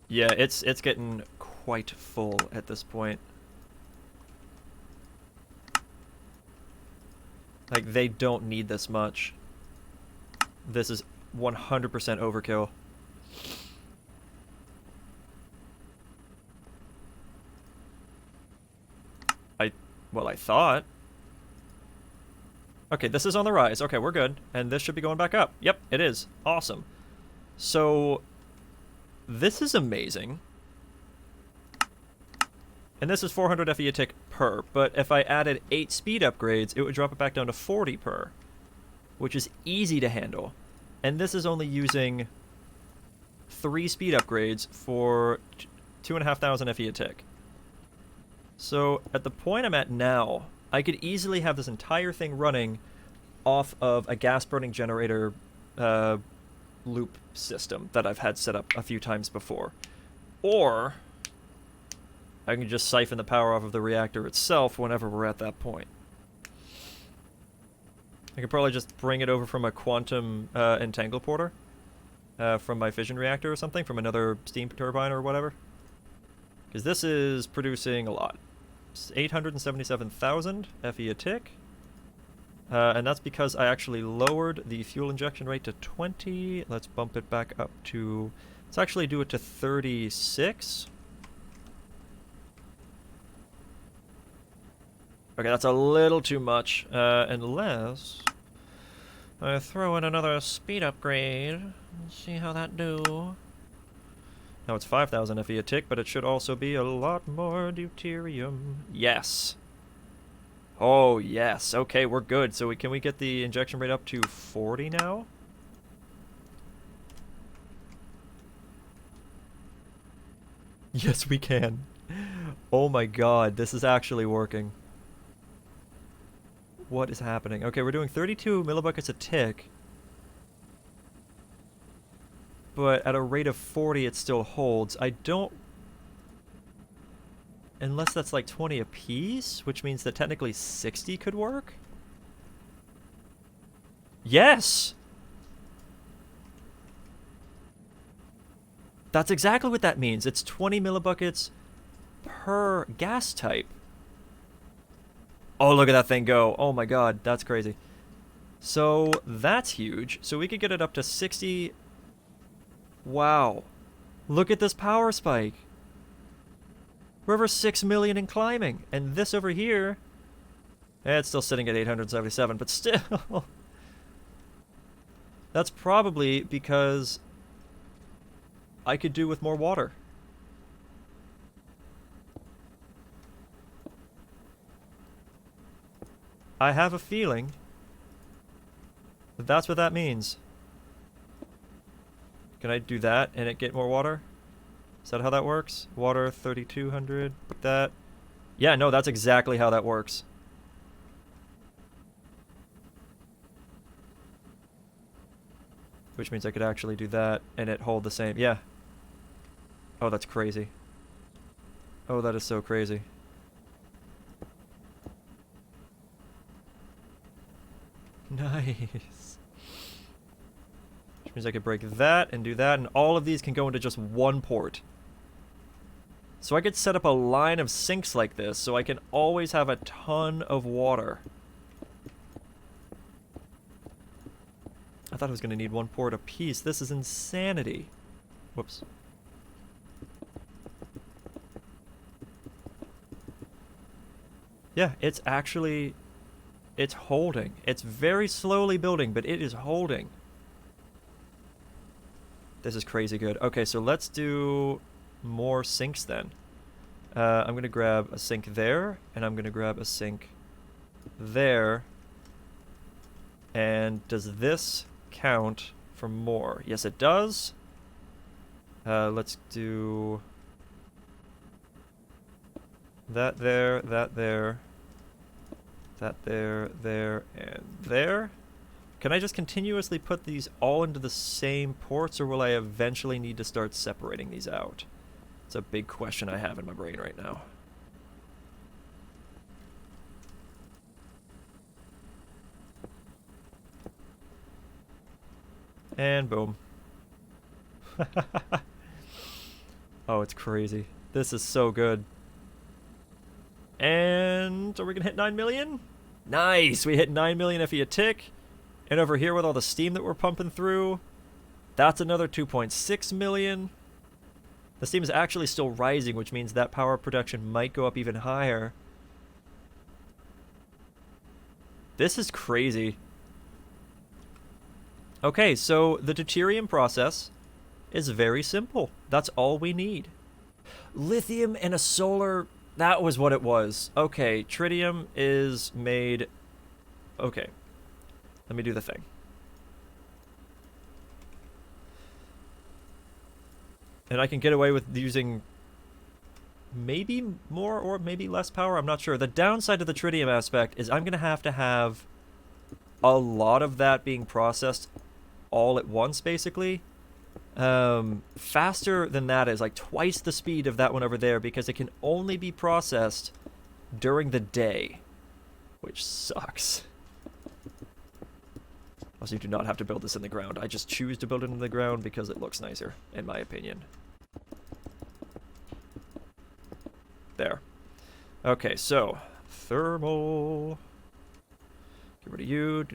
Yeah, it's getting quite full at this point. Like, they don't need this much. This is 100% overkill. Well, I thought. Okay, this is on the rise. Okay, we're good. And this should be going back up. Yep, it is. Awesome. So, this is amazing. And this is 400 FE a tick per, but if I added 8 speed upgrades, it would drop it back down to 40 per, which is easy to handle. And this is only using 3 speed upgrades for 2,500 FE a tick. So, at the point I'm at now, I could easily have this entire thing running off of a gas-burning generator loop system that I've had set up a few times before. Or I can just siphon the power off of the reactor itself whenever we're at that point. I could probably just bring it over from a quantum entangleporter from my fission reactor or something, from another steam turbine or whatever. Because this is producing a lot. It's 877,000 FE a tick. And that's because I actually lowered the fuel injection rate to 20. Let's bump it back up to... Let's actually do it to 36. Okay, that's a little too much. Unless I throw in another speed upgrade. Let's see how that do. Now it's 5,000 FE a tick, but it should also be a lot more deuterium. Yes. Oh, yes. Okay, we're good. So can we get the injection rate up to 40 now? Yes, we can. Oh my god, this is actually working. What is happening? Okay, we're doing 32 millibuckets a tick. But at a rate of 40, it still holds. I don't... Unless that's like 20 apiece, which means that technically 60 could work? Yes! That's exactly what that means. It's 20 millibuckets per gas type. Oh, look at that thing go. Oh my god, that's crazy. So, that's huge. So we could get it up to 60... Wow. Look at this power spike. We're over 6 million in climbing. And this over here... it's still sitting at 877, but still... That's probably because I could do with more water. I have a feeling that that's what that means. Can I do that and it get more water? Is that how that works? Water 3,200, that. Yeah, no, that's exactly how that works. Which means I could actually do that and it hold the same. Yeah. Oh, that's crazy. Oh, that is so crazy. Nice. Which means I could break that and do that, and all of these can go into just one port. So I could set up a line of sinks like this, so I can always have a ton of water. I thought I was going to need one port apiece. This is insanity. Whoops. Yeah, it's actually... It's holding. It's very slowly building, but it is holding. This is crazy good. Okay, so let's do more sinks then. I'm going to grab a sink there, and I'm going to grab a sink there. And does this count for more? Yes, it does. Let's do that there, that there. That there, and there. Can I just continuously put these all into the same ports, or will I eventually need to start separating these out? It's a big question I have in my brain right now. And boom. Oh, it's crazy. This is so good. And are we gonna hit 9 million? Nice! We hit 9 million FE a tick. And over here with all the steam that we're pumping through, that's another 2.6 million. The steam is actually still rising, which means that power production might go up even higher. This is crazy. Okay, so the deuterium process is very simple. That's all we need. Lithium and a solar... That was what it was. Okay, tritium is made... Okay. Let me do the thing. And I can get away with using maybe more or maybe less power. I'm not sure. The downside of the tritium aspect is I'm going to have a lot of that being processed all at once, basically. Faster than that is like twice the speed of that one over there because it can only be processed during the day, which sucks. Also, you do not have to build this in the ground. I just choose to build it in the ground because it looks nicer, in my opinion. There. Okay, so thermal. Get rid of you.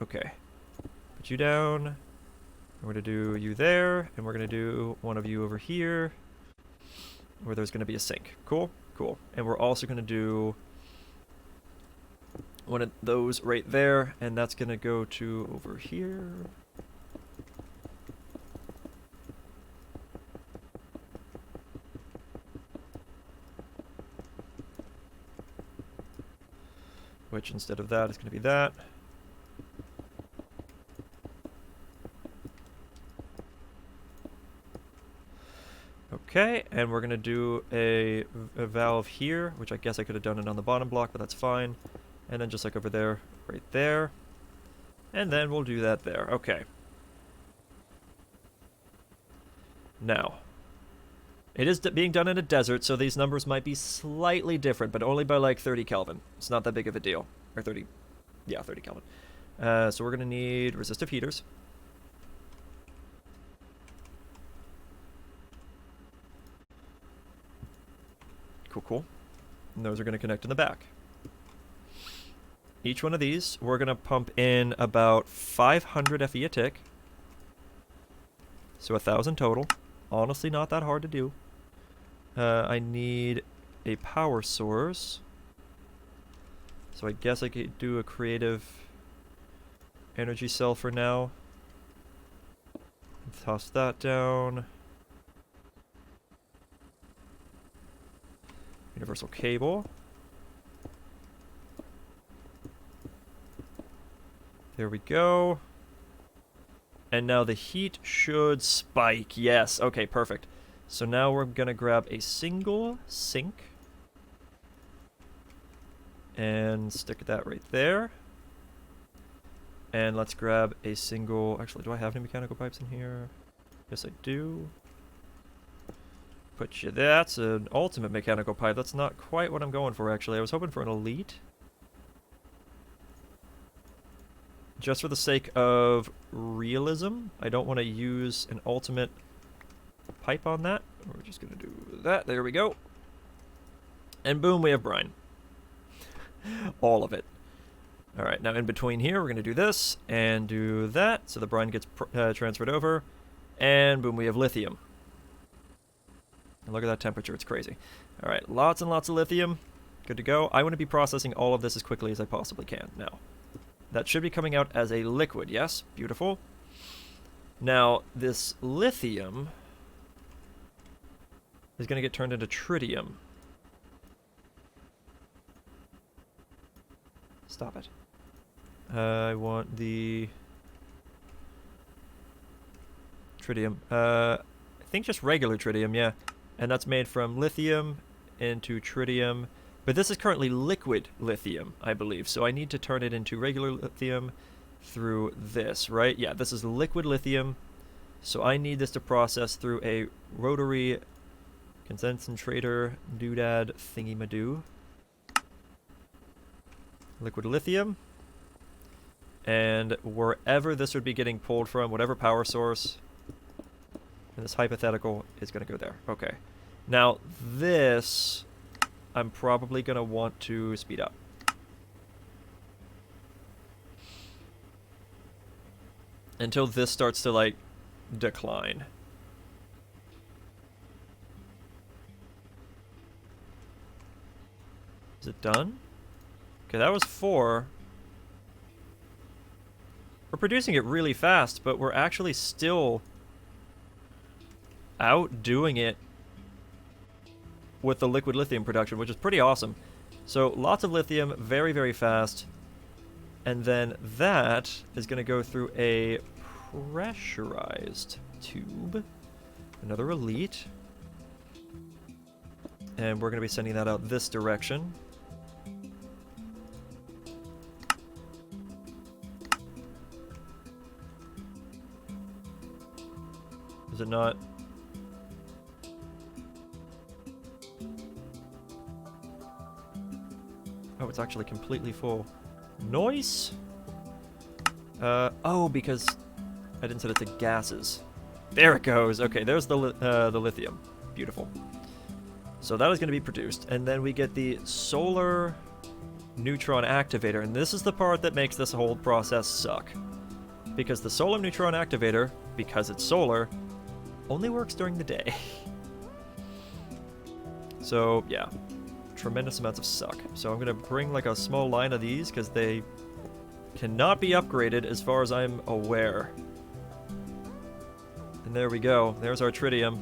Okay. Put you down. We're going to do you there, and we're going to do one of you over here, where there's going to be a sink. Cool? Cool. And we're also going to do one of those right there, and that's going to go to over here. Which instead of that is going to be that. Okay, and we're going to do a valve here, which I guess I could have done it on the bottom block, but that's fine. And then just like over there, right there. And then we'll do that there. Okay. Now, it is being done in a desert, so these numbers might be slightly different, but only by like 30 Kelvin. It's not that big of a deal. Or 30, yeah, 30 Kelvin. So we're going to need resistive heaters. Cool, cool. And those are going to connect in the back. Each one of these, we're going to pump in about 500 FE a tick. So 1,000 total. Honestly, not that hard to do. I need a power source. So I guess I could do a creative energy cell for now. Toss that down. Universal cable. There we go. And now the heat should spike. Yes. Okay, perfect. So now we're going to grab a single sink. And stick that right there. And let's grab a single... Actually, do I have any mechanical pipes in here? Yes, I do. Put you... That's an ultimate mechanical pipe. That's not quite what I'm going for, actually. I was hoping for an elite. Just for the sake of realism, I don't want to use an ultimate pipe on that. We're just going to do that. There we go. And boom, we have brine. All of it. Alright, now in between here, we're going to do this and do that. So the brine gets transferred over. And boom, we have lithium. And look at that temperature. It's crazy. Alright, lots and lots of lithium. Good to go. I want to be processing all of this as quickly as I possibly can now. That should be coming out as a liquid, yes? Beautiful. Now, this lithium is going to get turned into tritium. Stop it. I want the tritium. I think just regular tritium, yeah. And that's made from lithium into tritium. But this is currently liquid lithium, I believe. So I need to turn it into regular lithium through this, right? Yeah, this is liquid lithium. So I need this to process through a rotary concentrator doodad thingy-madoo. Liquid lithium. And wherever this would be getting pulled from, whatever power source in this hypothetical is going to go there. Okay. Now, this I'm probably going to want to speed up. Until this starts to, like, decline. Is it done? Okay, that was 4. We're producing it really fast, but we're actually still outdoing it with the liquid lithium production, which is pretty awesome. So lots of lithium, very, very fast. And then that is going to go through a pressurized tube. Another elite. And we're going to be sending that out this direction. Is it not? Oh, it's actually completely full. Noise? Oh, because I didn't set it to gases. There it goes. Okay, there's the lithium. Beautiful. So that is going to be produced. And then we get the solar neutron activator. And this is the part that makes this whole process suck. Because the solar neutron activator, because it's solar, only works during the day. So, yeah. Tremendous amounts of suck. So I'm going to bring like a small line of these because they cannot be upgraded as far as I'm aware. And there we go. There's our tritium.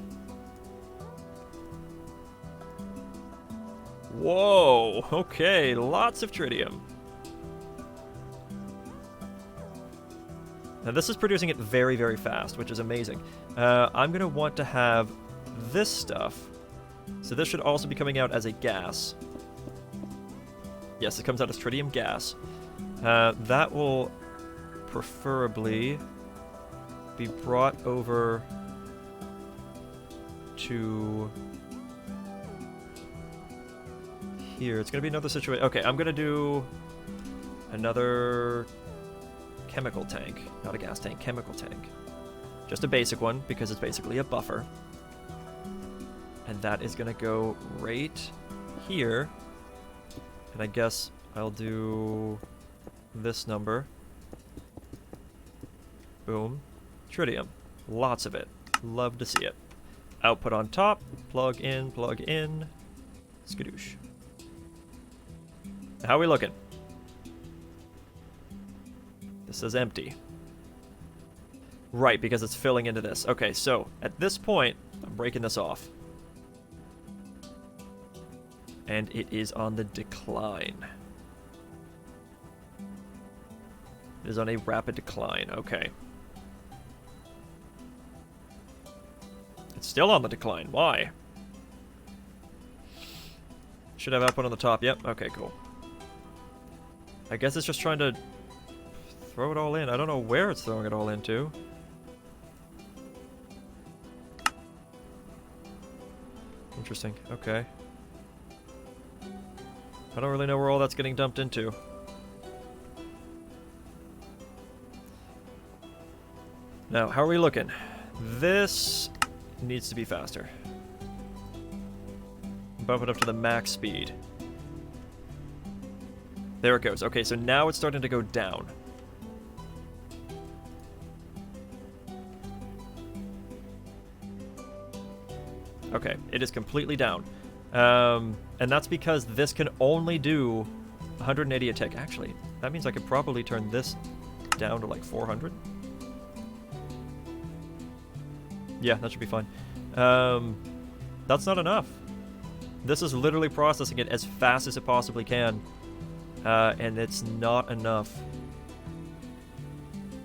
Whoa! Okay, lots of tritium. Now this is producing it very, very fast, which is amazing. I'm going to want to have this stuff. So this should also be coming out as a gas. Yes, it comes out as tritium gas. That will preferably be brought over to here. It's going to be another situation. Okay, I'm going to do another chemical tank. Not a gas tank, chemical tank. Just a basic one, because it's basically a buffer. And that is going to go right here. And I guess I'll do this number. Boom. Tritium. Lots of it. Love to see it. Output on top. Plug in, plug in. Skadoosh. How are we looking? This is empty. Right, because it's filling into this. Okay, so at this point, I'm breaking this off. And it is on the decline. It is on a rapid decline. Okay. It's still on the decline. Why? Should have output on the top. Yep. Okay, cool. I guess it's just trying to throw it all in. I don't know where it's throwing it all into. Interesting. Okay. I don't really know where all that's getting dumped into. Now, how are we looking? This needs to be faster. Bump it up to the max speed. There it goes. Okay, so now it's starting to go down. Okay, it is completely down. And that's because this can only do 180 a tick. Actually, that means I could probably turn this down to like 400. Yeah, that should be fine. That's not enough. This is literally processing it as fast as it possibly can. And it's not enough.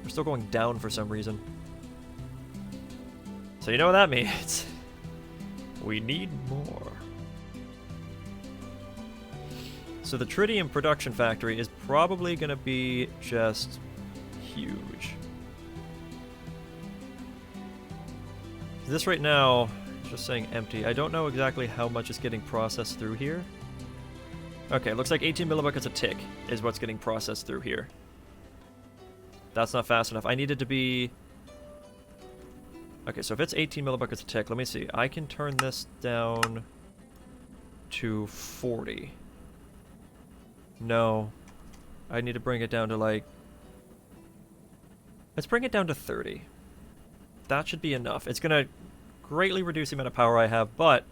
We're still going down for some reason. So you know what that means. We need more. So the tritium production factory is probably going to be just huge. This right now, it's just saying empty. I don't know exactly how much is getting processed through here. Okay, looks like 18 millibuckets a tick is what's getting processed through here. That's not fast enough. I need it to be... Okay, so if it's 18 millibuckets a tick, let me see. I can turn this down to 40. No. I need to bring it down to like... Let's bring it down to 30. That should be enough. It's going to greatly reduce the amount of power I have, but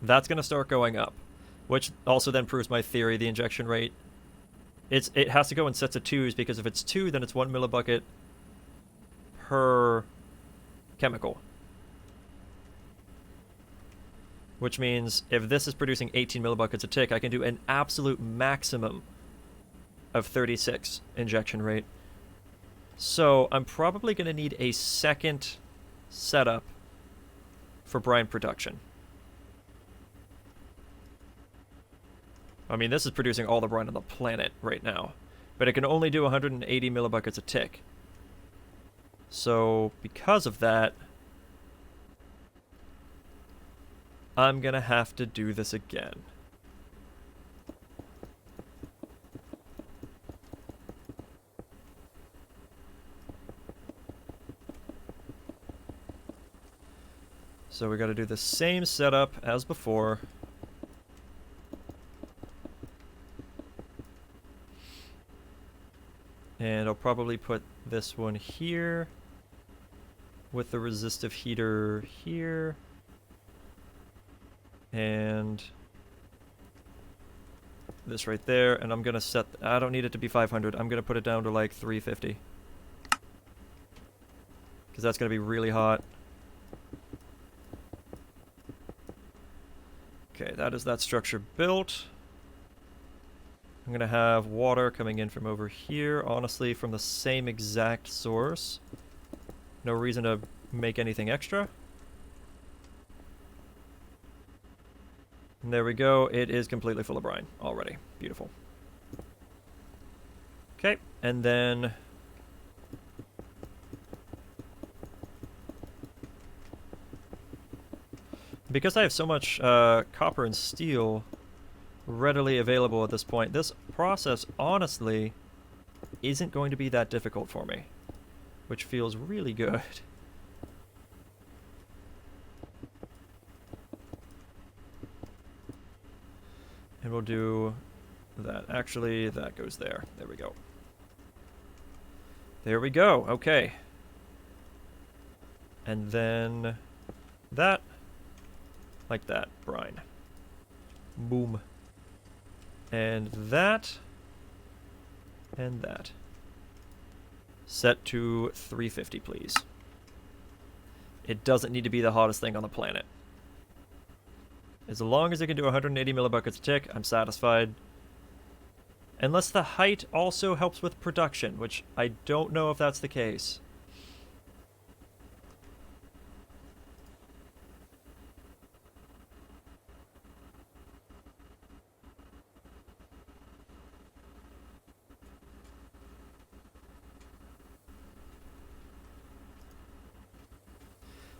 that's going to start going up. Which also then proves my theory, the injection rate. It has to go in sets of 2s, because if it's 2, then it's 1 millibucket per chemical. Which means if this is producing 18 millibuckets a tick, I can do an absolute maximum of 36 injection rate. So I'm probably going to need a second setup for brine production. I mean, this is producing all the brine on the planet right now, but it can only do 180 millibuckets a tick. So because of that, I'm gonna have to do this again. So we gotta do the same setup as before. And I'll probably put this one here with the resistive heater here. And this right there. And I'm going to set... I don't need it to be 500. I'm going to put it down to like 350. Because that's going to be really hot. Okay, that is that structure built. I'm going to have water coming in from over here, honestly, from the same exact source. No reason to make anything extra. And there we go. It is completely full of brine already. Beautiful. Okay, and then... because I have so much copper and steel readily available at this point, this process honestly isn't going to be that difficult for me, which feels really good. And we'll do that. Actually, that goes there. There we go. There we go. Okay. And then that, like that, brine. Boom. And that. And that. Set to 350, please. It doesn't need to be the hottest thing on the planet. As long as it can do 180 millibuckets a tick, I'm satisfied. Unless the height also helps with production, which I don't know if that's the case.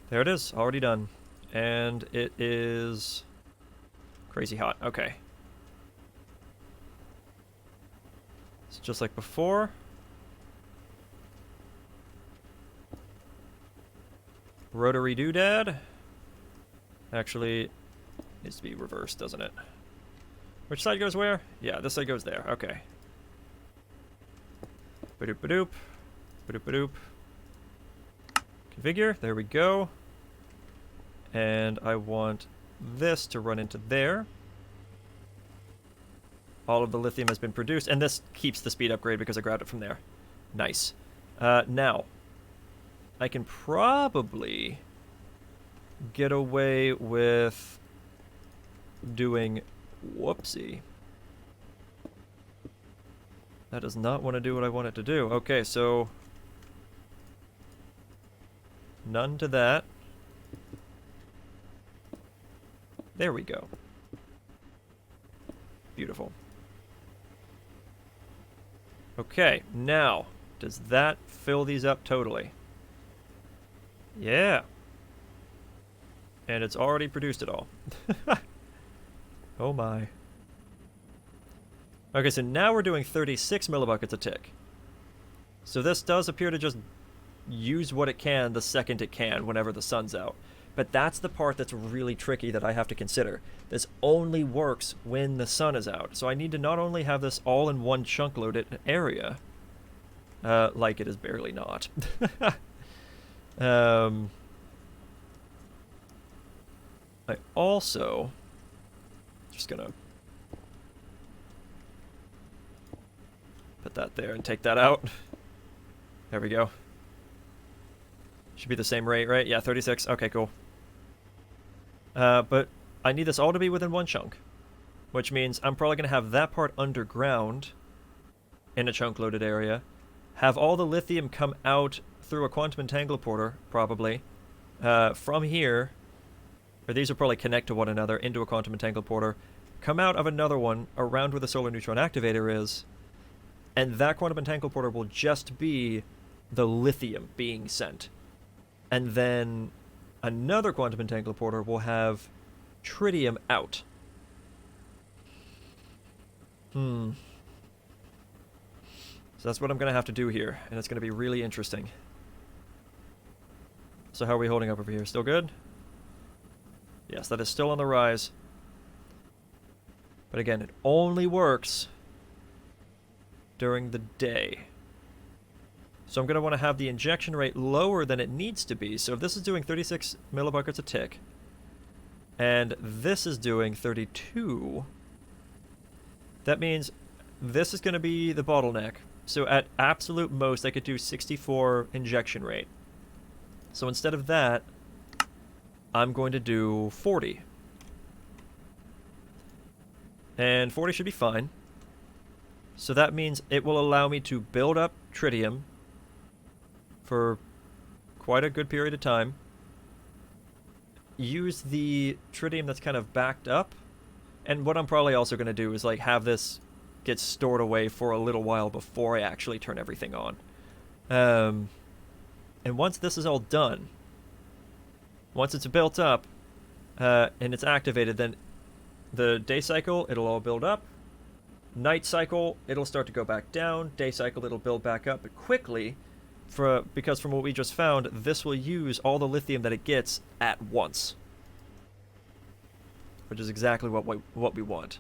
There it is, already done. And it is crazy hot. Okay. It's just like before. Rotary doodad. Actually, needs to be reversed, doesn't it? Which side goes where? Yeah, this side goes there. Okay. Badoop badoop. Badoop badoop. Configure. There we go. And I want this to run into there. All of the lithium has been produced, and this keeps the speed upgrade because I grabbed it from there. Nice. Now, I can probably get away with doing... Whoopsie. That does not want to do what I want it to do. Okay, so... none to that. There we go. Beautiful. Okay, now, does that fill these up totally? Yeah. And it's already produced it all. Oh my. Okay, so now we're doing 36 millibuckets a tick. So this does appear to just use what it can the second it can whenever the sun's out. But that's the part that's really tricky that I have to consider. This only works when the sun is out. So I need to not only have this all in one chunk loaded area, like it is barely not. I also just gonna put that there and take that out. There we go. Should be the same rate, right? Yeah, 36. Okay, cool. But I need this all to be within one chunk, which means I'm probably going to have that part underground in a chunk loaded area, have all the lithium come out through a quantum entangler probably, from here, or these will probably connect to one another into a quantum entangler, come out of another one around where the solar neutron activator is, and that quantum entangler will just be the lithium being sent. And then another quantum entangler will have tritium out. So that's what I'm going to have to do here, and it's going to be really interesting. So how are we holding up over here? Still good? Yes, that is still on the rise. But again, it only works during the day. So I'm going to want to have the injection rate lower than it needs to be. So if this is doing 36 millibuckets a tick, and this is doing 32, that means this is going to be the bottleneck. So at absolute most, I could do 64 injection rate. So instead of that, I'm going to do 40. And 40 should be fine. So that means it will allow me to build up tritium for quite a good period of time. Use the tritium that's kind of backed up. And what I'm probably also going to do is like have this get stored away for a little while before I actually turn everything on. And once this is all done, once it's built up and it's activated, then the day cycle, it'll all build up. Night cycle, it'll start to go back down. Day cycle, it'll build back up, but quickly, because from what we just found, this will use all the lithium that it gets at once, which is exactly what we want.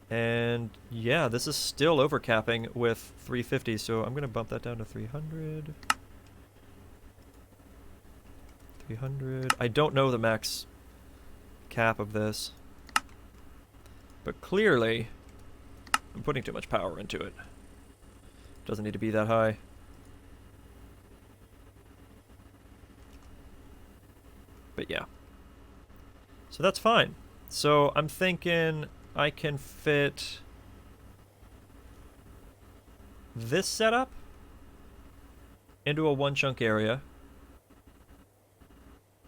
And yeah, this is still overcapping with 350, so I'm gonna bump that down to 300. 300. I don't know the max cap of this, but clearly I'm putting too much power into it. Doesn't need to be that high. But yeah. So that's fine. So I'm thinking I can fit this setup into a one chunk area.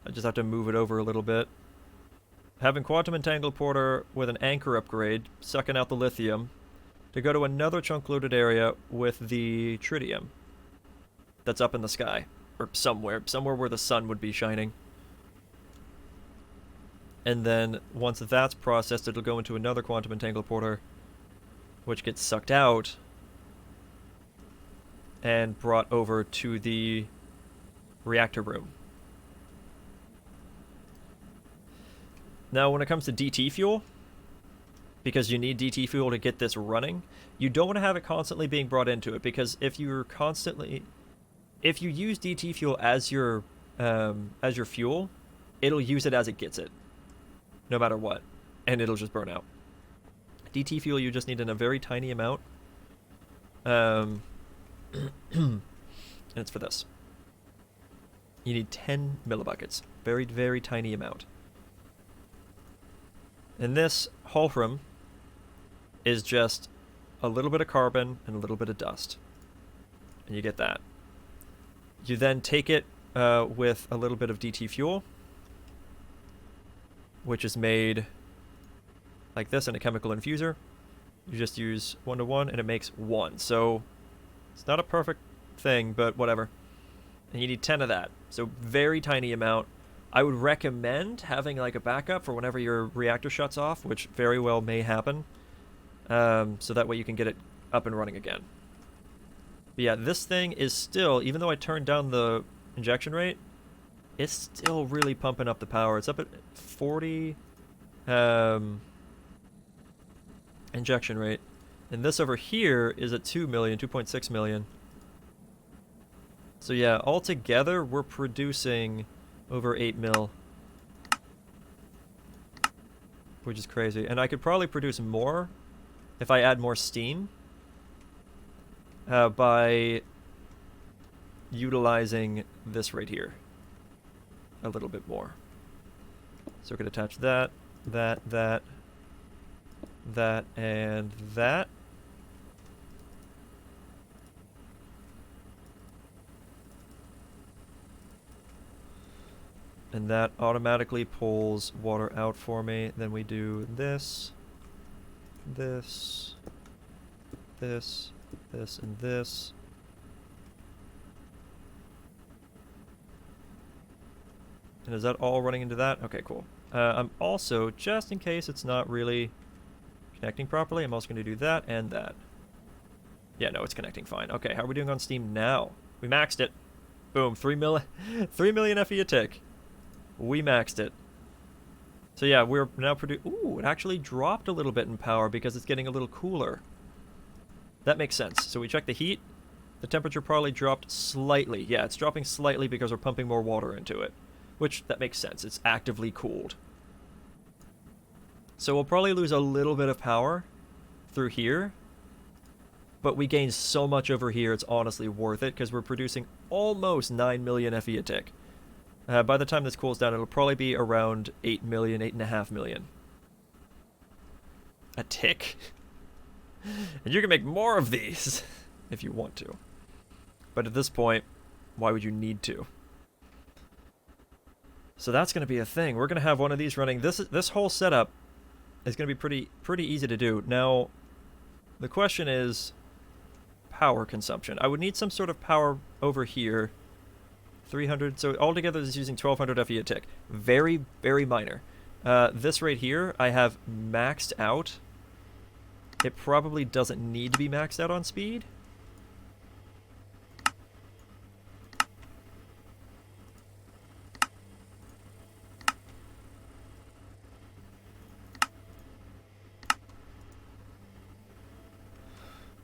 I just have to move it over a little bit. Having quantum entangler with an anchor upgrade, sucking out the lithium, to go to another chunk loaded area with the tritium that's up in the sky, or somewhere where the sun would be shining. And then once that's processed, it'll go into another quantum entangler which gets sucked out and brought over to the reactor room. Now, when it comes to DT fuel, because you need DT fuel to get this running, you don't want to have it constantly being brought into it, because if you use DT fuel as your fuel, it'll use it as it gets it, no matter what, and it'll just burn out. DT fuel you just need in a very tiny amount, and it's for this. You need 10 millibuckets, very, very tiny amount. And this Wolfram is just a little bit of carbon and a little bit of dust. And you get that. You then take it with a little bit of DT fuel, which is made like this in a chemical infuser. You just use 1 to 1 and it makes 1. So it's not a perfect thing, but whatever. And you need 10 of that. So very tiny amount. I would recommend having like a backup for whenever your reactor shuts off, which very well may happen. So that way you can get it up and running again. But yeah, this thing is still, even though I turned down the injection rate, it's still really pumping up the power. It's up at 40 injection rate. And this over here is at 2 million, 2.6 million. So yeah, altogether we're producing over 8 mil. Which is crazy. And I could probably produce more if I add more steam. By utilizing this right here a little bit more. So we could attach that, that, and that. And that automatically pulls water out for me. Then we do this, this, this, this, and this. And is that all running into that? Okay, cool. I'm also, just in case it's not really connecting properly, I'm also going to do that and that. Yeah, no, it's connecting fine. Okay, how are we doing on Steam now? We maxed it. Boom, 3 million FE a tick. We maxed it. So yeah, we're now producing... Ooh, it actually dropped a little bit in power because it's getting a little cooler. That makes sense. So we check the heat. The temperature probably dropped slightly. Yeah, it's dropping slightly because we're pumping more water into it. Which, that makes sense. It's actively cooled. So we'll probably lose a little bit of power through here. But we gain so much over here, it's honestly worth it because we're producing almost 9 million FE a tick. By the time this cools down, it'll probably be around 8 million, 8.5 million. A tick? And you can make more of these if you want to. But at this point, why would you need to? So that's going to be a thing. We're going to have one of these running. This whole setup is going to be pretty easy to do. Now, the question is power consumption. I would need some sort of power over here. 300, so altogether this is using 1200 FE a tick. Very, very minor. This right here, I have maxed out. It probably doesn't need to be maxed out on speed.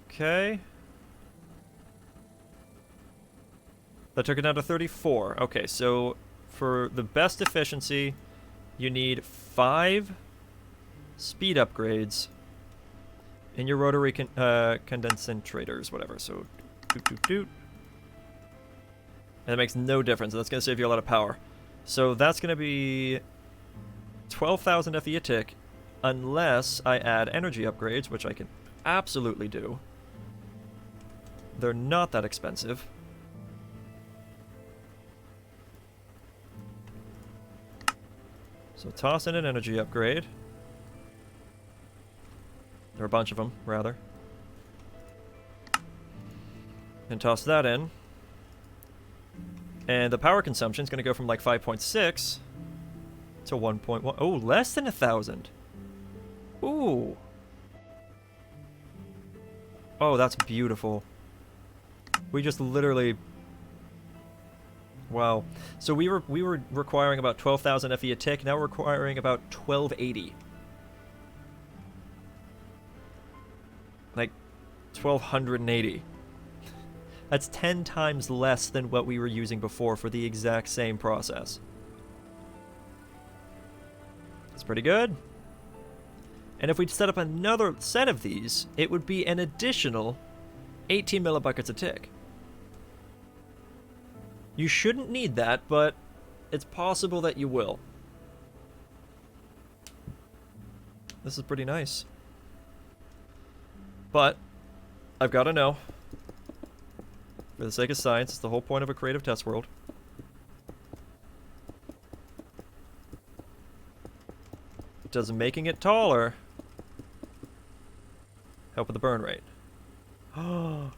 Okay. That took it down to 34. Okay, so for the best efficiency, you need 5 speed upgrades in your rotary condensators, whatever. So, doot, doot, doot. And it makes no difference. That's going to save you a lot of power. So that's going to be 12,000 FE a tick, unless I add energy upgrades, which I can absolutely do. They're not that expensive. So toss in an energy upgrade. There are a bunch of them, rather. And toss that in. And the power consumption is going to go from like 5.6 to 1.1. Oh, less than 1,000. Ooh. Oh, that's beautiful. We just literally... Wow. So we were requiring about 12,000 FE a tick. Now we're requiring about 1280. Like 1280. That's 10 times less than what we were using before for the exact same process. That's pretty good. And if we set up another set of these, it would be an additional 18 millibuckets a tick. You shouldn't need that, but it's possible that you will. This is pretty nice. But I've got to know, for the sake of science, it's the whole point of a creative test world. Does making it taller Help with the burn rate. Oh.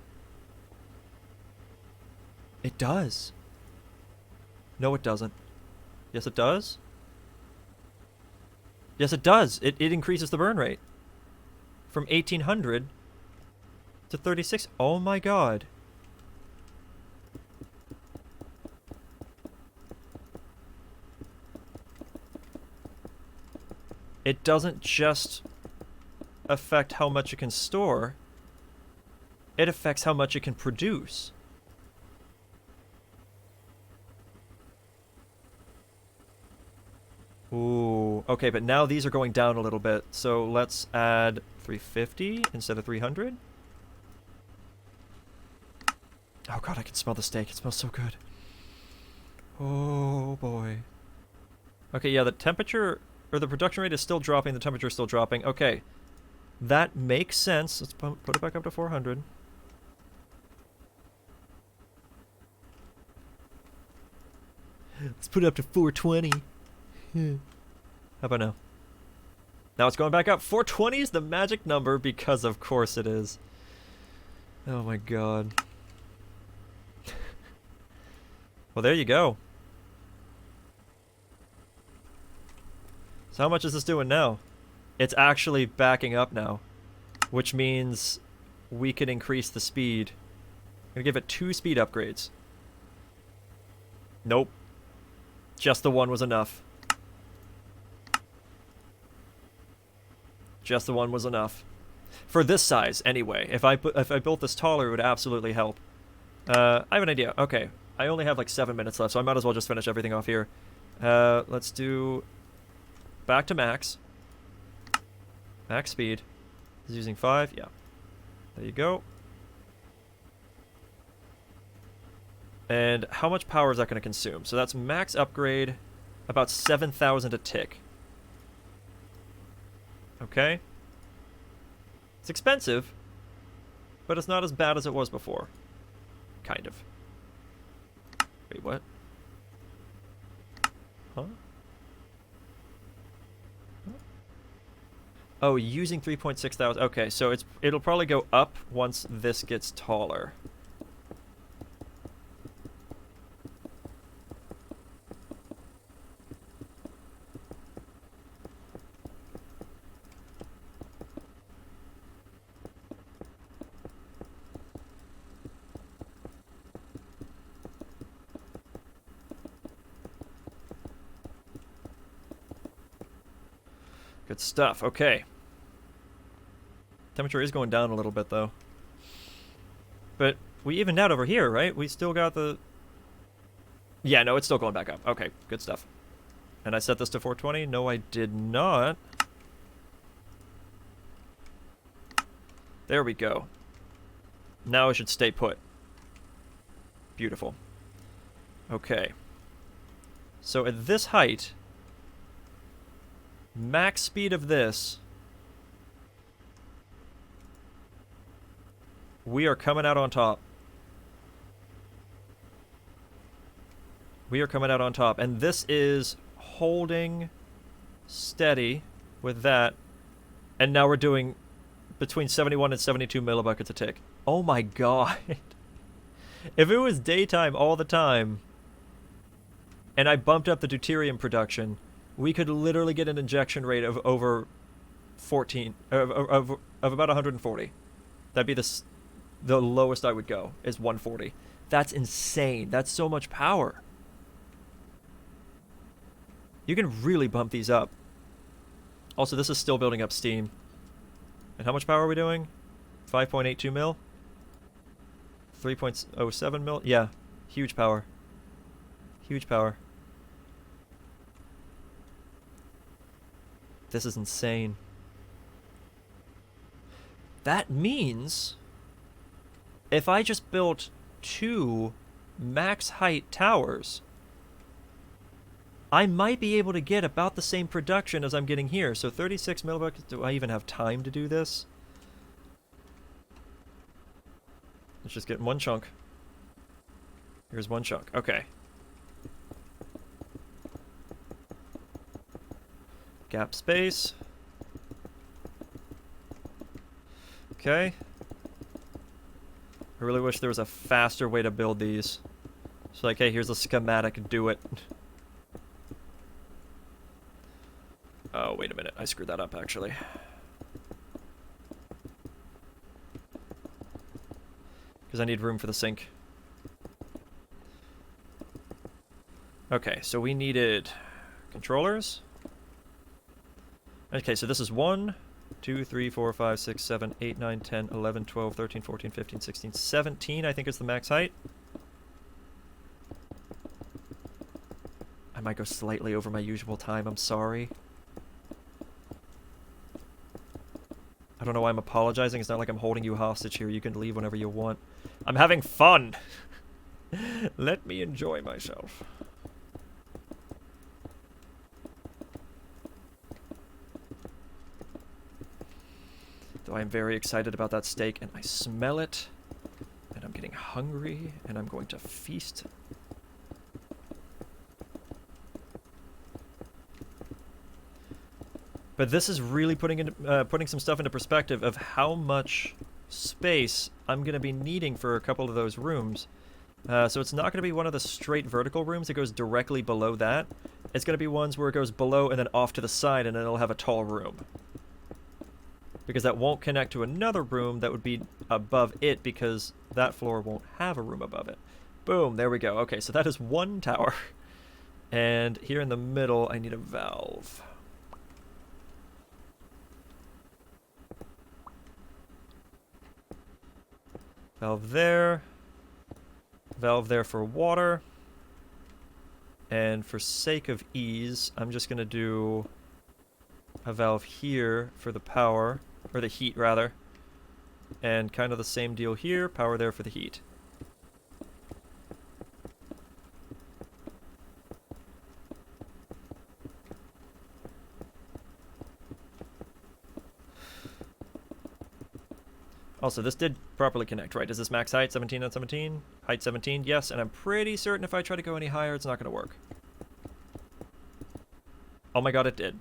It does. No, it doesn't. Yes, it does. Yes, it does. It increases the burn rate. From 1800 to 36. Oh my god. It doesn't just affect how much it can store. It affects how much it can produce. Ooh, okay, but now these are going down a little bit. So let's add 350 instead of 300. Oh god, I can smell the steak. It smells so good. Oh boy. Okay, yeah, the temperature, or the production rate is still dropping, the temperature is still dropping. Okay, that makes sense. Let's put it back up to 400. Let's put it up to 420. How about now? Now it's going back up. 420 is the magic number because of course it is. Oh my god. Well, there you go. So how much is this doing now? It's actually backing up now, which means we can increase the speed. I'm gonna give it 2 speed upgrades. Nope. Just the one was enough. Just the one was enough. For this size, anyway. If I built this taller, it would absolutely help. I have an idea. Okay. I only have like 7 minutes left, so I might as well just finish everything off here. Let's do... back to max. Max speed. Is using 5? Yeah. There you go. And how much power is that going to consume? So that's max upgrade, about 7,000 a tick. Okay. It's expensive, but it's not as bad as it was before. Kind of. Wait, what? Huh? Oh, using 3.6 thousand. Okay, so it'll probably go up once this gets taller. Good stuff. Okay. Temperature is going down a little bit, though. But we evened out over here, right? We still got the... Yeah, no, it's still going back up. Okay, good stuff. And I set this to 420? No, I did not. There we go. Now it should stay put. Beautiful. Okay. So at this height... max speed of this... we are coming out on top. We are coming out on top. And this is holding steady with that. And now we're doing between 71 and 72 millibuckets a tick. Oh my god. If it was daytime all the time, and I bumped up the deuterium production, we could literally get an injection rate of over 14, of about 140. That'd be the lowest I would go, is 140. That's insane. That's so much power. You can really bump these up. Also, this is still building up steam. And how much power are we doing? 5.82 mil? 3.07 mil? Yeah. Huge power. Huge power. This is insane. That means... if I just built 2 max height towers, I might be able to get about the same production as I'm getting here. So 36 millibuckets. Do I even have time to do this? Let's just get one chunk. Here's one chunk. Okay. Gap space. Okay. I really wish there was a faster way to build these. So like, hey, here's a schematic, do it. Oh, wait a minute. I screwed that up, actually. Because I need room for the sink. Okay, so we needed controllers. Okay, so this is 1, 2, 3, 4, 5, 6, 7, 8, 9, 10, 11, 12, 13, 14, 15, 16, 17, I think is the max height. I might go slightly over my usual time, I'm sorry. I don't know why I'm apologizing, it's not like I'm holding you hostage here, you can leave whenever you want. I'm having fun! Let me enjoy myself. Though I'm very excited about that steak, and I smell it, and I'm getting hungry, and I'm going to feast. But this is really putting some stuff into perspective of how much space I'm going to be needing for a couple of those rooms. So it's not going to be one of the straight vertical rooms that goes directly below that. It's going to be ones where it goes below and then off to the side, and then it'll have a tall room. Because that won't connect to another room that would be above it, because that floor won't have a room above it. Boom, there we go. Okay, so that is one tower. And here in the middle, I need a valve. Valve there. Valve there for water. And for sake of ease, I'm just going to do a valve here for the power, or the heat rather. And kind of the same deal here, power there for the heat. Also, this did properly connect, right? Is this max height 17 on 17? Height 17, yes, and I'm pretty certain if I try to go any higher, it's not going to work. Oh my god, it did.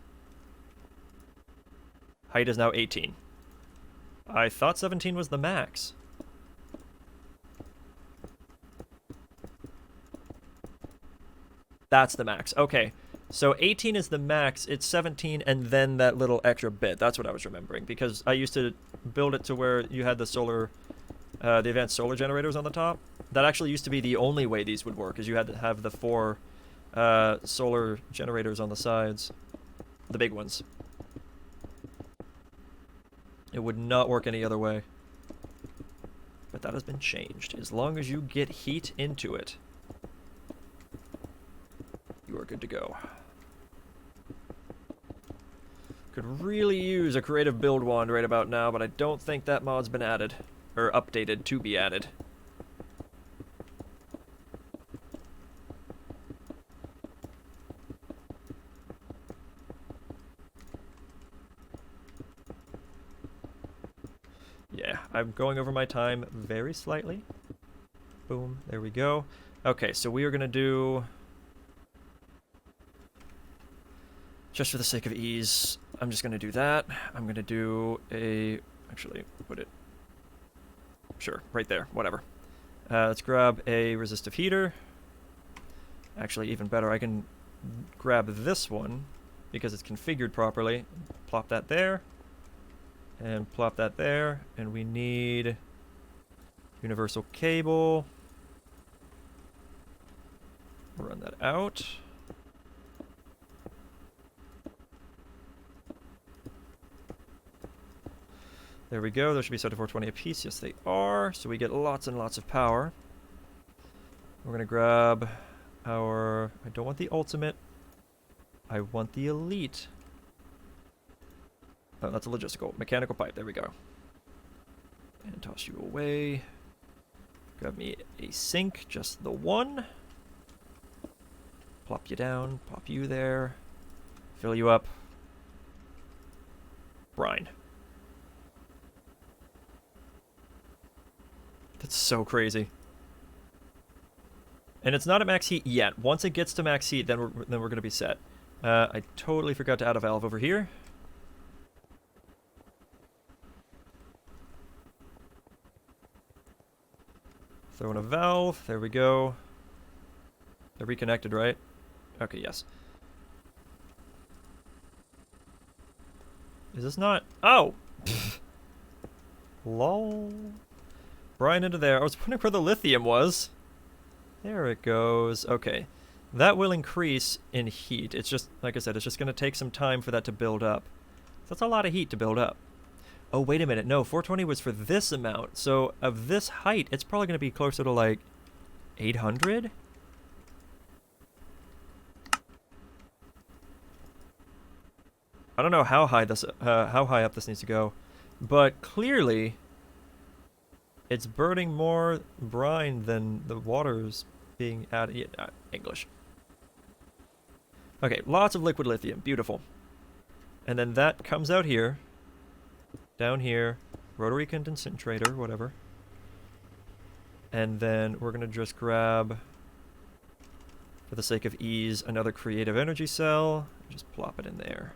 Height is now 18. I thought 17 was the max. That's the max. Okay. So 18 is the max, it's 17, and then that little extra bit. That's what I was remembering, because I used to build it to where you had the solar, the advanced solar generators on the top. That actually used to be the only way these would work, is you had to have the 4 solar generators on the sides. The big ones. It would not work any other way. But that has been changed. As long as you get heat into it, you are good to go. Could really use a creative build wand right about now, but I don't think that mod's been added. Or updated to be added. Yeah, I'm going over my time very slightly. Boom, there we go. Okay, so we are going to do... Just for the sake of ease, I'm just going to do that. I'm going to do a... Actually, put it... Sure, right there, whatever. Let's grab a resistive heater. Actually, even better, I can grab this one, because it's configured properly. Plop that there. And plop that there. And we need... universal cable. Run that out. There we go. Those should be set to 420 apiece. Yes, they are. So we get lots and lots of power. We're going to grab our... I don't want the ultimate. I want the elite. Oh, that's a logistical. Mechanical pipe. There we go. And toss you away. Grab me a sink. Just the one. Plop you down. Pop you there. Fill you up. Brine. That's so crazy. And it's not at max heat yet. Once it gets to max heat, then we're gonna be set. I totally forgot to add a valve over here. Throw in a valve. There we go. They're reconnected, right? Okay, yes. Is this not? Oh! Lol. Brine into there. I was wondering where the lithium was. There it goes. Okay. That will increase in heat. It's just, like I said, it's just going to take some time for that to build up. That's a lot of heat to build up. Oh, wait a minute. No, 420 was for this amount. So, of this height, it's probably going to be closer to, like, 800? I don't know how high up this needs to go, but clearly it's burning more brine than the water's being added. Yeah, English. Okay, lots of liquid lithium, beautiful. And then that comes out here, down here, rotary concentrator, whatever. And then we're gonna just grab, for the sake of ease, another creative energy cell. Just plop it in there.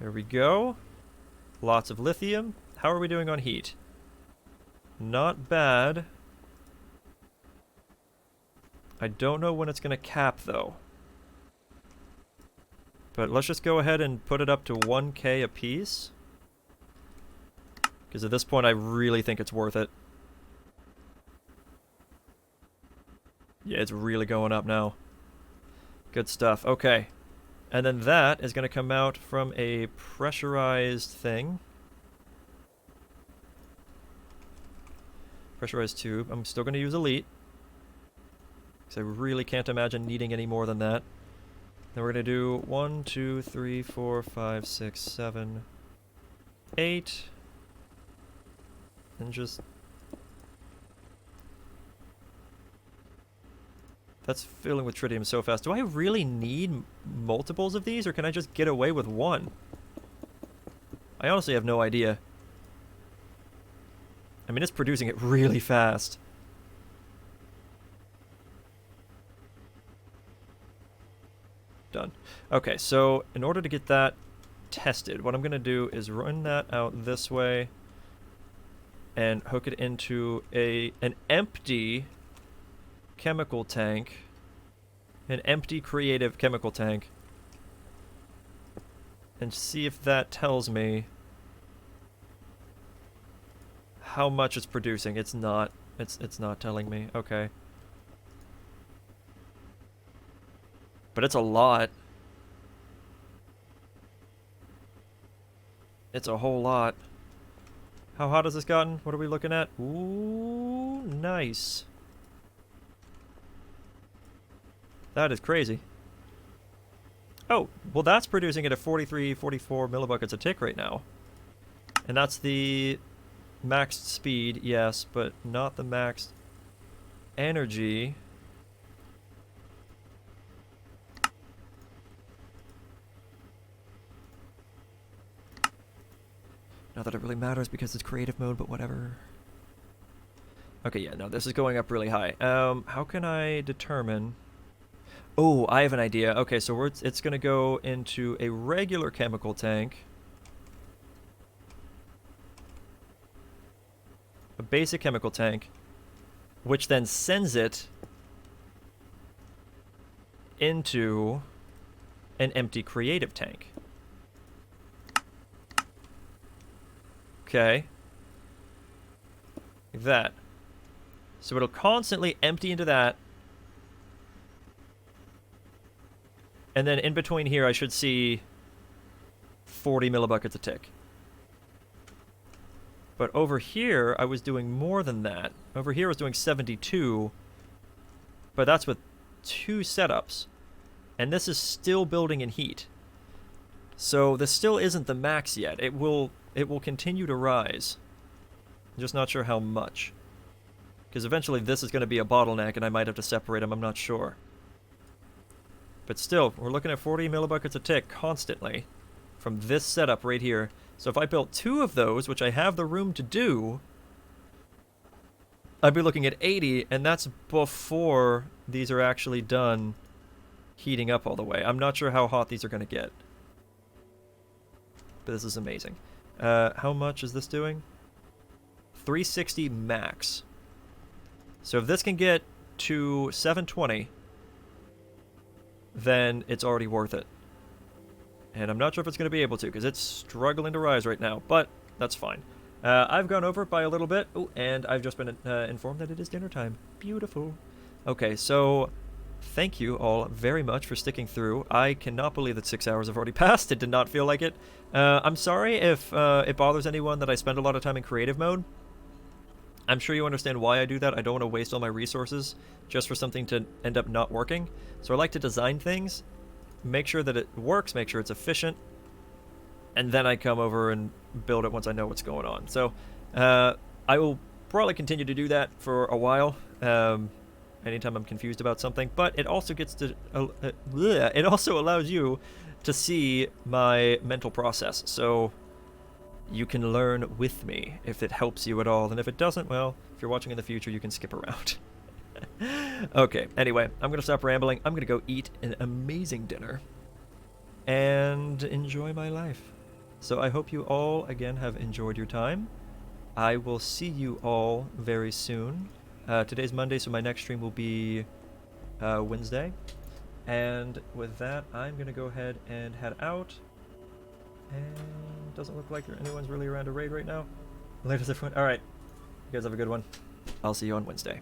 There we go. Lots of lithium. How are we doing on heat? Not bad. I don't know when it's going to cap, though. But let's just go ahead and put it up to 1k a piece. Because at this point, I really think it's worth it. Yeah, it's really going up now. Good stuff. Okay. And then that is going to come out from a pressurized thing. Pressurized tube. I'm still going to use Elite, because I really can't imagine needing any more than that. Then we're going to do 1, 2, 3, 4, 5, 6, 7, 8. And just... That's filling with tritium so fast. Do I really need multiples of these, or can I just get away with one? I honestly have no idea. I mean, it's producing it really fast. Done. Okay, so in order to get that tested, what I'm going to do is run that out this way and hook it into an empty chemical tank, an empty creative chemical tank, and see if that tells me how much it's producing. It's not telling me. Okay. But it's a lot. It's a whole lot. How hot has this gotten? What are we looking at? Ooh, nice. That is crazy. Oh, well that's producing it at 43, 44 millibuckets a tick right now. And that's the maxed speed, yes, but not the maxed energy. Not that it really matters because it's creative mode, but whatever. Okay, yeah, no, this is going up really high. How can I determine... Oh, I have an idea. Okay, so it's going to go into a regular chemical tank. A basic chemical tank. Which then sends it into an empty creative tank. Okay. Like that. So it'll constantly empty into that. And then in between here, I should see 40 millibuckets a tick. But over here, I was doing more than that. Over here, I was doing 72. But that's with 2 setups. And this is still building in heat. So this still isn't the max yet. It will continue to rise. I'm just not sure how much. Because eventually this is going to be a bottleneck and I might have to separate them. I'm not sure. But still, we're looking at 40 millibuckets a tick constantly from this setup right here. So if I built 2 of those, which I have the room to do, I'd be looking at 80, and that's before these are actually done heating up all the way. I'm not sure how hot these are going to get. but this is amazing. How much is this doing? 360 max. So if this can get to 720, then it's already worth it. And I'm not sure if it's going to be able to, because it's struggling to rise right now, but that's fine. I've gone over it by a little bit. Oh, and I've just been informed that it is dinner time. Beautiful. Okay, so thank you all very much for sticking through. I cannot believe that 6 hours have already passed. It did not feel like it. I'm sorry if it bothers anyone that I spend a lot of time in creative mode. I'm sure you understand why I do that. I don't want to waste all my resources just for something to end up not working. So I like to design things, make sure that it works, make sure it's efficient, and then I come over and build it once I know what's going on. So I will probably continue to do that for a while, anytime I'm confused about something. But it also gets to it also allows you to see my mental process, so you can learn with me if it helps you at all. And if it doesn't, well, if you're watching in the future, you can skip around. Okay, anyway, I'm gonna stop rambling. I'm gonna go eat an amazing dinner and enjoy my life. So I hope you all, again, have enjoyed your time. I will see you all very soon. Today's Monday, so my next stream will be Wednesday. And with that, I'm going to go ahead and head out. And doesn't look like anyone's really around to raid right now. Later, everyone. Alright. You guys have a good one. I'll see you on Wednesday.